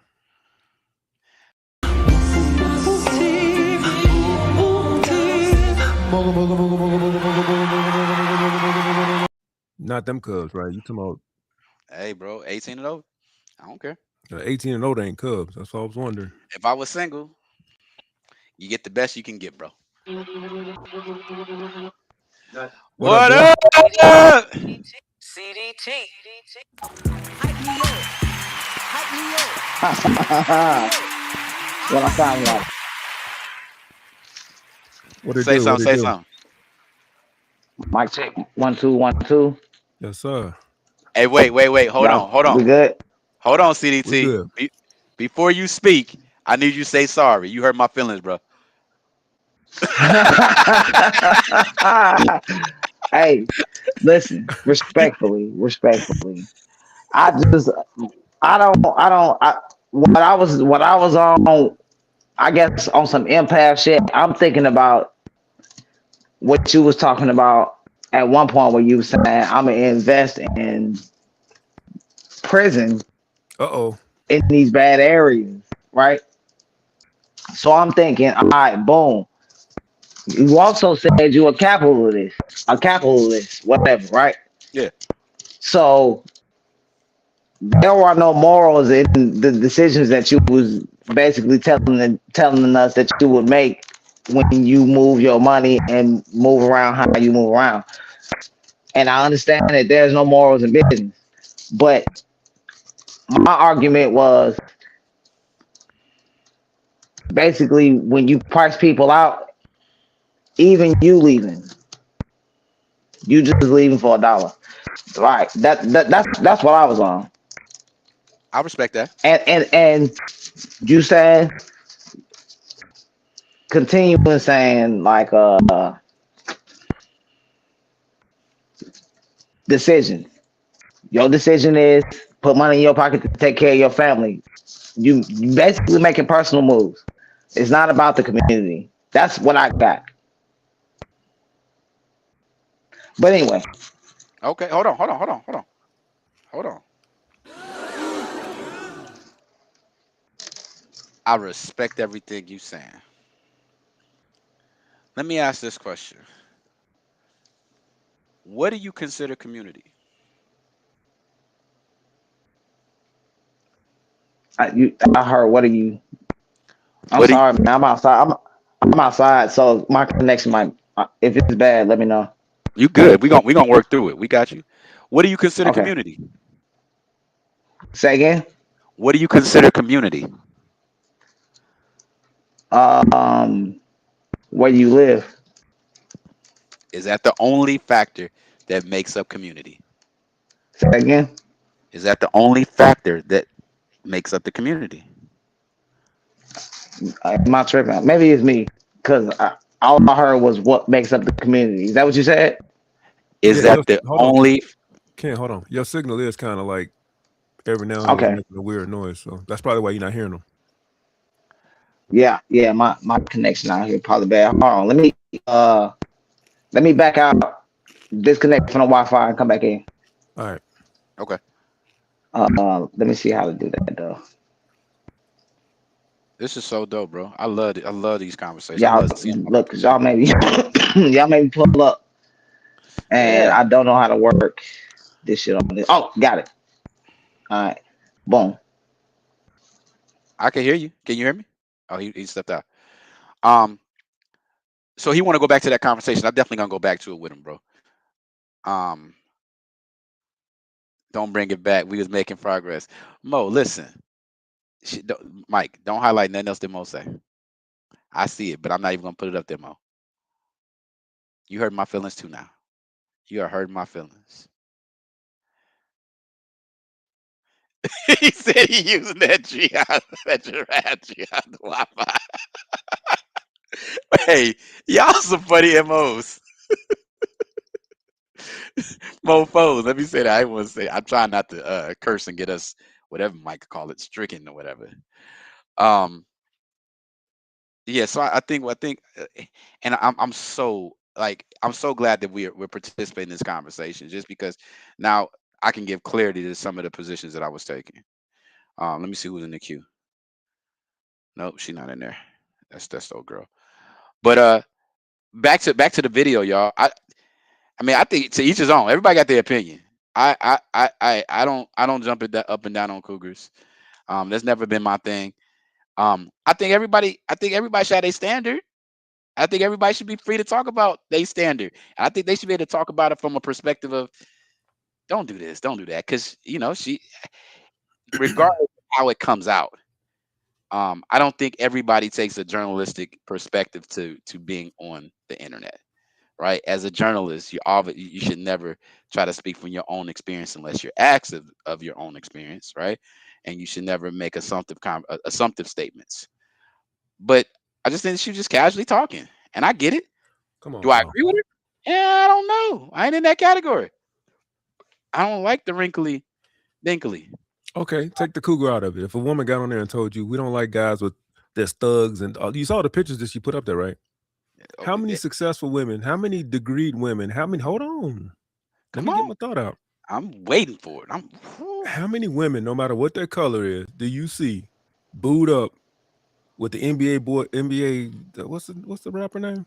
S3: Not them Cubs, right? You talking about
S6: Hey, bro, 18 and over. I don't care.
S3: 18 and 0 ain't Cubs. That's all I was wondering.
S6: If I was single, you get the best you can get, bro.
S3: What up,
S6: What
S3: boy?
S6: up?
S7: CDT. Hype me up. Hype me up. Hype me up.
S16: What I sound like?
S3: What it
S6: Say
S3: do? What
S6: something.
S3: it
S6: Say
S3: do?
S6: something.
S16: Mic check. 1 2 1 2.
S3: Yes, sir.
S6: Hey, wait. Hold
S16: Y'all,
S6: on.
S16: we good?
S6: Hold on,
S3: We
S6: CDT.
S3: good.
S6: Before you speak, I need you to say sorry. You hurt my feelings, bro.
S16: Hey, listen, respectfully. I just, what I was on, I guess on some empath shit. I'm thinking about what you was talking about at one point where you were saying I'm gonna invest in prison
S3: Uh-oh.
S16: in these bad areas, right? So I'm thinking, all right, boom. You also said you a capitalist, whatever, right?
S6: Yeah.
S16: So there are no morals in the decisions that you was basically telling us that you would make when you move your money and move around how you move around. And I understand that there's no morals in business, but my argument was basically when you price people out, even you leaving, you just leaving for $1. Right. That's what I was on.
S6: I respect that.
S16: And you said continuing saying like decision. Your decision is put money in your pocket to take care of your family. You basically making personal moves. It's not about the community. That's what I got. But anyway,
S6: Okay. Hold on. I respect everything you saying. Let me ask this question. What do you consider community?
S16: I heard. What are you? I'm
S6: What do you,
S16: sorry, man. I'm outside. I'm outside, so my connection might. If it's bad, let me know.
S6: you good? We gonna work through it. We got you. What do you consider
S16: Okay.
S6: community?
S16: Say again.
S6: What do you consider community?
S16: Um, where you live.
S6: Is that the only factor that makes up community?
S16: Say again.
S6: Is that the only factor that makes up the community?
S16: Am I tripping? Maybe it's me, because all I heard was what makes up the community. Is that what you said?
S6: Is
S3: Yeah,
S6: that the
S3: hold on.
S6: only?
S3: Can't hold on. Your signal is kind of like every now and then it's
S16: Okay.
S3: making a weird noise, so that's probably why you're not hearing them.
S16: Yeah. My connection out here probably bad. Hold on. Let me back out, disconnect from the Wi-Fi, and come back in.
S3: All right.
S6: Okay.
S16: Let me see how to do that though.
S6: This is so dope, bro. I love it. I love these conversations. I
S16: Y'all
S6: love seeing.
S16: look, cause y'all made me y'all made me pull up, and
S6: Yeah,
S16: I don't know how to work this shit on this. Oh, got it. All right, boom.
S6: I can hear you. Can you hear me? Oh, he stepped out. Um, so he want to go back to that conversation. I'm definitely gonna go back to it with him, bro. Um, don't bring it back. We was making progress. Mo, listen, Mike, don't highlight nothing else that Mo say. I see it, but I'm not even gonna put it up there, Mo. You hurt my feelings too now. You are hurting my feelings. He said he using that that Giraffe on the Wi-Fi. Hey, y'all some funny MOs. Mofos. Let me say that. I want to say I'm trying not to curse and get us whatever Mike call it, stricken or whatever. Um, yeah. So I think, and I'm so like I'm so glad that we're participating in this conversation just because now I can give clarity to some of the positions that I was taking. Let me see who's in the queue. Nope, she's not in there. That's the old girl. But back to the video, y'all. I mean, I think to each his own. Everybody got their opinion. I don't jump it up and down on Cougars. That's never been my thing. I think everybody should have a standard. I think everybody should be free to talk about their standard. I think they should be able to talk about it from a perspective of don't do this, don't do that, because she, regardless of how it comes out, I don't think everybody takes a journalistic perspective to being on the internet. Right, as a journalist, you should never try to speak from your own experience unless you're asked of your own experience, right? And you should never make assumptive statements. But I just think she was just casually talking, and I get it.
S3: Come on,
S6: Do I
S3: bro.
S6: agree with her? Yeah, I don't know. I ain't in that category. I don't like the wrinkly dinkly.
S3: Okay, take the cougar out of it. If a woman got on there and told you we don't like guys with that's thugs and you saw the pictures that she put up there, right? How many successful women? How many degreed women? How many? Hold on. Let me get my thought out.
S6: I'm waiting for it.
S3: How many women, no matter what their color is, do you see booed up with the NBA boy? What's the rapper name?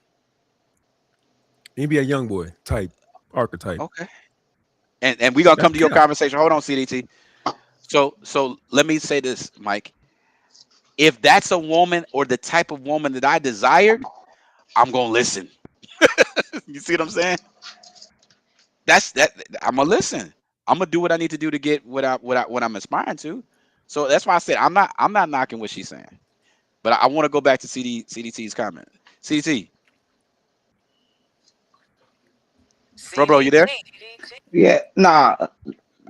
S3: NBA young boy type archetype.
S6: Okay. And we're gonna come to your
S3: cap.
S6: conversation. Hold on, CDT. So let me say this, Mike. If that's a woman or the type of woman that I desire, I'm gonna listen. You see what I'm saying? I'm gonna listen. I'm gonna do what I need to do to get what I'm aspiring to. So that's why I said I'm not knocking what she's saying, but I want to go back to CDT's comment. CDT, bro, you there?
S16: Yeah, nah,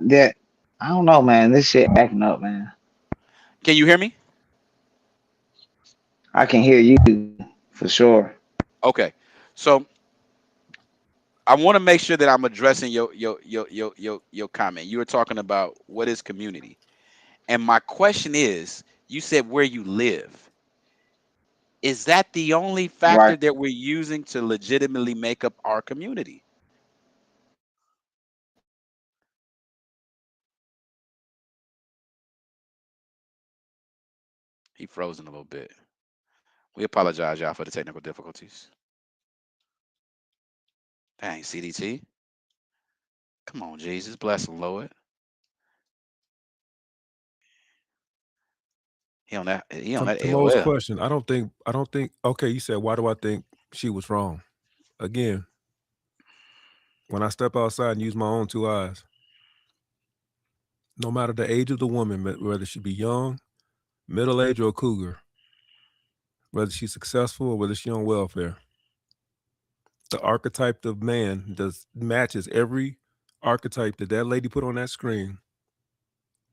S16: that I don't know, man. This shit acting up, man.
S6: Can you hear me?
S16: I can hear you for sure.
S6: Okay, so I want to make sure that I'm addressing your comment. You were talking about what is community, and my question is, you said where you live. Is that the only factor
S16: Right.
S6: that we're using to legitimately make up our community? He frozen a little bit. We apologize, y'all, for the technical difficulties. Dang, CDT. Come on, Jesus. Bless him, Lord. He on that
S3: To Mo's
S6: AOL.
S3: question, I don't think. Okay, you said why do I think she was wrong? Again, when I step outside and use my own two eyes, no matter the age of the woman, whether she be young, middle age, or a cougar, whether she's successful or whether she's on welfare, the archetype of man matches every archetype that lady put on that screen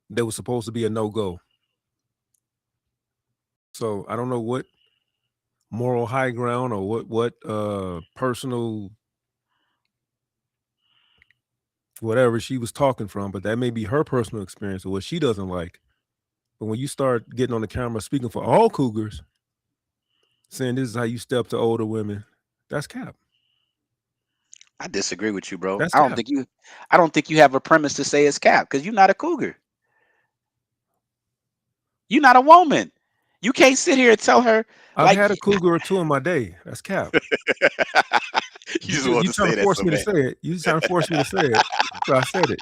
S3: that was supposed to be a no-go. So I don't know what moral high ground or what personal whatever she was talking from, but that may be her personal experience or what she doesn't like. But when you start getting on the camera speaking for all cougars, saying this is how you step to older women, that's cap.
S6: I disagree with you, bro.
S3: That's
S6: I don't
S3: cap.
S6: think you have a premise to say it's cap because you're not a cougar. You're not a woman. You can't sit here and tell her
S3: I've had a cougar or two in my day. That's cap.
S6: You just want to
S3: trying
S6: say
S3: to
S6: that
S3: force
S6: so
S3: me
S6: bad.
S3: to say it. You trying to force me to say it. So I said it.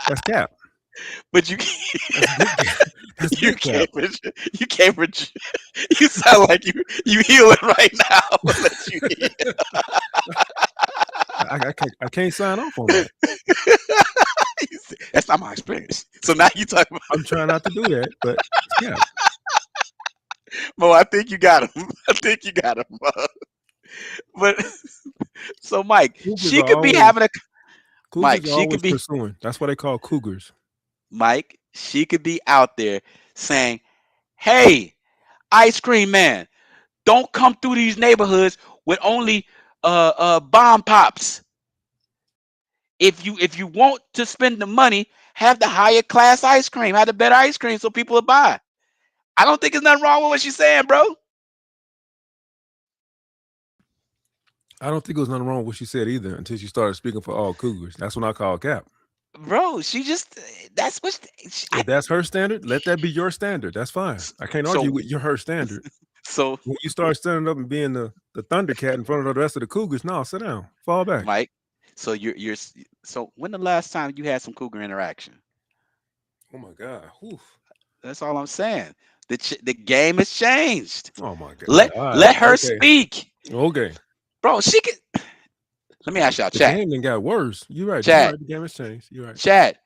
S3: That's cap.
S6: But you
S3: That's big cap.
S6: You can't. You sound like you healing right now. I'll let you heal.
S3: I can't sign off on that.
S6: That's not my experience. So now you talk about.
S3: I'm trying not to do that, but yeah.
S6: Mo, I think you got him. I think you got him. But so Mike,
S3: Cougars
S6: she
S3: are
S6: could be
S3: always-
S6: having a.
S3: Cougars
S6: Mike,
S3: are
S6: she
S3: always
S6: could be
S3: pursuing. That's what they call cougars.
S6: Mike. She could be out there saying, "Hey, ice cream man, don't come through these neighborhoods with only bomb pops. If you want to spend the money, have the higher class ice cream, have the better ice cream so people will buy." I don't think there's nothing wrong with what she's saying, bro.
S3: I don't think there was nothing wrong with what she said either until she started speaking for all cougars. That's when I call cap.
S6: Bro, she just that's what
S3: if that's her standard, let that be your standard. That's fine. I can't argue with her standard.
S6: So
S3: when you start standing up and being the Thundercat in front of the rest of the Cougars, no, sit down, fall back.
S6: Mike, so so when the last time you had some Cougar interaction?
S3: Oh my God. Oof.
S6: That's all I'm saying. The game has changed.
S3: Oh my God.
S6: Let her speak.
S3: Okay.
S6: Bro, she can. Let me ask y'all,
S3: The
S6: chat.
S3: game then got worse. You're right.
S6: Chat.
S3: You're right. The game has changed. You're right.
S6: Chat.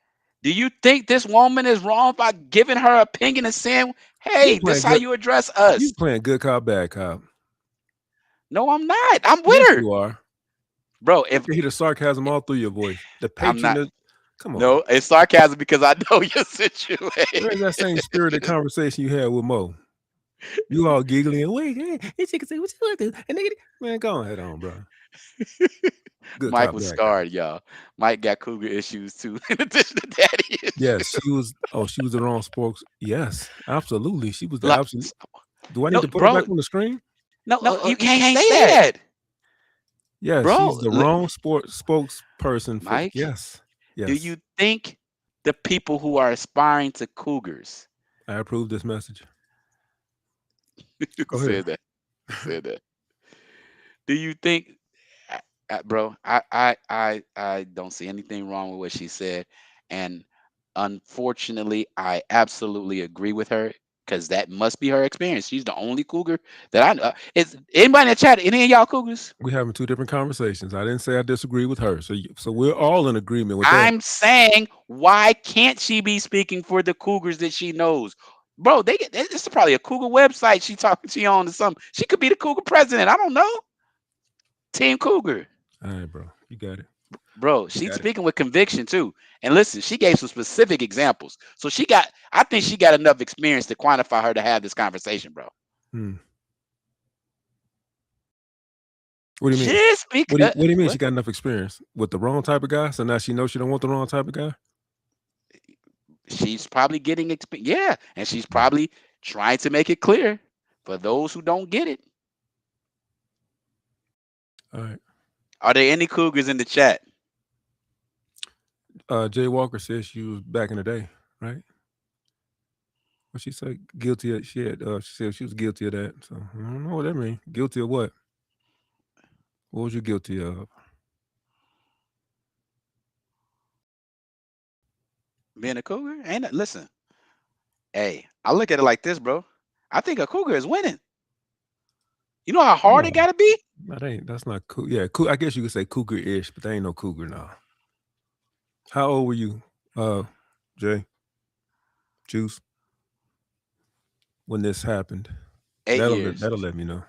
S6: Do you think this woman is wrong by giving her opinion and saying, "Hey, this is how you address us"?
S3: You playing good cop, bad cop.
S6: No, I'm not. I'm with
S3: Yes,
S6: her.
S3: you are,
S6: bro. If
S3: you hear the sarcasm all through your voice, the
S6: I'm not.
S3: patronage. Come on.
S6: No, it's sarcasm because I know your situation.
S3: Where's that same spirited conversation you had with Mo? You all giggling and wait, hey, this chicken say, what you want to do? And man, go ahead on, bro. Good
S6: Mike
S3: cop,
S6: was
S3: bad
S6: scarred, y'all. Mike got Cougar issues too, in addition to daddy issues.
S3: Yes, she was. Oh, she was the wrong spokes. Yes, absolutely. She was the
S6: Like,
S3: absolute. Do I need
S6: no,
S3: to put
S6: bro.
S3: it back on the screen?
S6: No, you can't say that.
S3: Yeah,
S6: Bro,
S3: she's the wrong spokesperson for.
S6: Mike,
S3: Yes.
S6: do you think the people who are aspiring to Cougars?
S3: I approve this message. Go
S6: said
S3: ahead.
S6: that. Said that. Do you think, bro? I don't see anything wrong with what she said, and unfortunately, I absolutely agree with her because that must be her experience. She's the only Cougar that I know. Is anybody in the chat? Any of y'all Cougars?
S3: We're having two different conversations. I didn't say I disagree with her, so we're all in agreement with that.
S6: I'm saying, why can't she be speaking for the Cougars that she knows? Bro, this is probably a Cougar website she on or something. She could be the Cougar president. I don't know. Team Cougar.
S3: All right, bro. You got it.
S6: Bro, she's speaking with conviction too. And listen, she gave some specific examples. So I think she got enough experience to quantify her to have this conversation, bro.
S3: What do you mean?
S6: She
S3: What do you mean she got enough experience with the wrong type of guy? So now she knows she don't want the wrong type of guy?
S6: She's probably getting experience. Yeah. And she's probably trying to make it clear for those who don't get it.
S3: All right.
S6: Are there any Cougars in the chat?
S3: Jay Walker says she was back in the day, right? What she said, guilty of shit. She said she was guilty of that. So I don't know what that means. Guilty of what? What was you guilty of?
S6: Being a Cougar? Ain't it? Listen. Hey, I look at it like this, bro. I think a Cougar is winning. You know how hard it gotta be?
S3: That's not cool. Yeah, I guess you could say Cougar-ish, but they ain't no Cougar now. How old were you, Jay? Juice? When this happened?
S6: 8 years.
S3: That'll let me know.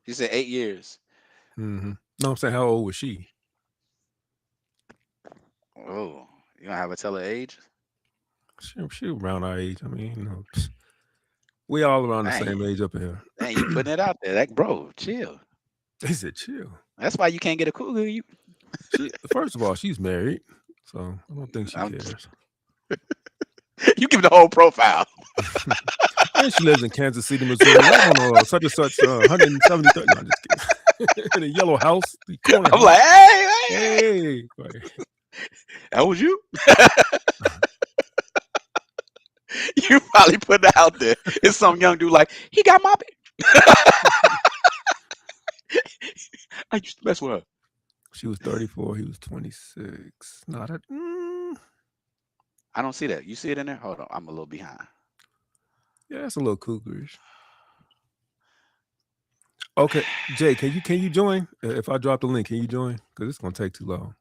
S6: You said 8 years.
S3: Mm-hmm. No, I'm saying how old was she?
S6: Oh, you don't have to tell her age?
S3: She around our age. I mean, you know, we all around the same age up in here.
S6: Dang, you putting it out there. Like, bro, chill.
S3: They said chill.
S6: That's why you can't get a Cougar.
S3: First of all, she's married, so I don't think she cares.
S6: You give the whole profile.
S3: And she lives in Kansas City, Missouri. I don't know, such and such, 173. No, I'm just kidding. In a yellow house.
S6: I'm
S3: house.
S6: like, hey. That was you? You probably put that out there. It's some young dude like, he got my I used to mess with her.
S3: She was 34. He was 26. No, that.
S6: I don't see that. You see it in there? Hold on. I'm a little behind.
S3: Yeah, it's a little cougarish. Okay, Jay, can you join? If I drop the link, can you join? Because it's gonna take too long.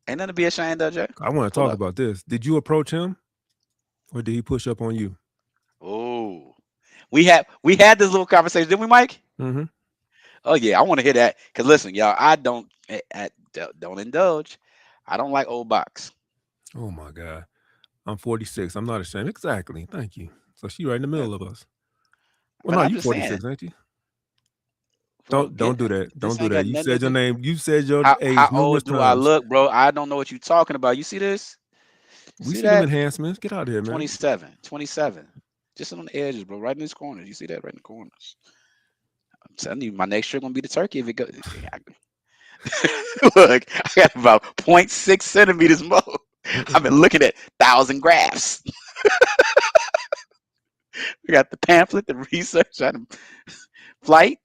S6: Ain't nothing to be ashamed of, Jay.
S3: I want to talk about this. Did you approach him, or did he push up on you?
S6: Oh, we had this little conversation, didn't we, Mike?
S3: Mm-hmm.
S6: Oh yeah, I want to hear that. Cause listen, y'all, I don't indulge. I don't like old box.
S3: Oh my God, I'm 46. I'm not ashamed. Exactly. Thank you. So she right in the middle of us. Well, no, you 46, ain't you? Don't do that. Don't do that. You said your name. You said your age
S6: how
S3: numerous
S6: old do
S3: times.
S6: I look, bro? I don't know what you're talking about. You see this?
S3: We see them enhancements. Get out of here, man.
S6: 27. Just on the edges, bro. Right in these corners. You see that right in the corners. I'm telling you, my next trip gonna be the turkey if it goes. Look, I got about 0.6 centimeters more. I've been looking at 1,000 graphs. We got the pamphlet, the research on the flight.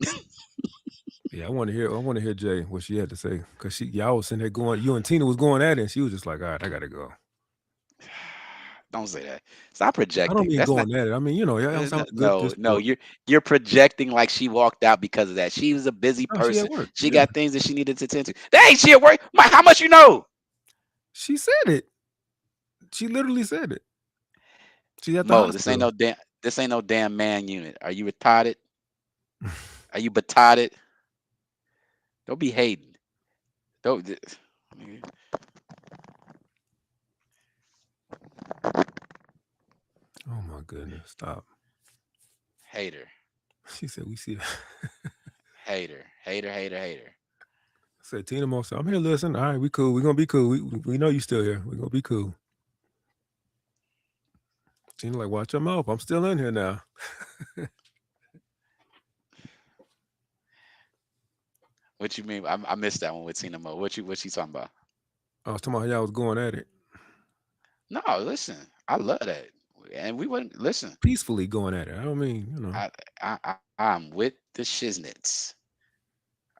S3: Yeah, I want to hear Jay what she had to say because y'all was sitting there going. You and Tina was going at it, and she was just like, "All right, I gotta go."
S6: Don't say that. Stop
S3: I don't
S6: projecting.
S3: mean
S6: That's not.
S3: going at it. I mean, y'all was having a good
S6: No.
S3: discourse.
S6: You're projecting like she walked out because of that. She was a busy
S3: No, she at
S6: person.
S3: work.
S6: She
S3: Yeah.
S6: got things that she needed to attend to. Dang, she at work. How much you know?
S3: She said it. She literally said it. She's at the
S6: Mo, this ain't
S3: hospital.
S6: no damn man unit. Are you retarded? Are you retarded? Don't be hating. Don't.
S3: Oh my goodness! Stop.
S6: Hater.
S3: She said we see.
S6: Hater.
S3: I said Tina Mo said, "I'm here. Listen. All right, we cool. We gonna be cool. We know you still here. We gonna be cool." Tina like, watch your mouth. I'm still in here now.
S6: What you mean? I missed that one with Tina Mo. What she talking about?
S3: I was talking about how y'all was going at it.
S6: No, listen. I love that, and we wouldn't listen.
S3: Peacefully going at it. I don't mean,
S6: I'm with the shiznits.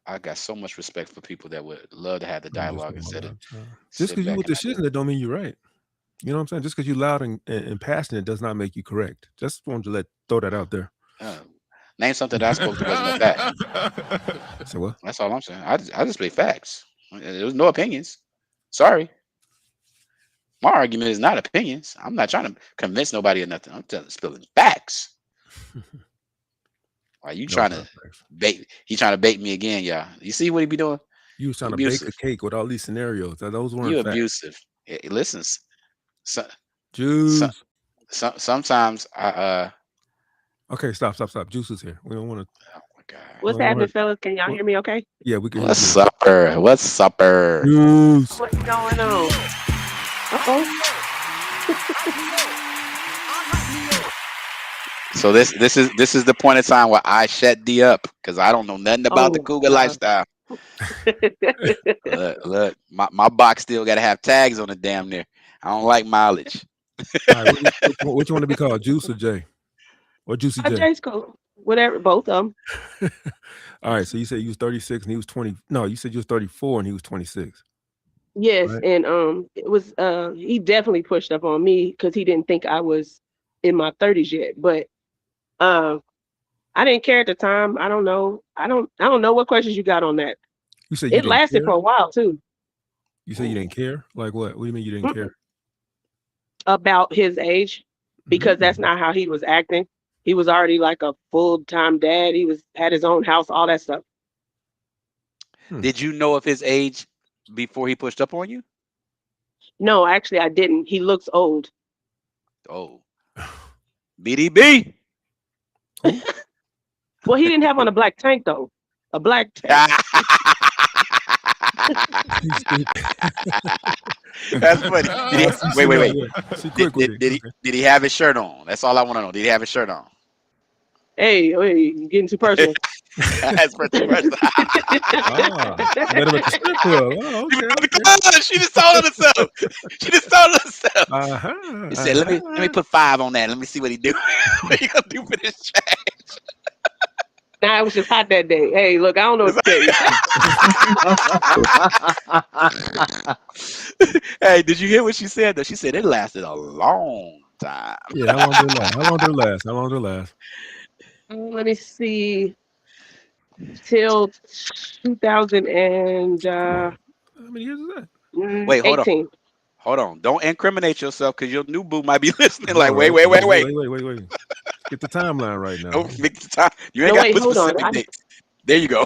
S6: I got so much respect for people that would love to have the dialogue instead of
S3: just
S6: sit
S3: because you
S6: back
S3: with
S6: and
S3: the shit, that don't mean you're right. You know what I'm saying? Just because you're loud and passionate does not make you correct. Just wanted to throw that out there.
S6: name something that I spoke to wasn't a fact.
S3: So what?
S6: That's all I'm saying. I just play facts. There's no opinions. Sorry. My argument is not opinions. I'm not trying to convince nobody or nothing. I'm spilling facts. Are you trying to bait? He trying to bait me again, y'all. You see what he be doing?
S3: You was trying
S6: abusive.
S3: to bake a cake with all these scenarios. Those weren't
S6: You
S3: facts.
S6: abusive. Hey, listen,
S3: Juice.
S6: Sometimes I
S3: Okay, stop. Juice is here. We don't want to.
S6: Oh my god.
S17: What's happening, fellas? Can y'all hear me okay?
S3: Yeah, we can.
S6: What's supper? What's supper?
S3: Juice.
S17: What's going on? Uh-oh.
S6: So this is the point of time where I shut D up because I don't know nothing about the Cougar lifestyle. Look, my box still got to have tags on it. Damn near. I don't like mileage.
S3: All right, which one to be called, Juice or Jay, or Juicy J?
S17: Jay's cool. Whatever, both of them.
S3: All right, so you said you was 36 and he was 20. No, you said you was 34 and he was 26.
S17: Yes,
S3: Right.
S17: and it was he definitely pushed up on me because he didn't think I was in my 30s yet. But I didn't care at the time. I don't know. I don't know what questions you got on that.
S3: You said you
S17: it
S3: didn't
S17: lasted
S3: care?
S17: for a while too.
S3: You said you didn't care? Like what? What do you mean you didn't care?
S17: About his age, because that's not how he was acting. He was already like a full-time dad. He had his own house, all that stuff.
S6: Did you know of his age before he pushed up on you?
S17: No, actually, I didn't. He looks old.
S6: Oh, BDB.
S17: Well, he didn't have on a black tank though. A black tank.
S6: That's funny. Did he have his shirt on? That's all I want to know. Did he have his shirt on?
S17: Hey, you're getting too personal.
S6: That's too personal.
S3: Met him at the strip club. Oh, okay.
S6: She just told herself. He said, "Let me put 5 on that. Let me see what he do. What you gonna do for this change?"
S17: Nah, it was just hot that day. Hey, look, I don't know what
S6: to tell you. Hey, did you hear what she said though? She said it lasted a long time.
S3: Yeah, how long did it last?
S17: Let me see. Till 2000 and
S3: how many years is that?
S6: Wait, hold
S17: 18.
S6: on. Don't incriminate yourself because your new boo might be listening. Like,
S3: Wait.
S6: wait.
S3: Get the timeline right now.
S6: Don't make the time. You ain't got to put specific dates. There you go.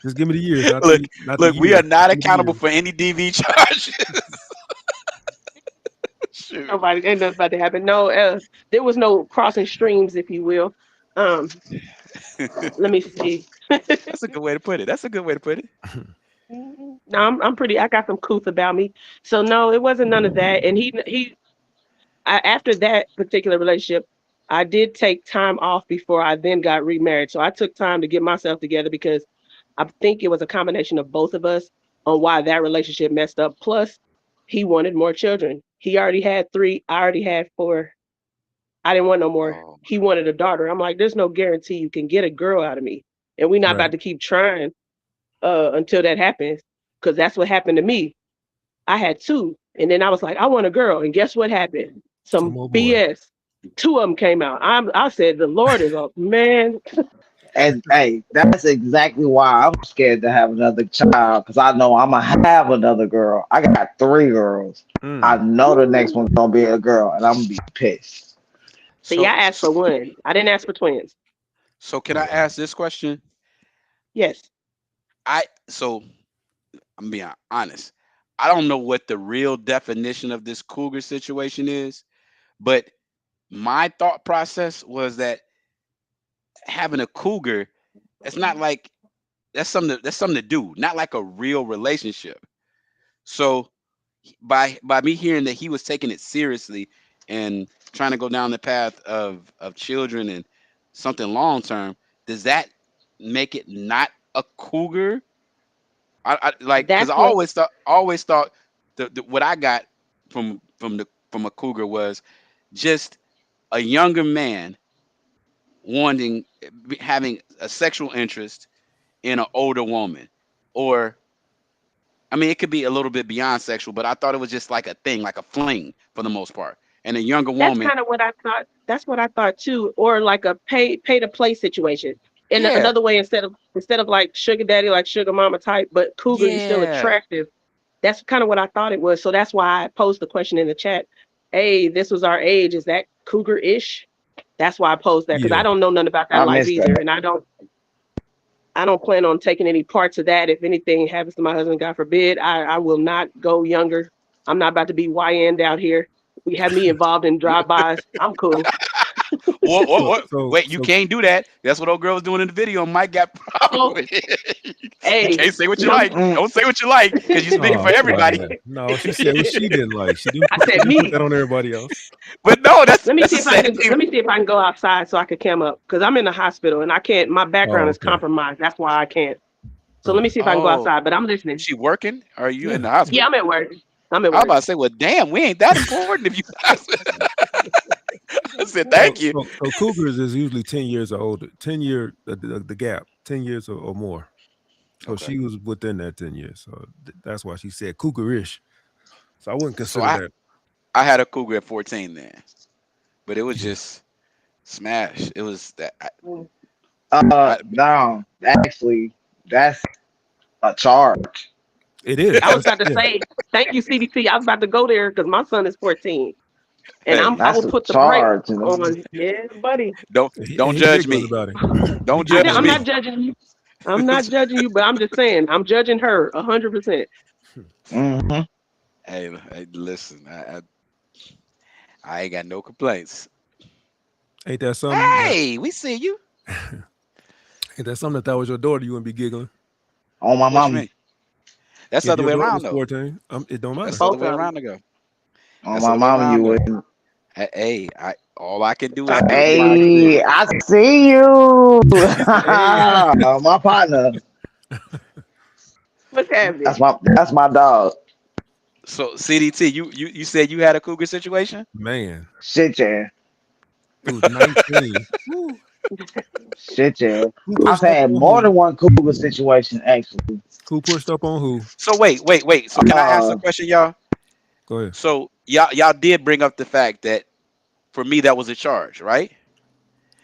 S3: Just give me the years.
S6: Look, we are not accountable for any DV charges.
S17: Ain't nothing about to happen. No, there was no crossing streams, if you will. Let me see.
S6: That's a good way to put it.
S17: No, I'm pretty. I got some couth about me, so no, it wasn't none of that. And after that particular relationship, I did take time off before I then got remarried. So I took time to get myself together because I think it was a combination of both of us on why that relationship messed up. Plus, he wanted more children. He already had 3. I already had 4. I didn't want no more. He wanted a daughter. I'm like, there's no guarantee you can get a girl out of me. And we're not about to keep trying until that happens. Because that's what happened to me. I had 2. And then I was like, I want a girl. And guess what happened? Some BS. 2 of them came out. I said, the Lord is up, man.
S16: And hey, that's exactly why I'm scared to have another child, because I know I'm gonna have another girl. I got 3 girls. I know the next one's gonna be a girl, and I'm gonna be pissed.
S17: See, I asked for 1. I didn't ask for twins.
S6: So can I ask this question?
S17: Yes.
S6: I'm being honest. I don't know what the real definition of this cougar situation is, but my thought process was that having a cougar, it's not like that's something to do, not like a real relationship. So by me hearing that he was taking it seriously and trying to go down the path of children and something long term, does that make it not a cougar? I like, because I always thought the what I got from a cougar was just a younger man having a sexual interest in an older woman, or I mean, it could be a little bit beyond sexual, but I thought it was just like a thing, like a fling for the most part. And a younger
S17: That's
S6: woman.
S17: kind of what I thought. That's what I thought too, or like a pay to play situation. And another way, instead of like sugar daddy, like sugar mama type, but cougar, you still attractive. That's kind of what I thought it was. So that's why I posed the question in the chat. Hey, this was our age. Is that cougar-ish? That's why I posed that, because I don't know nothing about that life either, and I don't plan on taking any parts of that. If anything happens to my husband, God forbid, I will not go younger. I'm not about to be YN'd out here. We have me involved in drive-bys. I'm cool.
S6: What? Wait, you can't do that. That's what old girl was doing in the video. Mike got problem with it.
S17: Hey,
S6: you can't say what you like. Don't say what you like, because you're speaking for everybody.
S3: No, she said what she didn't like. She didn't
S17: I said me.
S3: put that on everybody else.
S6: But no,
S17: let me see if I can go outside so I can cam up, because I'm in the hospital and I can't. My background is compromised. That's why I can't. So let me see if I can go outside. But I'm listening.
S6: She working? Or are you in the hospital?
S17: Yeah, I'm at work.
S6: I was about to say, well, damn, we ain't that important if you. I said, thank you.
S3: So cougars is usually 10 years or older. 10 year the gap, 10 years or more. So she was within that 10 years. So that's why she said cougar-ish. So I wouldn't consider that.
S6: I had a cougar at 14 then, but it was just smash. It was that.
S16: No, actually, that's a charge.
S3: It is.
S17: I was about to say, thank you, CDT. I was about to go there because my son is 14. And I will put the brakes on. Yeah, buddy.
S6: Don't judge me. Don't judge me.
S17: I'm not judging you. I'm not judging you, but I'm just saying, I'm judging her 100%.
S16: Mm-hmm.
S6: Hey, listen, I ain't got no complaints.
S3: Ain't that something?
S6: Hey, we see you.
S3: Ain't that something that was your daughter, you wouldn't be giggling?
S16: Oh, my mom.
S6: That's the other way around, though.
S3: 14, it don't matter.
S6: That's the other way around to go.
S16: On my mama, you wouldn't.
S6: Hey, all I can do is.
S16: Hey, I see you. My partner.
S17: What's happening?
S16: That's my dog.
S6: So CDT, you said you had a cougar situation?
S3: Man.
S16: Shit, yeah.
S3: It was 19.
S16: Shit, yeah. I've had more than one cougar situation, actually.
S3: Who pushed up on who?
S6: So wait. So can I ask a question, y'all?
S3: Go ahead.
S6: So y'all did bring up the fact that for me that was a charge, right?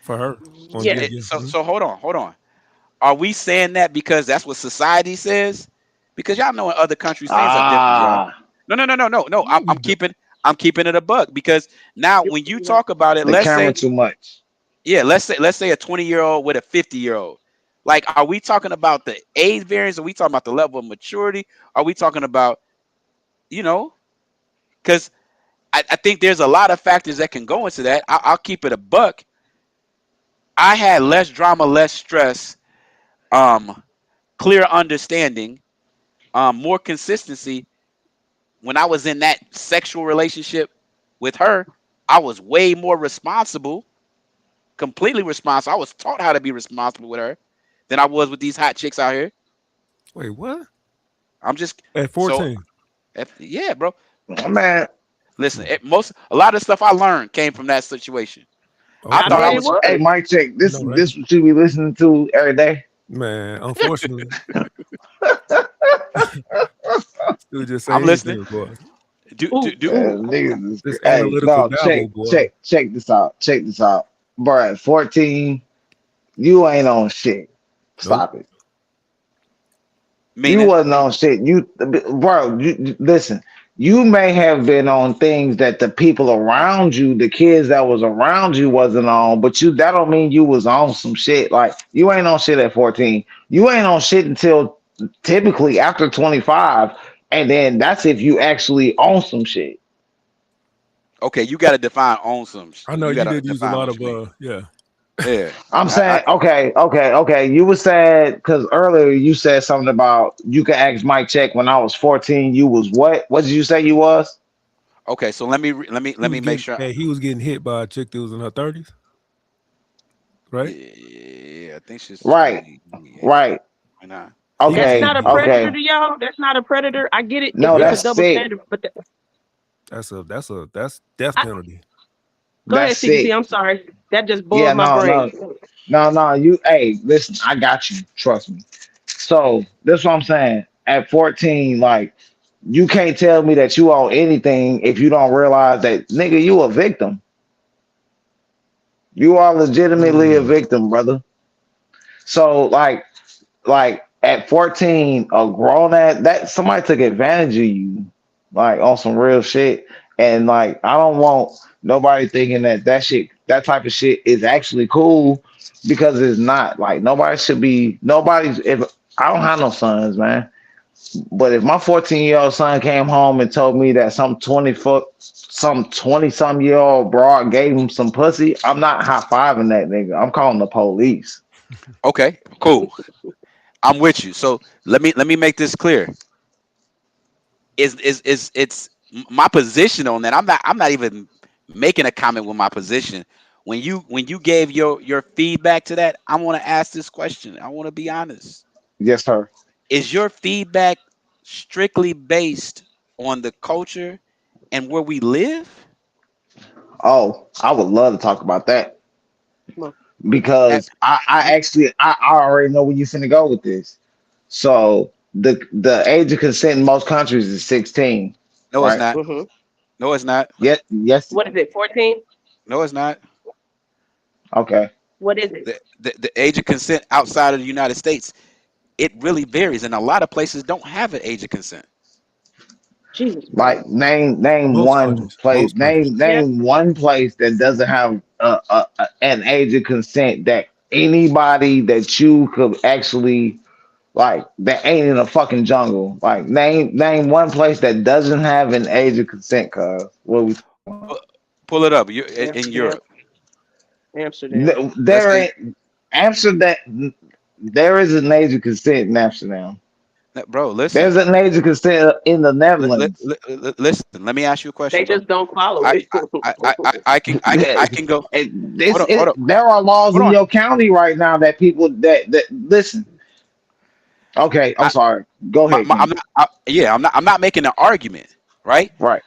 S3: For her.
S6: Yeah. So hold on. Are we saying that because that's what society says? Because y'all know in other countries things are different, y'all. No. I'm keeping it a buck, because now when you talk about it, let's say
S16: too much.
S6: Yeah, let's say a 20-year-old with a 50-year-old. Like, are we talking about the age variance? Are we talking about the level of maturity? Are we talking about, because I think there's a lot of factors that can go into that. I'll keep it a buck. I had less drama, less stress, clear understanding, more consistency. When I was in that sexual relationship with her, I was way more responsible, completely responsible. I was taught how to be responsible with her than I was with these hot chicks out here.
S3: Wait, what?
S6: I'm just
S3: at 14.
S6: Yeah, bro.
S16: Man,
S6: listen, a lot of stuff I learned came from that situation. I
S3: Okay.
S6: thought I
S17: it
S6: was.
S17: was.
S16: Hey, Mike, check
S3: I
S16: this.
S3: know that.
S16: This what you be listening to every day.
S3: Man, unfortunately, dude just
S6: I'm
S3: say
S6: listening.
S3: anything, boy.
S6: Do.
S16: Niggas is
S3: This
S16: hey,
S3: analytical
S16: no,
S3: babble, boy.
S16: check this out. Check this out. Bro, at 14, you ain't on shit.
S3: Nope.
S16: Stop it. You
S6: Meaning.
S16: wasn't on shit. Bro, listen. You may have been on things that the people around you, the kids that was around you, wasn't on, but that don't mean you was on some shit. Like you ain't on shit at 14. You ain't on shit until typically after 25, and then that's if you actually own some shit.
S6: Okay, you got to define on some.
S3: I know
S6: You
S3: you
S6: got to
S3: did use a
S6: define
S3: lot
S6: what
S3: of
S6: you mean.
S3: yeah.
S6: Yeah.
S16: I'm saying, okay. You were saying because earlier you said something about you can ask Mike Check when I was 14. You was what? What did you say you was?
S6: Okay, so let me make sure.
S3: He was getting hit by a chick that was in her 30s, right?
S6: Yeah, I think she's
S16: Right,
S6: 28.
S16: right.
S6: Why not?
S3: He was
S17: That's
S16: Okay,
S17: not a
S3: getting hit.
S17: predator
S16: okay.
S17: to y'all. That's not a predator. I get it.
S16: No,
S17: It's a
S3: Yes,
S16: that's
S17: double
S16: sick.
S17: standard. But
S3: that's death penalty.
S17: go ahead,
S16: That's
S17: CBC.
S16: sick.
S17: I'm sorry. That just
S16: Yeah,
S17: boiled my
S16: no.
S17: brain.
S16: You, hey, listen, I got you. Trust me. So that's what I'm saying. At 14, like, you can't tell me that you own anything if you don't realize that, nigga, you a victim. You are legitimately a victim, brother. So, like at 14, a grown that somebody took advantage of you, like on some real shit. And like, I don't want nobody thinking that type of shit is actually cool because it's not. Like, nobody's. If I don't have no sons, man, but if my 14-year-old son came home and told me that some 20 some year old broad gave him some pussy, I'm not high fiving that nigga. I'm calling the police.
S6: Okay, cool. I'm with you. So let me make this clear. It's my position on that. I'm not even making a comment with my position. When you gave your feedback to that, I want to ask this question. I want to be honest.
S16: Yes, sir.
S6: Is your feedback strictly based on the culture and where we live?
S16: Oh, I would love to talk about that
S6: At-
S16: because I already know where you finna go with this. So the age of consent in most countries is 16,
S6: no, it's
S16: right?
S6: not. No, it's not.
S16: Yes.
S17: What is it? 14?
S6: No, it's not.
S16: Okay.
S17: What is it?
S6: The age of consent outside of the United States, it really varies, and a lot of places don't have an age of consent.
S17: Jesus
S16: Like
S17: Christ.
S16: name
S3: Most
S16: one
S3: countries.
S16: place.
S3: Most countries.
S16: Name one place that doesn't have an age of consent that anybody that you could actually like that ain't in a fucking jungle. Like name one place that doesn't have an age of consent. Cause what we
S6: Pull it up. You in
S17: Amsterdam.
S6: Europe.
S17: Amsterdam.
S6: Let's
S16: there
S6: see.
S16: ain't Amsterdam. There is an age of consent in Amsterdam.
S6: Bro, listen.
S16: There's an age of consent in the Netherlands.
S6: Listen. Let me ask you a
S17: They
S6: question, bro.
S17: just don't follow
S6: I
S17: it.
S6: I can go. Hold up.
S16: There are laws
S6: Hold
S16: in
S6: on.
S16: your county right now that people that listen. Okay, I'm sorry. Go ahead,
S6: I'm
S16: King.
S6: not. I'm not making an argument, right?
S16: Right.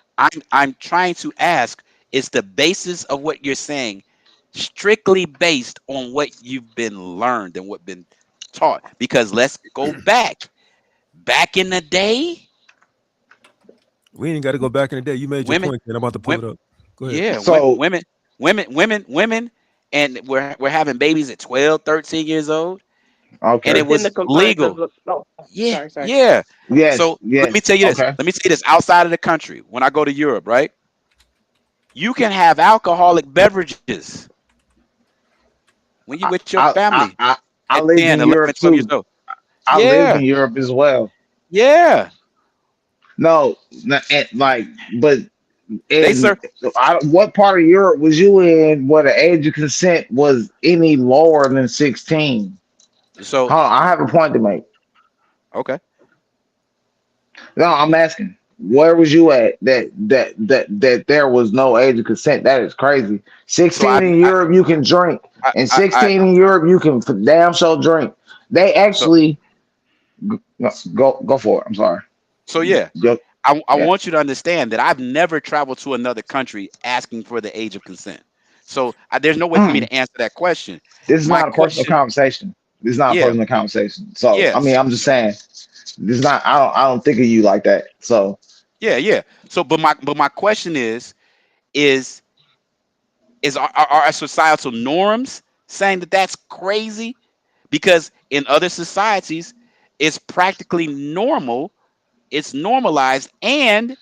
S6: I'm trying to ask. Is the basis of what you're saying strictly based on what you've been learned and what been taught? Because let's go back. Back in the day,
S3: We ain't got to go back in the day. You made your
S6: women,
S3: point, and I'm about to pull
S6: women
S3: it up. Go ahead.
S6: yeah,
S16: So
S6: women, and we're having babies at 12, 13 years old, and
S16: okay.
S6: it
S17: Within the
S6: was
S17: confines of
S6: legal.
S17: the. Oh,
S6: Yeah,
S17: sorry.
S6: yeah.
S16: Yes,
S6: So let me
S16: yes.
S6: tell you this.
S16: Okay.
S6: Let me tell you this. Outside of the country, when I go to Europe, right? You can have alcoholic beverages when you with your
S16: I I
S6: family
S16: I, I
S6: at
S16: lived
S6: 10,
S16: in
S6: 11,
S16: Europe
S6: 12 years
S16: too.
S6: old.
S16: I lived
S6: Yeah,
S16: in Europe as well.
S6: yeah.
S16: No, like, but
S6: They
S16: in
S6: sir.
S16: what part of Europe was you in where the age of consent was any lower than 16?
S6: So
S16: Hold on, I have a point to make.
S6: okay.
S16: No, I'm asking. Where was you at that there was no age of consent? That is crazy.
S6: So
S16: 16 in Europe you can drink, and
S6: I
S16: 16 in Europe you can damn sure drink. They
S6: so
S16: actually go for it. I'm sorry.
S6: so yeah.
S16: Go,
S6: I
S16: yeah.
S6: want you to understand that I've never traveled to another country asking for the age of consent. So there's no way for me to answer that question.
S16: This is
S6: My
S16: not a personal
S6: question,
S16: conversation. This is not a
S6: yeah,
S16: personal conversation. So I
S6: yes,
S16: mean, I'm just saying, this is not. I don't think of you like that. So
S6: yeah. So, but my question is are our societal norms saying that that's crazy? Because in other societies, it's practically normal. It's normalized, and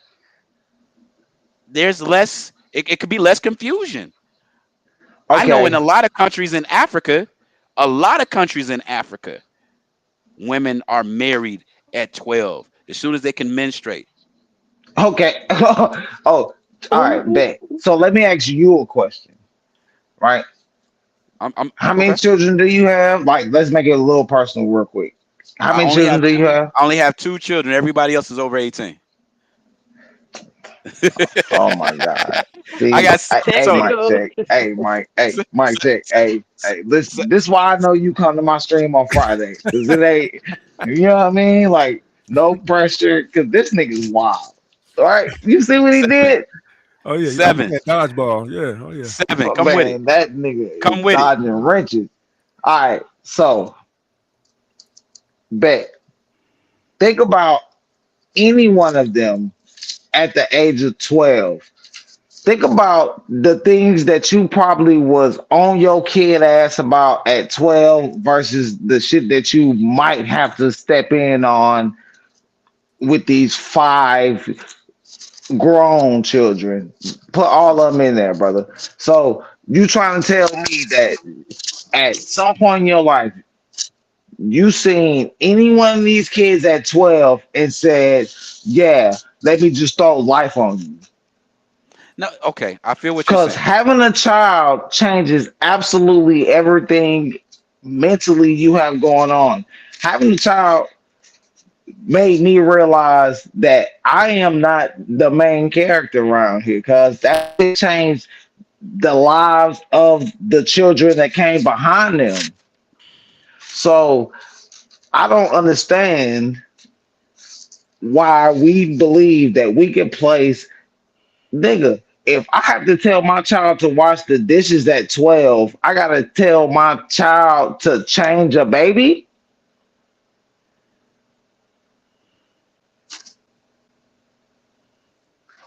S6: there's less. It could be less confusion. I know in
S16: okay,
S6: a lot of countries in Africa, women are married at 12 as soon as they can menstruate.
S16: okay. Oh, all right, bet. So let me ask you a question, right?
S6: I'm
S16: How many
S6: okay.
S16: children do you have? Like, let's make it a little personal, real quick. How
S6: I
S16: many
S6: only
S16: children
S6: have
S16: do you have?
S6: I only have two children. Everybody else is over 18.
S16: Oh my God.
S6: I
S16: See,
S6: got
S16: hey,
S6: so,
S16: Mike check. Hey, Mike. Hey,
S6: so,
S16: Mike check. Hey, listen. This is why I know you come to my stream on Friday, cause it ain't. You know what I mean? Like, no pressure, cause this nigga's wild. All right, you see what he did?
S3: Oh yeah, you
S6: seven,
S3: playing dodgeball. Yeah. Oh yeah.
S6: seven.
S16: Oh,
S6: Come with it.
S16: man, that nigga is
S6: Come with it.
S16: dodging wrenches. All right, so bet. Think about any one of them at the age of 12. Think about the things that you probably was on your kid ass about at 12 versus the shit that you might have to step in on with these 5 grown children. Put all of them in there, brother. So you trying to tell me that at some point in your life, you seen any one of these kids at 12 and said, yeah, let me just throw life on you.
S6: No, okay. I feel what you're
S16: Because
S6: saying.
S16: having a child changes absolutely everything mentally you have going on. Having a child made me realize that I am not the main character around here because that changed the lives of the children that came behind them. So I don't understand why we believe that we can place nigga. If I have to tell my child to wash the dishes at 12, I gotta tell my child to change a baby.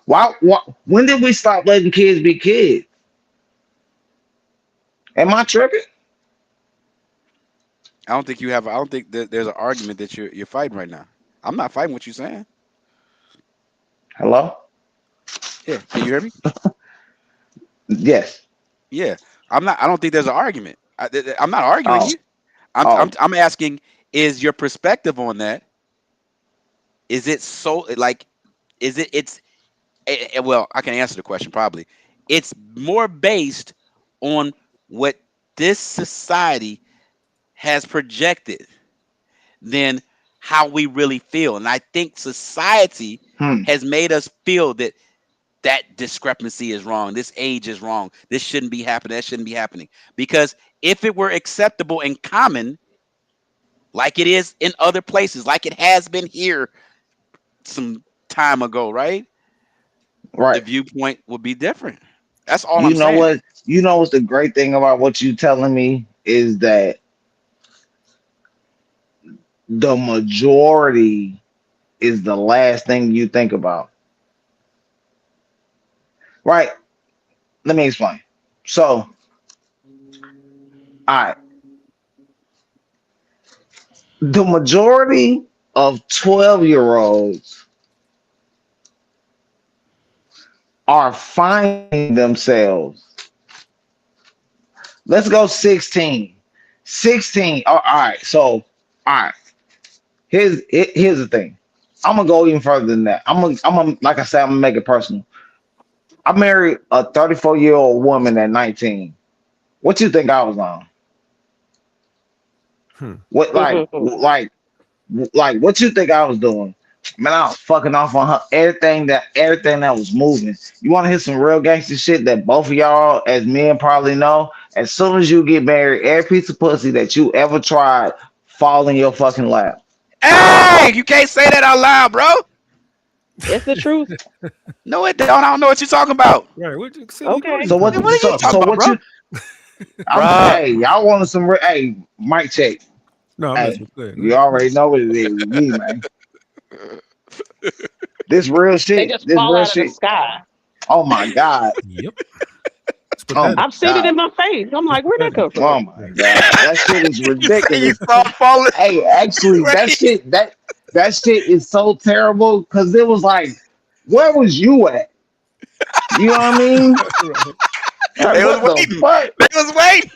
S16: Why when did we stop letting kids be kids? Am I tripping?
S6: I don't think that there's an argument that you're fighting right now. I'm not fighting what you're saying.
S16: Hello?
S6: Yeah. Can you hear me?
S16: Yes.
S6: Yeah. I don't think there's an argument. I'm not arguing
S16: Oh,
S6: you. I'm I'm
S16: oh,
S6: I'm asking, is your perspective on that, is it so like is it it's well, I can answer the question probably. It's more based on what this society has projected than how we really feel. And I think society
S16: hmm.
S6: has made us feel that that discrepancy is wrong. This age is wrong. This shouldn't be happening. That shouldn't be happening. Because if it were acceptable and common, like it is in other places, like it has been here some time ago, right? The
S16: Right.
S6: viewpoint would be different. That's all
S16: You
S6: I'm
S16: know
S6: saying.
S16: what? You know what's the great thing about what you telling me is that the majority is the last thing you think about. Right? Let me explain. So, all right, the majority of 12-year-olds are finding themselves. Let's go 16. 16. All right. So, all right. Here's the thing. I'm gonna go even further than that. I'm gonna like I said, I'm gonna make it personal. I married a 34-year-old woman at 19. What you think I was on?
S3: Hmm.
S16: What like what you think I was doing? Man, I was fucking off on her everything that was moving. You want to hear some real gangster shit that both of y'all as men probably know? As soon as you get married, every piece of pussy that you ever tried fall in your fucking lap.
S6: Hey, you can't say that out loud, bro.
S17: It's the truth.
S6: No, it don't. I don't know what you're talking about.
S3: Right. What you said?
S17: Okay.
S16: So what?
S6: What are you talking
S16: So
S6: about,
S16: what
S6: bro?
S16: you? Hey, y'all wanted some? Hey, mic check.
S3: No, I'm
S16: Hey,
S3: messing with
S16: you already know what it is with me, man. This real
S17: They
S16: shit.
S17: just
S16: This
S17: fall
S16: real
S17: out of the
S16: shit.
S17: sky.
S16: Oh my god.
S3: Yep. It's
S16: Oh
S3: pathetic.
S16: my
S17: I've seen it
S16: god.
S17: in my face. I'm like, where'd that come
S16: Oh
S17: from?
S16: my god. That shit is
S6: You say you
S16: ridiculous.
S6: saw falling.
S16: Hey, actually, that
S6: Right.
S16: shit that shit is so terrible because it was like, where was you at? You know what I mean?
S3: Right.
S16: Like,
S6: They was
S16: what the
S6: waiting.
S16: fuck?
S6: They was waiting.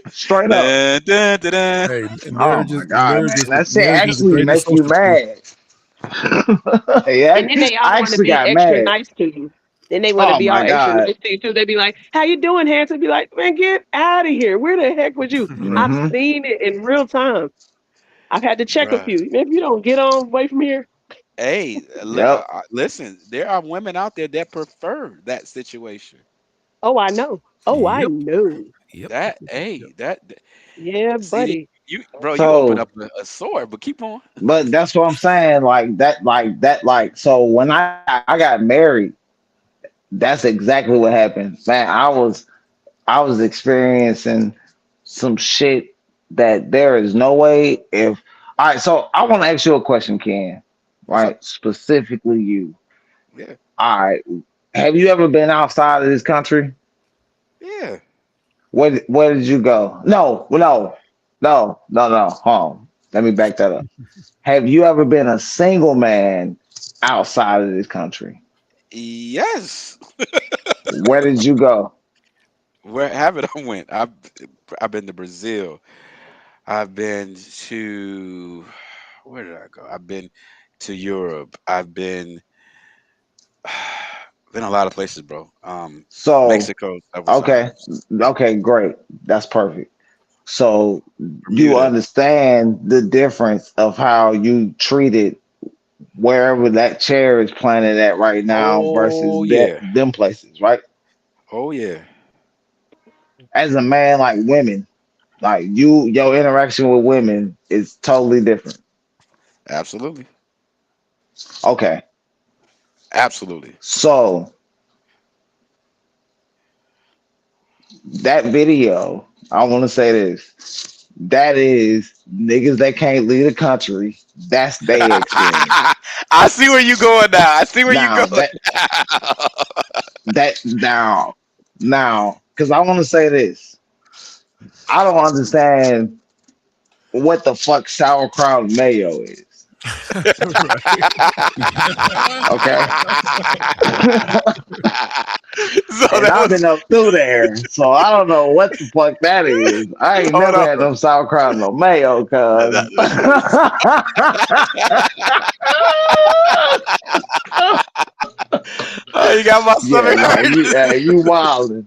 S16: Straight up.
S6: Dun, dun, dun, dun.
S3: Hey,
S16: Oh my god, man. That shit
S3: marriage is the
S16: actually
S3: greatest
S16: make you
S3: social tool.
S16: mad. Yeah,
S17: And then they all
S16: I
S17: want to
S16: actually
S17: be
S16: got
S17: extra
S16: mad.
S17: nice to you. Then they want to
S16: Oh
S17: be all
S16: my
S17: extra
S16: god.
S17: nice to you too. They be like, "How you doing, handsome?" Be like, "Man, get out of here. Where the heck was you?" I've
S16: Hmm.
S17: seen it in real time. I've had to check a
S6: Bruh.
S17: few. If you don't get on away from here,
S6: Hey,
S16: Yep.
S6: listen, there are women out there that prefer that situation.
S17: oh, I know. Oh, I
S3: Yep.
S17: know.
S3: Yep.
S6: That,
S3: Yep.
S6: hey, that
S17: Yeah,
S6: CD,
S17: buddy.
S6: bro, you open
S16: So,
S6: up a sword, but keep on.
S16: but that's what I'm saying. Like. So when I got married, that's exactly what happened. Man, I was experiencing some shit that there is no way if. All right, so I want to ask you a question, Ken.
S6: What's up?
S16: Right, specifically you.
S6: Yeah,
S16: All right, have you ever been outside of this country?
S6: yeah.
S16: Where did you go? No. Hold on. Let me back that up. Have you ever been a single man outside of this country?
S6: Yes.
S16: Where did you go?
S6: Where haven't I went? I've been to Brazil. I've been to where did I go? I've been to Europe. I've been a lot of places, bro.
S16: So,
S6: Mexico, several
S16: okay,
S6: times.
S16: okay, great. That's perfect. So you
S6: Bermuda.
S16: understand the difference of how you treated wherever that chair is planted at right now versus
S6: Oh
S16: that
S6: yeah.
S16: them places, right?
S6: Oh yeah.
S16: As a man, like women, like your interaction with women is totally different.
S6: Absolutely.
S16: Okay,
S6: Absolutely.
S16: so that video, I want to say this. That is niggas that can't leave the country. That's their experience.
S6: I see where you going now. I see where you
S16: Now
S6: going.
S16: that now, because I want to say this. I don't understand what the fuck sauerkraut and mayo is. Okay.
S6: So
S16: And
S6: that
S16: I've
S6: was
S16: been up through there, so I don't know what the fuck that is. I ain't
S6: hold
S16: never
S6: on.
S16: had no sauerkraut, no mayo, cuz.
S6: Oh, you got my
S16: Yeah,
S6: stomach
S16: nah,
S6: hurt.
S16: you wildin'.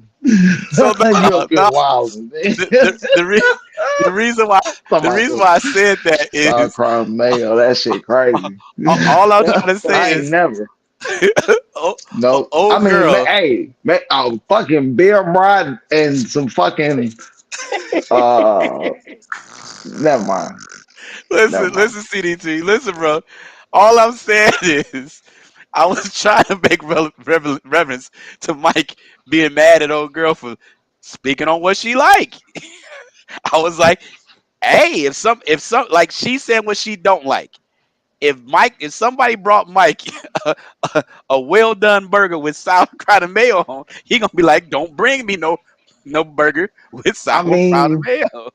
S6: So
S16: You
S6: no,
S16: up here
S6: no.
S16: wildin', man.
S6: The, the, the, re- the reason why
S16: Talking
S6: the
S16: about
S6: reason
S16: some
S6: why I said that is
S16: sauerkraut and mayo, that shit crazy.
S6: all I'm trying to say
S16: I ain't
S6: is
S16: never.
S6: oh,
S16: Nope. I
S6: old
S16: mean,
S6: girl.
S16: hey, a fucking beer bride and some fucking uh. Never mind. Never
S6: Listen,
S16: mind.
S6: listen, CDT. Listen, bro. All I'm saying is I was trying to make reference to Mike being mad at old girl for speaking on what she like. I was like, hey, if some like she said what she don't like. If somebody brought Mike a, a well done burger with sauerkraut and mayo on, he gonna be like, don't bring me no burger with
S16: I
S6: sauerkraut and
S16: mean,
S6: mayo.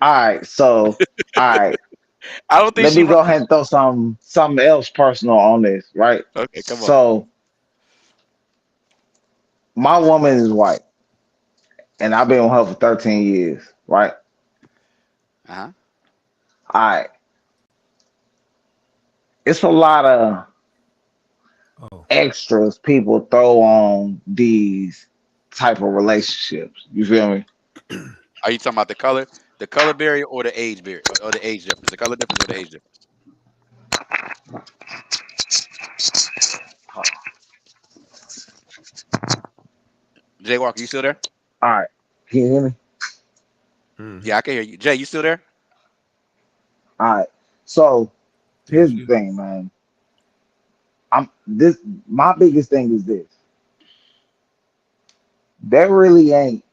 S16: all right. So, all right.
S6: I don't think
S16: Let
S6: she
S16: me
S6: wrong.
S16: go ahead and throw something else personal on this, right?
S6: Okay, come on.
S16: So, my woman is white, and I've been with her for 13 years, right?
S6: Uh-huh.
S16: All right. It's a lot of
S3: Oh.
S16: extras people throw on these type of relationships. You feel me?
S6: Are you talking about the color barrier, or the age barrier, or the age difference, the color difference, or the age difference? Jay Walker, you still there?
S16: All right. Can you hear me?
S3: Mhm.
S6: Yeah, I can hear you. Jay, you still there?
S16: All right.
S18: So here's the thing, man. My biggest thing is this. There really ain't.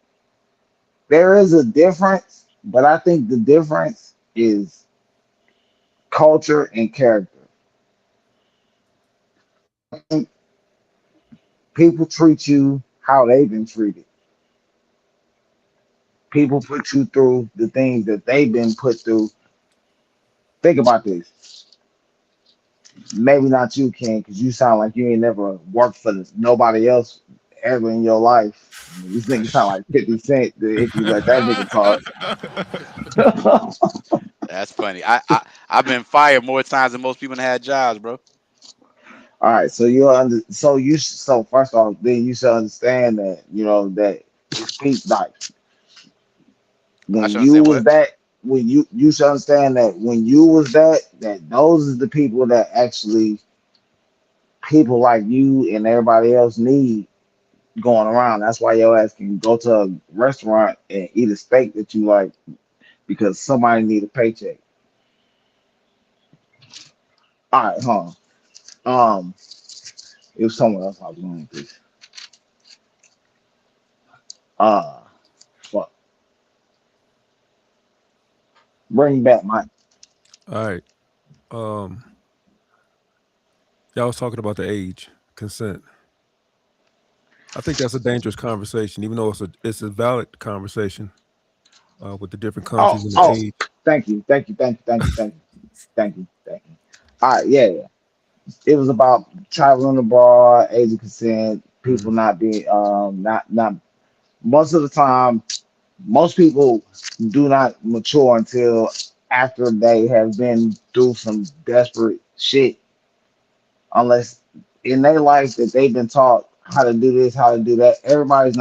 S18: There is a difference, but I think the difference is culture and character. I think people treat you how they've been treated. People put you through the things that they've been put through. Think about this. Maybe not you, Ken, because you sound like you ain't never worked for nobody else ever in your life. This nigga sound like 50 Cent if you let that nigga talk.
S6: That's funny. I've been fired more times than most people that had jobs, bro.
S18: All right, so first off, then you should understand that that it's peak like
S6: I
S18: when
S6: should
S18: you
S6: understand
S18: was
S6: what.
S18: that when you should understand that when you was that those is the people that actually people like you and everybody else need going around. That's why your ass can go to a restaurant and eat a steak that you like because somebody need a paycheck. All right, huh? It was somewhere else I was going with this. Uh, fuck. Bring back Mike.
S3: All right. Y'all was talking about the age consent. I think that's a dangerous conversation, even though it's a valid conversation with the different countries and the age.
S18: Thank you. All right, yeah. It was about traveling abroad, age of consent, people not being not most of the time, most people do not mature until after they have been through some desperate shit. Unless in their life that they've been taught how to do this, how to do that. Everybody's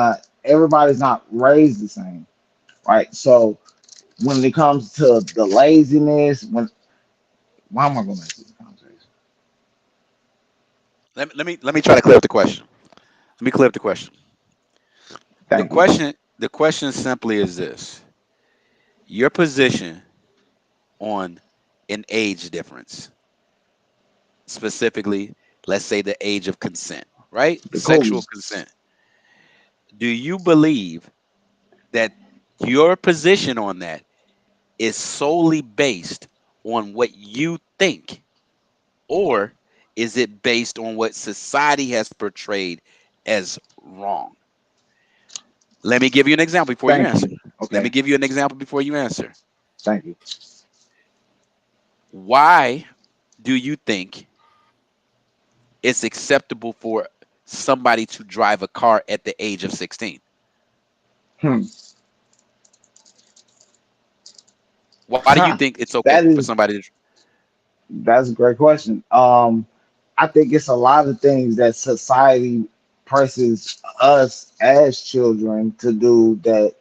S18: not raised the same, right? So when it comes to the laziness, why am I going to make this conversation?
S6: Let me try to clear up the question. Let me clear up the question.
S18: Thank you.
S6: The question simply is this: your position on an age difference, specifically, let's say the age of consent, right?
S18: The
S6: Sexual
S18: Cougars.
S6: consent. Do you believe that your position on that is solely based on what you think, or is it based on what society has portrayed as wrong? Let me give you an example before you
S18: Thank
S6: answer.
S18: you.
S6: Let me
S18: Okay.
S6: give you an example before you answer.
S18: Thank you.
S6: Why do you think it's acceptable for somebody to drive a car at the age of 16?
S18: Hmm.
S6: Why do you think it's okay
S18: That
S6: for
S18: is
S6: somebody to?
S18: that's a great question. I think it's a lot of things that society presses us as children to do that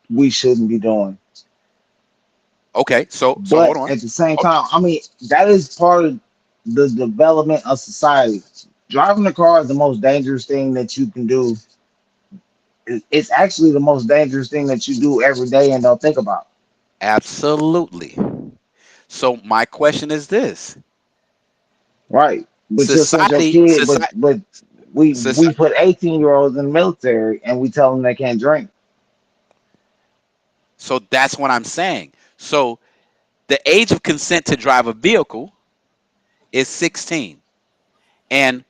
S18: we shouldn't be doing.
S6: Okay, so hold
S18: But
S6: on.
S18: at the same
S6: Oh,
S18: time, I mean, that is part of the development of society. Driving a car is the most dangerous thing that you can do. It's actually the most dangerous thing that you do every day and don't think about.
S6: absolutely. So my question is this:
S18: Right. But just as your
S6: society,
S18: kid, but
S6: society,
S18: but we
S6: society.
S18: put 18-year-olds in the military and we tell them they can't drink.
S6: So that's what I'm saying. So the age of consent to drive a vehicle is 16, and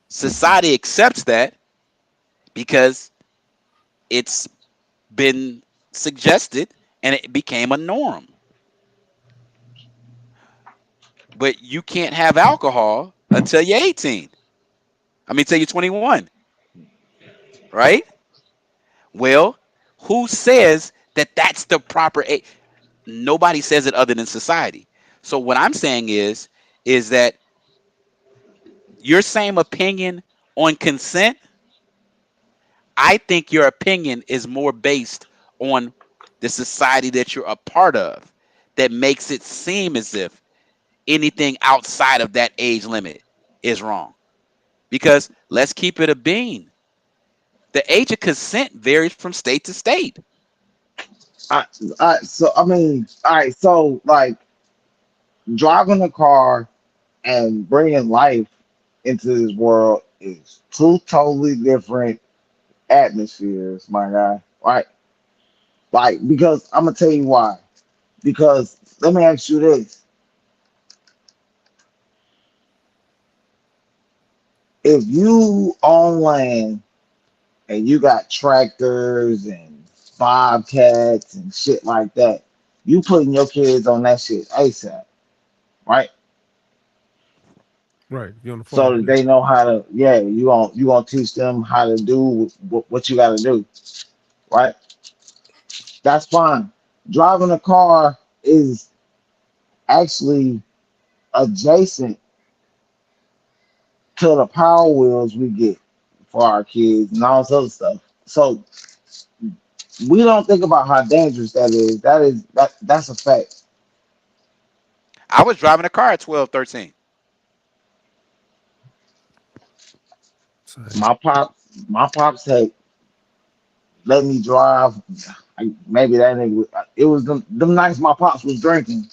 S6: society accepts that because it's been suggested and it became a norm. But you can't have alcohol until you're 18. I mean, until you're 21, right? Well, who says that that's the proper age? Nobody says it other than society. So what I'm saying is that your same opinion on consent, I think your opinion is more based on the society that you're a part of that makes it seem as if anything outside of that age limit is wrong. Because let's keep it a bean. The age of consent varies from state to state.
S18: So I mean, all right. So like, driving a car and bringing life into this world is two totally different atmospheres, my guy. Right? Like, because I'm gonna tell you why. Because let me ask you this: if you own land and you got tractors and bobcats and shit like that, you putting your kids on that shit ASAP, right?
S3: Right. You're on the
S18: So
S3: farm.
S18: that
S3: Yeah.
S18: they know how to, yeah, you gonna teach them how to do what you got to do, right? That's fine. Driving a car is actually adjacent to the power wheels we get for our kids and all this other stuff. So we don't think about how dangerous that is. That's a fact.
S6: I was driving a car at 12, 13.
S3: Same.
S18: My pops had let me drive. Maybe that nigga. It was them nights my pops was drinking,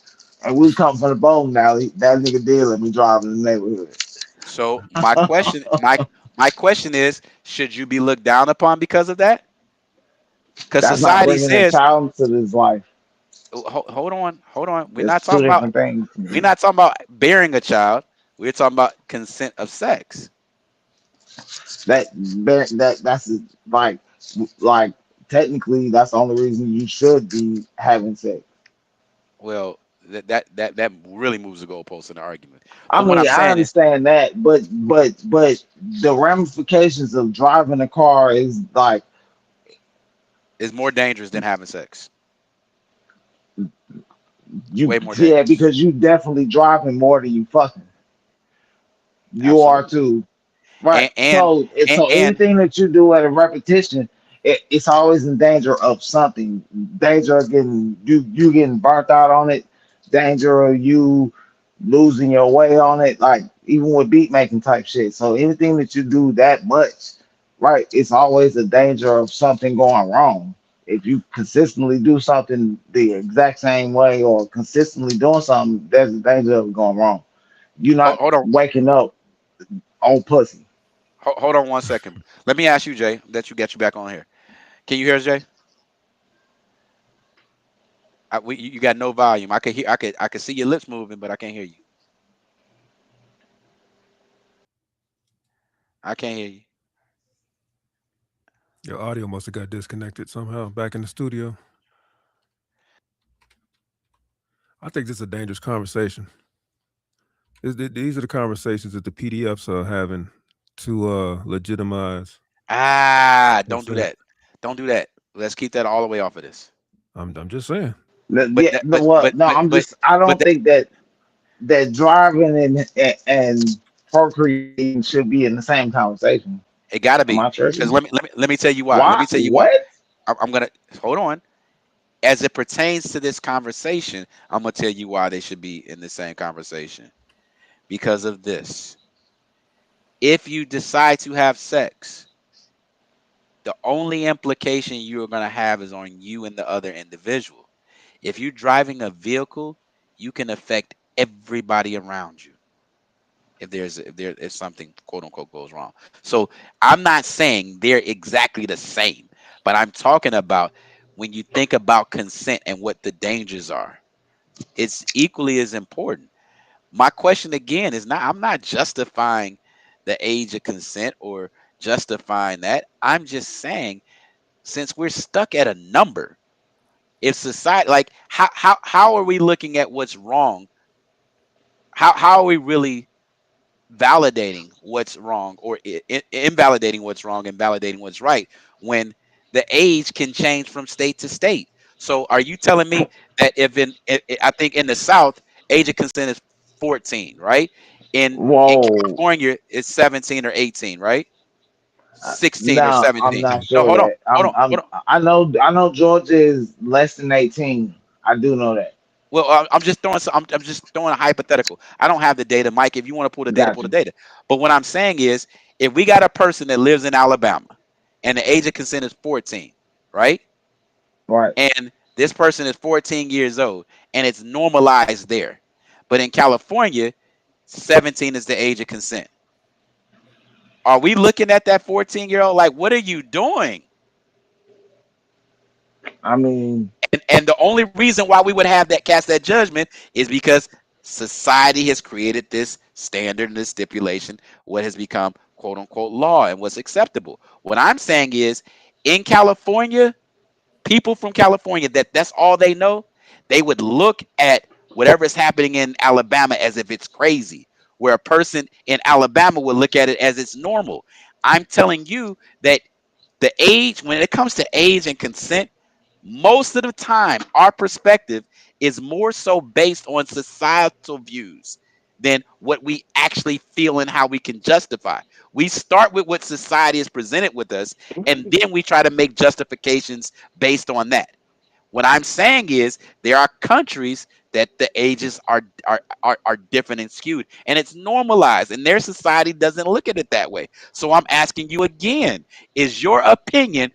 S18: and we come from the bowling alley. That nigga did let me drive in the neighborhood.
S6: So my question is, should you be looked down upon because of that? Because
S18: That's not
S6: society
S18: bringing a
S6: says,
S18: child into this life.
S6: hold on, hold on.
S18: It's two different things.
S6: We're not talking about bearing a child. We're talking about consent of sex.
S18: That's like like technically that's the only reason you should be having sex.
S6: Well, that really moves the goalpost in the argument.
S18: I
S6: But what
S18: mean,
S6: I'm
S18: I
S6: saying is,
S18: understand that, but the ramifications of driving a car is like
S6: it's more dangerous than having sex. It's
S18: you,
S6: way more
S18: yeah,
S6: dangerous.
S18: because you definitely driving more than you fucking. You are
S6: Absolutely.
S18: too. Right.
S6: And and
S18: So
S6: and
S18: anything that you do at a repetition, it's always in danger of something. Danger of getting you getting burnt out on it. Danger of you losing your way on it. Like even with beat making type shit. So anything that you do that much, right? It's always a danger of something going wrong. If you consistently do something the exact same way or consistently doing something, there's a danger of it going wrong. You're not
S6: hold on,
S18: waking up on pussy.
S6: hold on 1 second. Let me ask you, Jay. That you get you back on here. Can you hear us, Jay? You got no volume. I could hear. I could see your lips moving, but I can't hear you. I can't hear you.
S3: Your audio must have got disconnected somehow back in the studio. I think this is a dangerous conversation. These are the conversations that the PDFs are having to legitimize
S6: Don't do
S3: consent.
S6: that. Don't do that. Let's keep that all the way off of this.
S3: I'm just saying.
S6: But
S18: Yeah,
S6: that,
S18: no, well, no, I
S6: but
S18: don't
S6: that,
S18: think that driving and procreating should be in the same conversation.
S6: it gotta
S18: Am
S6: be,
S18: I
S6: because
S18: tripping?
S6: let me tell you why. Let
S18: Why?
S6: me tell you why.
S18: What?
S6: I'm gonna hold on. As it pertains to this conversation, I'm gonna tell you why they should be in the same conversation. Because of this. If you decide to have sex, the only implication you are going to have is on you and the other individual. If you're driving a vehicle, you can affect everybody around you if something quote unquote goes wrong. So I'm not saying they're exactly the same, but I'm talking about when you think about consent and what the dangers are, it's equally as important. My question again is not, I'm not justifying the age of consent or justifying that. I'm just saying, since we're stuck at a number, if society, like how are we looking at what's wrong? How are we really validating what's wrong or invalidating what's wrong and validating what's right when the age can change from state to state? So are you telling me that if I think in the South, age of consent is 14, right? In
S18: Whoa.
S6: California, it's 17 or 18, right? 16 or
S18: No, I'm
S6: 17.
S18: not
S3: 18.
S6: No,
S18: sure of that.
S6: hold on.
S18: I know Georgia is less than 18. I do know that.
S6: Well, I'm just throwing. I'm just throwing a hypothetical. I don't have the data, Mike. If you want to pull the data, pull
S18: Got
S6: the
S18: you.
S6: data. But what I'm saying is, if we got a person that lives in Alabama, and the age of consent is 14, right?
S18: Right.
S6: And this person is 14 years old, and it's normalized there. But in California, 17 is the age of consent. Are we looking at that 14-year-old like, what are you doing?
S18: I mean,
S6: And the only reason why we would have that cast that judgment is because society has created this standard and this stipulation, what has become quote unquote law and what's acceptable. What I'm saying is, in California, people from California that's all they know, they would look at whatever is happening in Alabama as if it's crazy, where a person in Alabama would look at it as it's normal. I'm telling you that the age, when it comes to age and consent, most of the time our perspective is more so based on societal views than what we actually feel and how we can justify. We start with what society has presented with us, and then we try to make justifications based on that. What I'm saying is there are countries that the ages are different and skewed, and it's normalized, and their society doesn't look at it that way. So I'm asking you again: is your opinion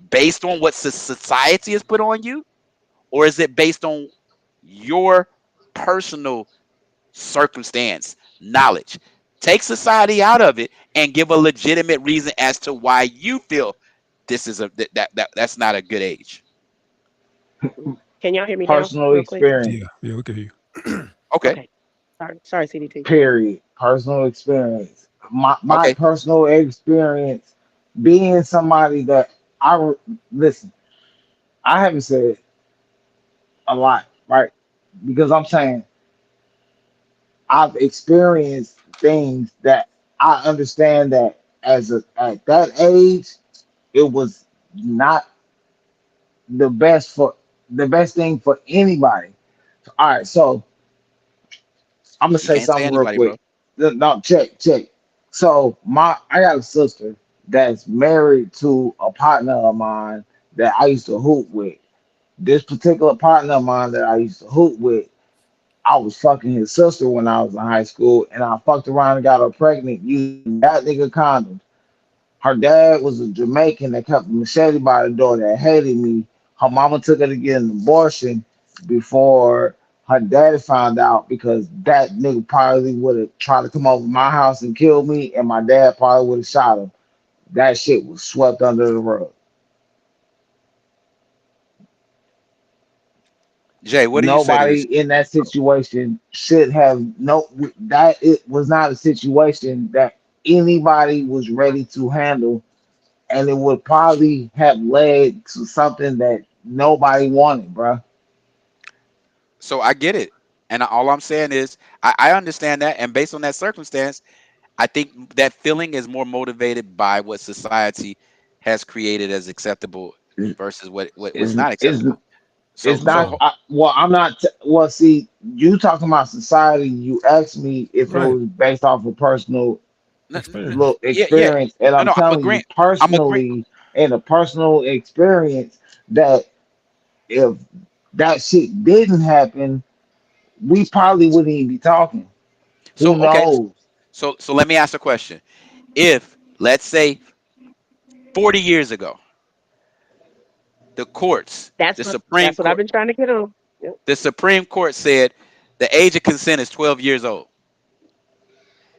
S6: based on what society has put on you, or is it based on your personal circumstance, knowledge? Take society out of it and give a legitimate reason as to why you feel this is that's not a good age.
S17: Can y'all hear me now,
S18: personal
S17: real quick?
S18: experience.
S3: Yeah, we can hear you.
S6: Okay.
S17: Okay. Sorry, CDT.
S18: Period. Personal experience. My
S6: Okay.
S18: personal experience being somebody that listen. I haven't said a lot, right? Because I'm saying I've experienced things that I understand that at that age it was not the best thing for anybody. All right, so I'm gonna
S6: You
S18: say
S6: can't say
S18: something real
S6: anybody, bro.
S18: quick. No, check. So I got a sister that's married to a partner of mine that I used to hoop with. This particular partner of mine that I used to hoop with, I was fucking his sister when I was in high school, and I fucked around and got her pregnant using that nigga condoms. Her dad was a Jamaican that kept a machete by the door that hated me. Her mama took her to get an abortion before her daddy found out because that nigga probably would have tried to come over my house and kill me, and my dad probably would have shot him. That shit was swept under the rug.
S6: Jay, what do you say to this?
S18: Nobody in that situation should have that it was not a situation that anybody was ready to handle, and it would probably have led to something that nobody wanted, bro.
S6: So I get it. And all I'm saying is I understand that. And based on that circumstance, I think that feeling is more motivated by what society has created as acceptable versus what's
S18: Is
S6: not
S18: is
S6: acceptable.
S18: it's
S6: So
S18: not well, I'm not well, see, you talking about society, you asked me if it
S3: Right.
S18: was based off of personal
S3: Experience.
S18: little
S6: yeah.
S18: experience, and
S6: No,
S18: I'm
S6: no, I'm
S18: telling you
S6: agreeing. I'm agreeing.
S18: personally, in a personal experience, that if that shit didn't happen, we probably wouldn't even be talking.
S6: So
S18: Who
S6: okay.
S18: knows?
S6: So let me ask a question. If let's say 40 years ago, the courts,
S17: That's
S6: the
S17: what
S6: Supreme
S17: that's what I've
S6: Court,
S17: been trying to get on. Yep.
S6: the Supreme Court said the age of consent is 12 years old.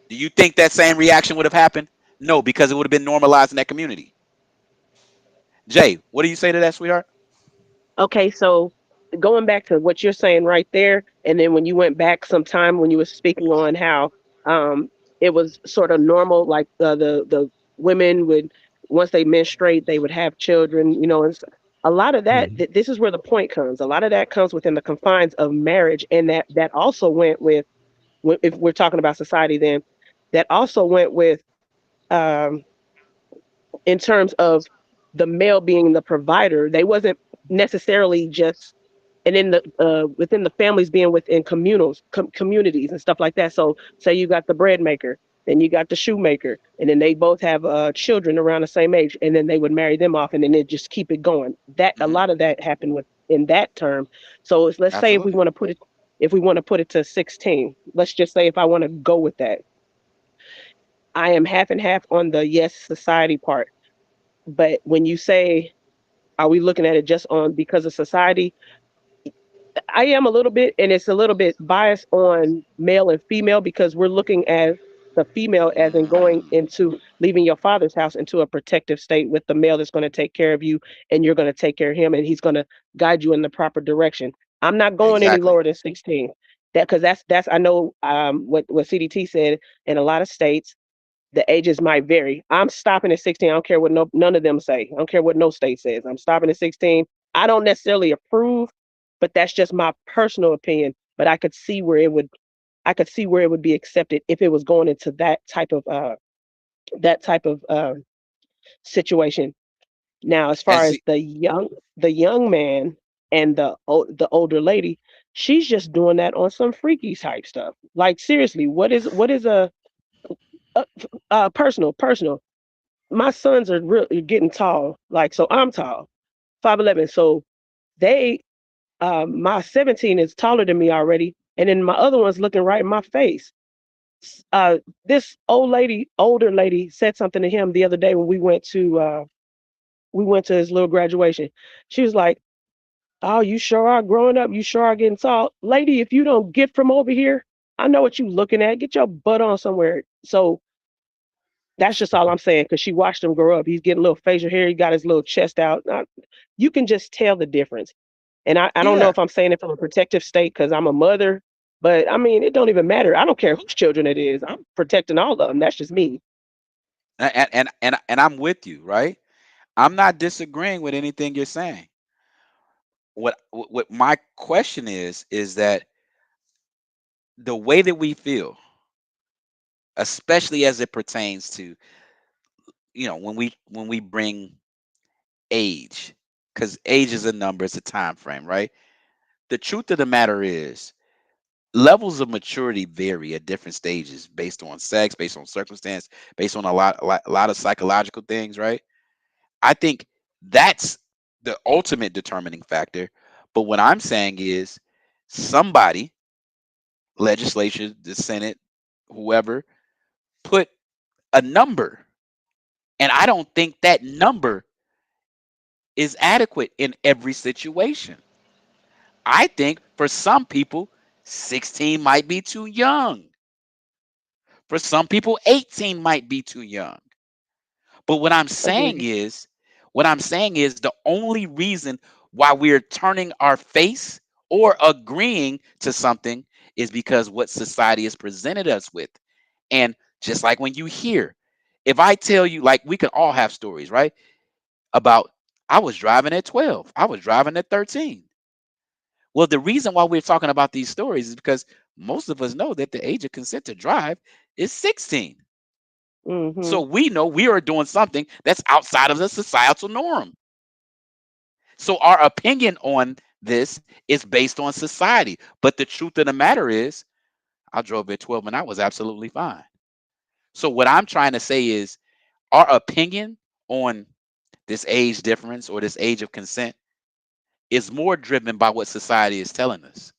S6: Do you think that same reaction would have happened? No, because it would have been normalized in that community. Jay, what do you say to that, sweetheart?
S17: Okay, so going back to what you're saying right there, and then when you went back some time when you were speaking on how um, it was sort of normal, like the women would once they menstruate they would have children, and a lot of that. This is where the point comes. A lot of that comes within the confines of marriage, and that also went with if we're talking about society, then that also went with um, in terms of the male being the provider. They wasn't necessarily just and in the within the families being within communities and stuff like that. So say you got the bread maker, then you got the shoemaker, and then they both have children around the same age, and then they would marry them off, and then they just keep it going. That a lot of that happened with in that term. So let's say if we
S6: Absolutely.
S17: want to put it to 16, let's just say if I want to go with that, I am half and half on the yes society part. But when you say, are we looking at it just on because of society? I am a little bit, and it's a little bit biased on male and female because we're looking at the female as in going into leaving your father's house into a protective state with the male that's going to take care of you and you're going to take care of him and he's going to guide you in the proper direction. I'm not going any
S6: Exactly.
S17: lower than 16. That because that's I know what CDT said in a lot of states the ages might vary. I'm stopping at 16. I don't care what none of them say. I don't care what no state says. I'm stopping at 16. I don't necessarily approve, but that's just my personal opinion. But I could see where it would be accepted if it was going into that type of situation. Now, as
S6: And
S17: far as
S6: see,
S17: the young man and the older lady, she's just doing that on some freaky type stuff. Like seriously, what is personal? My sons are really getting tall. Like, so I'm tall, 5'11". So they, my 17 is taller than me already. And then my other one's looking right in my face. This older lady said something to him the other day when we went to his little graduation. She was like, "Oh, you sure are growing up. You sure are getting tall. Lady, if you don't get from over here, I know what you looking at. Get your butt on somewhere." So that's just all I'm saying because she watched him grow up. He's getting a little facial hair. He got his little chest out. You can just tell the difference. And I don't know
S6: yeah,
S17: if I'm saying it from a protective state because I'm a mother, but I mean, it don't even matter. I don't care whose children it is. I'm protecting all of them. That's just me.
S6: and I'm with you, right? I'm not disagreeing with anything you're saying. What my question is that the way that we feel, especially as it pertains to, when we bring age, because age is a number, it's a time frame, right? The truth of the matter is levels of maturity vary at different stages based on sex, based on circumstance, based on a lot of psychological things, right? I think that's the ultimate determining factor. But what I'm saying is somebody, legislature, the Senate, whoever, put a number. And I don't think that number is adequate in every situation. I think for some people, 16 might be too young. For some people, 18 might be too young. But
S17: Agreed.
S6: what I'm saying is the only reason why we're turning our face or agreeing to something is because what society has presented us with. And just like when you hear, if I tell you, like we can all have stories, right? About I was driving at 12, I was driving at 13. Well, the reason why we're talking about these stories is because most of us know that the age of consent to drive is 16.
S17: Hmm.
S6: So we know we are doing something that's outside of the societal norm. So our opinion on this is based on society. But the truth of the matter is, I drove at 12 and I was absolutely fine. So what I'm trying to say is our opinion on this age difference or this age of consent is more driven by what society is telling us.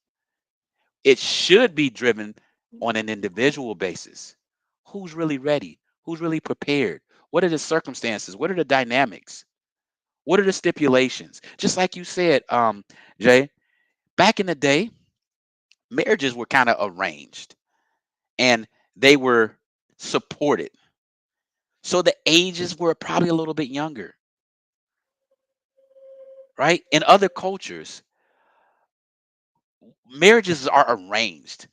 S6: It should be driven on an individual basis. Who's really ready? Who's really prepared? What are the circumstances? What are the dynamics? What are the stipulations? Just like you said, Jay, back in the day, marriages were kind of arranged and they were supported. So the ages were probably a little bit younger, right? In other cultures, marriages are arranged.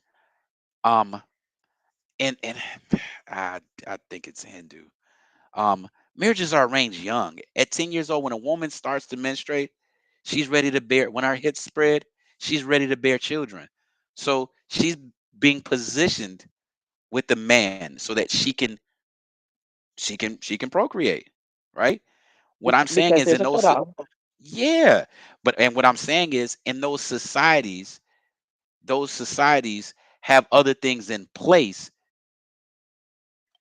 S6: Um, and I think it's Hindu. Marriages are arranged young. At 10 years old, when a woman starts to menstruate, she's ready to bear. When her hips spread, she's ready to bear children. So she's being positioned with the man so that she can procreate, right? What I'm saying
S17: Because
S6: is
S17: there's
S6: in
S17: a
S6: those
S17: cutoff.
S6: yeah, and what I'm saying is in those societies have other things in place,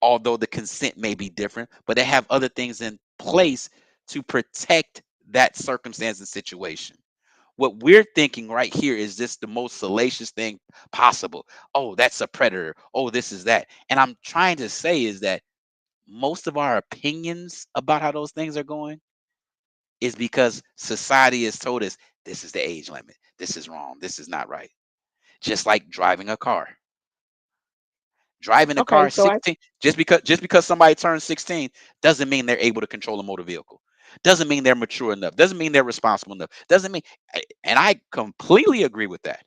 S6: although the consent may be different, but they have other things in place to protect that circumstance and situation. What we're thinking right here is this the most salacious thing possible. Oh, that's a predator. Oh, this is that. And I'm trying to say is that most of our opinions about how those things are going is because society has told us this is the age limit. this is wrong. This is not right. Just like driving a car. Driving a car
S17: Okay,
S6: at
S17: so I
S6: 16, just because somebody turns 16 doesn't mean they're able to control a motor vehicle. Doesn't mean they're mature enough. Doesn't mean they're responsible enough. Doesn't mean, and I completely agree with that.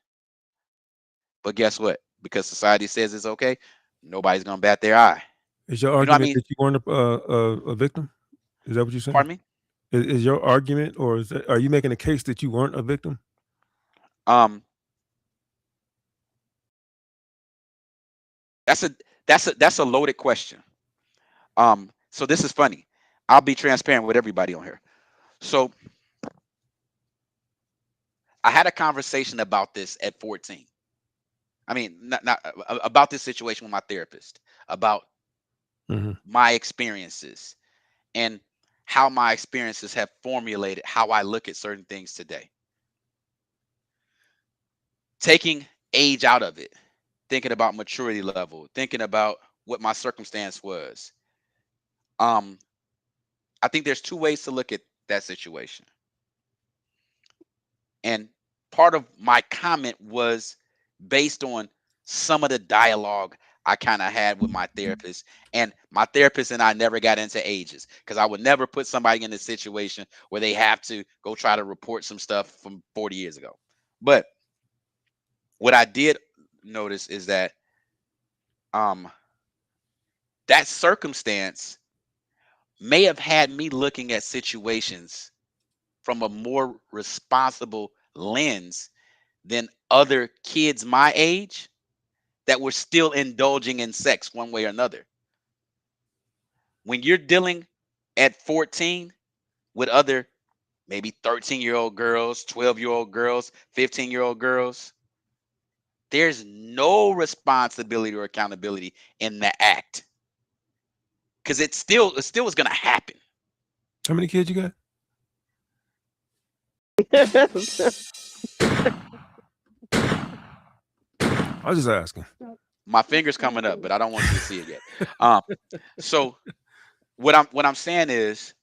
S6: But guess what? Because society says it's okay, nobody's gonna bat their eye.
S3: Is your
S6: You know what I
S3: argument
S6: mean?
S3: that you weren't a victim? Is that what you're saying?
S6: Pardon me?
S3: Is your argument, or are you making a case that you weren't a victim?
S6: Um, that's a loaded question. So this is funny. I'll be transparent with everybody on here. So I had a conversation about this at 14. I mean, not about this situation with my therapist, about my experiences and how my experiences have formulated how I look at certain things today. Taking age out of it, thinking about maturity level, thinking about what my circumstance was. I think there's two ways to look at that situation. And part of my comment was based on some of the dialogue I kind of had with my therapist. And my therapist and I never got into ages because I would never put somebody in a situation where they have to go try to report some stuff from 40 years ago. But what I did notice is that that circumstance may have had me looking at situations from a more responsible lens than other kids my age that were still indulging in sex one way or another. When you're dealing at 14 with other maybe 13-year-old girls, 12-year-old girls, 15-year-old girls, there's no responsibility or accountability in the act. Because it still is gonna happen.
S3: How many kids you got? I was just asking.
S6: My finger's coming up, but I don't want you to see it yet. So what I'm saying is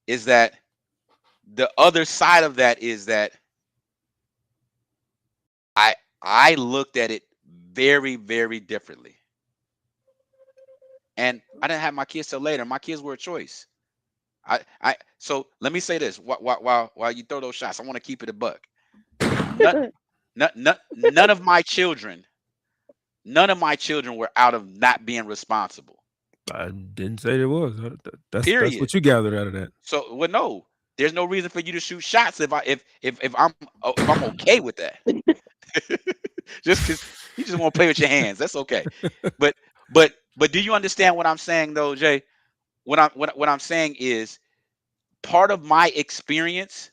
S6: that the other side of that is that I looked at it very, very differently. And I didn't have my kids till later. My kids were a choice. So let me say this while you throw those shots, I want to keep it a buck. None of my children were out of not being responsible.
S3: I didn't say it was. That's
S6: Period.
S3: what you gathered out of that.
S6: So no, there's no reason for you to shoot shots if I'm okay with that. Just because you just want to play with your hands, that's okay. But do you understand what I'm saying though, Jay? What I'm saying is part of my experience,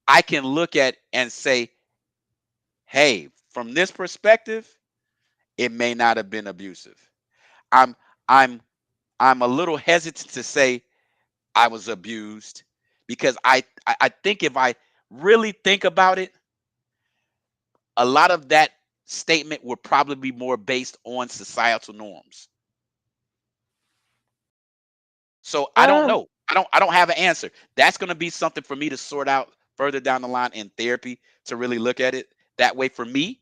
S6: I can look at and say, hey, from this perspective, it may not have been abusive. I'm a little hesitant to say I was abused because I think if I really think about it, a lot of that statement would probably be more based on societal norms. So I don't know. I don't have an answer. That's going to be something for me to sort out further down the line in therapy to really look at it that way for me.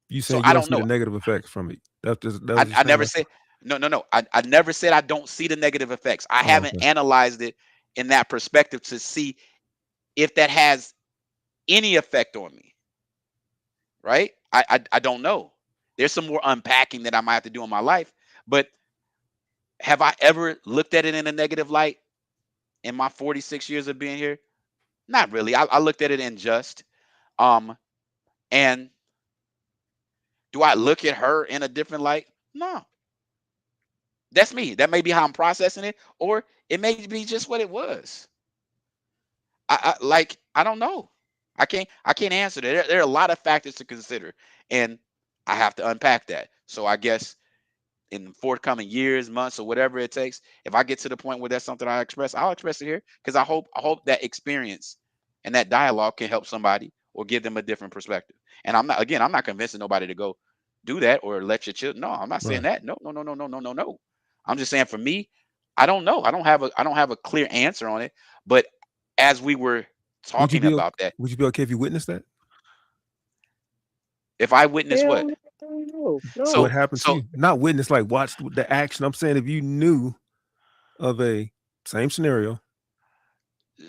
S3: You
S6: So
S3: saying
S6: I
S3: you don't
S6: don't
S3: see the
S6: know.
S3: negative effects from it?
S6: I never said no. I never said I don't see the negative effects. I haven't analyzed it in that perspective to see if that has any effect on me. Right? I don't know. There's some more unpacking that I might have to do in my life. But have I ever looked at it in a negative light in my 46 years of being here? Not really. I looked at it in just. And do I look at her in a different light? No. That's me. That may be how I'm processing it, or it may be just what it was. I don't know. I can't answer that. There are a lot of factors to consider, and I have to unpack that. So I guess in forthcoming years, months, or whatever it takes, if I get to the point where that's something I express, I'll express it here because I hope that experience and that dialogue can help somebody or give them a different perspective. And I'm not convincing nobody to go do that or let your children. No, I'm not saying that. No. I'm just saying for me, I don't know. I don't have a clear answer on it. But as we were talking about that.
S3: Would you be okay if you witnessed that?
S6: If I witness what?
S17: No.
S3: What happened to you? Not witness, like watch the action. I'm saying if you knew of a same scenario.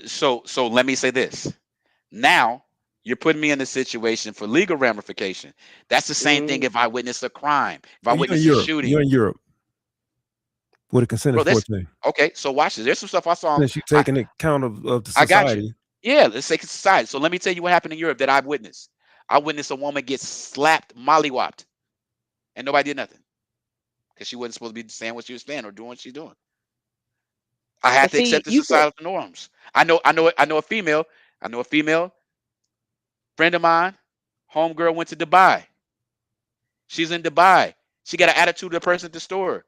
S6: So let me say this. Now you're putting me in a situation for legal ramification. That's the same thing if I witness a crime, if I witness a shooting.
S3: You're in Europe. With a consented 14.
S6: Okay, so watch this. There's some stuff I saw.
S3: Since you taking account of the society.
S6: I got you. Yeah, let's take society. So let me tell you what happened in Europe that I've witnessed. I witnessed a woman get slapped, mollywopped, and nobody did nothing because she wasn't supposed to be saying what she was saying or doing what she's doing. I had to accept the societal norms. I know a female friend of mine, homegirl went to Dubai. She's in Dubai. She got an attitude of the person at the store.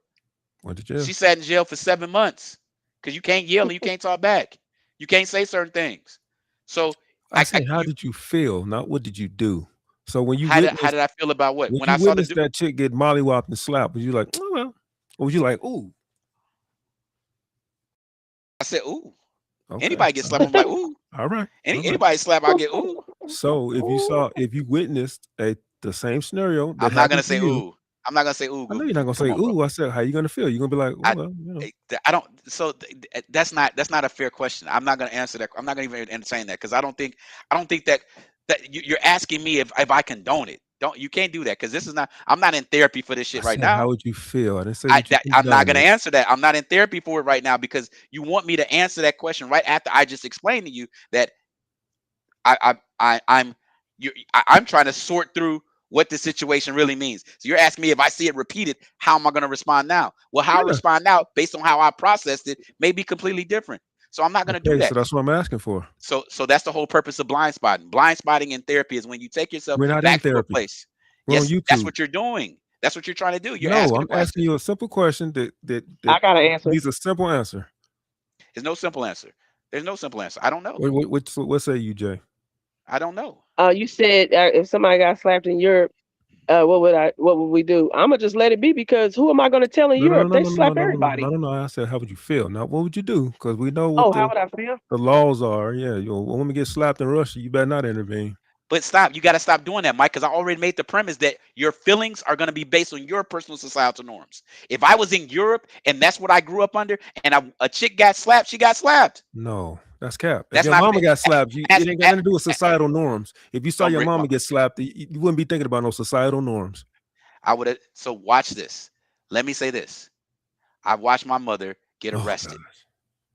S3: Went to jail.
S6: She sat in jail for 7 months because you can't yell and you can't talk back. You can't say certain things. So
S3: I said, how did you feel? Not what did you do? So when you
S6: how did I feel about what?
S3: When I saw that chick get mollywopped and slapped, was you like, oh well? Or was you like, ooh?
S6: I said, ooh.
S3: Okay.
S6: Anybody get slapped, I'm like, ooh.
S3: All right.
S6: Anybody slap, I get ooh.
S3: So if you witnessed the same scenario,
S6: I'm not gonna say ooh. I'm not gonna say ooh.
S3: I know you're not gonna say ooh. Bro. I said, how you gonna feel? You're gonna be like, oh, well, you know.
S6: I don't. So that's not a fair question. I'm not gonna answer that. I'm not gonna even entertain that because I don't think that you're asking me if I condone it. You can't do that because this is not. I'm not in therapy for this shit right now.
S3: How would you feel? I didn't say
S6: I'm not gonna answer that. I'm not in therapy for it right now because you want me to answer that question right after I just explained to you that I'm trying to sort through what the situation really means. So you're asking me if I see it repeated, how am I going to respond now? Well, how I respond now based on how I processed it may be completely different. So I'm not going to do that.
S3: So that's what I'm asking for.
S6: So that's the whole purpose of blind spotting. Blind spotting in therapy is when you take yourself back to a place. Yes, that's what you're doing. That's what you're trying to do. You're
S3: I'm asking you a simple question that
S17: I got an answer.
S3: Needs a simple answer.
S6: There's no simple answer. There's no simple answer. I don't know.
S3: What say you, Jay?
S6: I don't know.
S17: You said if somebody got slapped in Europe, what would we do? I'm gonna just let it be because who am I gonna tell in Europe? They slap everybody.
S3: No. I said, how would you feel? Now, what would you do? Because we know
S17: what how would I feel?
S3: The laws are. Yeah, a woman gets slapped in Russia, you better not intervene.
S6: But stop. You got to stop doing that, Mike, because I already made the premise that your feelings are going to be based on your personal societal norms. If I was in Europe and that's what I grew up under, and a chick got slapped, she got slapped.
S3: No. That's cap. If your mama got slapped, it ain't got nothing to do with societal norms. If you saw your mama get slapped, you wouldn't be thinking about no societal norms.
S6: I would have. So watch this. Let me say this. I watched my mother get arrested.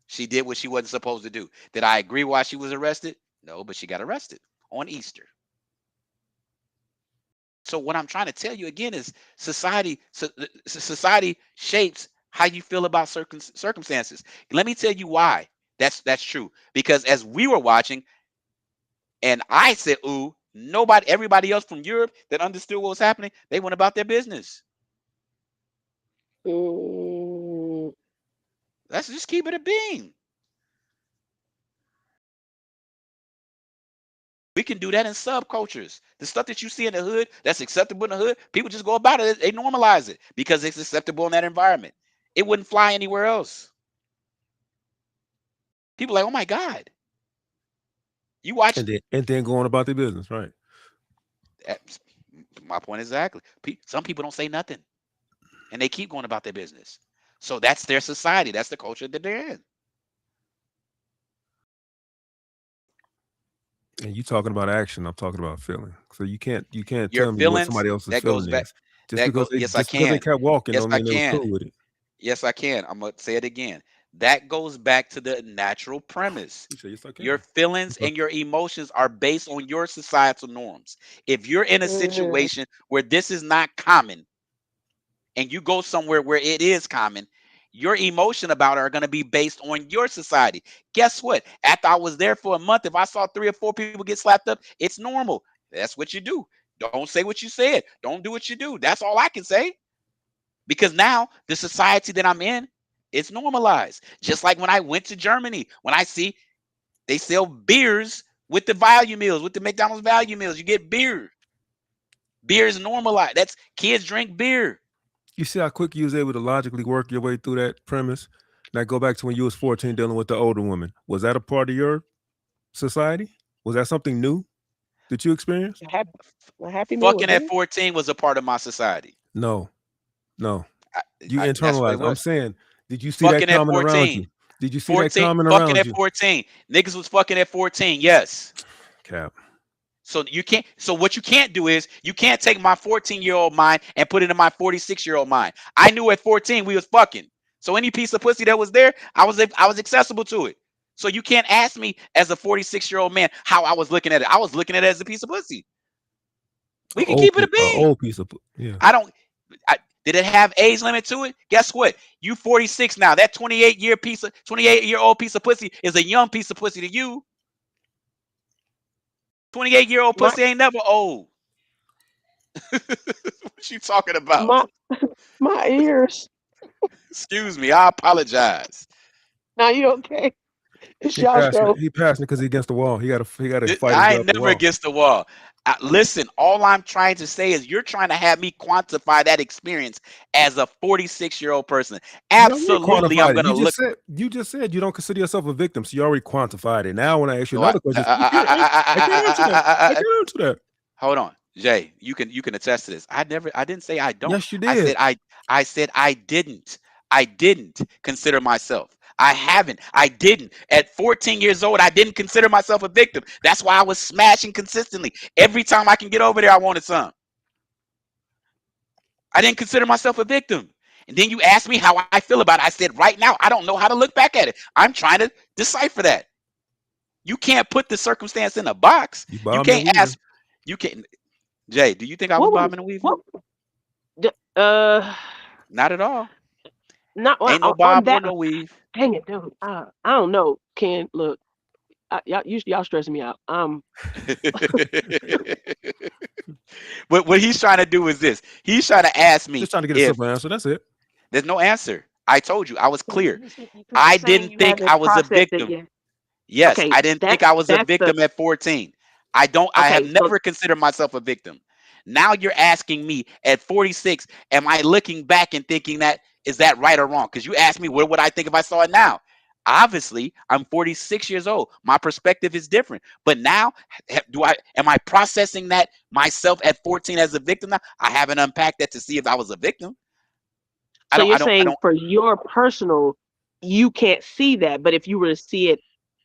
S6: She did what she wasn't supposed to do. Did I agree why she was arrested? No, but she got arrested on Easter. So what I'm trying to tell you again is society shapes how you feel about circumstances. Let me tell you why. That's true. Because as we were watching, and I said, ooh, everybody else from Europe that understood what was happening, they went about their business. Let's just keep it a bean. We can do that in subcultures. The stuff that you see in the hood that's acceptable in the hood, people just go about it. They normalize it because it's acceptable in that environment. It wouldn't fly anywhere else. People are like, oh my God. You watch
S3: and then going about their business, right?
S6: My point exactly. Some people don't say nothing, and they keep going about their business. So that's their society. That's the culture that they're in.
S3: And you talking about action, I'm talking about feeling. So you can't
S6: Your
S3: tell me what somebody else's feeling is. Just because they kept walking,
S6: yes,
S3: don't mean they was cool with it.
S6: Yes, I can. I'm gonna say it again. That goes back to the natural premise. Your feelings and your emotions are based on your societal norms. If you're in a situation where this is not common and you go somewhere where it is common, your emotion about it are going to be based on your society. Guess what? After I was there for a month, if I saw 3 or 4 people get slapped up, it's normal. That's what you do. Don't say what you said. Don't do what you do. That's all I can say. Because now the society that I'm in, it's normalized. Just like when I went to Germany, when I see they sell beers with the value meals, with the McDonald's value meals, you get beer. Beer is normalized. That's kids drink beer.
S3: You see how quick you was able to logically work your way through that premise? Now go back to when you was 14 dealing with the older woman. Was that a part of your society? Was that something new that you experienced?
S17: A happy meal was
S6: Fucking at
S17: good.
S6: 14 was a part of my society.
S3: No. You
S6: That's what it
S3: internalize. I'm
S6: was.
S3: saying, did you see that
S6: Fucking at
S3: comment around
S6: 14.
S3: you? Did you see that
S6: 14.
S3: comment
S6: Fucking
S3: around
S6: at
S3: you?
S6: 14. Niggas was fucking at 14. Yes.
S3: Cap.
S6: So you can't. So what you can't do is you can't take my 14-year-old mind and put it in my 46-year-old mind. I knew at 14 we was fucking. So any piece of pussy that was there, I was accessible to it. So you can't ask me as a 46-year-old man how I was looking at it. I was looking at it as a piece of pussy. We can keep it a bean.
S3: Old piece of yeah.
S6: Did it have age limit to it? Guess what? You 46 now. That 28-year-old piece of pussy is a young piece of pussy to you. 28-year-old pussy ain't never old. What you talking about?
S17: My ears.
S6: Excuse me. I apologize.
S17: Now you okay? It's y'all show.
S3: He passionate because he against the wall. He got to fight his
S6: I
S3: way
S6: ain't
S3: up the
S6: never
S3: wall.
S6: against the wall. Listen, all I'm trying to say is you're trying to have me quantify that experience as a 46-year-old person. Absolutely, I'm gonna look.
S3: You just said you don't consider yourself a victim, so you already quantified it. Now, when I ask you
S6: No,
S3: another question, I can't answer that. I can't answer that.
S6: Hold on, Jay. You can attest to this. I didn't say I don't.
S3: Yes, you did.
S6: I said I didn't. I didn't consider myself. I haven't. I didn't. At 14 years old, I didn't consider myself a victim. That's why I was smashing consistently. Every time I can get over there, I wanted some. I didn't consider myself a victim. And then you asked me how I feel about it. I said, right now, I don't know how to look back at it. I'm trying to decipher that. You can't put the circumstance in a box. You can't ask. You can't. Jay, do you think I was bobbing and weaving? Not at all.
S17: Not
S6: Ain't no bob or no weave.
S17: Dang it, dude. I don't know. Ken, look, y'all stressing me out.
S6: But what he's trying to do is this. He's trying to ask me.
S3: Just trying to get a simple answer. That's it.
S6: There's no answer. I told you. I was clear. I didn't think I was a victim. Yes,
S17: Okay,
S6: I didn't think I was a victim at 14. I have never considered myself a victim. Now you're asking me at 46, am I looking back and thinking is that right or wrong? Because you asked me, what would I think if I saw it now? Obviously, I'm 46 years old. My perspective is different. But now, am I processing that myself at 14 as a victim now? I haven't unpacked that to see if I was a victim.
S17: So you're saying for your personal, you can't see that, but if you were to see it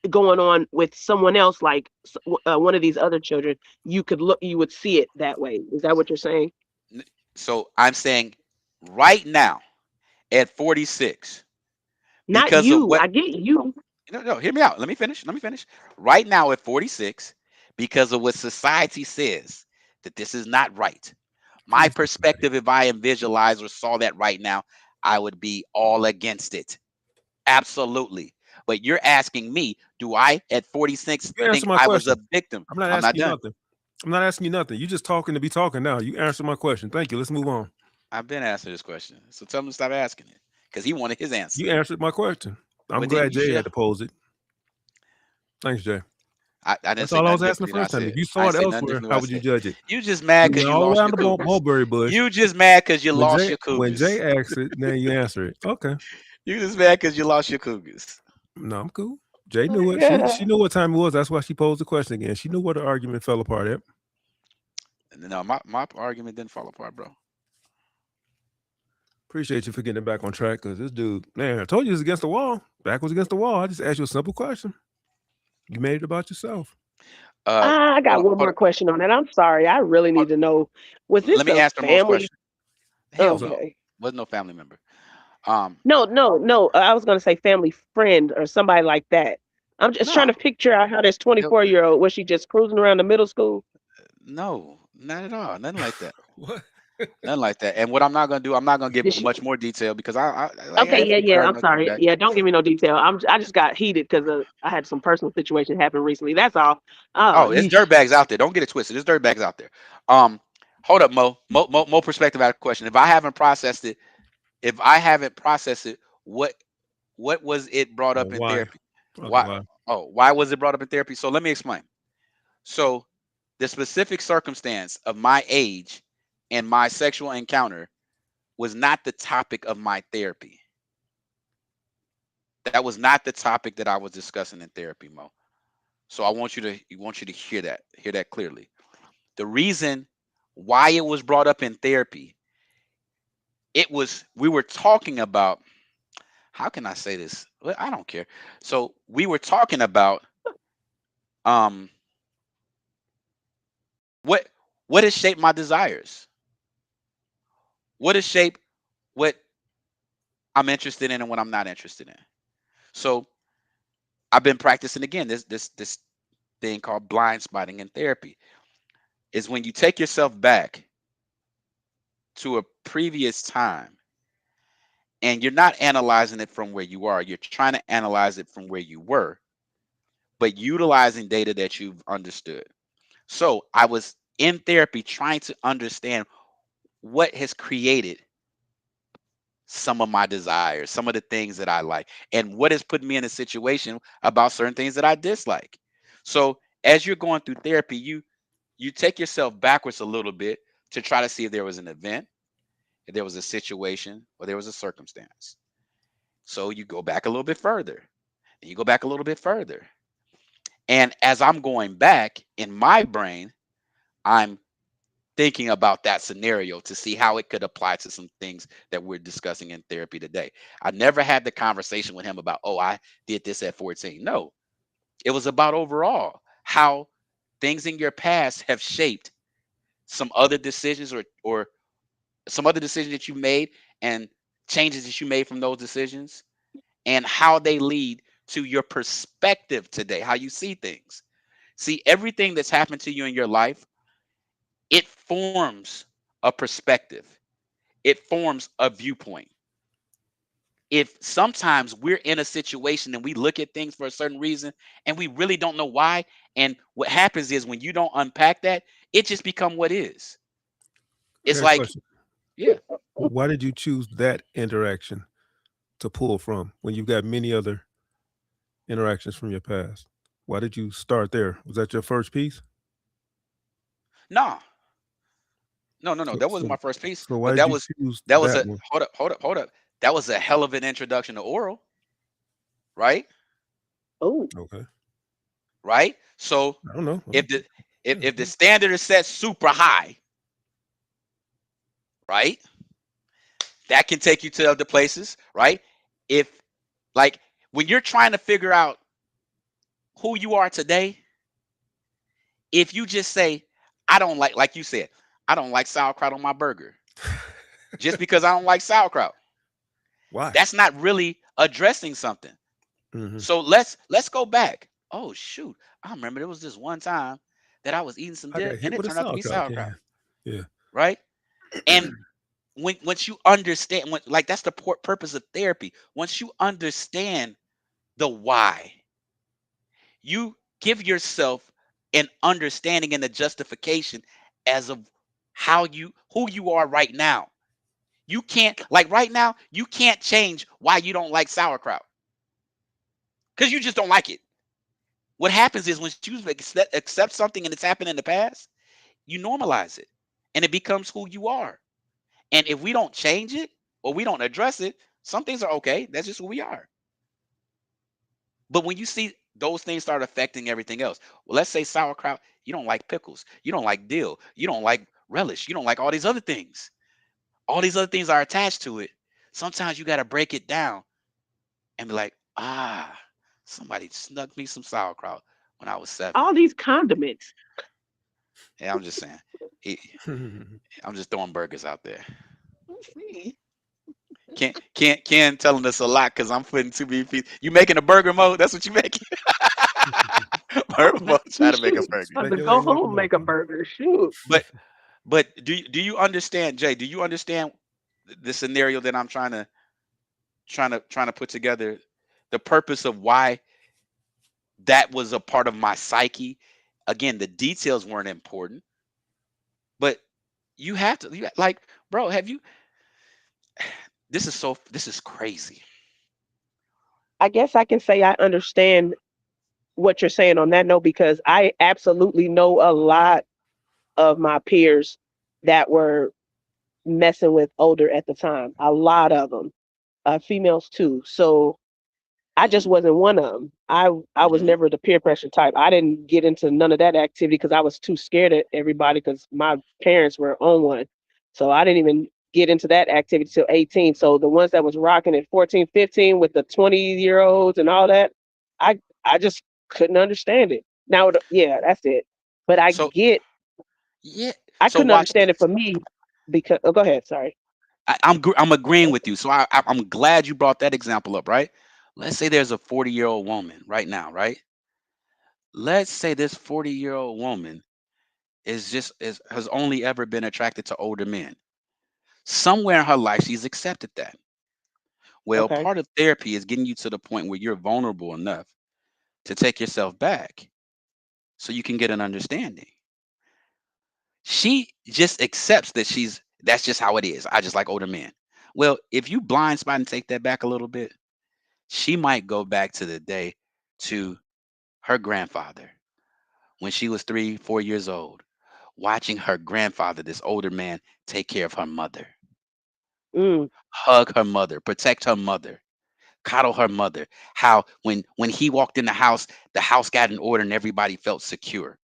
S17: going on with someone else, like one of these other children, you would see it that way. Is that what you're saying?
S6: So I'm saying right now at 46,
S17: not you. I get you.
S6: No, hear me out. Let me finish. Right now at 46, because of what society says that this is not right. My perspective, if I visualized or saw that right now, I would be all against it. Absolutely. But you're asking me, do I at 46 think I was a victim?
S3: I'm not asking you nothing. I'm not asking you nothing. You just talking to be talking now. You answer my question. Thank you. Let's move on.
S6: I've been answering this question. So tell him to stop asking it. Because he wanted his answer.
S3: You answered my question. I'm glad Jay had to pose it. Thanks, Jay.
S6: I didn't
S3: That's
S6: say
S3: all I was
S6: nothing
S3: asking the
S6: different
S3: first time.
S6: than I
S3: If you
S6: said.
S3: saw
S6: I
S3: it
S6: said nothing
S3: elsewhere,
S6: different than
S3: how
S6: I
S3: would you
S6: said.
S3: judge it?
S6: You just mad because you
S3: all
S6: lost
S3: around
S6: your
S3: the
S6: Cougars.
S3: mulberry bush.
S6: You just mad because you lost your Cougars.
S3: When Jay asks it, then you answer it. Okay.
S6: You just mad because you lost your Cougars.
S3: No, I'm cool. Jay knew it. She knew what time it was. That's why she posed the question again. She knew where the argument fell apart at.
S6: No, my argument didn't fall apart, bro.
S3: Appreciate you for getting it back on track, because this dude, man, I told you it was against the wall. Back was against the wall. I just asked you a simple question. You made it about yourself.
S17: I got one more question on that. I'm sorry. I really need to know. Was this
S6: Let me
S17: a
S6: ask the most
S17: family?
S6: question. Hell no.
S17: Okay.
S6: Wasn't no family member.
S17: No. I was gonna say family friend or somebody like that. I'm just trying to picture out how this 24-year-old was she just cruising around the middle school?
S6: No, not at all. Nothing like that. What? Nothing like that. And what I'm not gonna do, I'm not gonna give much more detail because
S17: I'm sorry. Yeah, don't give me no detail. I just got heated because I had some personal situation happen recently. That's all.
S6: It's dirtbags out there. Don't get it twisted. There's dirtbags out there. Hold up, Mo. Mo perspective out of question. If I haven't processed it, what was it brought up in therapy? Why? Why was it brought up in therapy? So let me explain. So the specific circumstance of my age and my sexual encounter was not the topic of my therapy. That was not the topic that I was discussing in therapy, Mo. So I want you to hear that clearly. The reason why it was brought up in therapy, we were talking about, how can I say this? Well, I don't care. So we were talking about um what what has shaped my desires? What has shaped what I'm interested in and what I'm not interested in? So I've been practicing again this thing called blind spotting in therapy. Is when you take yourself back to a previous time and you're not analyzing it from where you are. You're trying to analyze it from where you were, but utilizing data that you've understood. So I was in therapy trying to understand what has created some of my desires, some of the things that I like, and what has put me in a situation about certain things that I dislike. So as you're going through therapy, you take yourself backwards a little bit to try to see if there was an event, if there was a situation, or there was a circumstance. So you go back a little bit further, and you go back a little bit further. And as I'm going back in my brain, I'm thinking about that scenario to see how it could apply to some things that we're discussing in therapy today. I never had the conversation with him about, oh, I did this at 14. No, it was about overall how things in your past have shaped some other decisions or some other decisions that you made and changes that you made from those decisions and how they lead to your perspective today, how you see things. See, everything that's happened to you in your life, it forms a perspective. It forms a viewpoint. If sometimes we're in a situation and we look at things for a certain reason and we really don't know why, and what happens is when you don't unpack that, it just become what is.
S3: I
S6: It's
S3: got a
S6: like,
S3: question.
S6: yeah.
S3: Why did you choose that interaction to pull from when you've got many other interactions from your past? Why did you start there? Was that your first piece?
S6: No, no.
S3: So,
S6: That wasn't
S3: so,
S6: my first piece,
S3: so why
S6: but
S3: did you choose
S6: that was
S3: that
S6: a
S3: one?
S6: hold up. That was a hell of an introduction to oral, right?
S17: Oh,
S3: Okay.
S6: Right? So
S3: I don't know.
S6: if the standard is set super high, right? That can take you to other places, right? If like when you're trying to figure out who you are today, if you just say, I don't like you said, I don't like sauerkraut on my burger. Just because I don't like sauerkraut.
S3: Why?
S6: That's not really addressing something.
S3: Mm-hmm.
S6: So let's go back. Oh shoot. I remember there was this one time that I was eating some
S3: I got
S6: dip and
S3: hit
S6: it
S3: with a
S6: turned out to be
S3: sauerkraut
S6: sauerkraut.
S3: can. Yeah.
S6: Right? And once you understand like that's the purpose of therapy. Once you understand the why, you give yourself an understanding and a justification as of who you are right now. You can't like right now, you can't change why you don't like sauerkraut. Because you just don't like it. What happens is when you accept something and it's happened in the past, you normalize it and it becomes who you are. And if we don't change it or we don't address it, some things are okay. That's just who we are. But when you see those things start affecting everything else, well, let's say sauerkraut, you don't like pickles, you don't like dill, you don't like relish, you don't like all these other things. All these other things are attached to it. Sometimes you got to break it down and be like, somebody snuck me some sauerkraut when I was 7.
S17: all these condiments.
S6: Yeah, I'm just saying. He, I'm just throwing burgers out there. Ken telling us a lot because I'm putting too many pieces. You making a burger mode? That's what you making. Burger mode, trying to make a
S17: Shoot,
S6: burger.
S17: about to go home and make a burger. Shoot.
S6: But do you understand, Jay? Do you understand the scenario that I'm trying to put together? The purpose of why that was a part of my psyche. Again, the details weren't important, but you have to like, bro, have you this is crazy.
S17: I guess I can say I understand what you're saying on that note because I absolutely know a lot of my peers that were messing with older at the time. A lot of them, females too. So I just wasn't one of them. I was never the peer pressure type. I didn't get into none of that activity because I was too scared of everybody because my parents were on one. So I didn't even get into that activity till 18. So the ones that was rocking at 14, 15 with the 20-year-olds and all that, I just couldn't understand it. Now, yeah, that's it. But I
S6: So
S17: get,
S6: yeah.
S17: I
S6: So
S17: couldn't
S6: watch
S17: understand it
S6: this.
S17: for me because, oh, go ahead. Sorry.
S6: I'm agreeing with you. So I'm glad you brought that example up, right? Let's say there's a 40-year-old woman right now, right? Let's say this 40-year-old woman has only ever been attracted to older men. Somewhere in her life, she's accepted that. Well,
S17: Okay.
S6: part of therapy is getting you to the point where you're vulnerable enough to take yourself back so you can get an understanding. She just accepts that that's just how it is. I just like older men. Well, if you blind spot and take that back a little bit, she might go back to the day to her grandfather when she was 3, 4 years old, watching her grandfather, this older man, take care of her mother,
S17: Mm,
S6: hug her mother, protect her mother, coddle her mother. How when he walked in the house got in order and everybody felt secure.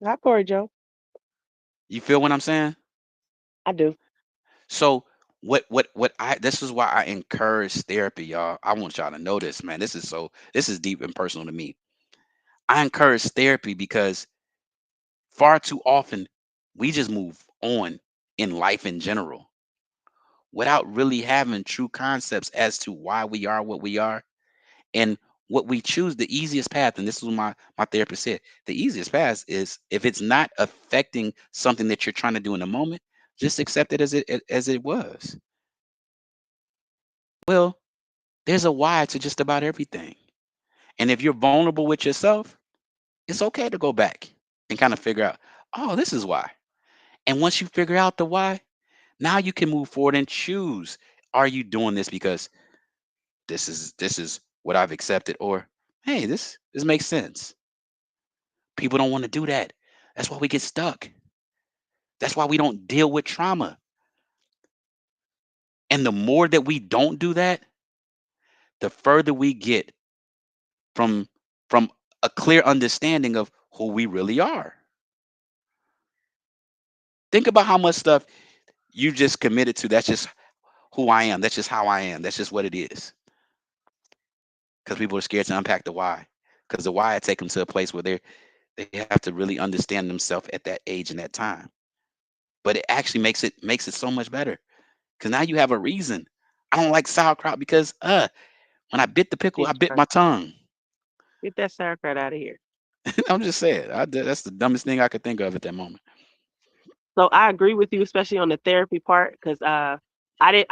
S17: hi, Corey Joe.
S6: You feel what I'm saying?
S17: I do.
S6: So what I this is why I encourage therapy, y'all. I want y'all to know this, man. This is deep and personal to me. I encourage therapy because far too often we just move on in life in general without really having true concepts as to why we are what we are and what we choose. The easiest path, and this is what my therapist said, the easiest path is if it's not affecting something that you're trying to do in the moment, just accept it as it was. Well, there's a why to just about everything. And if you're vulnerable with yourself, it's okay to go back and kind of figure out, oh, this is why. And once you figure out the why, now you can move forward and choose. Are you doing this because this is what I've accepted, or hey, this makes sense. People don't want to do that. That's why we get stuck. That's why we don't deal with trauma. And the more that we don't do that, the further we get from from a clear understanding of who we really are. Think about how much stuff you just committed to. That's just who I am. That's just how I am. That's just what it is. Because people are scared to unpack the why. Because the why take them to a place where they have to really understand themselves at that age and that time. But it actually makes it so much better. Because now you have a reason. I don't like sauerkraut because when I bit the pickle, I
S17: Get
S6: bit my tongue.
S17: that sauerkraut out of here.
S6: I'm just saying. That's the dumbest thing I could think of at that moment.
S17: So I agree with you, especially on the therapy part, because I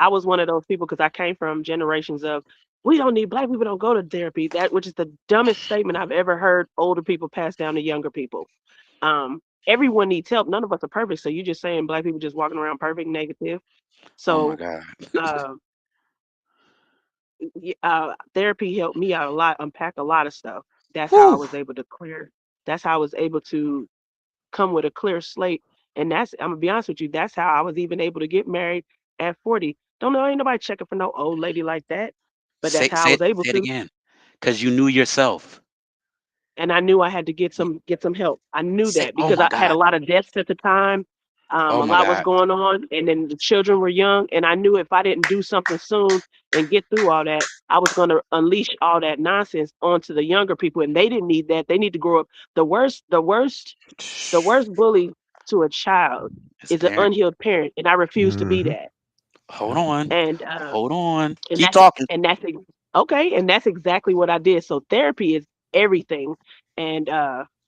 S17: was one of those people because I came from generations of we don't need black people don't go to therapy. That which is the dumbest statement I've ever heard older people pass down to younger people. Everyone needs help. None of us are perfect. So you're just saying black people just walking around perfect, negative.
S6: Oh my
S17: So
S6: God.
S17: uh, therapy helped me out a lot, unpack a lot of stuff. That's how I
S6: Whew.
S17: was able to clear. That's how I was able to come with a clear slate. And I'm gonna be honest with you, that's how I was even able to get married at 40. Don't know, ain't nobody checking for no old lady like that. But that's
S6: Say
S17: how I
S6: say
S17: was
S6: it
S17: able
S6: say it
S17: to.
S6: again. Because you knew yourself.
S17: And I knew I had to
S6: You-
S17: get some help. I knew
S6: Say,
S17: that
S6: oh
S17: because
S6: my
S17: I had
S6: God.
S17: a lot of debts at the time.
S6: Oh
S17: A
S6: my
S17: lot was
S6: God.
S17: going on, and then the children were young, and I knew if I didn't do something soon and get through all that, I was going to unleash all that nonsense onto the younger people, and they didn't need that. They need to grow up. The worst bully to a child
S6: As a
S17: is an
S6: parent.
S17: unhealed parent, and I refuse to be
S3: Mm-hmm.
S17: that.
S6: Hold on.
S17: And
S6: Hold on.
S17: and
S6: Keep
S17: that's
S6: talking.
S17: and that's ex- okay, and that's exactly what I did. So therapy is everything, and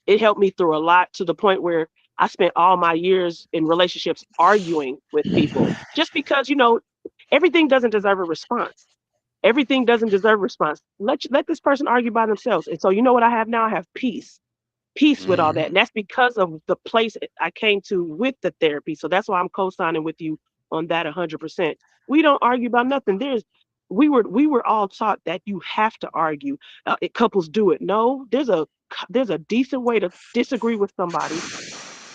S17: it helped me through a lot to the point where I spent all my years in relationships arguing with people just because everything doesn't deserve a response. Everything doesn't deserve a response. Let this person argue by themselves. And so you know what I have now? I have peace with all that.
S6: Hmm.
S17: And that's because of the place I came to with the therapy. So that's why I'm co-signing with you on that 100%. We don't argue about nothing. We were all taught that you have to argue. Couples do it. No, there's a decent way to disagree with somebody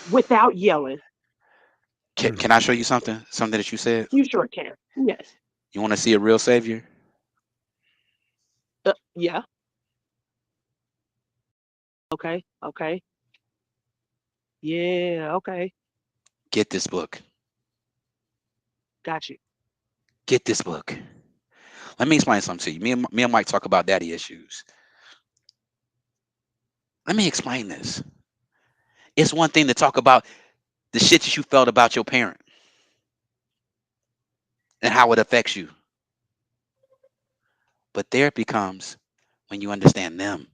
S17: without yelling.
S6: Can I show you something? Something that you said?
S17: You sure can. Yes.
S6: You want to see a real savior?
S17: Yeah. Okay. Okay. Yeah. Okay.
S6: Get this book.
S17: Got you.
S6: Get this book. Let me explain something to you. Me and Mike talk about daddy issues. Let me explain this. It's one thing to talk about the shit that you felt about your parent and how it affects you. But therapy comes when you understand them.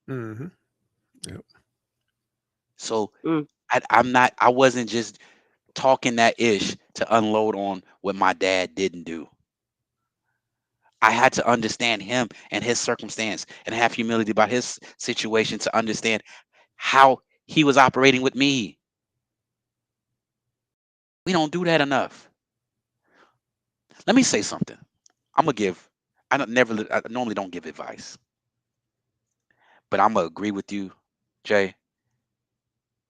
S3: Mm-hmm. Yep.
S6: So
S17: Mm.
S6: I wasn't just talking that ish to unload on what my dad didn't do. I had to understand him and his circumstance and have humility about his situation to understand how he was operating with me. We don't do that enough. Let me say something. I'm gonna give. I normally don't give advice, but I'm gonna agree with you, Jay.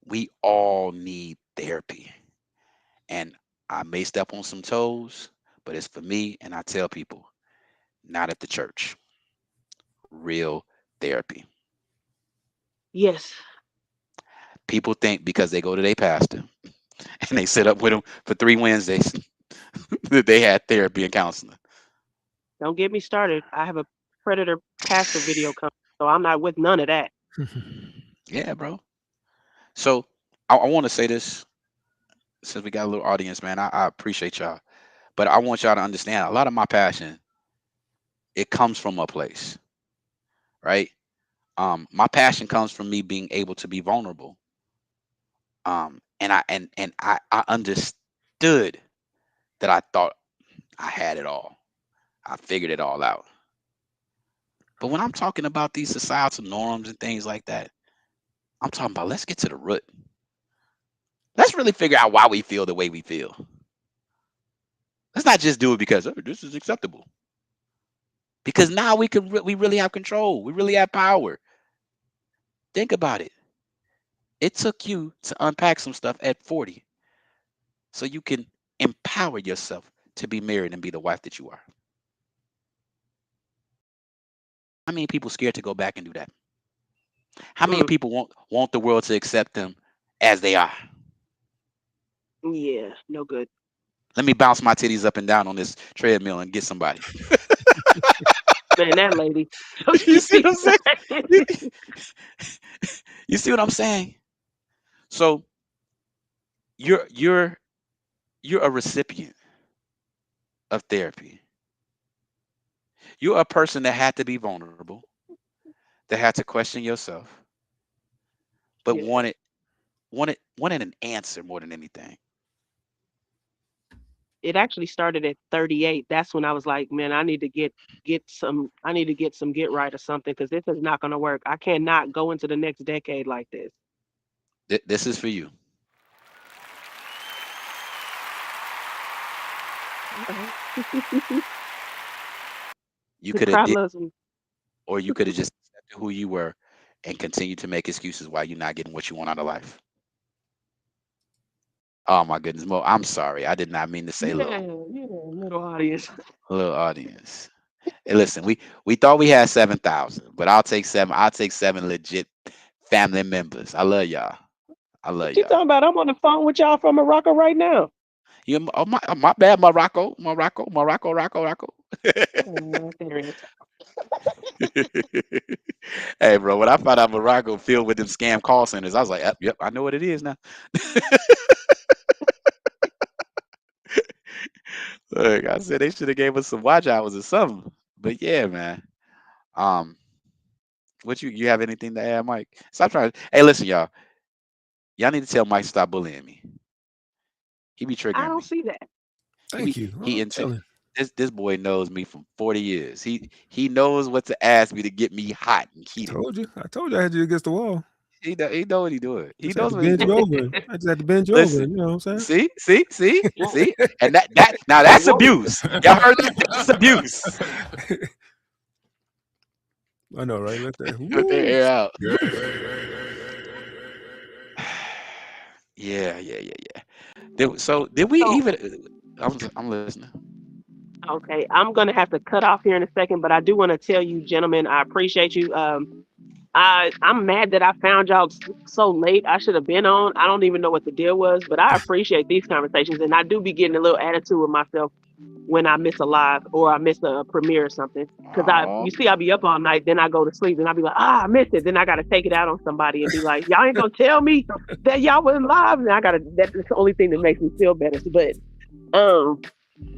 S6: We all need therapy, and I may step on some toes, but it's for me, and I tell people, not at the church. Real therapy.
S17: Yes.
S6: People think because they go to their pastor and they sit up with them for 3 Wednesdays that they had therapy and counseling.
S17: Don't get me started. I have a predator pastor video coming, so I'm not with none of that.
S6: Yeah, bro. So I want to say this since we got a little audience, man. I appreciate y'all, but I want y'all to understand a lot of my passion. It comes from a place, right? My passion comes from me being able to be vulnerable. And I understood that I thought I had it all. I figured it all out. But when I'm talking about these societal norms and things like that, I'm talking about let's get to the root. Let's really figure out why we feel the way we feel. Let's not just do it because, oh, this is acceptable. Because now we really have control. We really have power. Think about it. It took you to unpack some stuff at 40 so you can empower yourself to be married and be the wife that you are. How many people scared to go back and do that? How many
S17: Mm.
S6: people want the world to accept them as they are?
S17: Yeah. No good.
S6: Let me bounce my titties up and down on this treadmill and get somebody.
S17: Man, that lady. Don't
S6: You
S17: you
S6: see
S17: see
S6: what I'm saying?
S17: that?
S6: You see what I'm saying? So you're you're you're a recipient of therapy. You're a person that had to be vulnerable, that had to question yourself, but
S17: Yeah.
S6: wanted an answer more than anything.
S17: It actually started at 38. That's when I was like, man, I need to get some. I need to get some get right or something because this is not going to work. I cannot go into the next decade like this.
S6: This is for you. You
S17: The
S6: could have
S17: crowd
S6: did,
S17: loves me.
S6: or you could have just accepted who you were and continued to make excuses why you're not getting what you want out of life. Oh my goodness, Mo, I'm sorry. I did not mean to say
S17: Yeah,
S6: little.
S17: yeah, little audience.
S6: Little audience. Hey, listen, we thought we had 7,000, but I'll take seven. I'll take seven legit family members. I love y'all. I love
S17: What you
S6: y'all.
S17: talking about? I'm on the phone with y'all from Morocco right now.
S6: You, my bad, Morocco.
S17: Oh, there it is.
S6: Hey, bro, when I found out Morocco filled with them scam call centers, I was like, yep, I know what it is now. Look, I said they should have gave us some watch hours or something. But yeah, man. Um, what you have anything to add, Mike? Stop trying. Hey, listen, y'all. Y'all need to tell Mike to stop bullying me. He be
S17: I
S6: triggering
S17: don't
S6: me.
S17: see that.
S3: Thank you.
S6: He
S3: I'm
S6: into
S3: telling.
S6: this boy knows me from 40 years. He knows what to ask me to get me hot and heated.
S3: I told you I had you against the wall.
S6: He know what he doing. He
S3: Just had
S6: knows
S3: to
S6: what he
S3: bend you
S6: doing.
S3: over. I just had to bend you over.
S6: Listen,
S3: You know what I'm saying?
S6: see, and that now that's abuse. Y'all heard that? That's abuse.
S3: I know, right? Let that.
S6: Let that
S3: Woo.
S6: air out.
S3: Woo.
S6: Yeah. So did we
S17: So
S6: even? I'm listening.
S17: Okay, I'm gonna have to cut off here in a second, but I do want to tell you, gentlemen, I appreciate you. I'm mad that I found y'all so late. I should have been on. I don't even know what the deal was, but I appreciate these conversations, and I do be getting a little attitude with myself when I miss a live or I miss a premiere or something. Because
S6: Oh,
S17: you see, I be up all night, then I go to sleep, and I be like, I missed it. Then I got to take it out on somebody and be like, y'all ain't gonna tell me that y'all wasn't live, and I gotta. That's the only thing that makes me feel better. But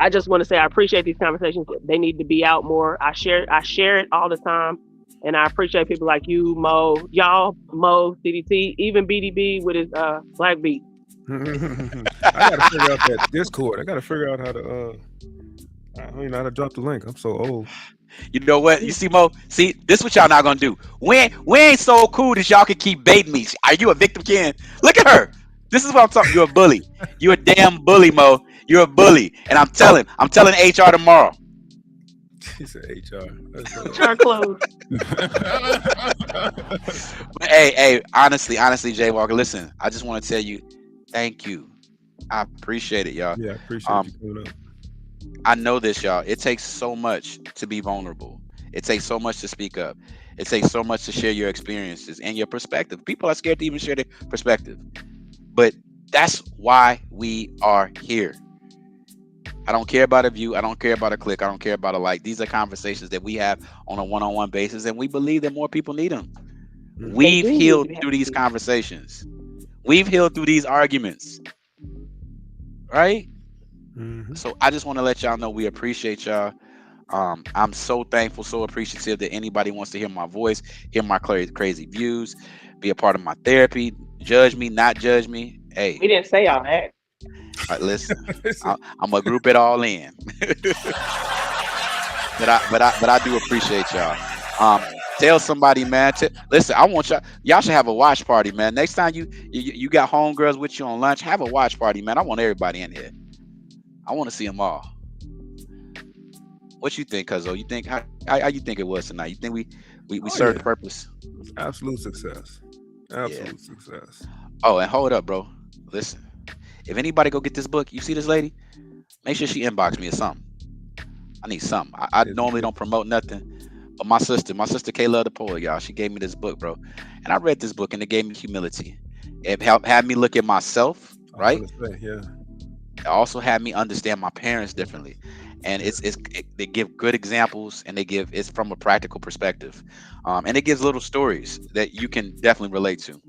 S17: I just want to say I appreciate these conversations. They need to be out more. I share it all the time. And I appreciate people like you, Mo, y'all, Mo, CDT, even BDB with his black beat.
S3: I gotta figure out that Discord. I gotta figure out how to I don't even know how to drop the link. I'm so old.
S6: you know what? You see, Mo? See, this what y'all not gonna do. We ain't so cool that y'all can keep baiting me. Are you a victim, Ken? Look at her. This is what I'm talking. You're a bully. You're a damn bully, Mo. You're a bully. And I'm telling HR tomorrow.
S3: He said HR.
S17: HR closed.
S6: But hey, honestly, Jay Walker, listen, I just want to tell you, thank you. I appreciate it, y'all.
S3: Yeah, I appreciate you coming up.
S6: I know this, y'all. It takes so much to be vulnerable. It takes so much to speak up. It takes so much to share your experiences and your perspective. People are scared to even share their perspective. But that's why we are here. I don't care about a view. I don't care about a click. I don't care about a like. These are conversations that we have on a one-on-one basis, and we believe that more people need them. We've healed through these conversations. We've healed through these arguments. Right? So I just want to let y'all know we appreciate y'all. I'm so thankful, so appreciative that anybody wants to hear my voice, hear my crazy views, be a part of my therapy, judge me, not judge me. Hey,
S17: We didn't say all that.
S6: listen, I'm gonna group it all in. but I do appreciate y'all. Tell somebody, man. Listen, I want y'all should have a watch party, man. Next time you got homegirls with you on lunch, have a watch party, man. I want everybody in here. I want to see them all. What you think, Cuzzo? You think how you think it was tonight? You think we served the purpose?
S3: Absolute success. Absolute success.
S6: Oh, and hold up, bro. Listen, if anybody go get this book, you see this lady, make sure she inbox me or something. I need something. I normally don't promote nothing, but my sister Kayla the poet, y'all, she gave me this book, bro, and I read this book and it gave me humility. It had me look at myself, right?
S3: Yeah.
S6: It also had me understand my parents differently, and they give good examples, and it's from a practical perspective, and it gives little stories that you can definitely relate to.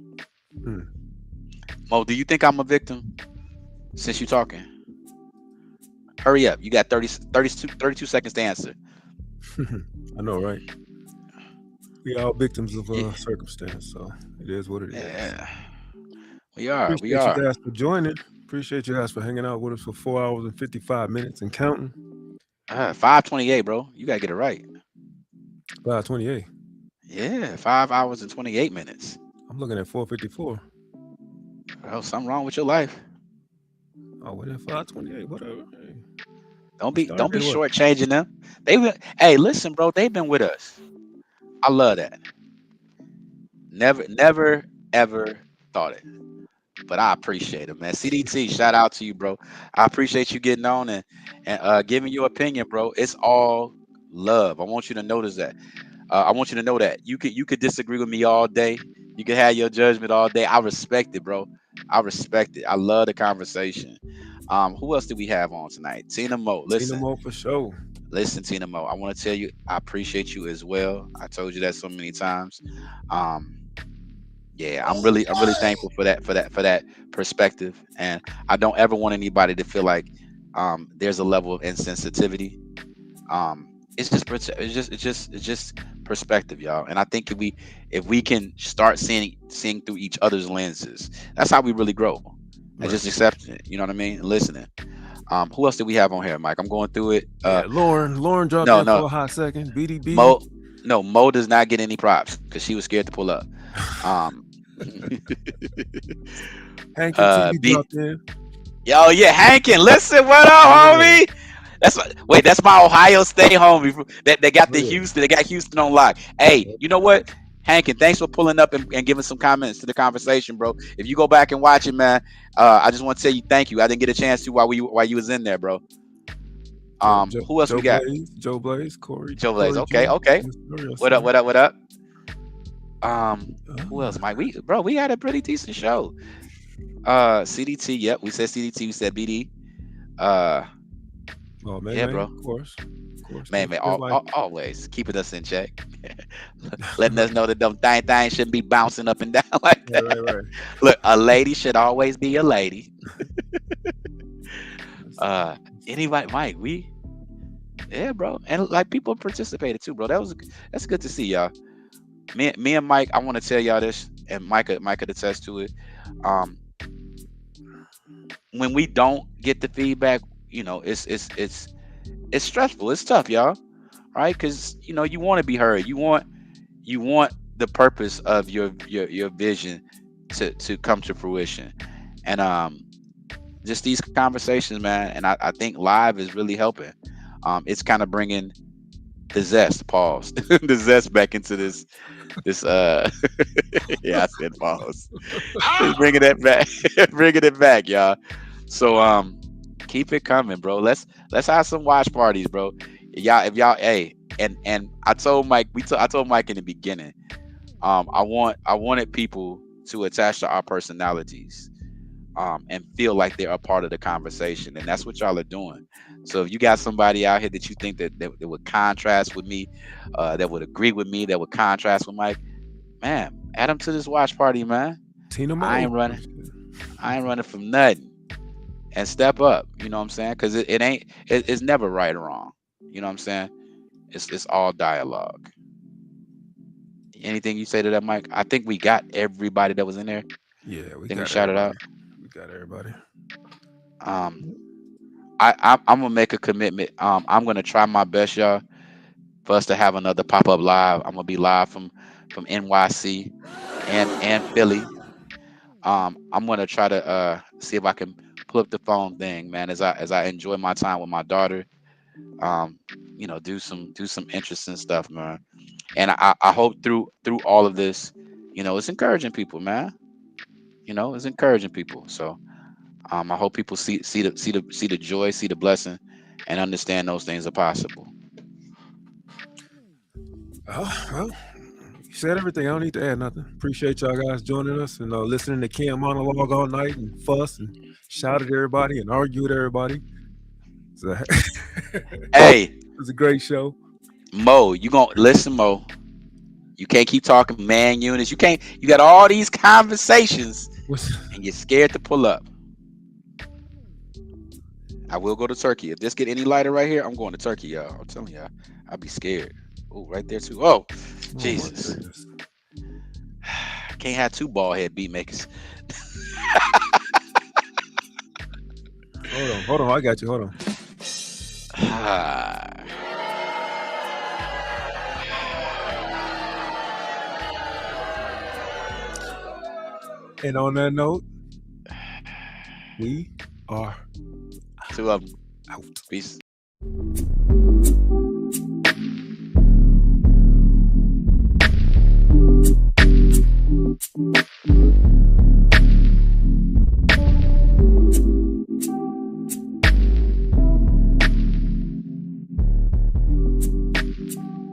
S6: Mo, do you think I'm a victim? Since you're talking, hurry up. You got 32 seconds to answer.
S3: I know, right? We are all victims of circumstance, so it is what it is.
S6: Yeah, we are.
S3: Appreciate you guys for joining. Appreciate you guys for hanging out with us for 4 hours and 55 minutes and counting.
S6: 5:28, bro. You gotta get it right.
S3: 5:28.
S6: Yeah, 5 hours and 28 minutes.
S3: I'm looking at 4:54.
S6: Oh, something wrong with your life.
S3: Oh, well, then 5:28. Whatever. Hey.
S6: Don't be shortchanging them. Hey, listen, bro. They've been with us. I love that. Never, ever thought it. But I appreciate it, man. CDT, shout out to you, bro. I appreciate you getting on and giving your opinion, bro. It's all love. I want you to notice that. I want you to know that you could disagree with me all day. You can have your judgment all day. I respect it, bro. I respect it. I love the conversation. Who else do we have on tonight? Tina Mo. Listen.
S3: Tina Mo for sure.
S6: Listen, Tina Mo. I want to tell you, I appreciate you as well. I told you that so many times. Yeah, I'm really thankful for that perspective, and I don't ever want anybody to feel like there's a level of insensitivity. It's just perspective, y'all. And I think if we can start seeing through each other's lenses, that's how we really grow. And just accepting it, you know what I mean, and listening. Who else did we have on here, Mike? I'm going through it.
S3: Lauren dropped in for a hot second. BDB.
S6: Mo does not get any props because she was scared to pull up.
S3: Hankin TV dropped in.
S6: Yo, yeah, Hankin. Listen, what up, homie? That's my Ohio State homie. They got Houston. They got Houston on lock. Hey, you know what, Hankin? Thanks for pulling up and giving some comments to the conversation, bro. If you go back and watch it, man, I just want to tell you thank you. I didn't get a chance to while you was in there, bro. Who else we got?
S3: Joe Blaze, Corey.
S6: Joe Blaze.
S3: Corey
S6: Okay,
S3: G,
S6: okay.
S3: Mysterious,
S6: What up?
S3: sir.
S6: What up? What up? Who else, Mike? We had a pretty decent show. CDT. Yep, we said CDT. We said BD.
S3: Oh, man,
S6: Yeah,
S3: man,
S6: bro.
S3: of course.
S6: Man,
S3: Feels like-
S6: always keeping us in check, letting us know that them things shouldn't be bouncing up and down like that.
S3: Right.
S6: Look, a lady should always be a lady. Anybody, Mike? Yeah, bro, and like people participated too, bro. That's good to see, y'all. Me and Mike, I want to tell y'all this, and Mike could attest to it. When we don't get the feedback, it's stressful. It's tough, y'all. Right? Because you want to be heard. You want the purpose of your vision to come to fruition, and just these conversations, man. And I think live is really helping. It's kind of bringing the zest, pause, the zest back into this. Yeah, I said pause. Just bringing it back, bringing it back, y'all. So keep it coming, bro. Let's have some watch parties, bro. If y'all, hey, and I told Mike, I told Mike in the beginning, I wanted people to attach to our personalities, and feel like they're a part of the conversation, and that's what y'all are doing. So if you got somebody out here that you think that would contrast with me, that would agree with me, that would contrast with Mike, man, add them to this watch party, man.
S3: Tina May.
S6: I ain't running from nothing, and step up. You know what I'm saying? Because it's never right or wrong. You know what I'm saying? It's all dialogue. Anything you say to that, Mike? I think we got everybody that was in there.
S3: Yeah, we
S6: shouted out.
S3: We got everybody.
S6: I'm gonna make a commitment. I'm gonna try my best, y'all, for us to have another pop-up live. I'm gonna be live from NYC and Philly. I'm gonna try to see if I can pull up the phone thing, man, as I enjoy my time with my daughter. Do some interesting stuff, man. And I hope through all of this, it's encouraging people, man. It's encouraging people. So I hope people see the joy, see the blessing, and understand those things are possible.
S3: Well, you said everything. I don't need to add nothing. Appreciate y'all guys joining us and listening to Kim monologue all night and fuss and shout at everybody and argue with everybody. So,
S6: hey,
S3: it was a great show.
S6: Mo, you gonna listen, Mo? You can't keep talking man units. You got all these conversations and you're scared to pull up. I will go to Turkey. If this get any lighter right here, I'm going to Turkey, y'all. I'm telling y'all, I'll be scared. Oh, right there too. Oh, Jesus. Can't have two bald head beat makers.
S3: Hold on. I got you. Hold on. And on that note, we are
S6: two of them.
S3: Out.
S6: Peace.